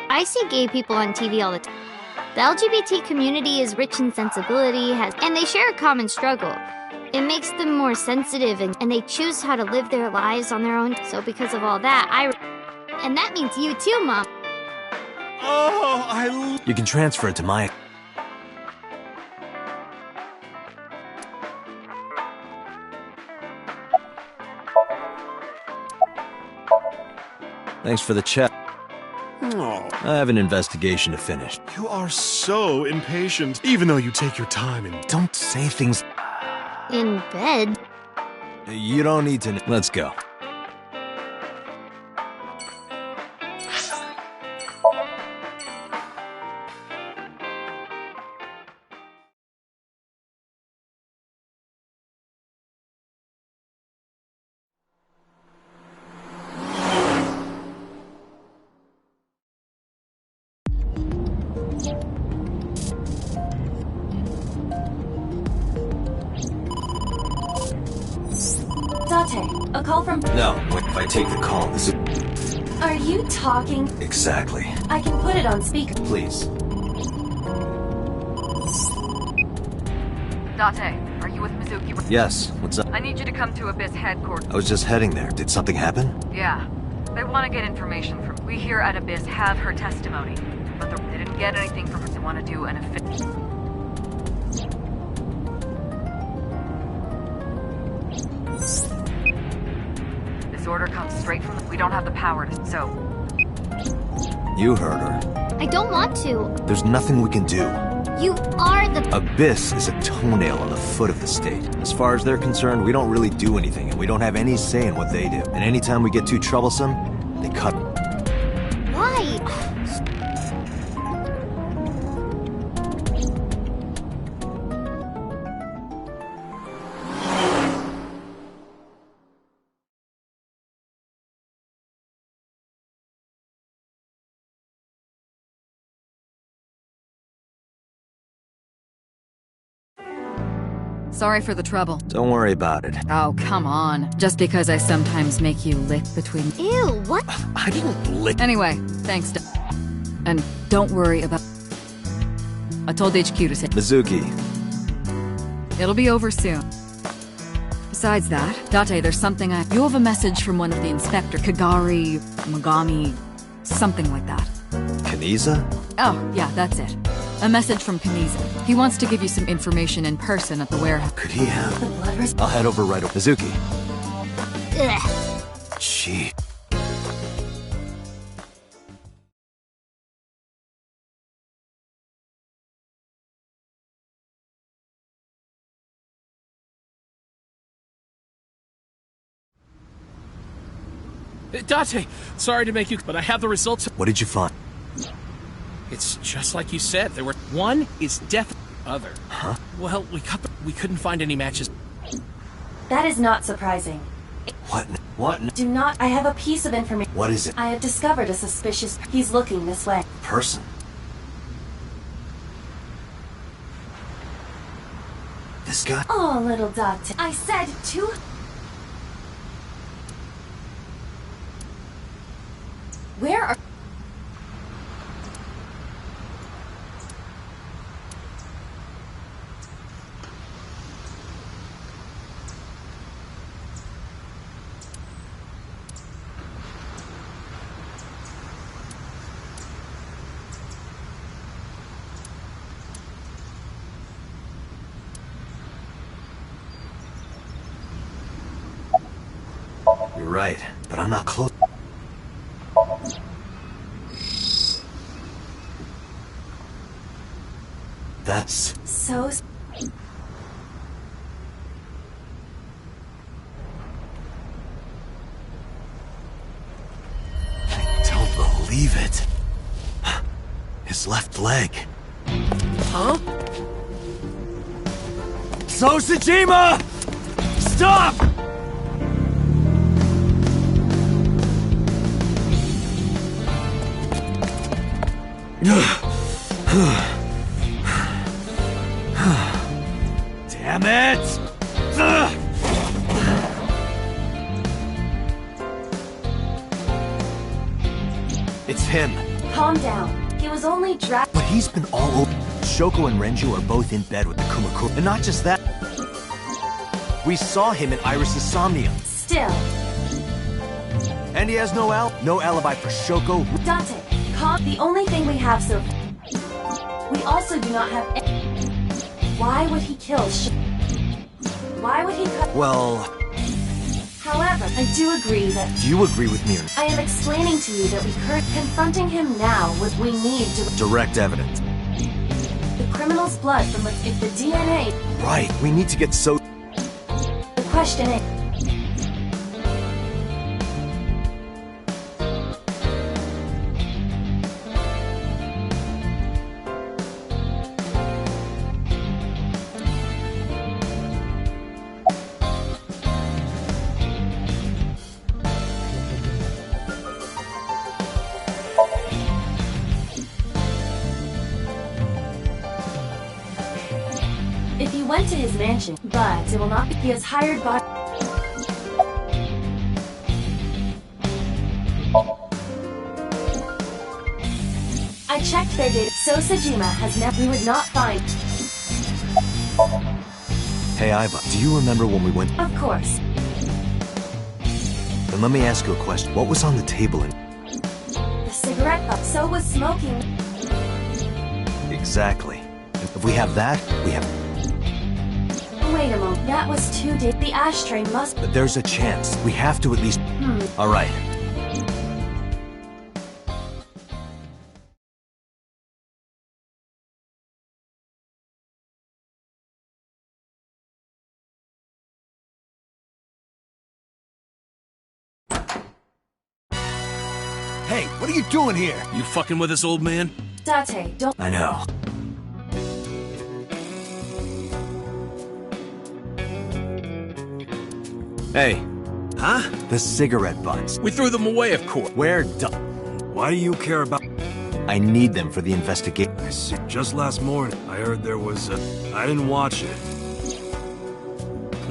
I see gay people on TV all the time. The LGBT community is rich in sensibility, and they share a common struggle. It makes them more sensitive, and they choose how to live their lives on their own. So because of all that, and that means you too, Mom. Oh, You can transfer it to my... Thanks for the check. Oh. I have an investigation to finish. You are so impatient, even though you take your time and... Don't say things... In bed? You don't need to... Let's go. Date, a call from... No, if I take the call, this is... Are you talking? Exactly. I can put it on speaker. Please. Date, are you with Mizuki? Yes, what's up? I need you to come to Abyss headquarters. I was just heading there. Did something happen? Yeah. They want to get information from... We here at Abyss have her testimony, but they didn't get anything from her. They want to do an official... This order comes straight from... We don't have the power to... So... You heard her. I don't want to. There's nothing we can do. You are the... Abyss is a toenail on the foot of the state. As far as they're concerned, we don't really do anything, and we don't have any say in what they do. And anytime we get too troublesome, they cut... Why? Sorry for the trouble. Don't worry about it. Oh, come on. Just because I sometimes make you lick between... Ew, what? I didn't lick... Anyway, thanks, and don't worry about... I told HQ to say... Mizuki. It'll be over soon. Besides that, Date, there's something You have a message from one of the inspector, Kagari, Mogami, something like that. Kaniza? Oh, yeah, that's it. A message from Kaniza. He wants to give you some information in person at the warehouse. Could he have... I'll head over right away. Mizuki. Ugh. Gee. Date, sorry to make you, but I have the results. What did you find? It's just like you said. There were one is death. Other. Huh? Well, we couldn't find any matches. That is not surprising. What? What? Do not. I have a piece of information. What is it? I have discovered a suspicious. He's looking this way. Person. This guy? Oh, little Date. I said to. Where are... You're right, but I'm not close. That's... So... I don't believe it. His left leg. Huh? Sosajima! Stop! Damn it! It's him. Calm down. He was only dragged. But he's been all over. Shoko and Renju are both in bed with the Kumakura. And not just that. We saw him in Iris' Somnium. Still. And he has no alibi for Shoko. Date, calm. The only thing we have so... We also do not have... Why would he kill Why would he cut... Well... However, I do agree that... Do you agree with me or not? I am explaining to you that confronting him now we need to... Direct evidence. The criminal's blood from if the DNA... Right, we need to get so... The question is... If he went to his mansion, but it will not be. He has hired by. I checked their data. Sosajima has never. We would not find. Hey, Aiba, do you remember when we went? Of course. Then let me ask you a question. What was on the table in... The cigarette butt. So was smoking. Exactly. If we have that, we have... Wait a moment. That was 2 days. The ashtray must... But there's a chance. We have to at least... All right. Hey, what are you doing here? You fucking with us, old man? Date, don't... I know. Hey. Huh? The cigarette butts. We threw them away, of course. Where Why do you care about... I need them for the investigation. I see. Just last morning, I heard there was a... I didn't watch it.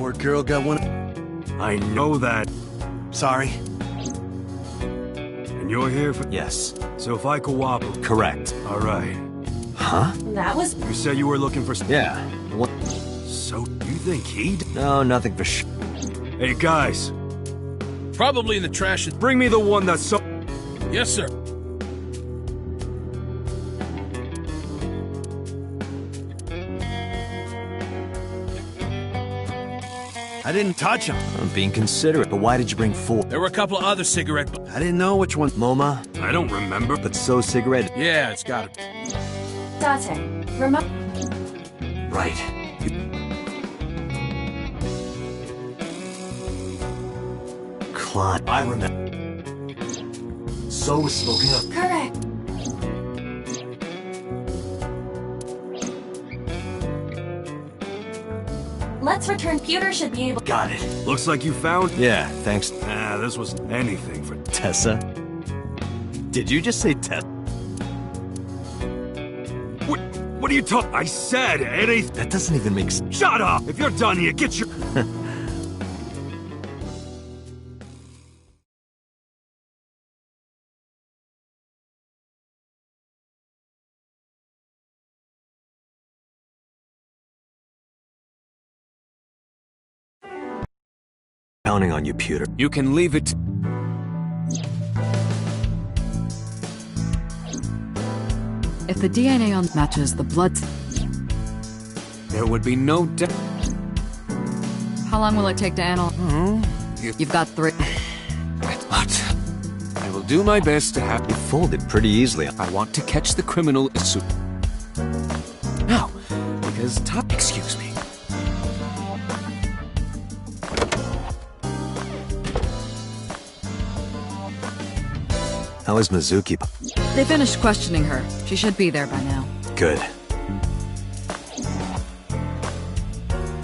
Poor girl got one. I know that. Sorry. And you're here for... Yes. So if I cooperate... Correct. All right. Huh? That was... You said you were looking for... Yeah. What? So, you think he'd... No, nothing for sure. Hey, guys. Probably in the trash. Bring me the one that's so... Yes, sir. I didn't touch him. I'm being considerate, but why did you bring 4? There were a couple of other cigarette... I didn't know which one. MoMA? I don't remember. But so cigarette... Yeah, it's got it. Date, remember... Right. Klein. I remember. So was smoking up. Correct. Let's return. Computer should be able... Got it. Looks like you found... Yeah, thanks. This wasn't anything for... Tessa? Did you just say Tessa? What are you talking... I said anything... That doesn't even make sense. Shut up! If you're done here, get your... Counting on you, Pewter. You can leave it... If the DNA on matches the blood... There would be no doubt. How long will it take to analyze? You've got 3. What? I will do my best to have... You folded pretty easily. I want to catch the criminal as soon... Now, because... Excuse me. How is Mizuki? They finished questioning her. She should be there by now. Good.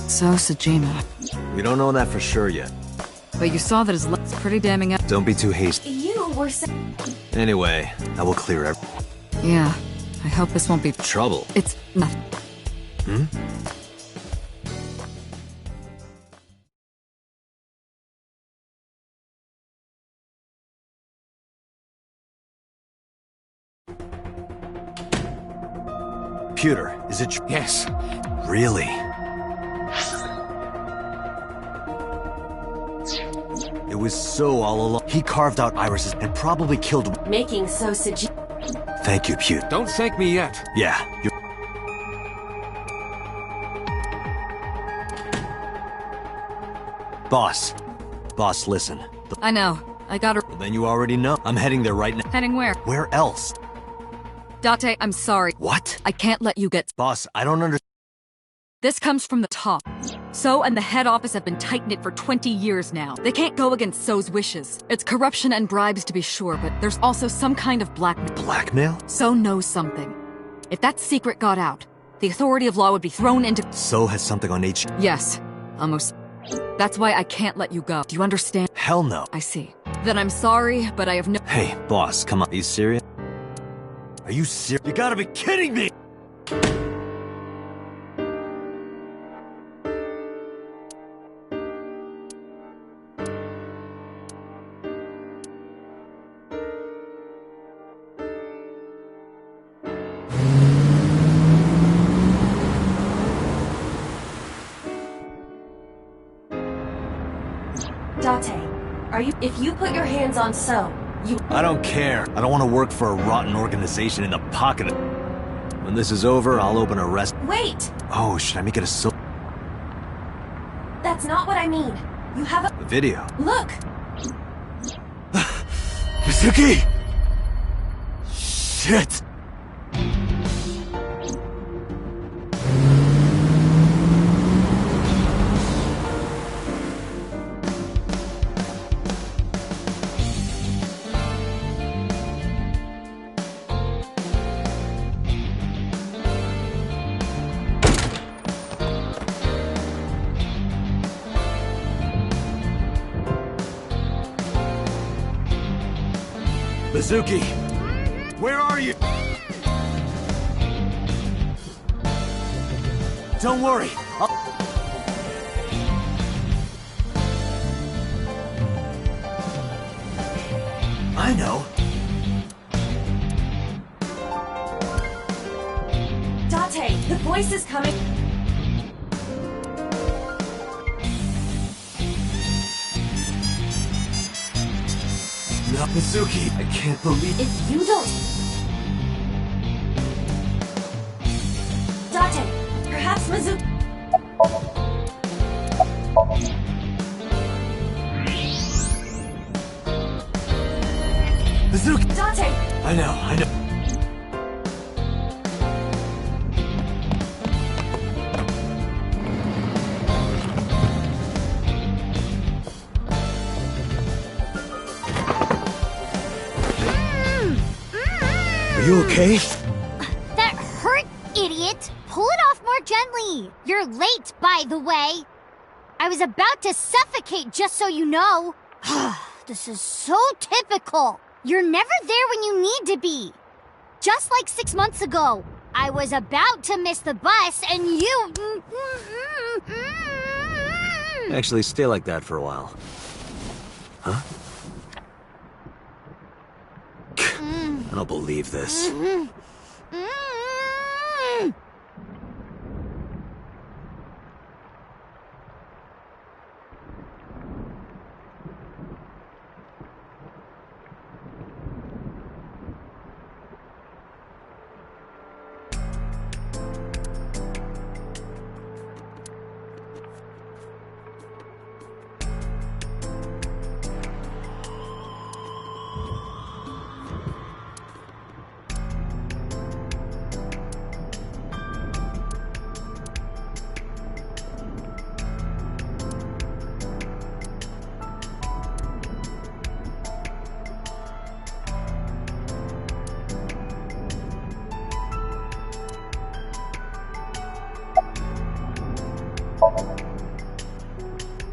So, Sejima. We don't know that for sure yet. But you saw that his leg's pretty damning up. Don't be too hasty. You were saying... Anyway, I will clear everything. Yeah. I hope this won't be... Trouble. It's nothing. Hmm? Pewter, is it true? Yes. Really? It was So all along. He carved out irises and probably killed... Making sausage... Thank you, Pewter. Don't thank me yet. Yeah, you're... Boss. Boss, listen. I know. I got her... Well, then you already know. I'm heading there right now. Heading where? Where else? Date, I'm sorry. What? I can't let you get... Boss, I don't understand. This comes from the top. So and the head office have been tight-knit for 20 years now. They can't go against So's wishes. It's corruption and bribes to be sure, but there's also some kind of blackmail. Blackmail? So knows something. If that secret got out, the authority of law would be thrown into... So has something on H... Yes. Almost... That's why I can't let you go. Do you understand? Hell no. I see. Then I'm sorry, but I have no... Hey, boss, come on. Are you serious? Are you serious? You gotta be kidding me! Date, are you... If you put your hands on So, you... I don't care. I don't want to work for a rotten organization in the pocket of... When this is over, I'll open a rest... Wait! Oh, should I make it a so... That's not what I mean. You have a... video? Look! Mizuki! Shit! Mizuki! Where are you? Don't worry. I know. Date, the voice is coming. No, Mizuki, I can't believe... If you don't... Date, perhaps Mizuki... Mizuki! Date! I know. Are you okay? That hurt, idiot! Pull it off more gently! You're late, by the way! I was about to suffocate, just so you know! This is so typical! You're never there when you need to be! Just like 6 months ago, I was about to miss the bus, and you... Actually, stay like that for a while. Huh? I don't believe this.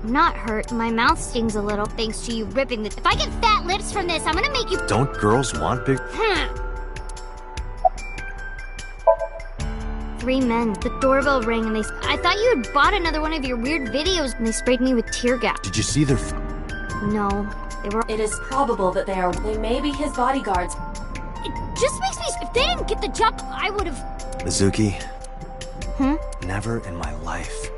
I'm not hurt. My mouth stings a little thanks to you ripping this. If I get fat lips from this, I'm gonna make you... Don't girls want big... 3 men. The doorbell rang and I thought you had bought another one of your weird videos and they sprayed me with tear gas. Did you see their... No, they were... It is probable that they may be his bodyguards. It just makes me... If they didn't get the job, I would have... Mizuki. Never in my life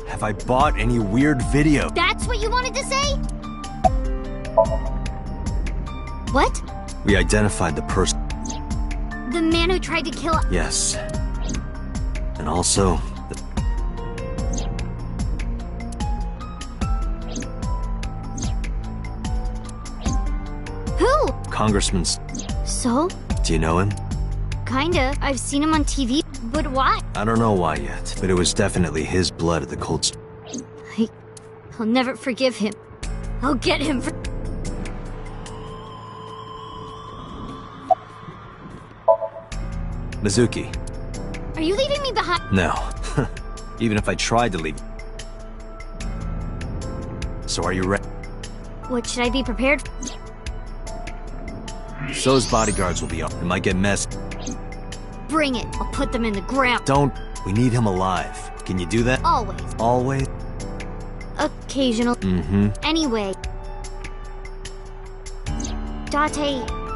have I bought any weird video. That's what you wanted to say? What? We identified the person. The man who tried to kill... Yes. And also... Who? Congressman... So? Do you know him? Kinda. I've seen him on TV, but why? I don't know why yet, but it was definitely his blood at the cold stone. I'll never forgive him. I'll get him for... Mizuki. Are you leaving me behind? No. Even if I tried to leave. So are you ready? What should I be prepared for? So's bodyguards will be up. It might get messy. Bring it. I'll put them in the ground. Don't. We need him alive. Can you do that? Always. Always? Occasional. Anyway. Date,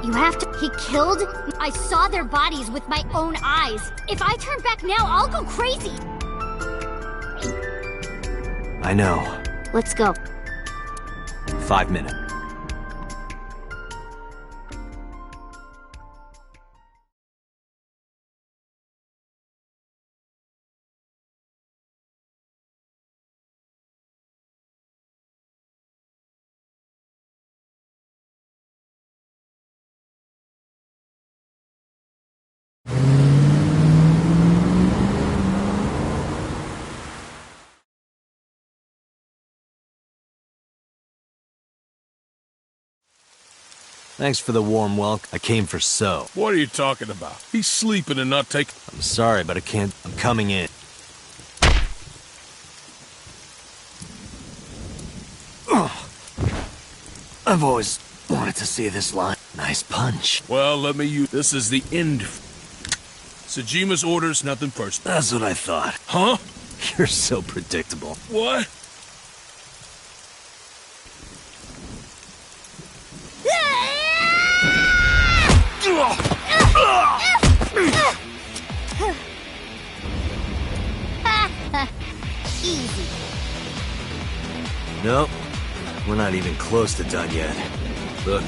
you have to... He killed... I saw their bodies with my own eyes. If I turn back now, I'll go crazy. I know. Let's go. 5 minutes. Thanks for the warm welcome. I came for So. What are you talking about? He's sleeping and not taking... I'm sorry, but I can't... I'm coming in. I've always wanted to see this line. Nice punch. Well, let me use... This is the end. Tsujima's orders, nothing personal. That's what I thought. Huh? You're so predictable. What? Nope. We're not even close to done yet. Look.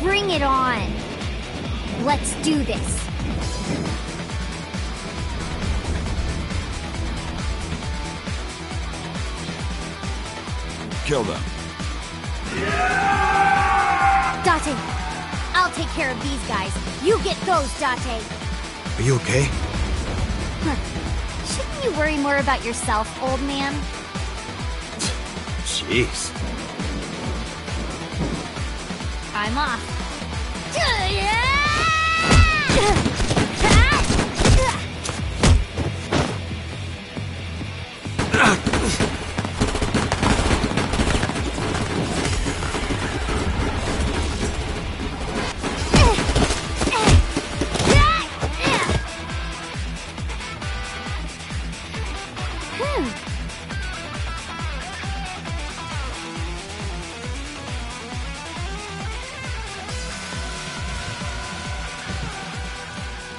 Bring it on. Let's do this. Kill them. Date, I'll take care of these guys. You get those, Date. Are you okay? Shouldn't you worry more about yourself, old man? Jeez. I'm off.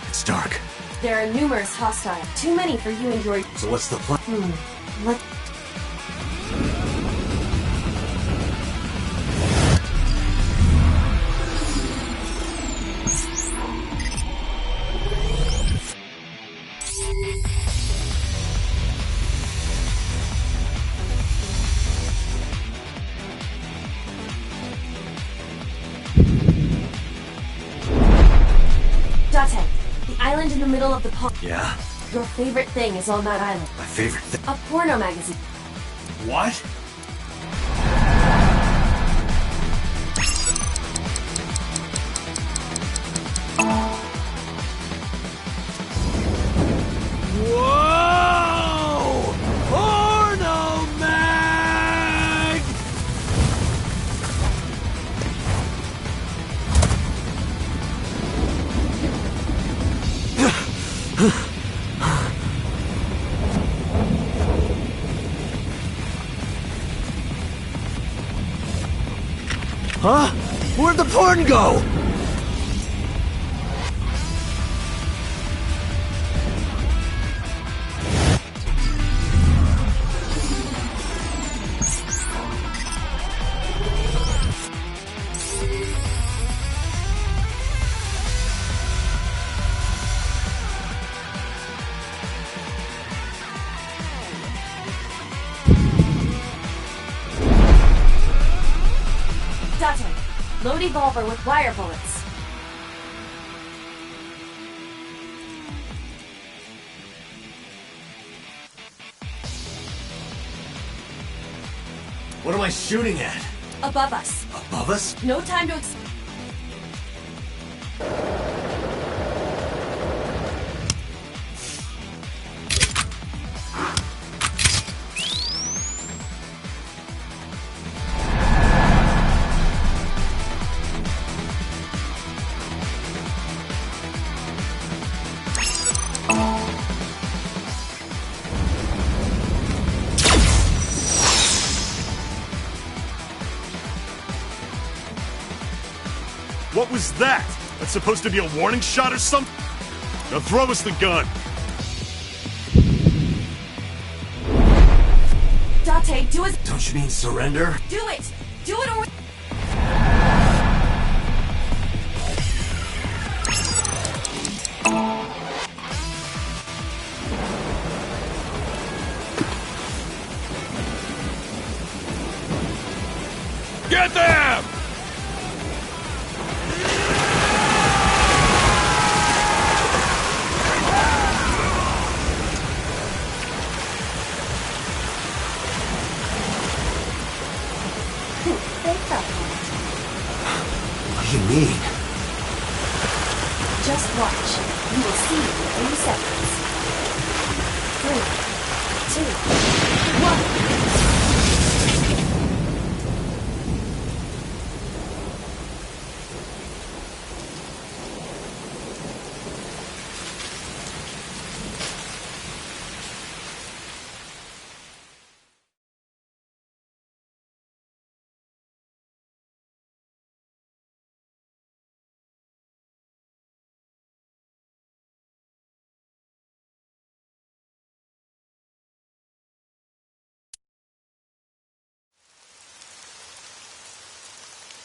It's dark. There are numerous hostiles. Too many for you and your... So what's the plan? Let... Date, the island in the middle of the pond. Yeah? Your favorite thing is on that island. My favorite thing. A porno magazine. What? Whoa! Porno mag! Huh? Where'd the porn go? Date, load evolver with wire bullets. What am I shooting at? Above us. Above us? No time to... What was that? That's supposed to be a warning shot or something? Now throw us the gun. Date, do it. Don't you mean surrender? Do it. Do it or... Get them! What do you mean? Just watch. You will see in 3 seconds. 3, 2, 1.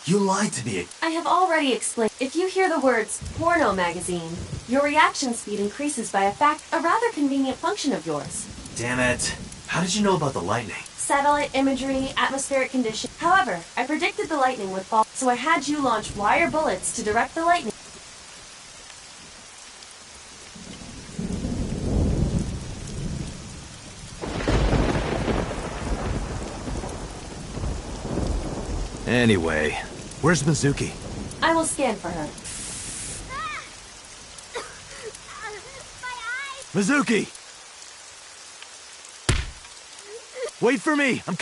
You lied to me. I have already explained. If you hear the words porno magazine, your reaction speed increases by a rather convenient function of yours. Damn it. How did you know about the lightning? Satellite imagery, atmospheric conditions. However, I predicted the lightning would fall, so I had you launch wire bullets to direct the lightning. Anyway, where's Mizuki? I will scan for her. Mizuki! Wait for me! I'm...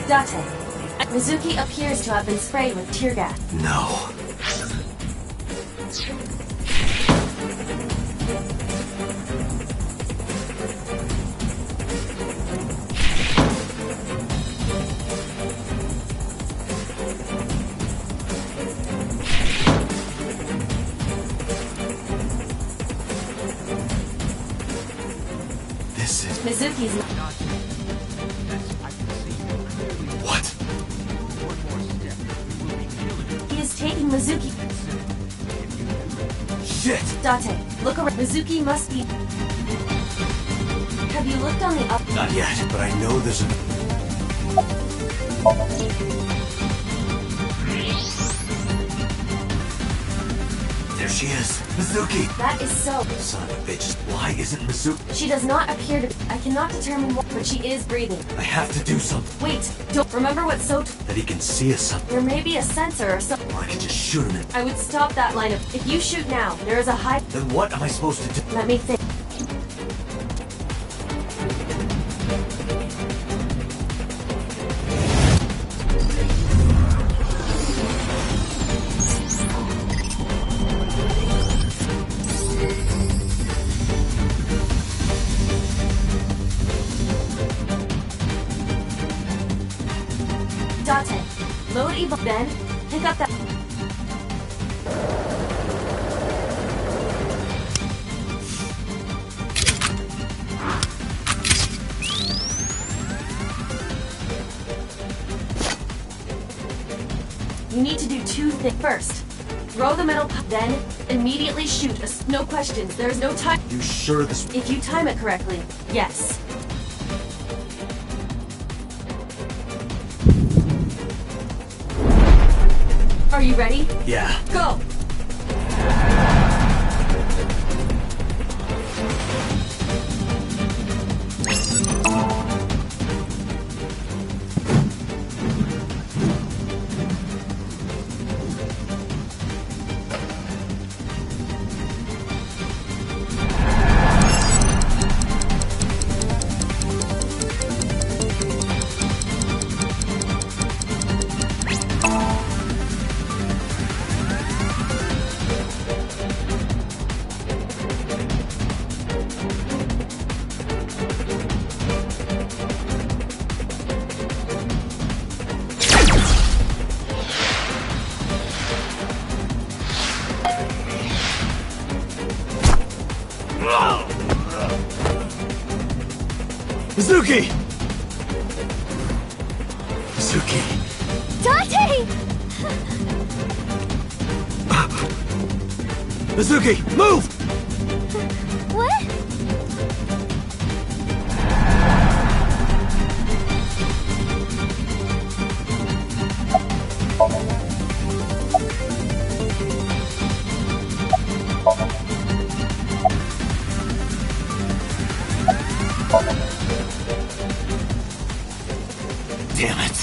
Date. Mizuki appears to have been sprayed with tear gas. No. This is... Mizuki's... What? He is taking Mizuki... Shit! Date, look around. Mizuki must be... Have you looked on the up... Not yet, but I know there's a... There she is! Mizuki! That is so... Son of a bitch, why isn't Mizuki... She does not appear to... I cannot determine what, but she is breathing. I have to do something. Wait, don't... Remember what so... That he can see us something. There may be a sensor or something. Or I can just shoot him in... I would stop that line of... If you shoot now, there is a high... Then what am I supposed to do? Let me think. Date, load Evo, then pick up that... You need to do two things. First, throw the metal then immediately shoot. No questions, there's no time. You sure this... If you time it correctly, yes. Are you ready? Yeah. Go! Mizuki! Mizuki! Date! Mizuki, move! What? Damn it.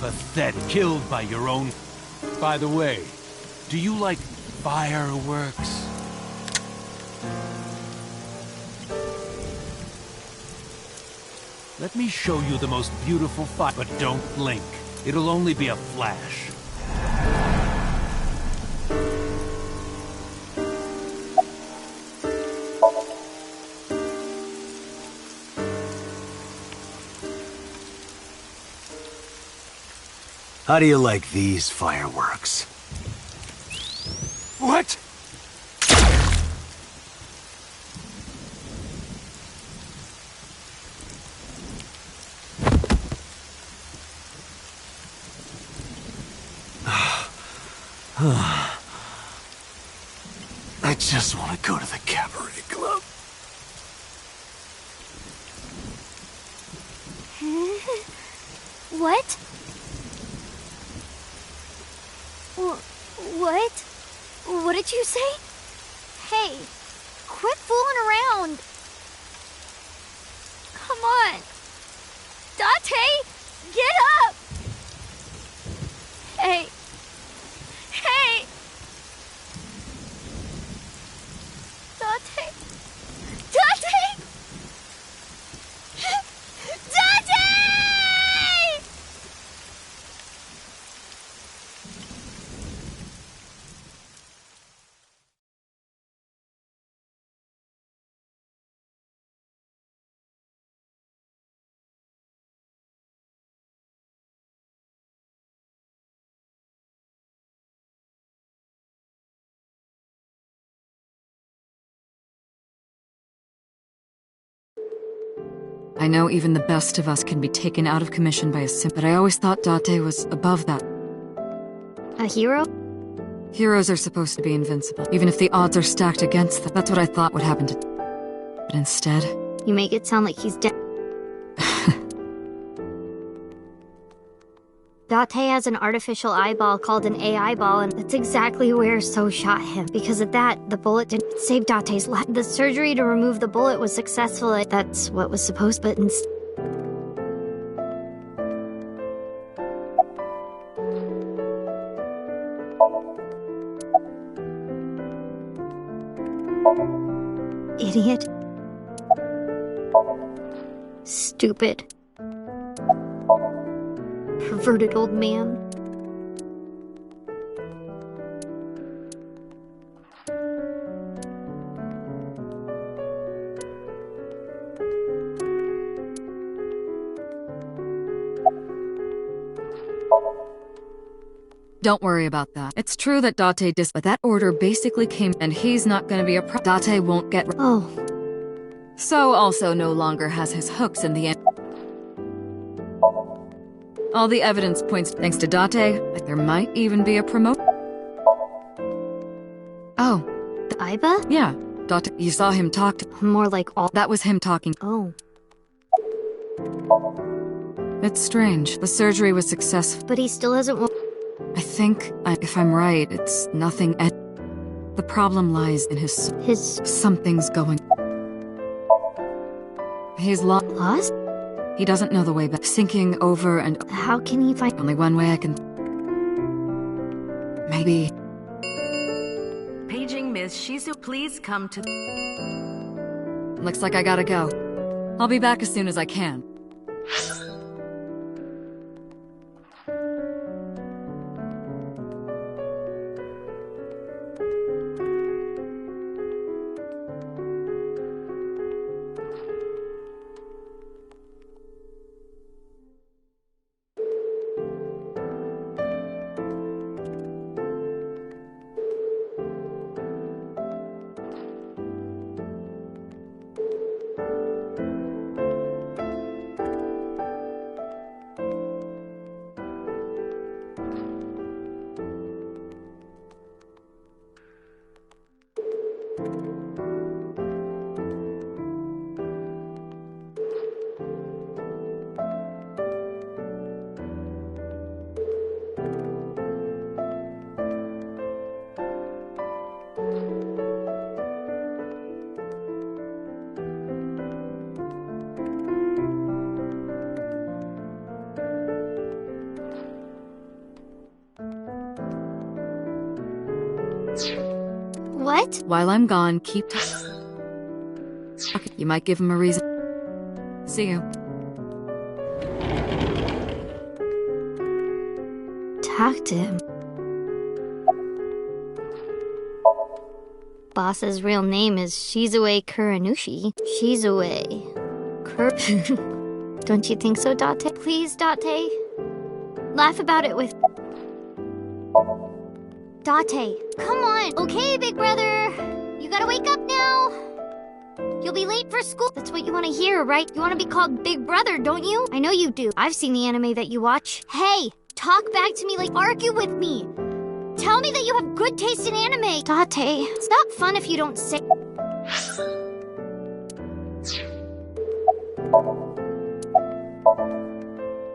Pathetic. Killed by your own... By the way, do you like fireworks? Let me show you the most beautiful fire, but don't blink. It'll only be a flash. How do you like these fireworks? What? I just want to go to the cabaret club. What? What? What did you say? Hey, quit fooling around. Come on. Date, get up. Hey. Hey. Date. Date! Date! I know even the best of us can be taken out of commission by a but I always thought Date was above that. A hero? Heroes are supposed to be invincible, even if the odds are stacked against them. That's what I thought would happen to... But instead... You make it sound like he's dead. Date has an artificial eyeball called an AI ball, and that's exactly where So shot him. Because of that, the bullet didn't save Date's life. The surgery to remove the bullet was successful. That's what was supposed, but instead... Idiot. Stupid. Perverted old man. Don't worry about that. It's true that Date but that order basically came and he's not gonna be a Date won't get Oh. So also no longer has his hooks in the end. All the evidence points thanks to Date, there might even be a promote. Oh. Aiba? Yeah. Date, you saw him talk to... More like all... That was him talking. Oh. It's strange. The surgery was successful. But he still hasn't... I think, if I'm right, it's nothing... The problem lies in his... Something's going... He's lost? He doesn't know the way back. Sinking over and... How can he find... Only one way I can... Maybe... Paging Ms. Shizu, please come to... Looks like I gotta go. I'll be back as soon as I can. What? While I'm gone, keep Okay, you might give him a reason. See you. Talk to him. Boss's real name is Shizue Kuranushi. Shizue. Don't you think so, Date? Please, Date. Laugh about it with... Date, come on. Okay, big brother. You gotta wake up now. You'll be late for school. That's what you want to hear, right? You want to be called Big Brother, don't you? I know you do. I've seen the anime that you watch. Hey, talk back to me, like argue with me. Tell me that you have good taste in anime. Date, it's not fun if you don't say...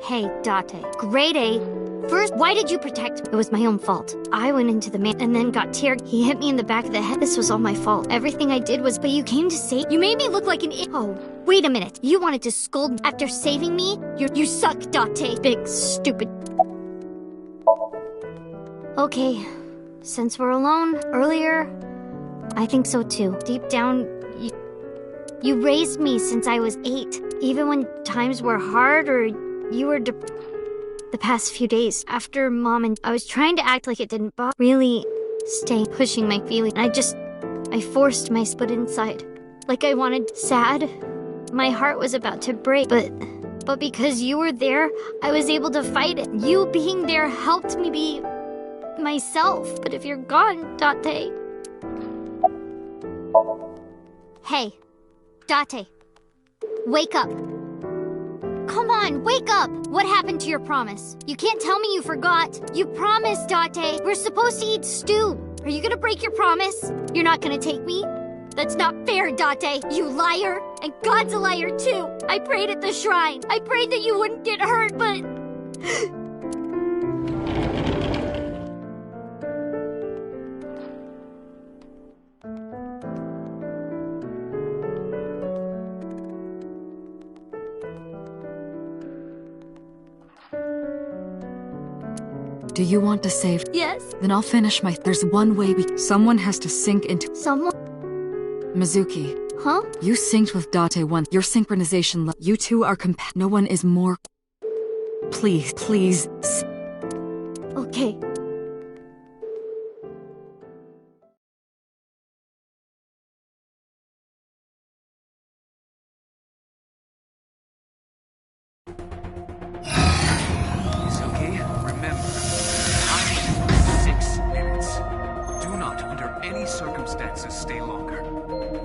Hey, Date. Grade A. First, why did you protect me? It was my own fault. I went into the man and then got teared. He hit me in the back of the head. This was all my fault. Everything I did was, but you came to save. You made me look like an Oh, wait a minute. You wanted to scold me after saving me? You suck, Date. Big, stupid. Okay, since we're alone, earlier, I think so too. Deep down, you raised me since I was 8. Even when times were hard or you were the past few days after Mom and I was trying to act like it didn't bother. Really stay pushing my feelings. I forced my split inside. Like I wanted sad. My heart was about to break, but because you were there, I was able to fight it. You being there helped me be myself. But if you're gone, Date. Hey, Date. Wake up. Come on, wake up! What happened to your promise? You can't tell me you forgot. You promised, Date. We're supposed to eat stew. Are you gonna break your promise? You're not gonna take me? That's not fair, Date. You liar. And God's a liar, too. I prayed at the shrine. I prayed that you wouldn't get hurt, but... Do you want to save? Yes. Then I'll finish my... There's one way Someone has to sink into... Someone? Mizuki. Huh? You synced with Date once. Your synchronization... You two are No one is more... Please. Okay. Stay longer.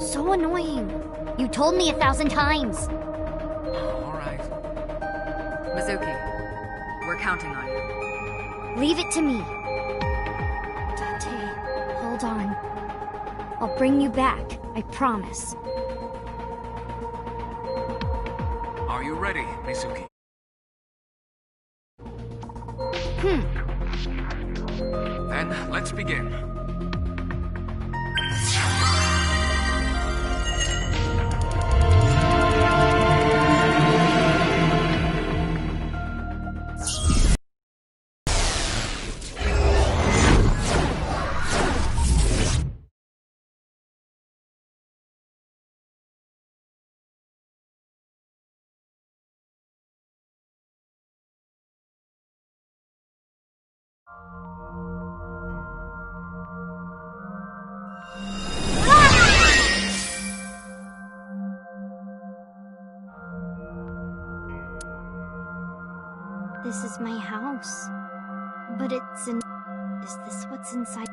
So annoying. You told me 1,000 times. All right. Mizuki, we're counting on you. Leave it to me. Date, hold on. I'll bring you back. I promise. Are you ready, Mizuki? Then let's begin. This is my house. But it's in... Is this what's inside?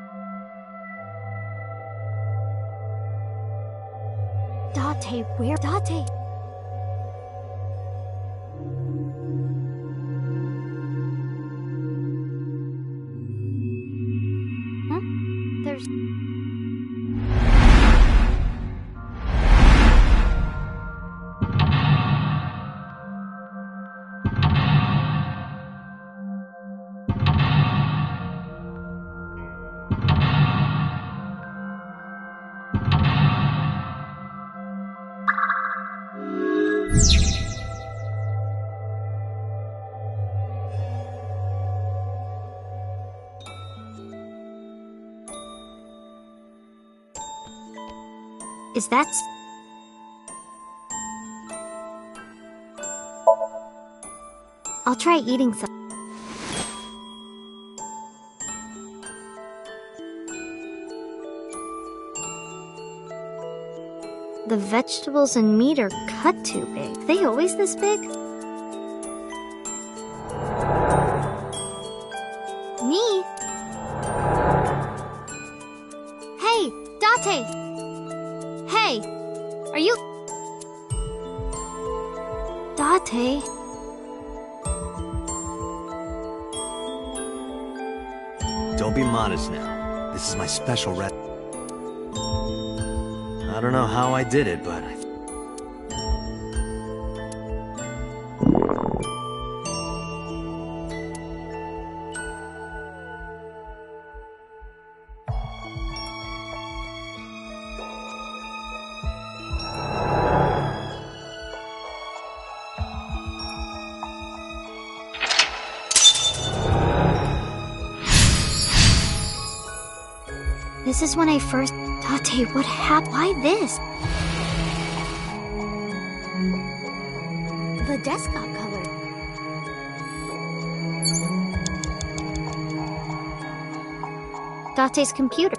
Date, where? Date! Huh? There's... Is that... I'll try eating some. The vegetables and meat are cut too big. Are they always this big? Me? Hey, Date! Hey! Are you... Date? Don't be modest now. This is my special I don't know how I did it, but... This is when I first... Date, what happened? Why this? The desk got colored. Date's computer.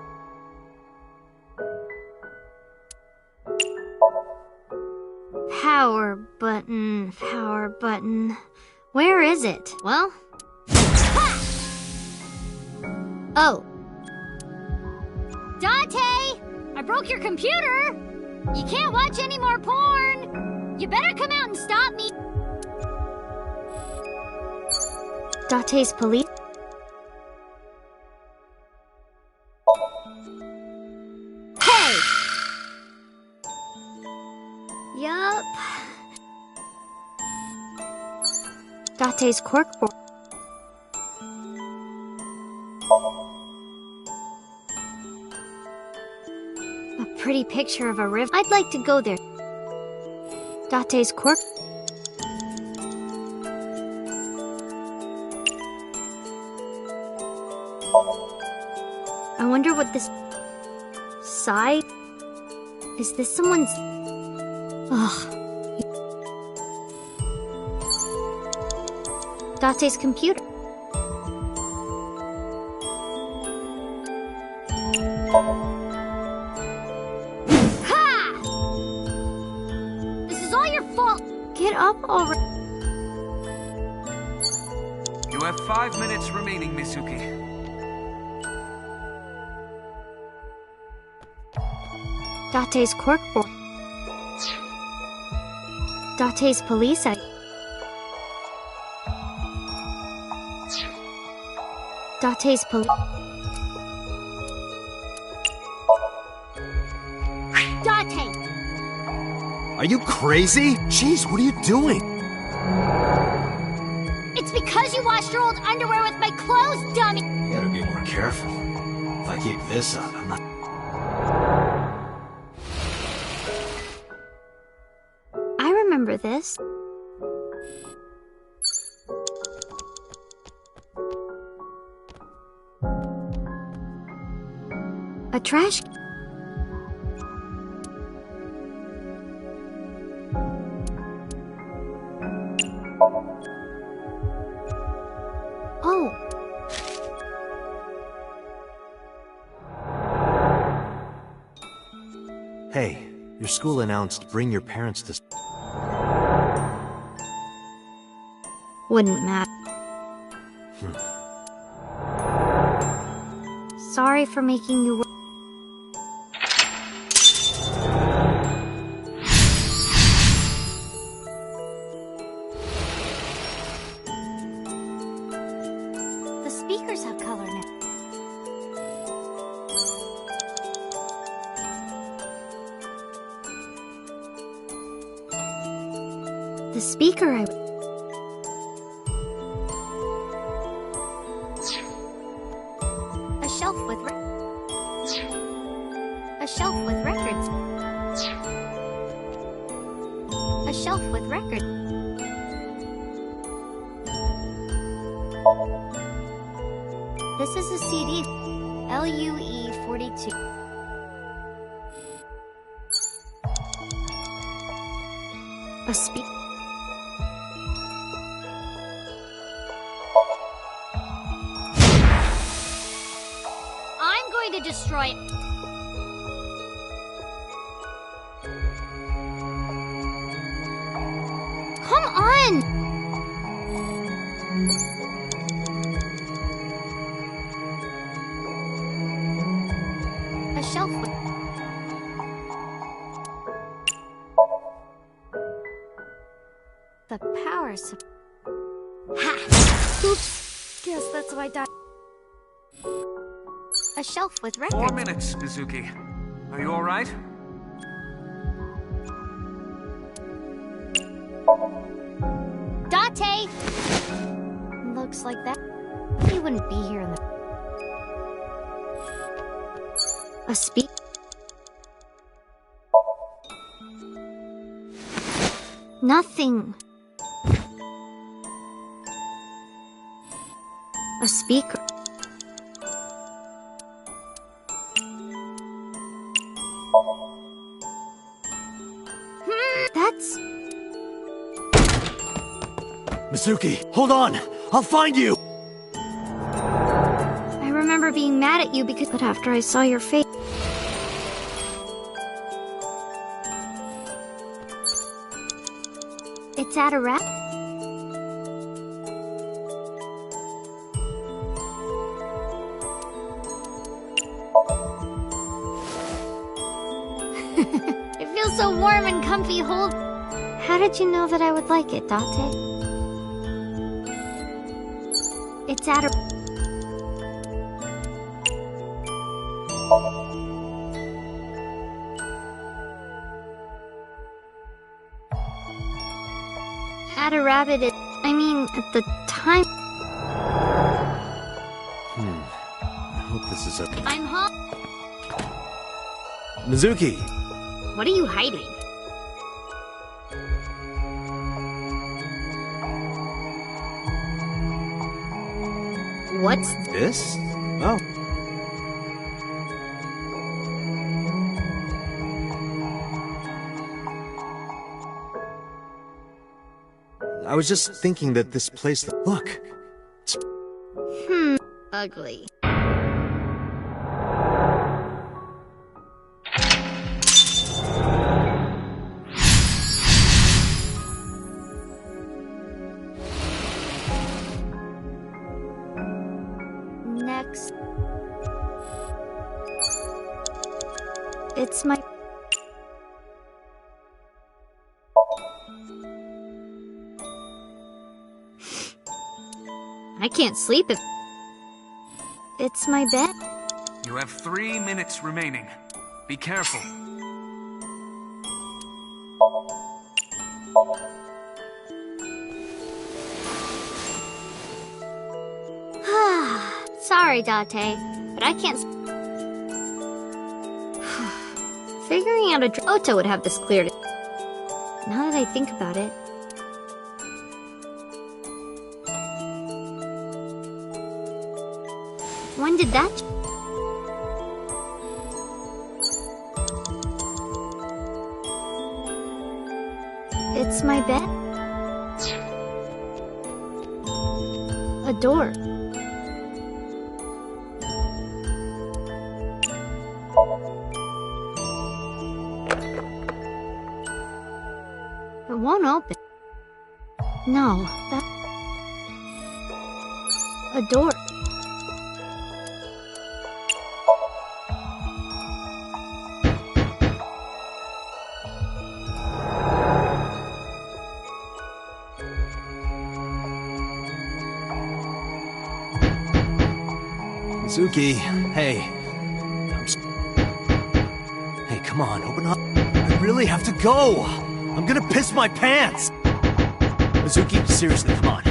Power button, power button. Where is it? Well... Ha! Oh. Date! I broke your computer! You can't watch any more porn! You better come out and stop me! Date's police? Hey! Yup. Date's corkboard. Pretty picture of a river. I'd like to go there. Date's cork. I wonder what this side is. This someone's? Ugh. Date's computer. Get up already. You have 5 minutes remaining, Mizuki. Date's corkboard. Date's police ID. Date's police. Date! Are you crazy? Jeez, what are you doing? It's because you washed your old underwear with my clothes, dummy! You gotta be more careful. If I keep this up, I'm not... I remember this. A trash can. Oh. Hey, your school announced bring your parents to... Wouldn't matter. Sorry for making you work. The speakers have color now. The speaker A shelf with A shelf with records. A shelf with records. This is a CD. LUE 42. A speak. I'm going to destroy it. Come on! A shelf. The power Ha! Oops. Guess that's why I died. A shelf with records. 4 minutes, Mizuki. Are you alright? Date! Looks like that. He wouldn't be here in the... A speak. Nothing. A speaker. That's... Mizuki, hold on! I'll find you! I remember being mad at you because... But after I saw your face... It's at a wrap? It feels so warm and comfy. Hold. How did you know that I would like it, Date? It's at a... At a rabbit, I mean, at the time... I hope this is okay. I'm home. Mizuki! What are you hiding? What's this? Oh. I was just thinking that this place... Look! Ugly. Next. It's my... I can't sleep if... It's my bed. You have 3 minutes remaining. Be careful. Sorry, Date, but I can't... Figuring out a... Otto would have this cleared. Now that I think about it... When did that... It's my bed. A door. It won't open. No, that... A door. Mizuki, hey. Hey, come on, open up. I really have to go. I'm gonna piss my pants. Mizuki, seriously, come on.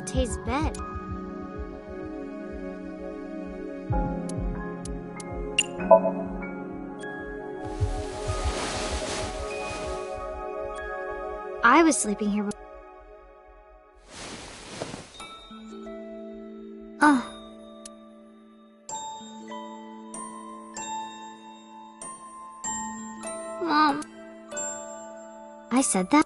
Date's bed. I was sleeping here. I said that?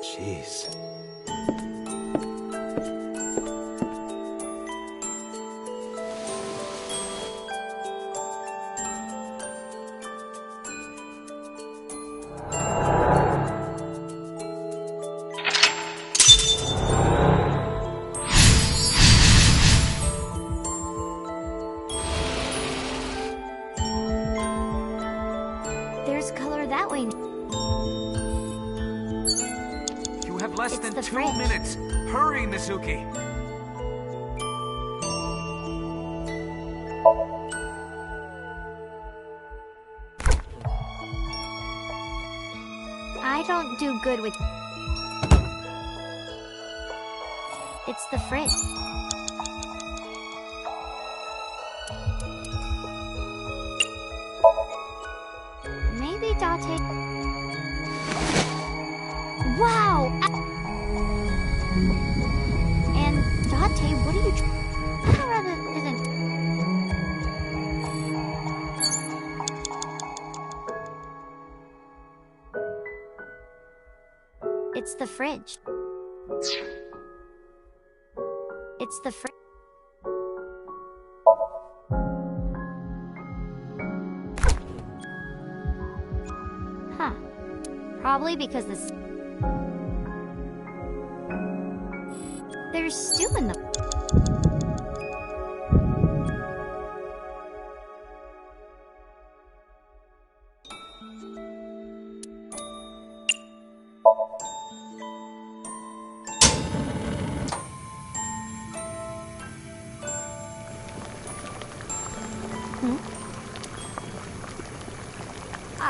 Jeez. There's color that way. You have less than the 2 fridge. minutes. Hurry, Mizuki. I don't do good with... It's the fridge. Maybe Date... Wow! And Date, what are you... Adorable isn't... It's the fridge. It's the fridge. Huh. Probably because this... There's stew in the...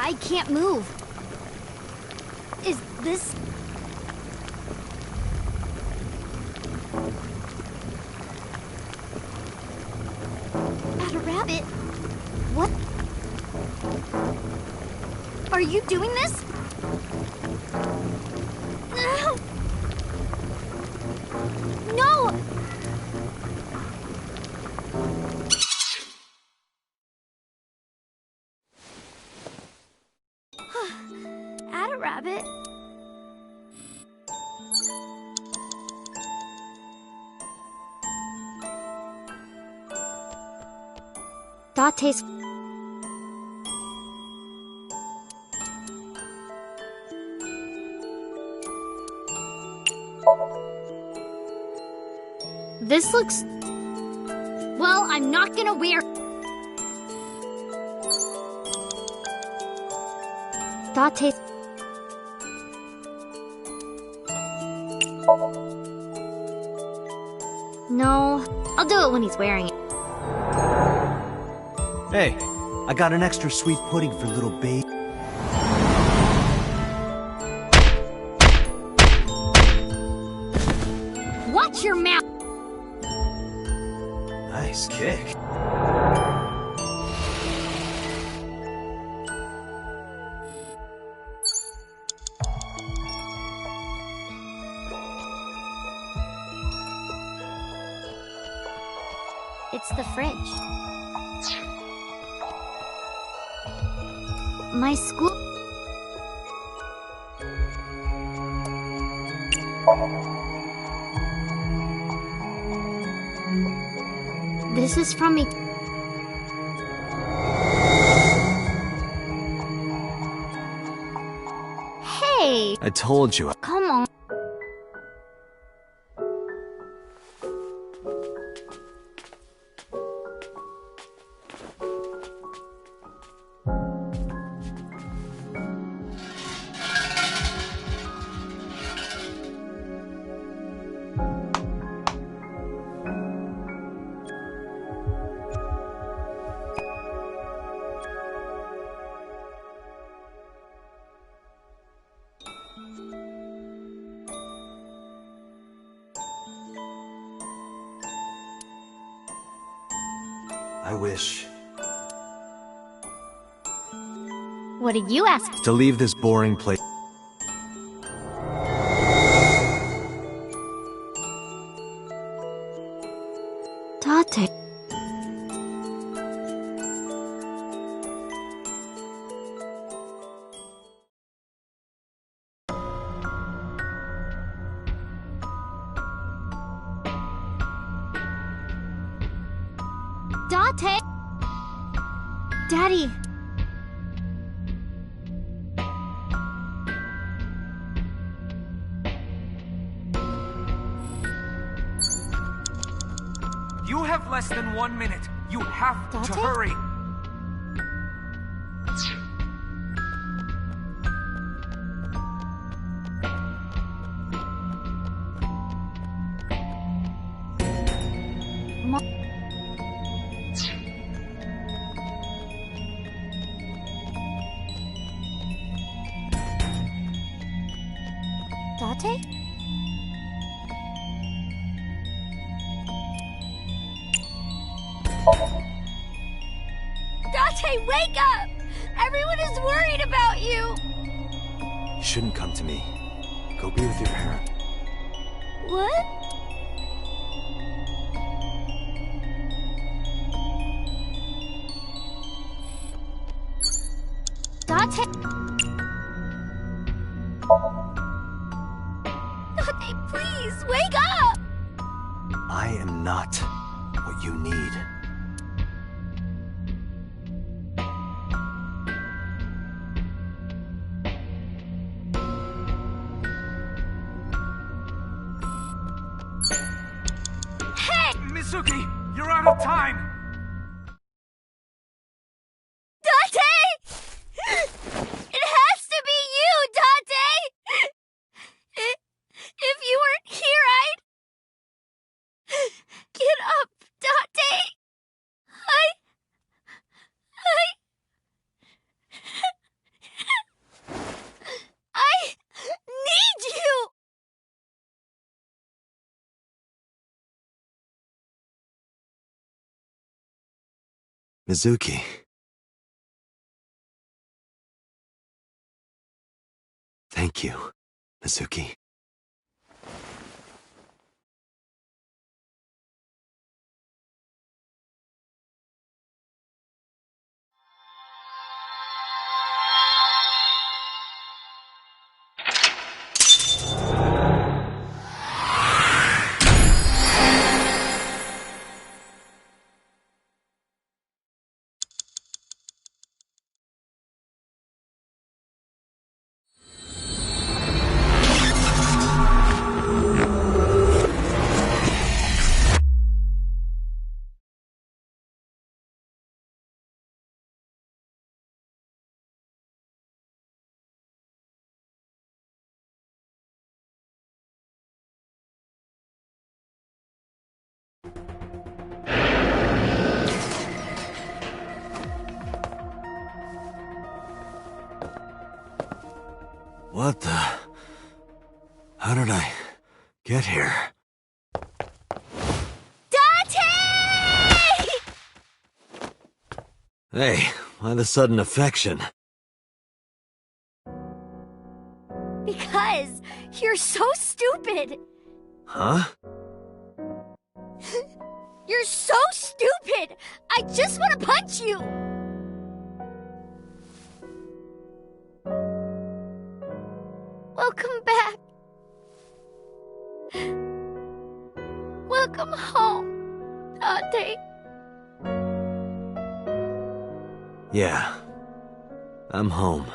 I can't move. Is this... At a rabbit? What? Are you doing this? No! At a rabbit. Date's... This looks... Well, I'm not gonna wear... Date... No, I'll do it when he's wearing it. Hey, I got an extra sweet pudding for little babe. Watch your mouth! Nice kick. It's the fridge. My school... This is from me. Hey! I told you. Come on. I wish What did you ask? to leave this boring place. Date. Date! Daddy! You have less than 1 minute. You have to Date? hurry. Date? Date, wake up! Everyone is worried about you! You shouldn't come to me. Go be with your parent. What? Date? Date, please, wake up! I am not what you need. Hey! Mizuki, you're out of time! Date! It has to be you, Date! If you weren't here, I'd... Get up, Date! I need you! Mizuki. Thank you, Mizuki. What the... How did I get here? Date! Hey, why the sudden affection? Because you're so stupid. Huh? You're so stupid. I just want to punch you. Welcome back. Welcome home, Date. Yeah. I'm home.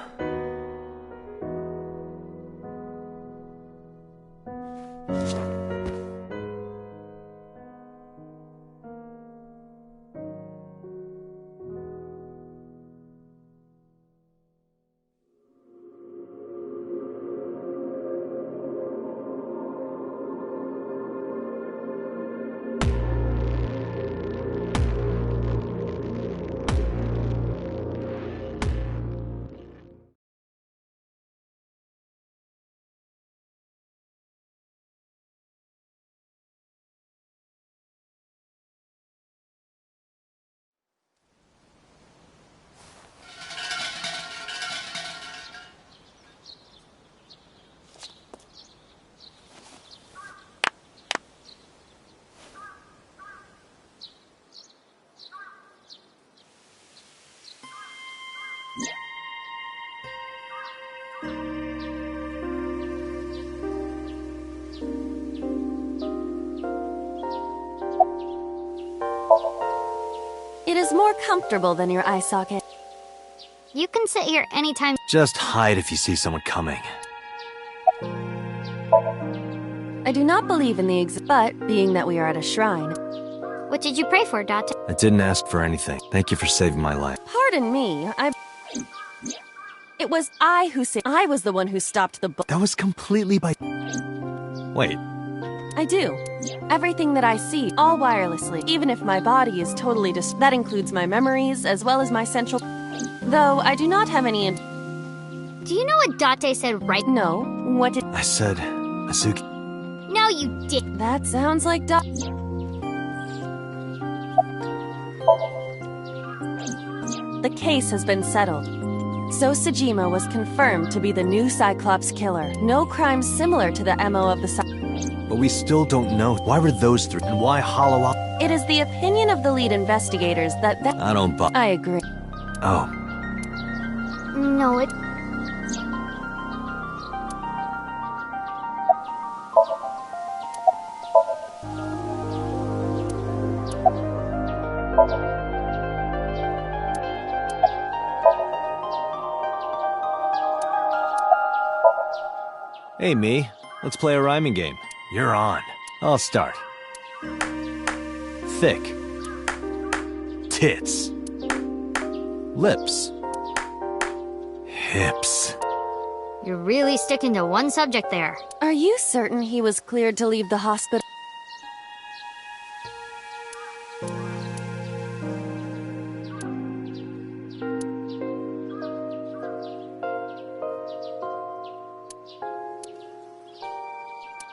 comfortable than your eye socket. You can sit here anytime. Just hide if you see someone coming. I do not believe in the but being that we are at a shrine. What did you pray for, Date? I didn't ask for anything. Thank you for saving my life. Pardon me, It was I who said I was the one who stopped the That was completely by... Wait. I do. Everything that I see, all wirelessly, even if my body is totally that includes my memories as well as my central... Though I do not have any... Do you know what Date said right? No. What did... I said... Mizuki. No, you did. That sounds like The case has been settled. So Sejima was confirmed to be the new Cyclops killer. No crime similar to the MO of the But we still don't know. Why were those three? And why Hollow? It is the opinion of the lead investigators that I don't buy. I agree. Oh. No, it... Hey, me. Let's play a rhyming game. You're on. I'll start. Thick. Tits. Lips. Hips. You're really sticking to one subject there. Are you certain he was cleared to leave the hospital?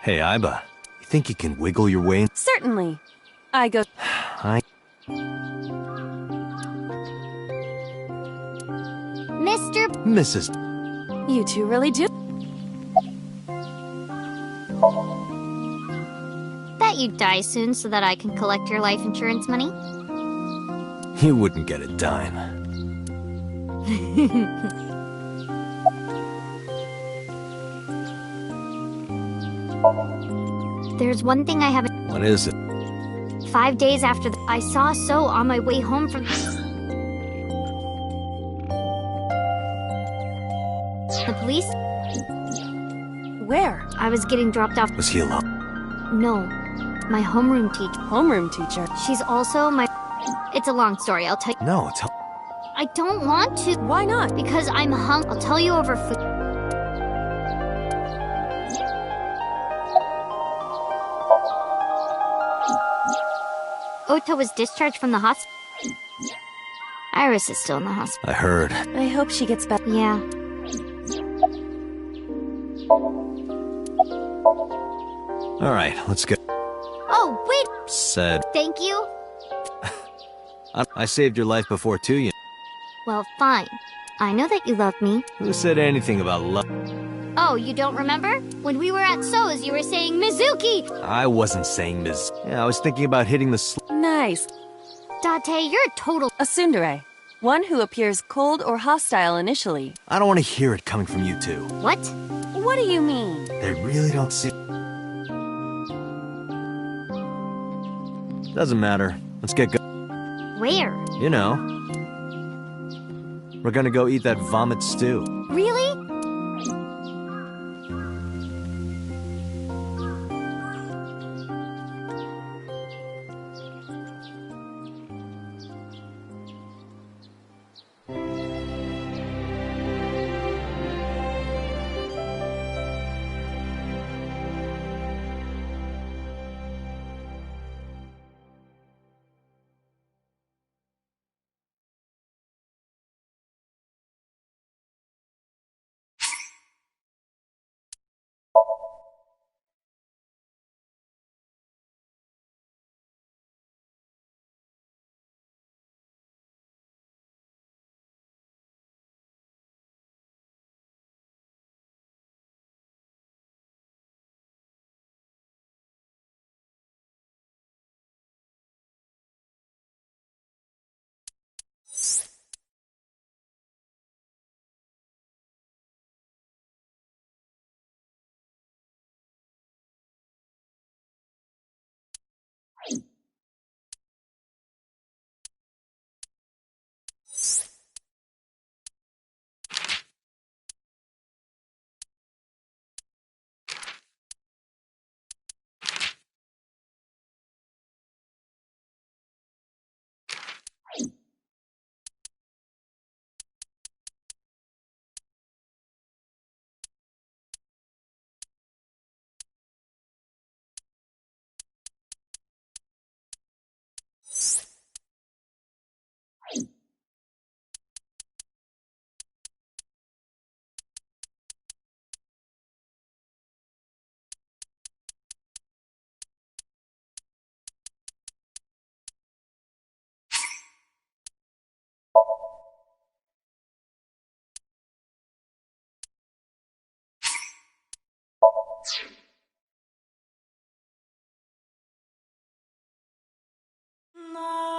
Hey, Aiba. You think you can wiggle your way in? Certainly. I go... Mr. Mrs. You two really do? Bet you die soon so that I can collect your life insurance money. You wouldn't get a dime. There's one thing I haven't... What is it? 5 days after I saw So on my way home from... The police? Where? I was getting dropped off. Was he alone? No. My homeroom teacher. Homeroom teacher? She's also my... It's a long story, I'll tell you. No, tell... I don't want to. Why not? Because I'm hungry. I'll tell you over food. Ota was discharged from the hospital. Iris is still in the hospital. I heard. I hope she gets better. Yeah. All right, let's go. Oh, wait! Said. Thank you. I saved your life before, too, you know. Well, fine. I know that you love me. Who said anything about love? Oh, you don't remember? When we were at So's, you were saying Mizuki! I wasn't saying Ms. Yeah, I was thinking about hitting the Nice. Date, you're a total... A tsundere. One who appears cold or hostile initially. I don't want to hear it coming from you two. What? What do you mean? They really don't see... Doesn't matter. Let's get going. Where? You know. We're gonna go eat that vomit stew. Really? No.